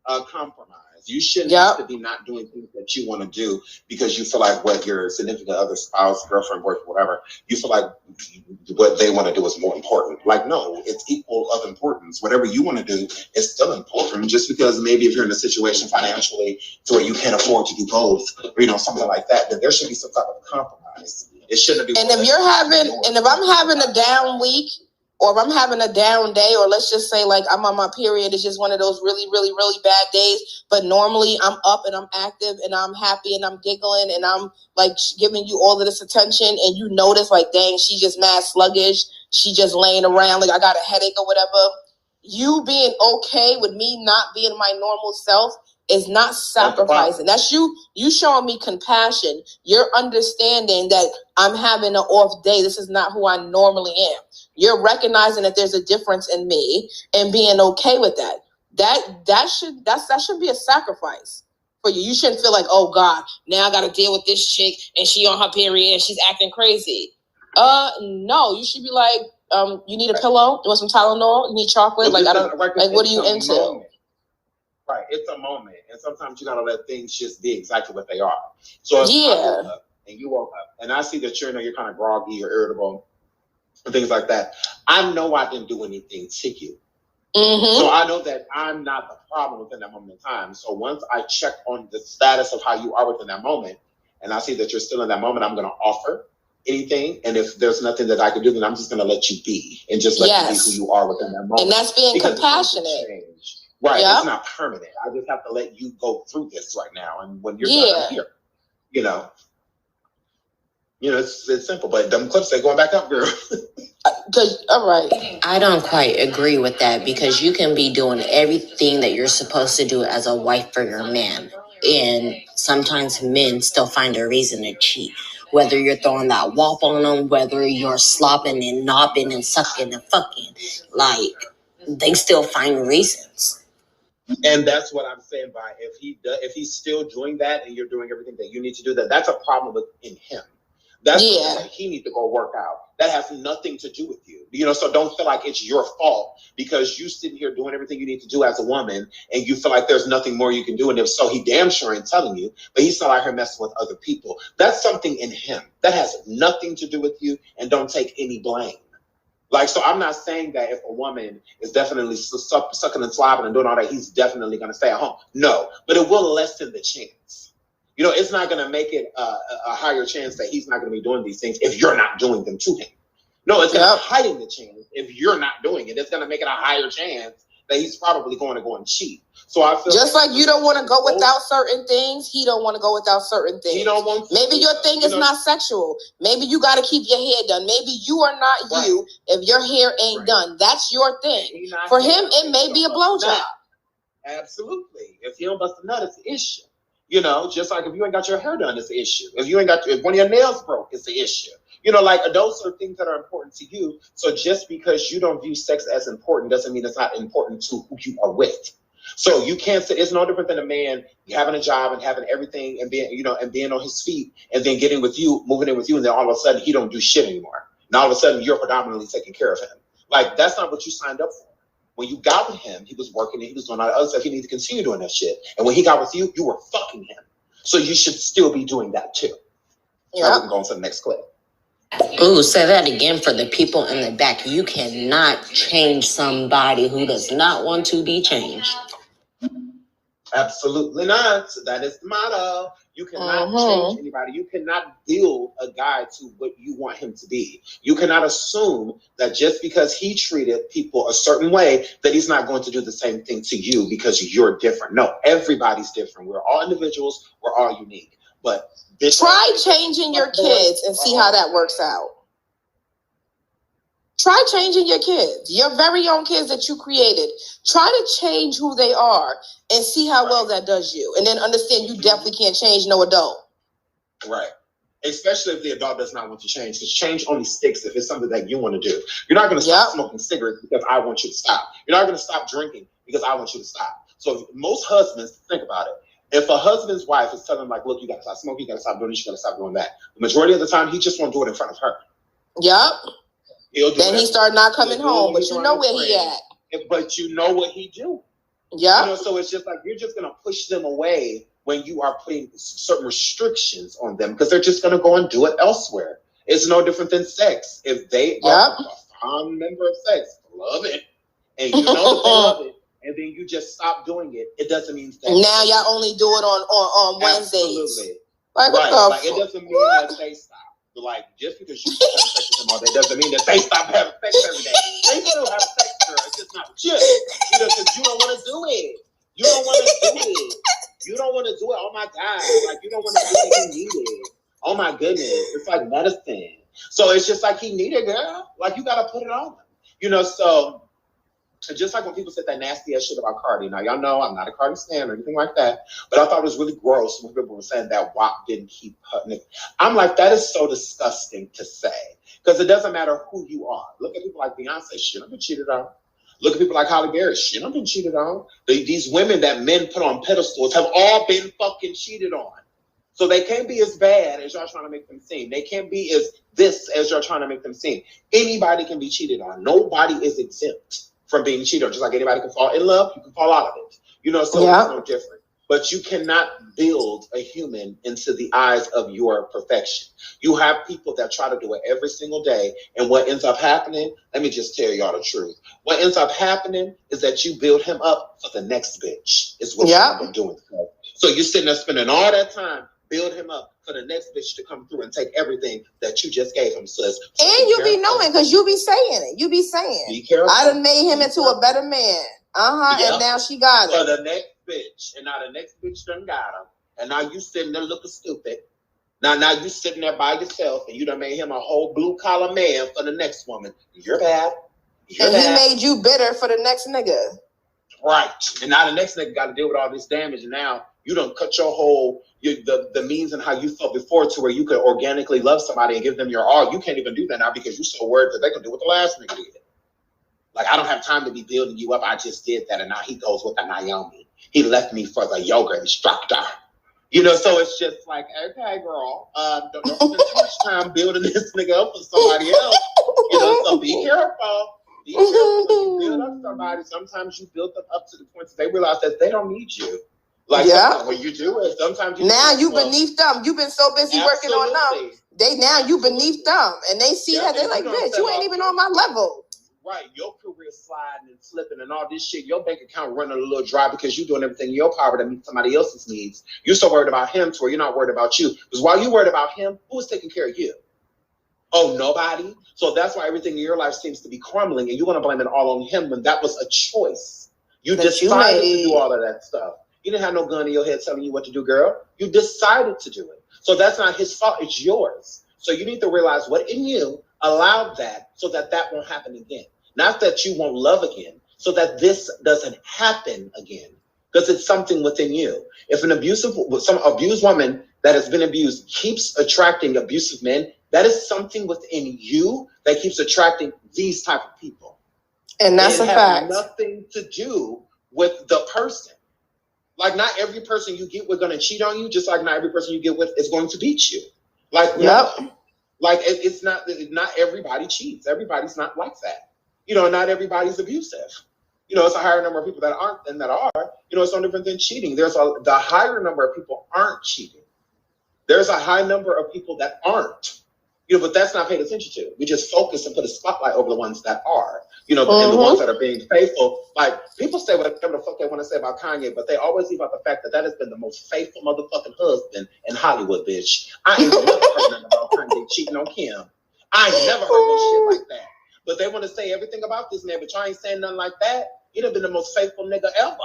S20: A compromise. You shouldn't have to be not doing things that you want to do because you feel like what your significant other, spouse, girlfriend, boyfriend, whatever, you feel like what they want to do is more important. Like, no, it's equal of importance. Whatever you want to do is still important. Just because maybe if you're in a situation financially to where you can't afford to do both, or something like that, then there should be some type of compromise. It shouldn't be.
S2: And if I'm having a down week, or if I'm having a down day, or let's just say like I'm on my period, it's just one of those really, really, really bad days. But normally I'm up and I'm active and I'm happy and I'm giggling and I'm like giving you all of this attention, and you notice like, dang, she just mad sluggish. She just laying around like I got a headache or whatever. You being okay with me not being my normal self is not sacrificing. That's you showing me compassion. You're understanding that I'm having an off day. This is not who I normally am. You're recognizing that there's a difference in me and being okay with that. That should be a sacrifice for you. You shouldn't feel like, oh God, now I got to deal with this chick and she on her period and she's acting crazy. No, you should be like, you need a pillow? You want some Tylenol? You need chocolate? What are you into?
S20: Moment. Right, it's a moment, and sometimes you gotta let things just be exactly what they are. So if I woke up and you woke up, and I see that you're kind of groggy or irritable, and things like that, I know I didn't do anything to you. Mm-hmm. So I know that I'm not the problem within that moment in time. So once I check on the status of how you are within that moment, and I see that you're still in that moment, I'm going to offer anything. And if there's nothing that I can do, then I'm just going to let you be and just let you be who you are within that moment.
S2: And that's being compassionate.
S20: Right, it's not permanent. I just have to let you go through this right now. And when you're done here, it's simple. But them clips, they going back up, girl.
S2: All right.
S9: I don't quite agree with that, because you can be doing everything that you're supposed to do as a wife for your man. And sometimes men still find a reason to cheat. Whether you're throwing that wop on them, whether you're slopping and knobbing and sucking and fucking, they still find reasons.
S20: And that's what I'm saying by if he's still doing that and you're doing everything that you need to do, that's a problem in him. That's something that he needs to go work out. That has nothing to do with you. So don't feel like it's your fault because you sitting here doing everything you need to do as a woman and you feel like there's nothing more you can do. And if so, he damn sure ain't telling you, but he's still out here messing with other people. That's something in him. That has nothing to do with you, and don't take any blame. So I'm not saying that if a woman is definitely sucking and slobbing and doing all that, he's definitely going to stay at home. No, but it will lessen the chance. It's not going to make it a higher chance that he's not going to be doing these things if you're not doing them to him. No, it's going to heighten the chance if you're not doing it. It's going to make it a higher chance that he's probably going to go and cheat. So I feel
S2: just like you don't want to go without certain things, he don't want to go without certain things.
S20: He don't want to.
S2: Maybe your thing is not sexual. Maybe you got to keep your hair done. Maybe you are not you if your hair ain't done. That's your thing. For him, it may be a blowjob.
S20: Absolutely. If you don't bust a nut, it's an issue. Just like if you ain't got your hair done, it's an issue. If one of your nails broke, it's an issue. Those are things that are important to you. So just because you don't view sex as important doesn't mean it's not important to who you are with. So you can't say it's no different than a man having a job and having everything and being, and being on his feet and then getting with you, moving in with you, and then all of a sudden he don't do shit anymore. And all of a sudden you're predominantly taking care of him. That's not what you signed up for. When you got with him, he was working and he was doing all the other stuff. He needed to continue doing that shit. And when he got with you, you were fucking him. So you should still be doing that too. Yeah. I can go on to the next clip.
S9: Ooh, say that again for the people in the back. You cannot change somebody who does not want to be changed.
S20: Absolutely not. That is the motto. You cannot change anybody. You cannot build a guy to what you want him to be. You cannot assume that just because he treated people a certain way that he's not going to do the same thing to you because you're different. No, everybody's different. We're all individuals. We're all unique. But
S2: try changing your kids and see how that works out. Try changing your kids, your very own kids that you created. Try to change who they are and see how well that does you. And then understand you definitely can't change no adult.
S20: Right. Especially if the adult does not want to change. Because change only sticks if it's something that you want to do. You're not going to stop smoking cigarettes because I want you to stop. You're not going to stop drinking because I want you to stop. So most husbands, think about it. If a husband's wife is telling him, look, you got to stop smoking, you got to stop doing this, you got to stop doing that. The majority of the time, he just won't do it in front of her.
S2: Yep. Then he started not coming home, but you know where he at.
S20: But you know what he do.
S2: Yeah.
S20: You know, so it's just like you're just gonna push them away when you are putting certain restrictions on them because they're just gonna go and do it elsewhere. It's no different than sex. If they are a fond member of sex, love it, and you know that they love it, and then you just stop doing it, it doesn't mean that
S2: now y'all only do it on Wednesdays.
S20: Absolutely.
S2: Like what the
S20: Like it doesn't mean that they stop. Like just because you stop having sex with them all day doesn't mean that they stop having sex every day. They still have sex, girl. It's just not with you. You know, because you don't want to do it. You don't want to do it. You don't want to do it. Oh my God. Like you don't want to do it. You need it. Oh my goodness. It's like medicine. So it's just like he needed, girl. Like you gotta put it on him. You know, so just like when people said that nasty ass shit about Cardi. Now y'all know I'm not a Cardi stan or anything like that, but I thought it was really gross when people were saying that WAP didn't keep her. I'm like, that is so disgusting to say. Because it doesn't matter who you are. Look at people like Beyonce, she don't been cheated on. Look at people like Halle Berry, she don't been cheated on. These women that men put on pedestals have all been fucking cheated on. So they can't be as bad as y'all trying to make them seem. They can't be as this as y'all trying to make them seem. Anybody can be cheated on. Nobody is exempt from being cheated on. Just like anybody can fall in love, you can fall out of it. You know, so it's no different. But you cannot build a human into the eyes of your perfection. You have people that try to do it every single day, and what ends up happening, let me just tell y'all the truth. What ends up happening is that you build him up for the next bitch, is what you end up doing. So you're sitting there spending all that time, build him up for the next bitch to come through and take everything that you just gave him, sis. So
S2: and you be knowing, because you be saying it. You be saying,
S20: be careful.
S2: I done made him into a better man. And now she got it.
S20: For the next bitch. And now the next bitch done got him. And now you sitting there looking stupid. Now you sitting there by yourself and you done made him a whole blue collar man for the next woman. You're bad.
S2: He made you bitter for the next nigga.
S20: Right. And now the next nigga got to deal with all this damage. And now you done cut your whole, the means and how you felt before to where you could organically love somebody and give them your all. You can't even do that now because you're so worried that they can do what the last nigga did. Like, I don't have time to be building you up. I just did that. And now he goes with the Naomi. He left me for the yoga instructor. You know, so it's just like, okay, girl, don't spend too much time building this nigga up for somebody else. You know, so be careful. Be careful when you build up somebody. Sometimes you build them up to the point that they realize that they don't need you. Like, when you do it, sometimes you
S2: now you beneath them. You've been so busy working on them. Now you beneath them. And they see that they're like, bitch, you ain't even on my level.
S20: Right, your career sliding and slipping and all this shit, your bank account running a little dry because you're doing everything in your power to meet somebody else's needs. You're so worried about him to where you're not worried about you. Because while you're worried about him, who is taking care of you? Oh, nobody? So that's why everything in your life seems to be crumbling and you want to blame it all on him when that was a choice. You decided to do all of that stuff. You didn't have no gun in your head telling you what to do, girl. You decided to do it. So that's not his fault, it's yours. So you need to realize what in you allowed that so that that won't happen again. Not that you won't love again, so that this doesn't happen again. Because it's something within you. If some abused woman that has been abused keeps attracting abusive men, that is something within you that keeps attracting these type of people.
S2: And that's a fact.
S20: It has nothing to do with the person. Like, not every person you get with going to cheat on you, just like not every person you get with is going to beat you. Like, no. Like, it's not everybody cheats. Everybody's not like that. You know, not everybody's abusive. You know, it's a higher number of people that aren't than that are. You know, it's no different than cheating. The higher number of people aren't cheating. There's a high number of people that aren't. You know, but that's not paid attention to. We just focus and put a spotlight over the ones that are. You know, and the ones that are being faithful. Like, people say whatever the fuck they want to say about Kanye, but they always leave out the fact that has been the most faithful motherfucking husband in Hollywood, bitch. I ain't never heard nothing about Kanye cheating on Kim. I ain't never heard no shit like that. But they want to say everything about this man, but y'all ain't saying nothing like that. He'd have been the most faithful nigga ever.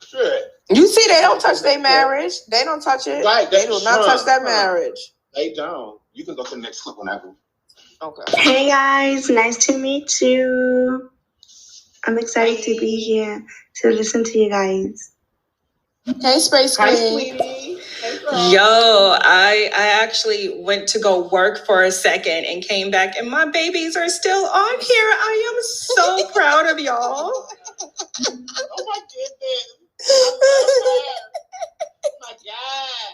S20: Sure.
S2: You see, they don't touch their marriage. They don't touch it.
S20: Right.
S2: They do not touch that marriage.
S20: They don't. You can go to the next clip whenever.
S12: Okay. Hey guys, nice to meet you. I'm excited to be here to listen to you guys.
S2: Hey, Space Queen.
S20: Hi, sweetie. Hey, girl.
S8: Yo, I actually went to go work for a second and came back, and my babies are still on here. I am so proud of y'all.
S20: Oh my goodness. Oh my God.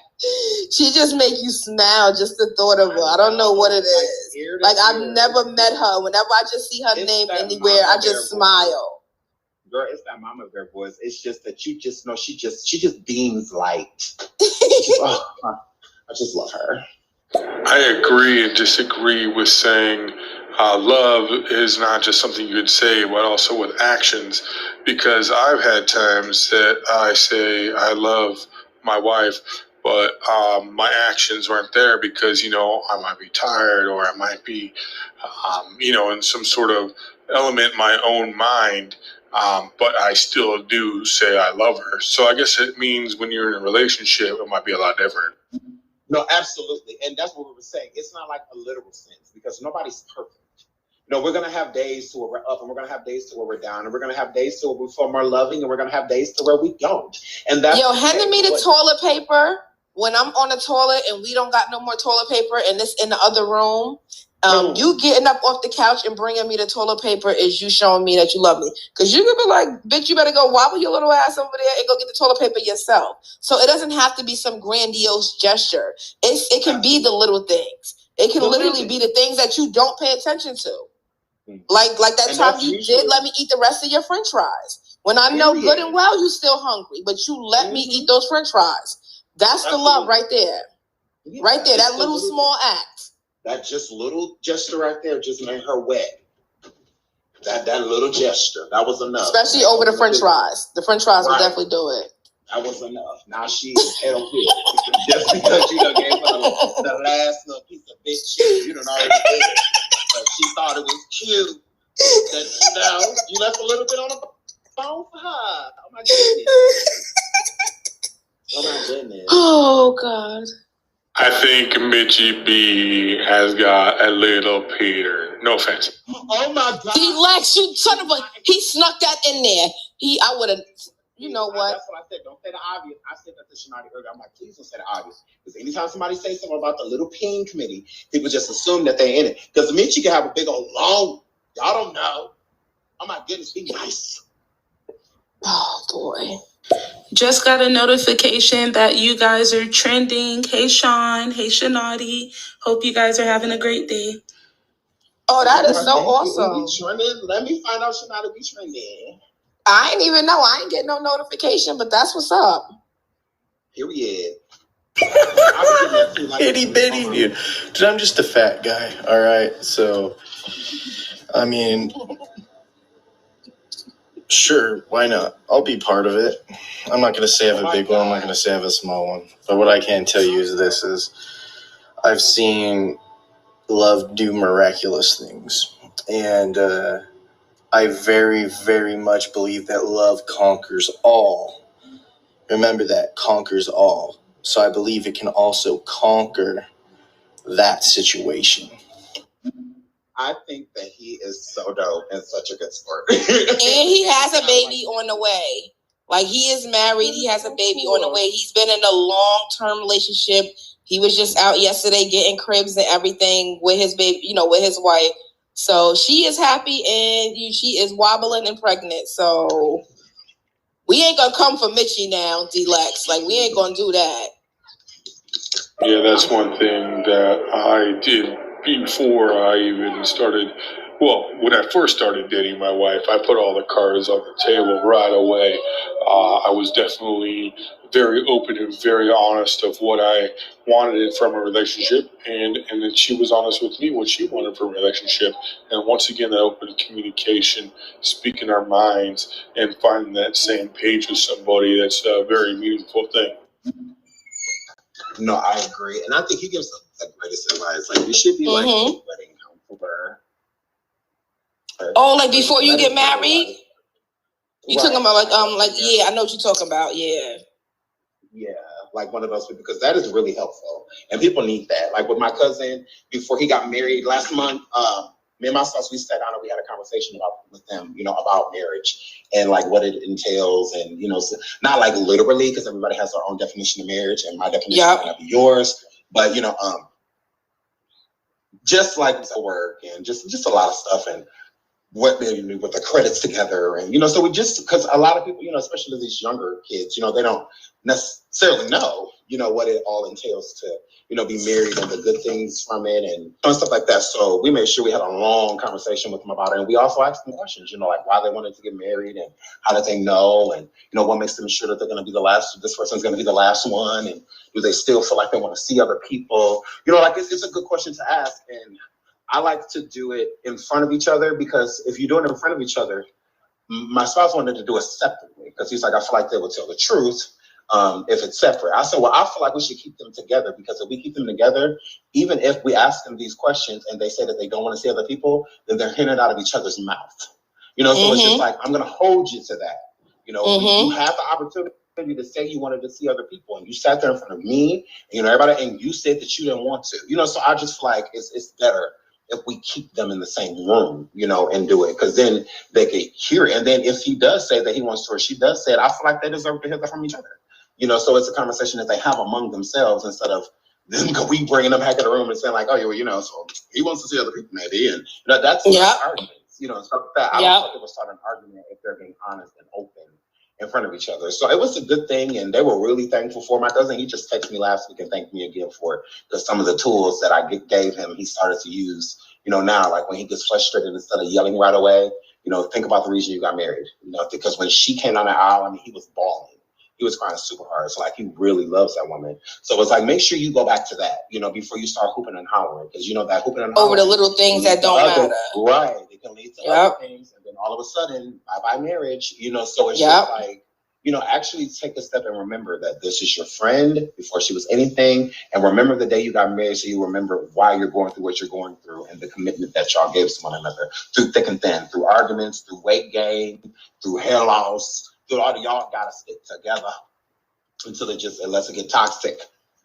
S2: She just make you smile, just the thought of her. I don't know what it is. Like, I've never met her. Whenever I just see her name anywhere, I just smile.
S20: Girl, it's that mama bear voice. It's just that you just know she just beams light. I just love her.
S17: I agree and disagree with saying love is not just something you could say, but also with actions. Because I've had times that I say I love my wife, but my actions weren't there because, I might be tired or I might be, in some sort of element in my own mind. But I still do say I love her. So I guess it means when you're in a relationship, it might be a lot different.
S20: No, absolutely. And that's what we were saying. It's not like a literal sense because nobody's perfect. We're going to have days to where we're up and we're going to have days to where we're down and we're going to have days to where we feel more loving and we're going to have days to where we don't. And that's
S2: handing me the toilet paper when I'm on the toilet and we don't got no more toilet paper and it's in the other room. You getting up off the couch and bringing me the toilet paper is you showing me that you love me. Because you could be like, bitch, you better go wobble your little ass over there and go get the toilet paper yourself. So it doesn't have to be some grandiose gesture. It can be the little things. It can literally be the things that you don't pay attention to. Like that time you did let me eat the rest of your french fries. When I know good and well you still hungry, but you let me eat those french fries. That's the love right there. Right there, that little small act.
S20: That just little gesture right there just made her wet. That little gesture, that was enough.
S2: Especially over the french fries. The french fries will definitely do it.
S20: That was enough. Now she is hell good. Just because you done gave her the last little piece of bitch shit, you done already did it. But she thought it was cute. That, you left a little bit on the phone for her. Oh my goodness. Oh my goodness.
S2: Oh God.
S17: I think Mitchie B has got a little Peter. No offense.
S20: Oh my God.
S2: Lex, you son of a... He snuck that in there. I would have... You know what?
S20: That's what I said. Don't say the obvious. I said that to ShaNaughty earlier. I'm like, please don't say the obvious. Because anytime somebody says something about the little peen committee, people just assume that they're in it. Because Mitchie can have a big old long... Y'all don't know. Oh my goodness, be nice.
S2: Oh boy.
S21: Just got a notification that you guys are trending. Hey, Sean. Hey, ShaNaughty. Hope you guys are having a great day.
S2: Oh, that is so awesome.
S20: Let me find out ShaNaughty be trending.
S2: I ain't even know. I ain't getting no notification, but that's what's up.
S20: Period.
S19: Itty bitty, dude. I'm just a fat guy, all right? So, I mean, sure, why not? I'll be part of it. I'm not going to say I have a big one. I'm not going to say I have a small one. But what I can tell you is this is I've seen love do miraculous things. And I very, very much believe that love conquers all. Remember that, conquers all. So I believe it can also conquer that situation.
S20: I think that he is so dope and such a good sport.
S2: And he has a baby on the way. Like, he is married. He has a baby on the way. He's been in a long-term relationship. He was just out yesterday getting cribs and everything with his baby, with his wife. So she is happy and she is wobbling and pregnant. So we ain't gonna come for Mitchie now, D-Lex. Like, we ain't gonna do that.
S17: Yeah, that's one thing that I did before I even started. Well, when I first started dating my wife, I put all the cards on the table right away. I was definitely very open and very honest of what I wanted from a relationship, and then she was honest with me what she wanted from a relationship. And once again, that open communication, speaking our minds, and finding that same page with somebody, that's a very meaningful thing.
S20: No, I agree. And I think he gives the greatest advice. Like, you should be like wedding counselor.
S2: Oh, like before you get married? You talking about yeah, I know what you're talking about. Yeah.
S20: Yeah, like one of those people, because that is really helpful. And people need that. Like with my cousin, before he got married last month, me and my spouse, we sat down and we had a conversation with them, about marriage and like what it entails. And, so not like literally, because everybody has their own definition of marriage and my definition might not be yours. But, just like the work and just a lot of stuff and what they do with the credits together. And, so we just, because a lot of people, especially these younger kids, they don't necessarily know, what it all entails to, be married and the good things from it and stuff like that. So we made sure we had a long conversation with them about it. And we also asked them questions, like why they wanted to get married and how did they know and, what makes them sure that they're going to be the last, this person's going to be the last one. And do they still feel like they want to see other people? It's a good question to ask. And I like to do it in front of each other because if you do it in front of each other, my spouse wanted to do it separately because he's like, I feel like they will tell the truth if it's separate. I said, well, I feel like we should keep them together because if we keep them together, even if we ask them these questions and they say that they don't want to see other people, then they're hearing it out of each other's mouth. So it's just like, I'm going to hold you to that. You have the opportunity to say you wanted to see other people and you sat there in front of me, everybody, and you said that you didn't want to, so I just feel like it's better if we keep them in the same room, and do it, because then they can hear it. And then if he does say that he wants to, or she does say it, I feel like they deserve to hear that from each other. So it's a conversation that they have among themselves instead of then we bringing them back in the room and saying like, oh, yeah, so he wants to see other people maybe. And that's arguments, and stuff like that. I don't think it was start an argument if they're being honest and open in front of each other. So it was a good thing, and they were really thankful for my cousin. He just texted me last week and thanked me again for it, because some of the tools that I gave him, he started to use, now, like when he gets frustrated, instead of yelling right away, think about the reason you got married, because when she came down the aisle, he was bawling. He was crying super hard. So like, he really loves that woman. So it's like, make sure you go back to that, before you start hooping and hollering, because that hooping and hollering
S2: over the little things that don't matter.
S20: Right. It can lead to other things. And then all of a sudden, bye-bye marriage, so it's just like, actually take a step and remember that this is your friend before she was anything. And remember the day you got married, so you remember why you're going through what you're going through and the commitment that y'all gave to one another through thick and thin, through arguments, through weight gain, through hair loss, through all the y'all gotta stick together unless it get toxic.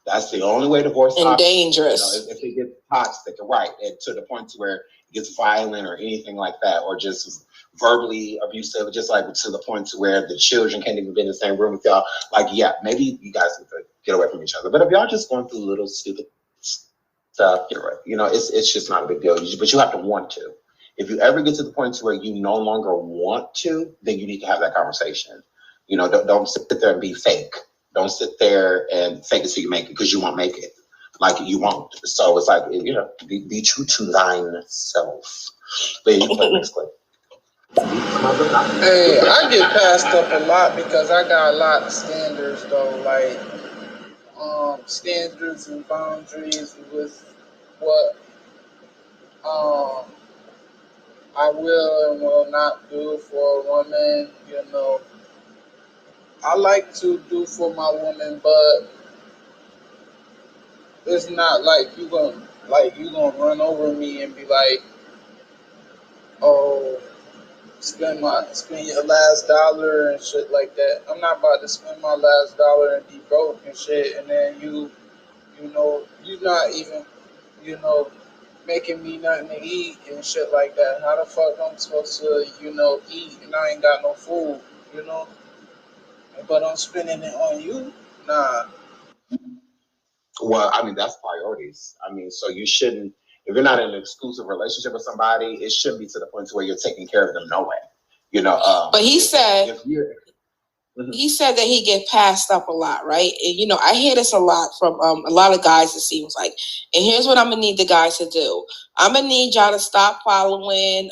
S20: That's the only way divorce
S2: and dangerous.
S20: If it gets toxic, right, and to the point to where it gets violent or anything like that, or just verbally abusive, just like to the point to where the children can't even be in the same room with y'all. Like, yeah, maybe you guys need to get away from each other. But if y'all just going through little stupid stuff, you're right. It's just not a big deal. But you have to want to. If you ever get to the point to where you no longer want to, then you need to have that conversation. Don't sit there and be fake. Don't sit there and fake it till you make it, because you won't make it. Like, you won't. So it's like, be true to thyself. But you play next clip.
S6: Hey, I get passed up a lot because I got a lot of standards though, like standards and boundaries with what I will and will not do for a woman. I like to do for my woman, but it's not like you gonna run over me and be like, oh, spend your last dollar and shit like that. I'm not about to spend my last dollar and be broke and shit, and then you're not even, making me nothing to eat and shit like that. How the fuck I'm supposed to, eat and I ain't got no food, but I'm spending it on you? Nah.
S20: Well, that's priorities. So you shouldn't, if you're not in an exclusive relationship with somebody, it shouldn't be to the point to where you're taking care of them no way.
S2: But he said, he said that he get passed up a lot, right? And, I hear this a lot from a lot of guys, it seems like. And here's what I'm going to need the guys to do. I'm going to need y'all to stop following,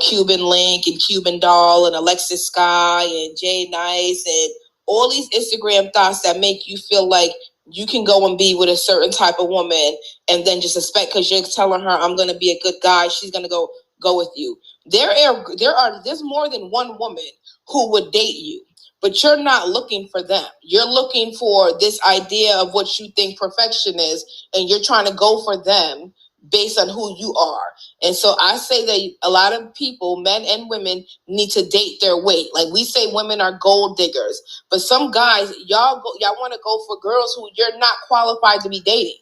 S2: Cuban Link and Cuban Doll and Alexis Sky and Jay Nice and all these Instagram thoughts that make you feel like you can go and be with a certain type of woman and then just expect because you're telling her I'm going to be a good guy, she's going to go with you. There's more than one woman who would date you, but you're not looking for them. You're looking for this idea of what you think perfection is, and you're trying to go for them based on who you are. And so I say that a lot of people, men and women, need to date their weight. Like we say women are gold diggers, but some guys, y'all want to go for girls who you're not qualified to be dating.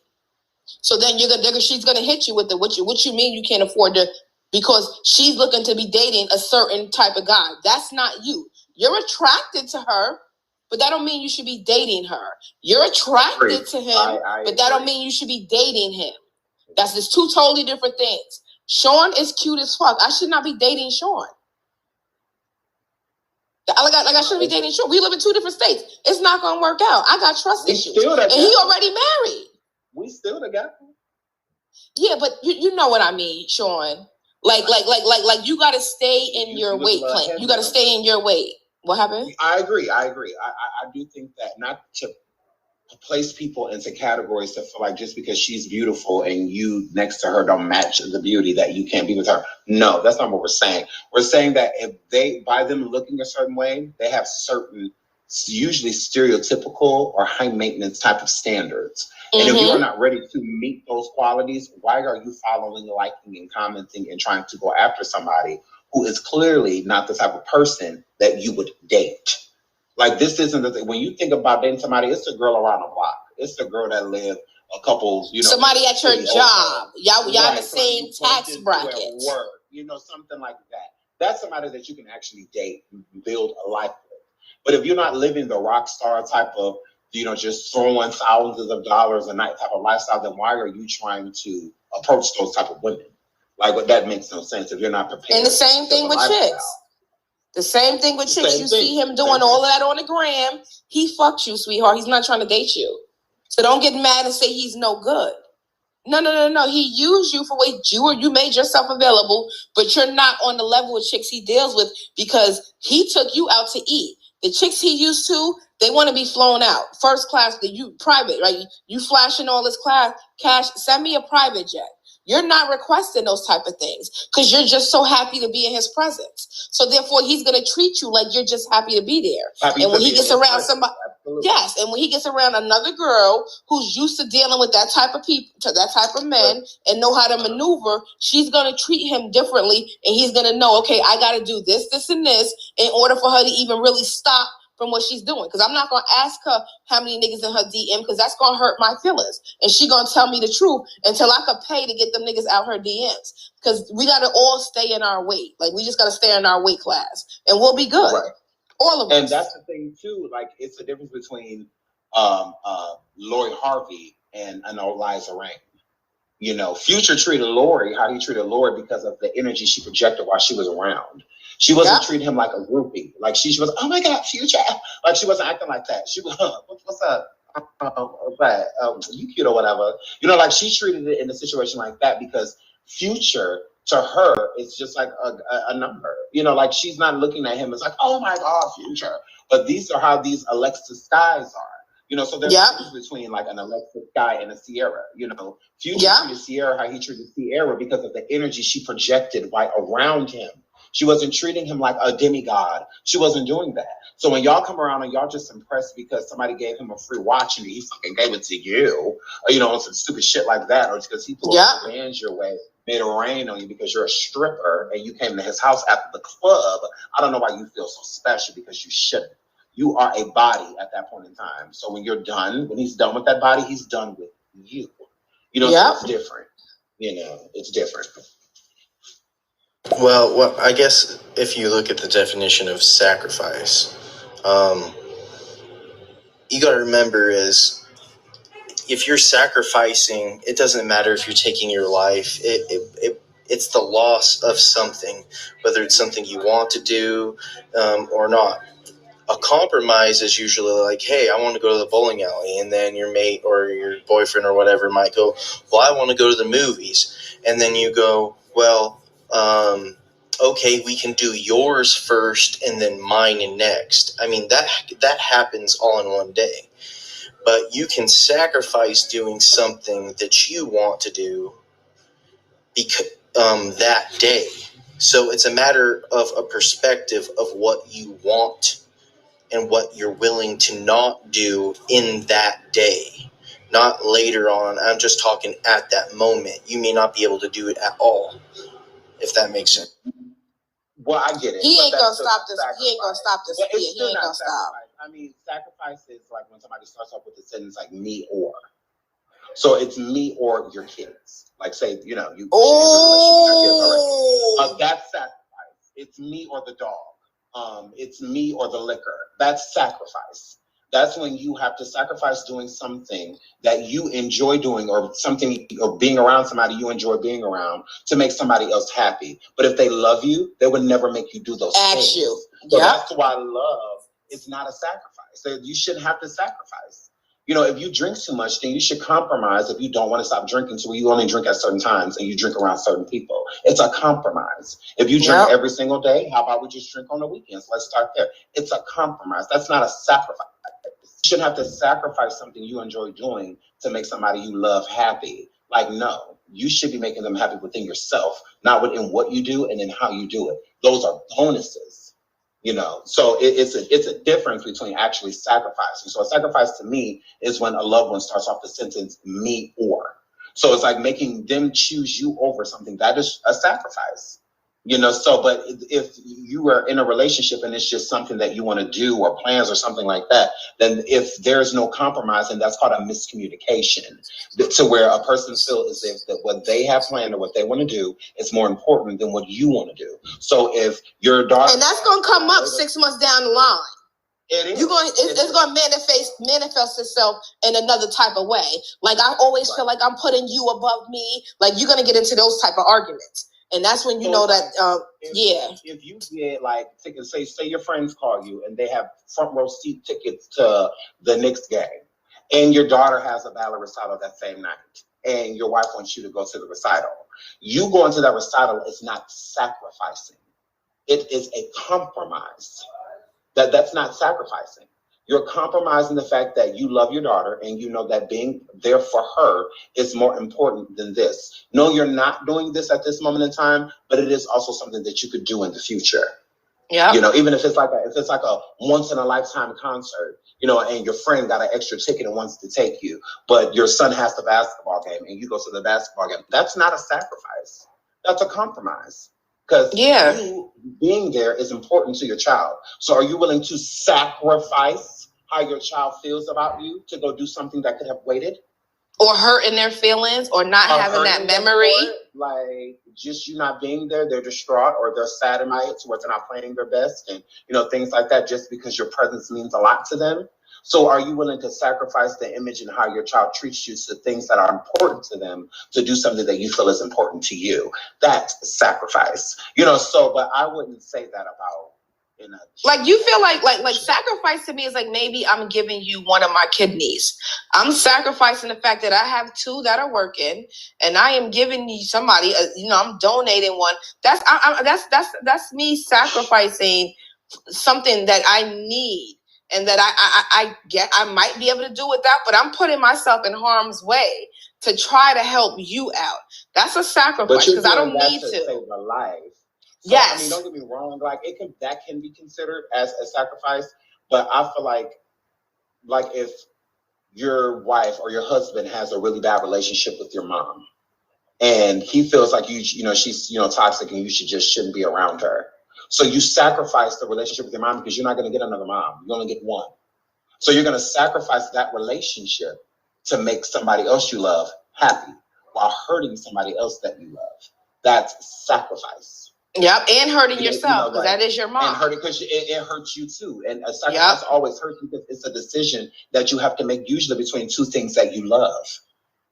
S2: So then she's gonna hit you with what you mean you can't afford to, because she's looking to be dating a certain type of guy. That's not you. You're attracted to her, but that don't mean you should be dating her. You're attracted to him, but that don't mean you should be dating him. That's just two totally different things. Sean is cute as fuck. I should not be dating Sean. Like like I shouldn't be dating Sean. We live in 2 different states. It's not gonna work out. I got trust issues, and he already married.
S20: We still together.
S2: Yeah, but you know what I mean, Sean. Like you gotta stay in your weight plan. You gotta stay in your weight. What happened?
S20: I agree. I do think that not to place people into categories that feel like just because she's beautiful and you next to her don't match the beauty that you can't be with her. No, that's not what we're saying. We're saying that if they, by them looking a certain way, they have certain, usually stereotypical or high maintenance type of standards. And if you are not ready to meet those qualities, why are you following, liking, and commenting and trying to go after somebody who is clearly not the type of person that you would date? Like, this isn't the thing. When you think about dating somebody, it's the girl around the block. It's the girl that live a couple,
S2: somebody at your job. Y'all in the same tax bracket.
S20: Work, something like that. That's somebody that you can actually date and build a life with. But if you're not living the rock star type of, just throwing thousands of dollars a night type of lifestyle, then why are you trying to approach those type of women? Like, that makes no sense if you're not prepared.
S2: And the same thing with chicks. The same thing with chicks. You see him doing all of that on the gram. He fucked you, sweetheart. He's not trying to date you. So don't get mad and say he's no good. No. He used you for what you made yourself available, but you're not on the level of chicks he deals with because he took you out to eat. The chicks he used to, they want to be flown out. First class, private, right? You flashing all this cash, send me a private jet. You're not requesting those type of things because you're just so happy to be in his presence. So therefore, he's going to treat you like you're just happy to be there. And when he gets around somebody, yes, and when he gets around another girl who's used to dealing with that type of people, that type of men, and know how to maneuver, she's going to treat him differently, and he's going to know, okay, I got to do this, this, and this in order for her to even really stop from what she's doing. Because I'm not going to ask her how many niggas in her DM because that's going to hurt my feelings. And she going to tell me the truth until I could pay to get them niggas out her DMs. Because we got to all stay in our weight. Like, we just got to stay in our weight class. And we'll be good. Right. All of us.
S20: And that's the thing, too. Like, it's the difference between Lori Harvey and Eliza Reign. Future treated Lori how he treated Lori because of the energy she projected while she was around. She wasn't treating him like a groupie. Like, she was, oh my God, Future. Like, she wasn't acting like that. She was, what's up? You cute or whatever. Like, she treated it in a situation like that because Future, to her, is just like a number. Like, she's not looking at him as like, oh my God, Future. But these are how these Alexis Skies are. So there's a difference between like an Alexis Sky and a Sierra. Future treated Sierra how he treated Sierra because of the energy she projected right around him. She wasn't treating him like a demigod. She wasn't doing that. So when y'all come around and y'all just impressed because somebody gave him a free watch and he fucking gave it to you, or some stupid shit like that, or because he threw a bands your way, made it rain on you because you're a stripper and you came to his house after the club, I don't know why you feel so special because you shouldn't. You are a body at that point in time. So when you're done, when he's done with that body, he's done with you. So it's different. It's different.
S19: Well, I guess if you look at the definition of sacrifice, you got to remember is if you're sacrificing, it doesn't matter if you're taking your life. It's the loss of something, whether it's something you want to do or not. A compromise is usually like, hey, I want to go to the bowling alley. And then your mate or your boyfriend or whatever might go, well, I want to go to the movies. And then you go, well, okay, we can do yours first and then mine next. I mean, that happens all in one day. But you can sacrifice doing something that you want to do that day. So it's a matter of a perspective of what you want and what you're willing to not do in that day, not later on. I'm just talking at that moment. You may not be able to do it at all, if that makes sense.
S20: Well, I get it.
S2: He ain't gonna stop this. He ain't gonna stop this.
S20: He
S2: ain't gonna stop.
S20: I mean, sacrifice is like when somebody starts off with a sentence like me or. So it's me or your kids. Like, say, you in a relationship with your kids already. That's sacrifice. It's me or the dog. It's me or the liquor. That's sacrifice. That's when you have to sacrifice doing something that you enjoy doing or being around somebody you enjoy being around to make somebody else happy. But if they love you, they would never make you do those things. So that's why love is not a sacrifice. So you shouldn't have to sacrifice. You know, if you drink too much, then you should compromise if you don't want to stop drinking, so you only drink at certain times and you drink around certain people. It's a compromise. If you drink every single day, how about we just drink on the weekends? Let's start there. It's a compromise. That's not a sacrifice. You shouldn't have to sacrifice something you enjoy doing to make somebody you love happy. Like, no, you should be making them happy within yourself, not within what you do and then how you do it. Those are bonuses. You know, so it's a difference between actually sacrificing. So a sacrifice to me is when a loved one starts off the sentence me or. So it's like making them choose you over something. That is a sacrifice. You know, so but if you are in a relationship and it's just something that you want to do or plans or something like that, then if there's no compromise, and that's called a miscommunication, to where a person feels as if that what they have planned or what they want to do is more important than what you want to do. So if your daughter,
S2: and that's gonna come up 6 months down the line.
S20: It's
S2: going to manifest itself in another type of way. Like I always feel like I'm putting you above me. Like you're going to get into those type of arguments. And that's when you know that,
S20: If you get like tickets, say your friends call you and they have front row seat tickets to the Knicks game, and your daughter has a ballet recital that same night, and your wife wants you to go to the recital. You going to that recital is not sacrificing. It is a compromise. That's not sacrificing. You're compromising the fact that you love your daughter and you know that being there for her is more important than this. No, you're not doing this at this moment in time, but it is also something that you could do in the future. Yeah. You know, even if it's like a once in a lifetime concert, you know, and your friend got an extra ticket and wants to take you, but your son has the basketball game and you go to the basketball game. That's not a sacrifice. That's a compromise. Because you being there is important to your child. So are you willing to sacrifice how your child feels about you to go do something that could have waited?
S2: Or hurting their feelings or not having that memory?
S20: Like just you not being there, they're distraught or they're sad in my head to where they're not playing their best and, you know, things like that just because your presence means a lot to them. So are you willing to sacrifice the image and how your child treats you to things that are important to them to do something that you feel is important to you? That's sacrifice. You know, so, but I wouldn't say that about
S2: like you feel like sacrifice to me is like maybe I'm giving you one of my kidneys. I'm sacrificing the fact that I have two that are working and I am giving you somebody, you know, I'm donating one. That's me sacrificing something that I need. And that I might be able to do without, but I'm putting myself in harm's way to try to help you out. That's a sacrifice because I don't need to
S20: save a life. So,
S2: yes,
S20: I mean, don't get me wrong. Like that can be considered as a sacrifice, but I feel like if your wife or your husband has a really bad relationship with your mom, and he feels like you know she's toxic and you shouldn't be around her. So you sacrifice the relationship with your mom because you're not going to get another mom. You only get one. So you're going to sacrifice that relationship to make somebody else you love happy while hurting somebody else that you love. That's sacrifice.
S2: Yep, and hurting yourself because that is your mom.
S20: And hurting because it hurts you too. And a sacrifice always hurts because it's a decision that you have to make usually between two things that you love.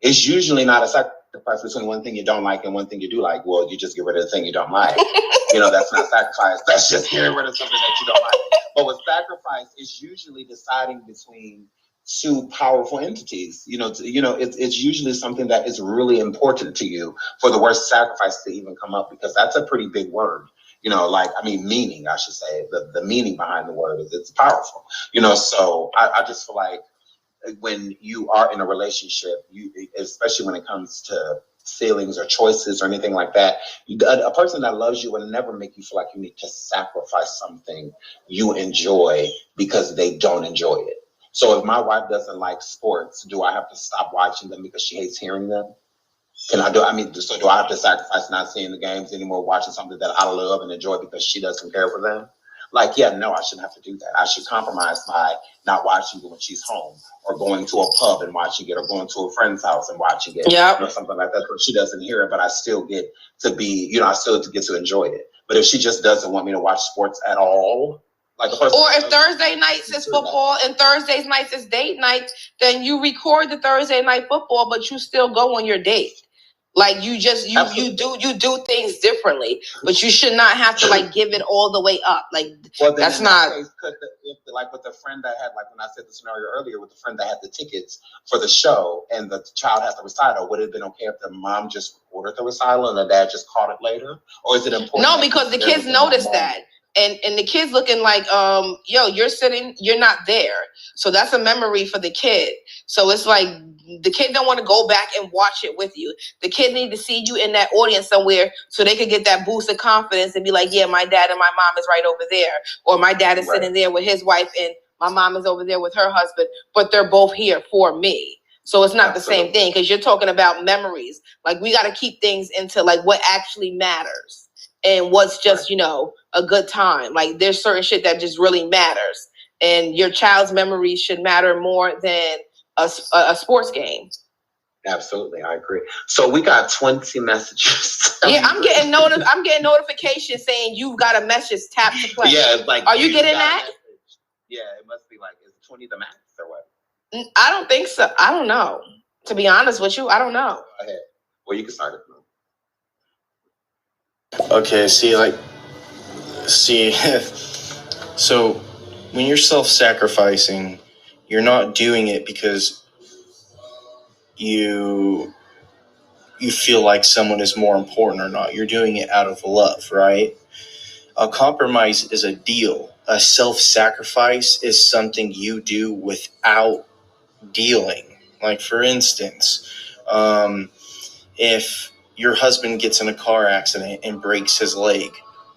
S20: It's usually not a sacrifice between one thing you don't like and one thing you do like. Well, you just get rid of the thing you don't like. You know, that's not sacrifice. That's just getting rid of something that you don't like. But with sacrifice, it's usually deciding between two powerful entities. It's usually something that is really important to you for the word sacrifice to even come up, because that's a pretty big word. Meaning, I should say. The meaning behind the word it's powerful. So I just feel like when you are in a relationship, especially when it comes to feelings or choices or anything like that, a person that loves you will never make you feel like you need to sacrifice something you enjoy because they don't enjoy it. So if my wife doesn't like sports, do I have to stop watching them because she hates hearing them? Do I have to sacrifice not seeing the games anymore, watching something that I love and enjoy because she doesn't care for them? No, I shouldn't have to do that. I should compromise by not watching it when she's home, or going to a pub and watching it, or going to a friend's house and watching it, something like that, where she doesn't hear it, but I still get to be, I still get to enjoy it. But if she just doesn't want me to watch sports at all, or
S2: if Thursday nights is football and Thursdays nights is date night, then you record the Thursday night football, but you still go on your date. Like you do things differently, but you should not have to like give it all the way up. Like that's not.
S20: Like with the friend that had, like when I said the scenario earlier, with the friend that had the tickets for the show and the child has the recital, would it have been okay if the mom just ordered the recital and the dad just caught it later? Or is it important?
S2: No, because the kids noticed that. And the kids looking like, yo, you're not there. So that's a memory for the kid. So it's like the kid don't want to go back and watch it with you. The kid need to see you in that audience somewhere so they could get that boost of confidence and be like, yeah, my dad and my mom is right over there. Or my dad is sitting there with his wife and my mom is over there with her husband, but they're both here for me. So it's not the same thing because you're talking about memories. Like we got to keep things into like what actually matters and what's just, a good time. Like there's certain shit that just really matters. And your child's memories should matter more than a sports game.
S20: Absolutely, I agree. So we got 20 messages.
S2: Yeah, I'm getting notifications saying you've got a message, tap to play.
S20: Yeah, it's like,
S2: are you getting that?
S20: Yeah, it must be like, is 20 the max or what?
S2: I don't think so. I don't know. To be honest with you, I don't know.
S20: Go ahead. Well, you can start it.
S19: Okay, so when you're self-sacrificing, you're not doing it because you feel like someone is more important or not. You're doing it out of love, right? A compromise is a deal. A self-sacrifice is something you do without dealing. Like, for instance, if your husband gets in a car accident and breaks his leg,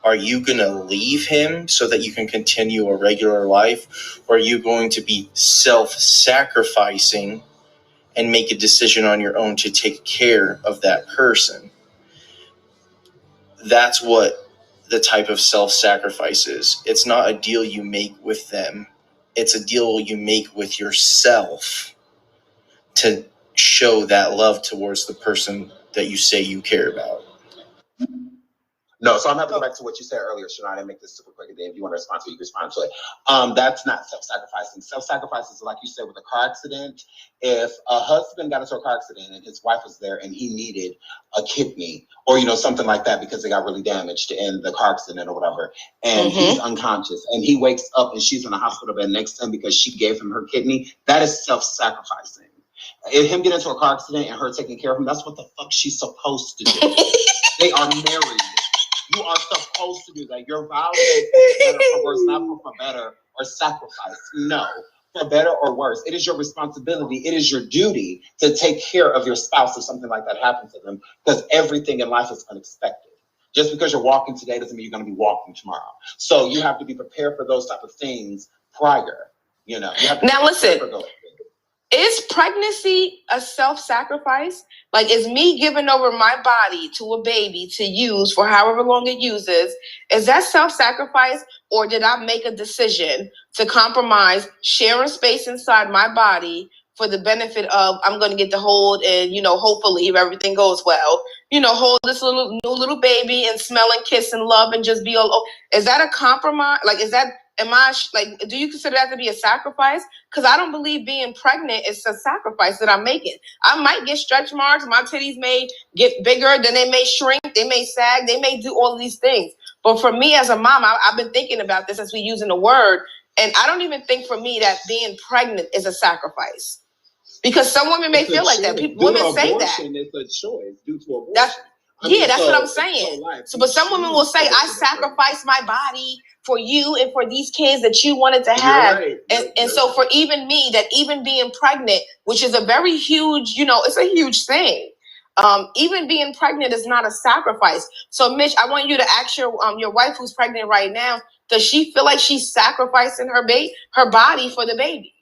S19: are you going to leave him so that you can continue a regular life? Or are you going to be self-sacrificing and make a decision on your own to take care of that person? That's what the type of self-sacrifice is. It's not a deal you make with them. It's a deal you make with yourself to show that love towards the person that you say you care about.
S20: No, so I'm going to go back to what you said earlier, ShaNaughty, and make this super quick. And then if you want to respond to it, you can respond to it. That's not self-sacrificing. Self-sacrifice is like you said with a car accident. If a husband got into a car accident and his wife was there and he needed a kidney or, something like that because they got really damaged in the car accident or whatever, and he's unconscious and he wakes up and she's in the hospital bed next to him because she gave him her kidney, that is self-sacrificing. If him getting into a car accident and her taking care of him, that's what the fuck she's supposed to do. They are married. You are supposed to do that. Your vows say for better or worse, not for better or sacrifice. No, for better or worse. It is your responsibility. It is your duty to take care of your spouse if something like that happens to them, because everything in life is unexpected. Just because you're walking today doesn't mean you're going to be walking tomorrow. So you have to be prepared for those type of things prior. You have to
S2: now listen. Is pregnancy a self-sacrifice? Like, is me giving over my body to a baby to use for however long it uses, is that self-sacrifice? Or did I make a decision to compromise sharing space inside my body for the benefit of I'm going to get to hold and, hopefully if everything goes well, hold this new little baby and smell and kiss and love and just be all. Is that a compromise? Like, do you consider that to be a sacrifice? Because I don't believe being pregnant is a sacrifice that I'm making. I might get stretch marks. My titties may get bigger, then they may shrink, they may sag, they may do all of these things. But for me as a mom, I've been thinking about this since we're using the word. And I don't even think for me that being pregnant is a sacrifice. Because some women may feel like that. Women say that.
S20: It's a choice due to abortion.
S2: That's what I'm saying. But some women will say, I sacrificed my body for you and for these kids that you wanted to have. Right. And so for even me, that even being pregnant, which is a very huge, it's a huge thing. Even being pregnant is not a sacrifice. So Mitch, I want you to ask your wife who's pregnant right now, does she feel like she's sacrificing her body for the baby?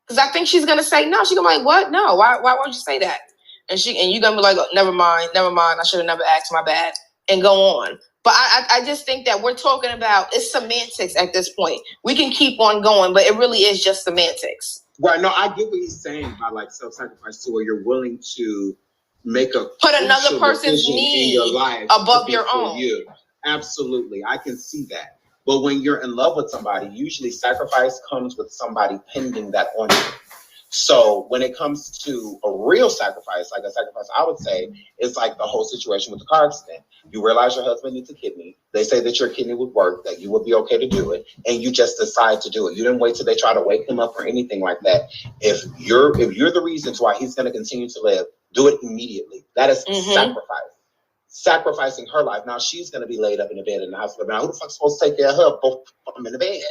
S2: Because I think she's going to say no. She's going to be like, what? No, why won't you say that? And you're going to be like, oh, never mind. I should have never asked, my bad, and go on. But I just think that we're talking about, it's semantics at this point. We can keep on going, but it really is just semantics.
S20: Right. No, I get what he's saying by like self-sacrifice to where you're willing to put
S2: another person's need in your life above your own.
S20: You. Absolutely. I can see that. But when you're in love with somebody, usually sacrifice comes with somebody pending that on you. So when it comes to a real sacrifice, like a sacrifice, I would say it's like the whole situation with the car accident. You realize your husband needs a kidney. They say that your kidney would work, that you would be okay to do it, and you just decide to do it. You didn't wait till they try to wake him up or anything like that. If you're the reasons why he's going to continue to live, do it immediately. That is sacrifice. Sacrificing her life. Now she's going to be laid up in the bed in the hospital. Now who the fuck's supposed to take care of her? Both of them in the bed.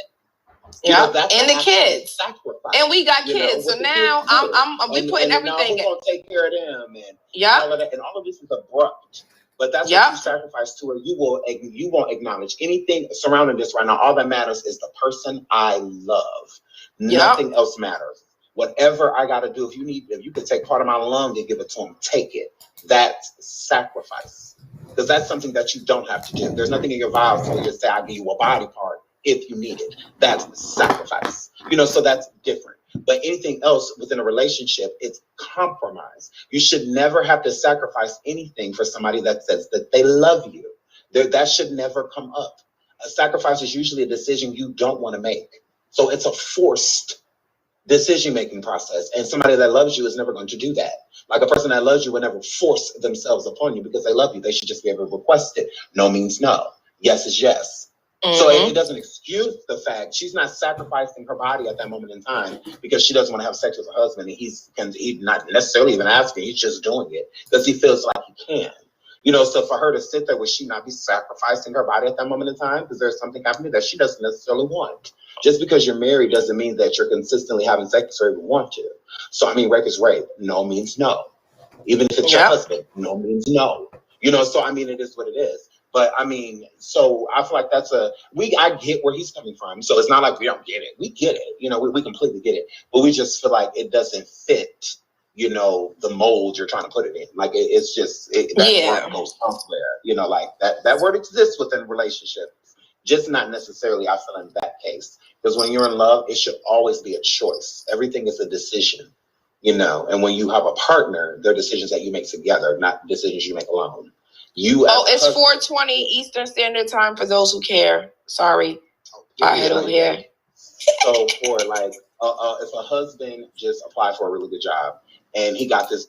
S2: Yeah, and the kids, and we got kids. So now we putting everything.
S20: Who's gonna take care of them and all of that, and all of this is abrupt. But that's what you sacrifice to her. You won't acknowledge anything surrounding this right now. All that matters is the person I love. Nothing else matters. Whatever I got to do, if you could take part of my lung and give it to him, take it. That's sacrifice, because that's something that you don't have to do. There's nothing in your vows where you say, "I'll give you a body part if you need it." That's sacrifice. So that's different. But anything else within a relationship, it's compromise. You should never have to sacrifice anything for somebody that says that they love you. That should never come up. A sacrifice is usually a decision you don't want to make. So it's a forced decision-making process. And somebody that loves you is never going to do that. Like a person that loves you will never force themselves upon you because they love you. They should just be able to request it. No means no. Yes is yes. So it doesn't excuse the fact she's not sacrificing her body at that moment in time because she doesn't want to have sex with her husband, and he's not necessarily even asking, he's just doing it because he feels like he can. So for her to sit there, would she not be sacrificing her body at that moment in time because there's something happening that she doesn't necessarily want? Just because you're married doesn't mean that you're consistently having sex or even want to. So rape is rape. No means no. Even if it's your husband, no means no. So it is what it is. But so I feel like I get where he's coming from. So it's not like we don't get it. We get it. We completely get it. But we just feel like it doesn't fit, the mold you're trying to put it in. Like it's just that word goes somewhere. Like that word exists within relationships. Just not necessarily, I feel, in that case. Because when you're in love, it should always be a choice. Everything is a decision. And when you have a partner, they're decisions that you make together, not decisions you make alone.
S2: It's 4:20 Eastern Standard Time for those who care. Sorry, I head over here.
S20: So for if a husband just applied for a really good job and he got this.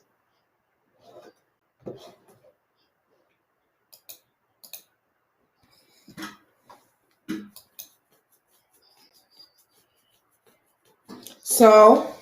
S1: So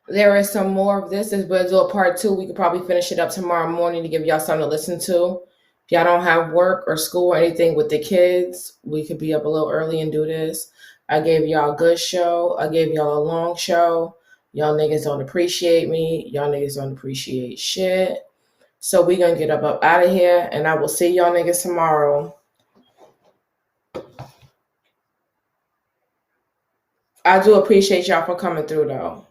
S1: there is some more of this. We'll do a part 2. We could probably finish it up tomorrow morning to give y'all something to listen to. If y'all don't have work or school or anything with the kids, we could be up a little early and do this. I gave y'all a good show. I gave y'all a long show. Y'all niggas don't appreciate me. Y'all niggas don't appreciate shit. So we gonna get up out of here, and I will see y'all niggas tomorrow. I do appreciate y'all for coming through, though.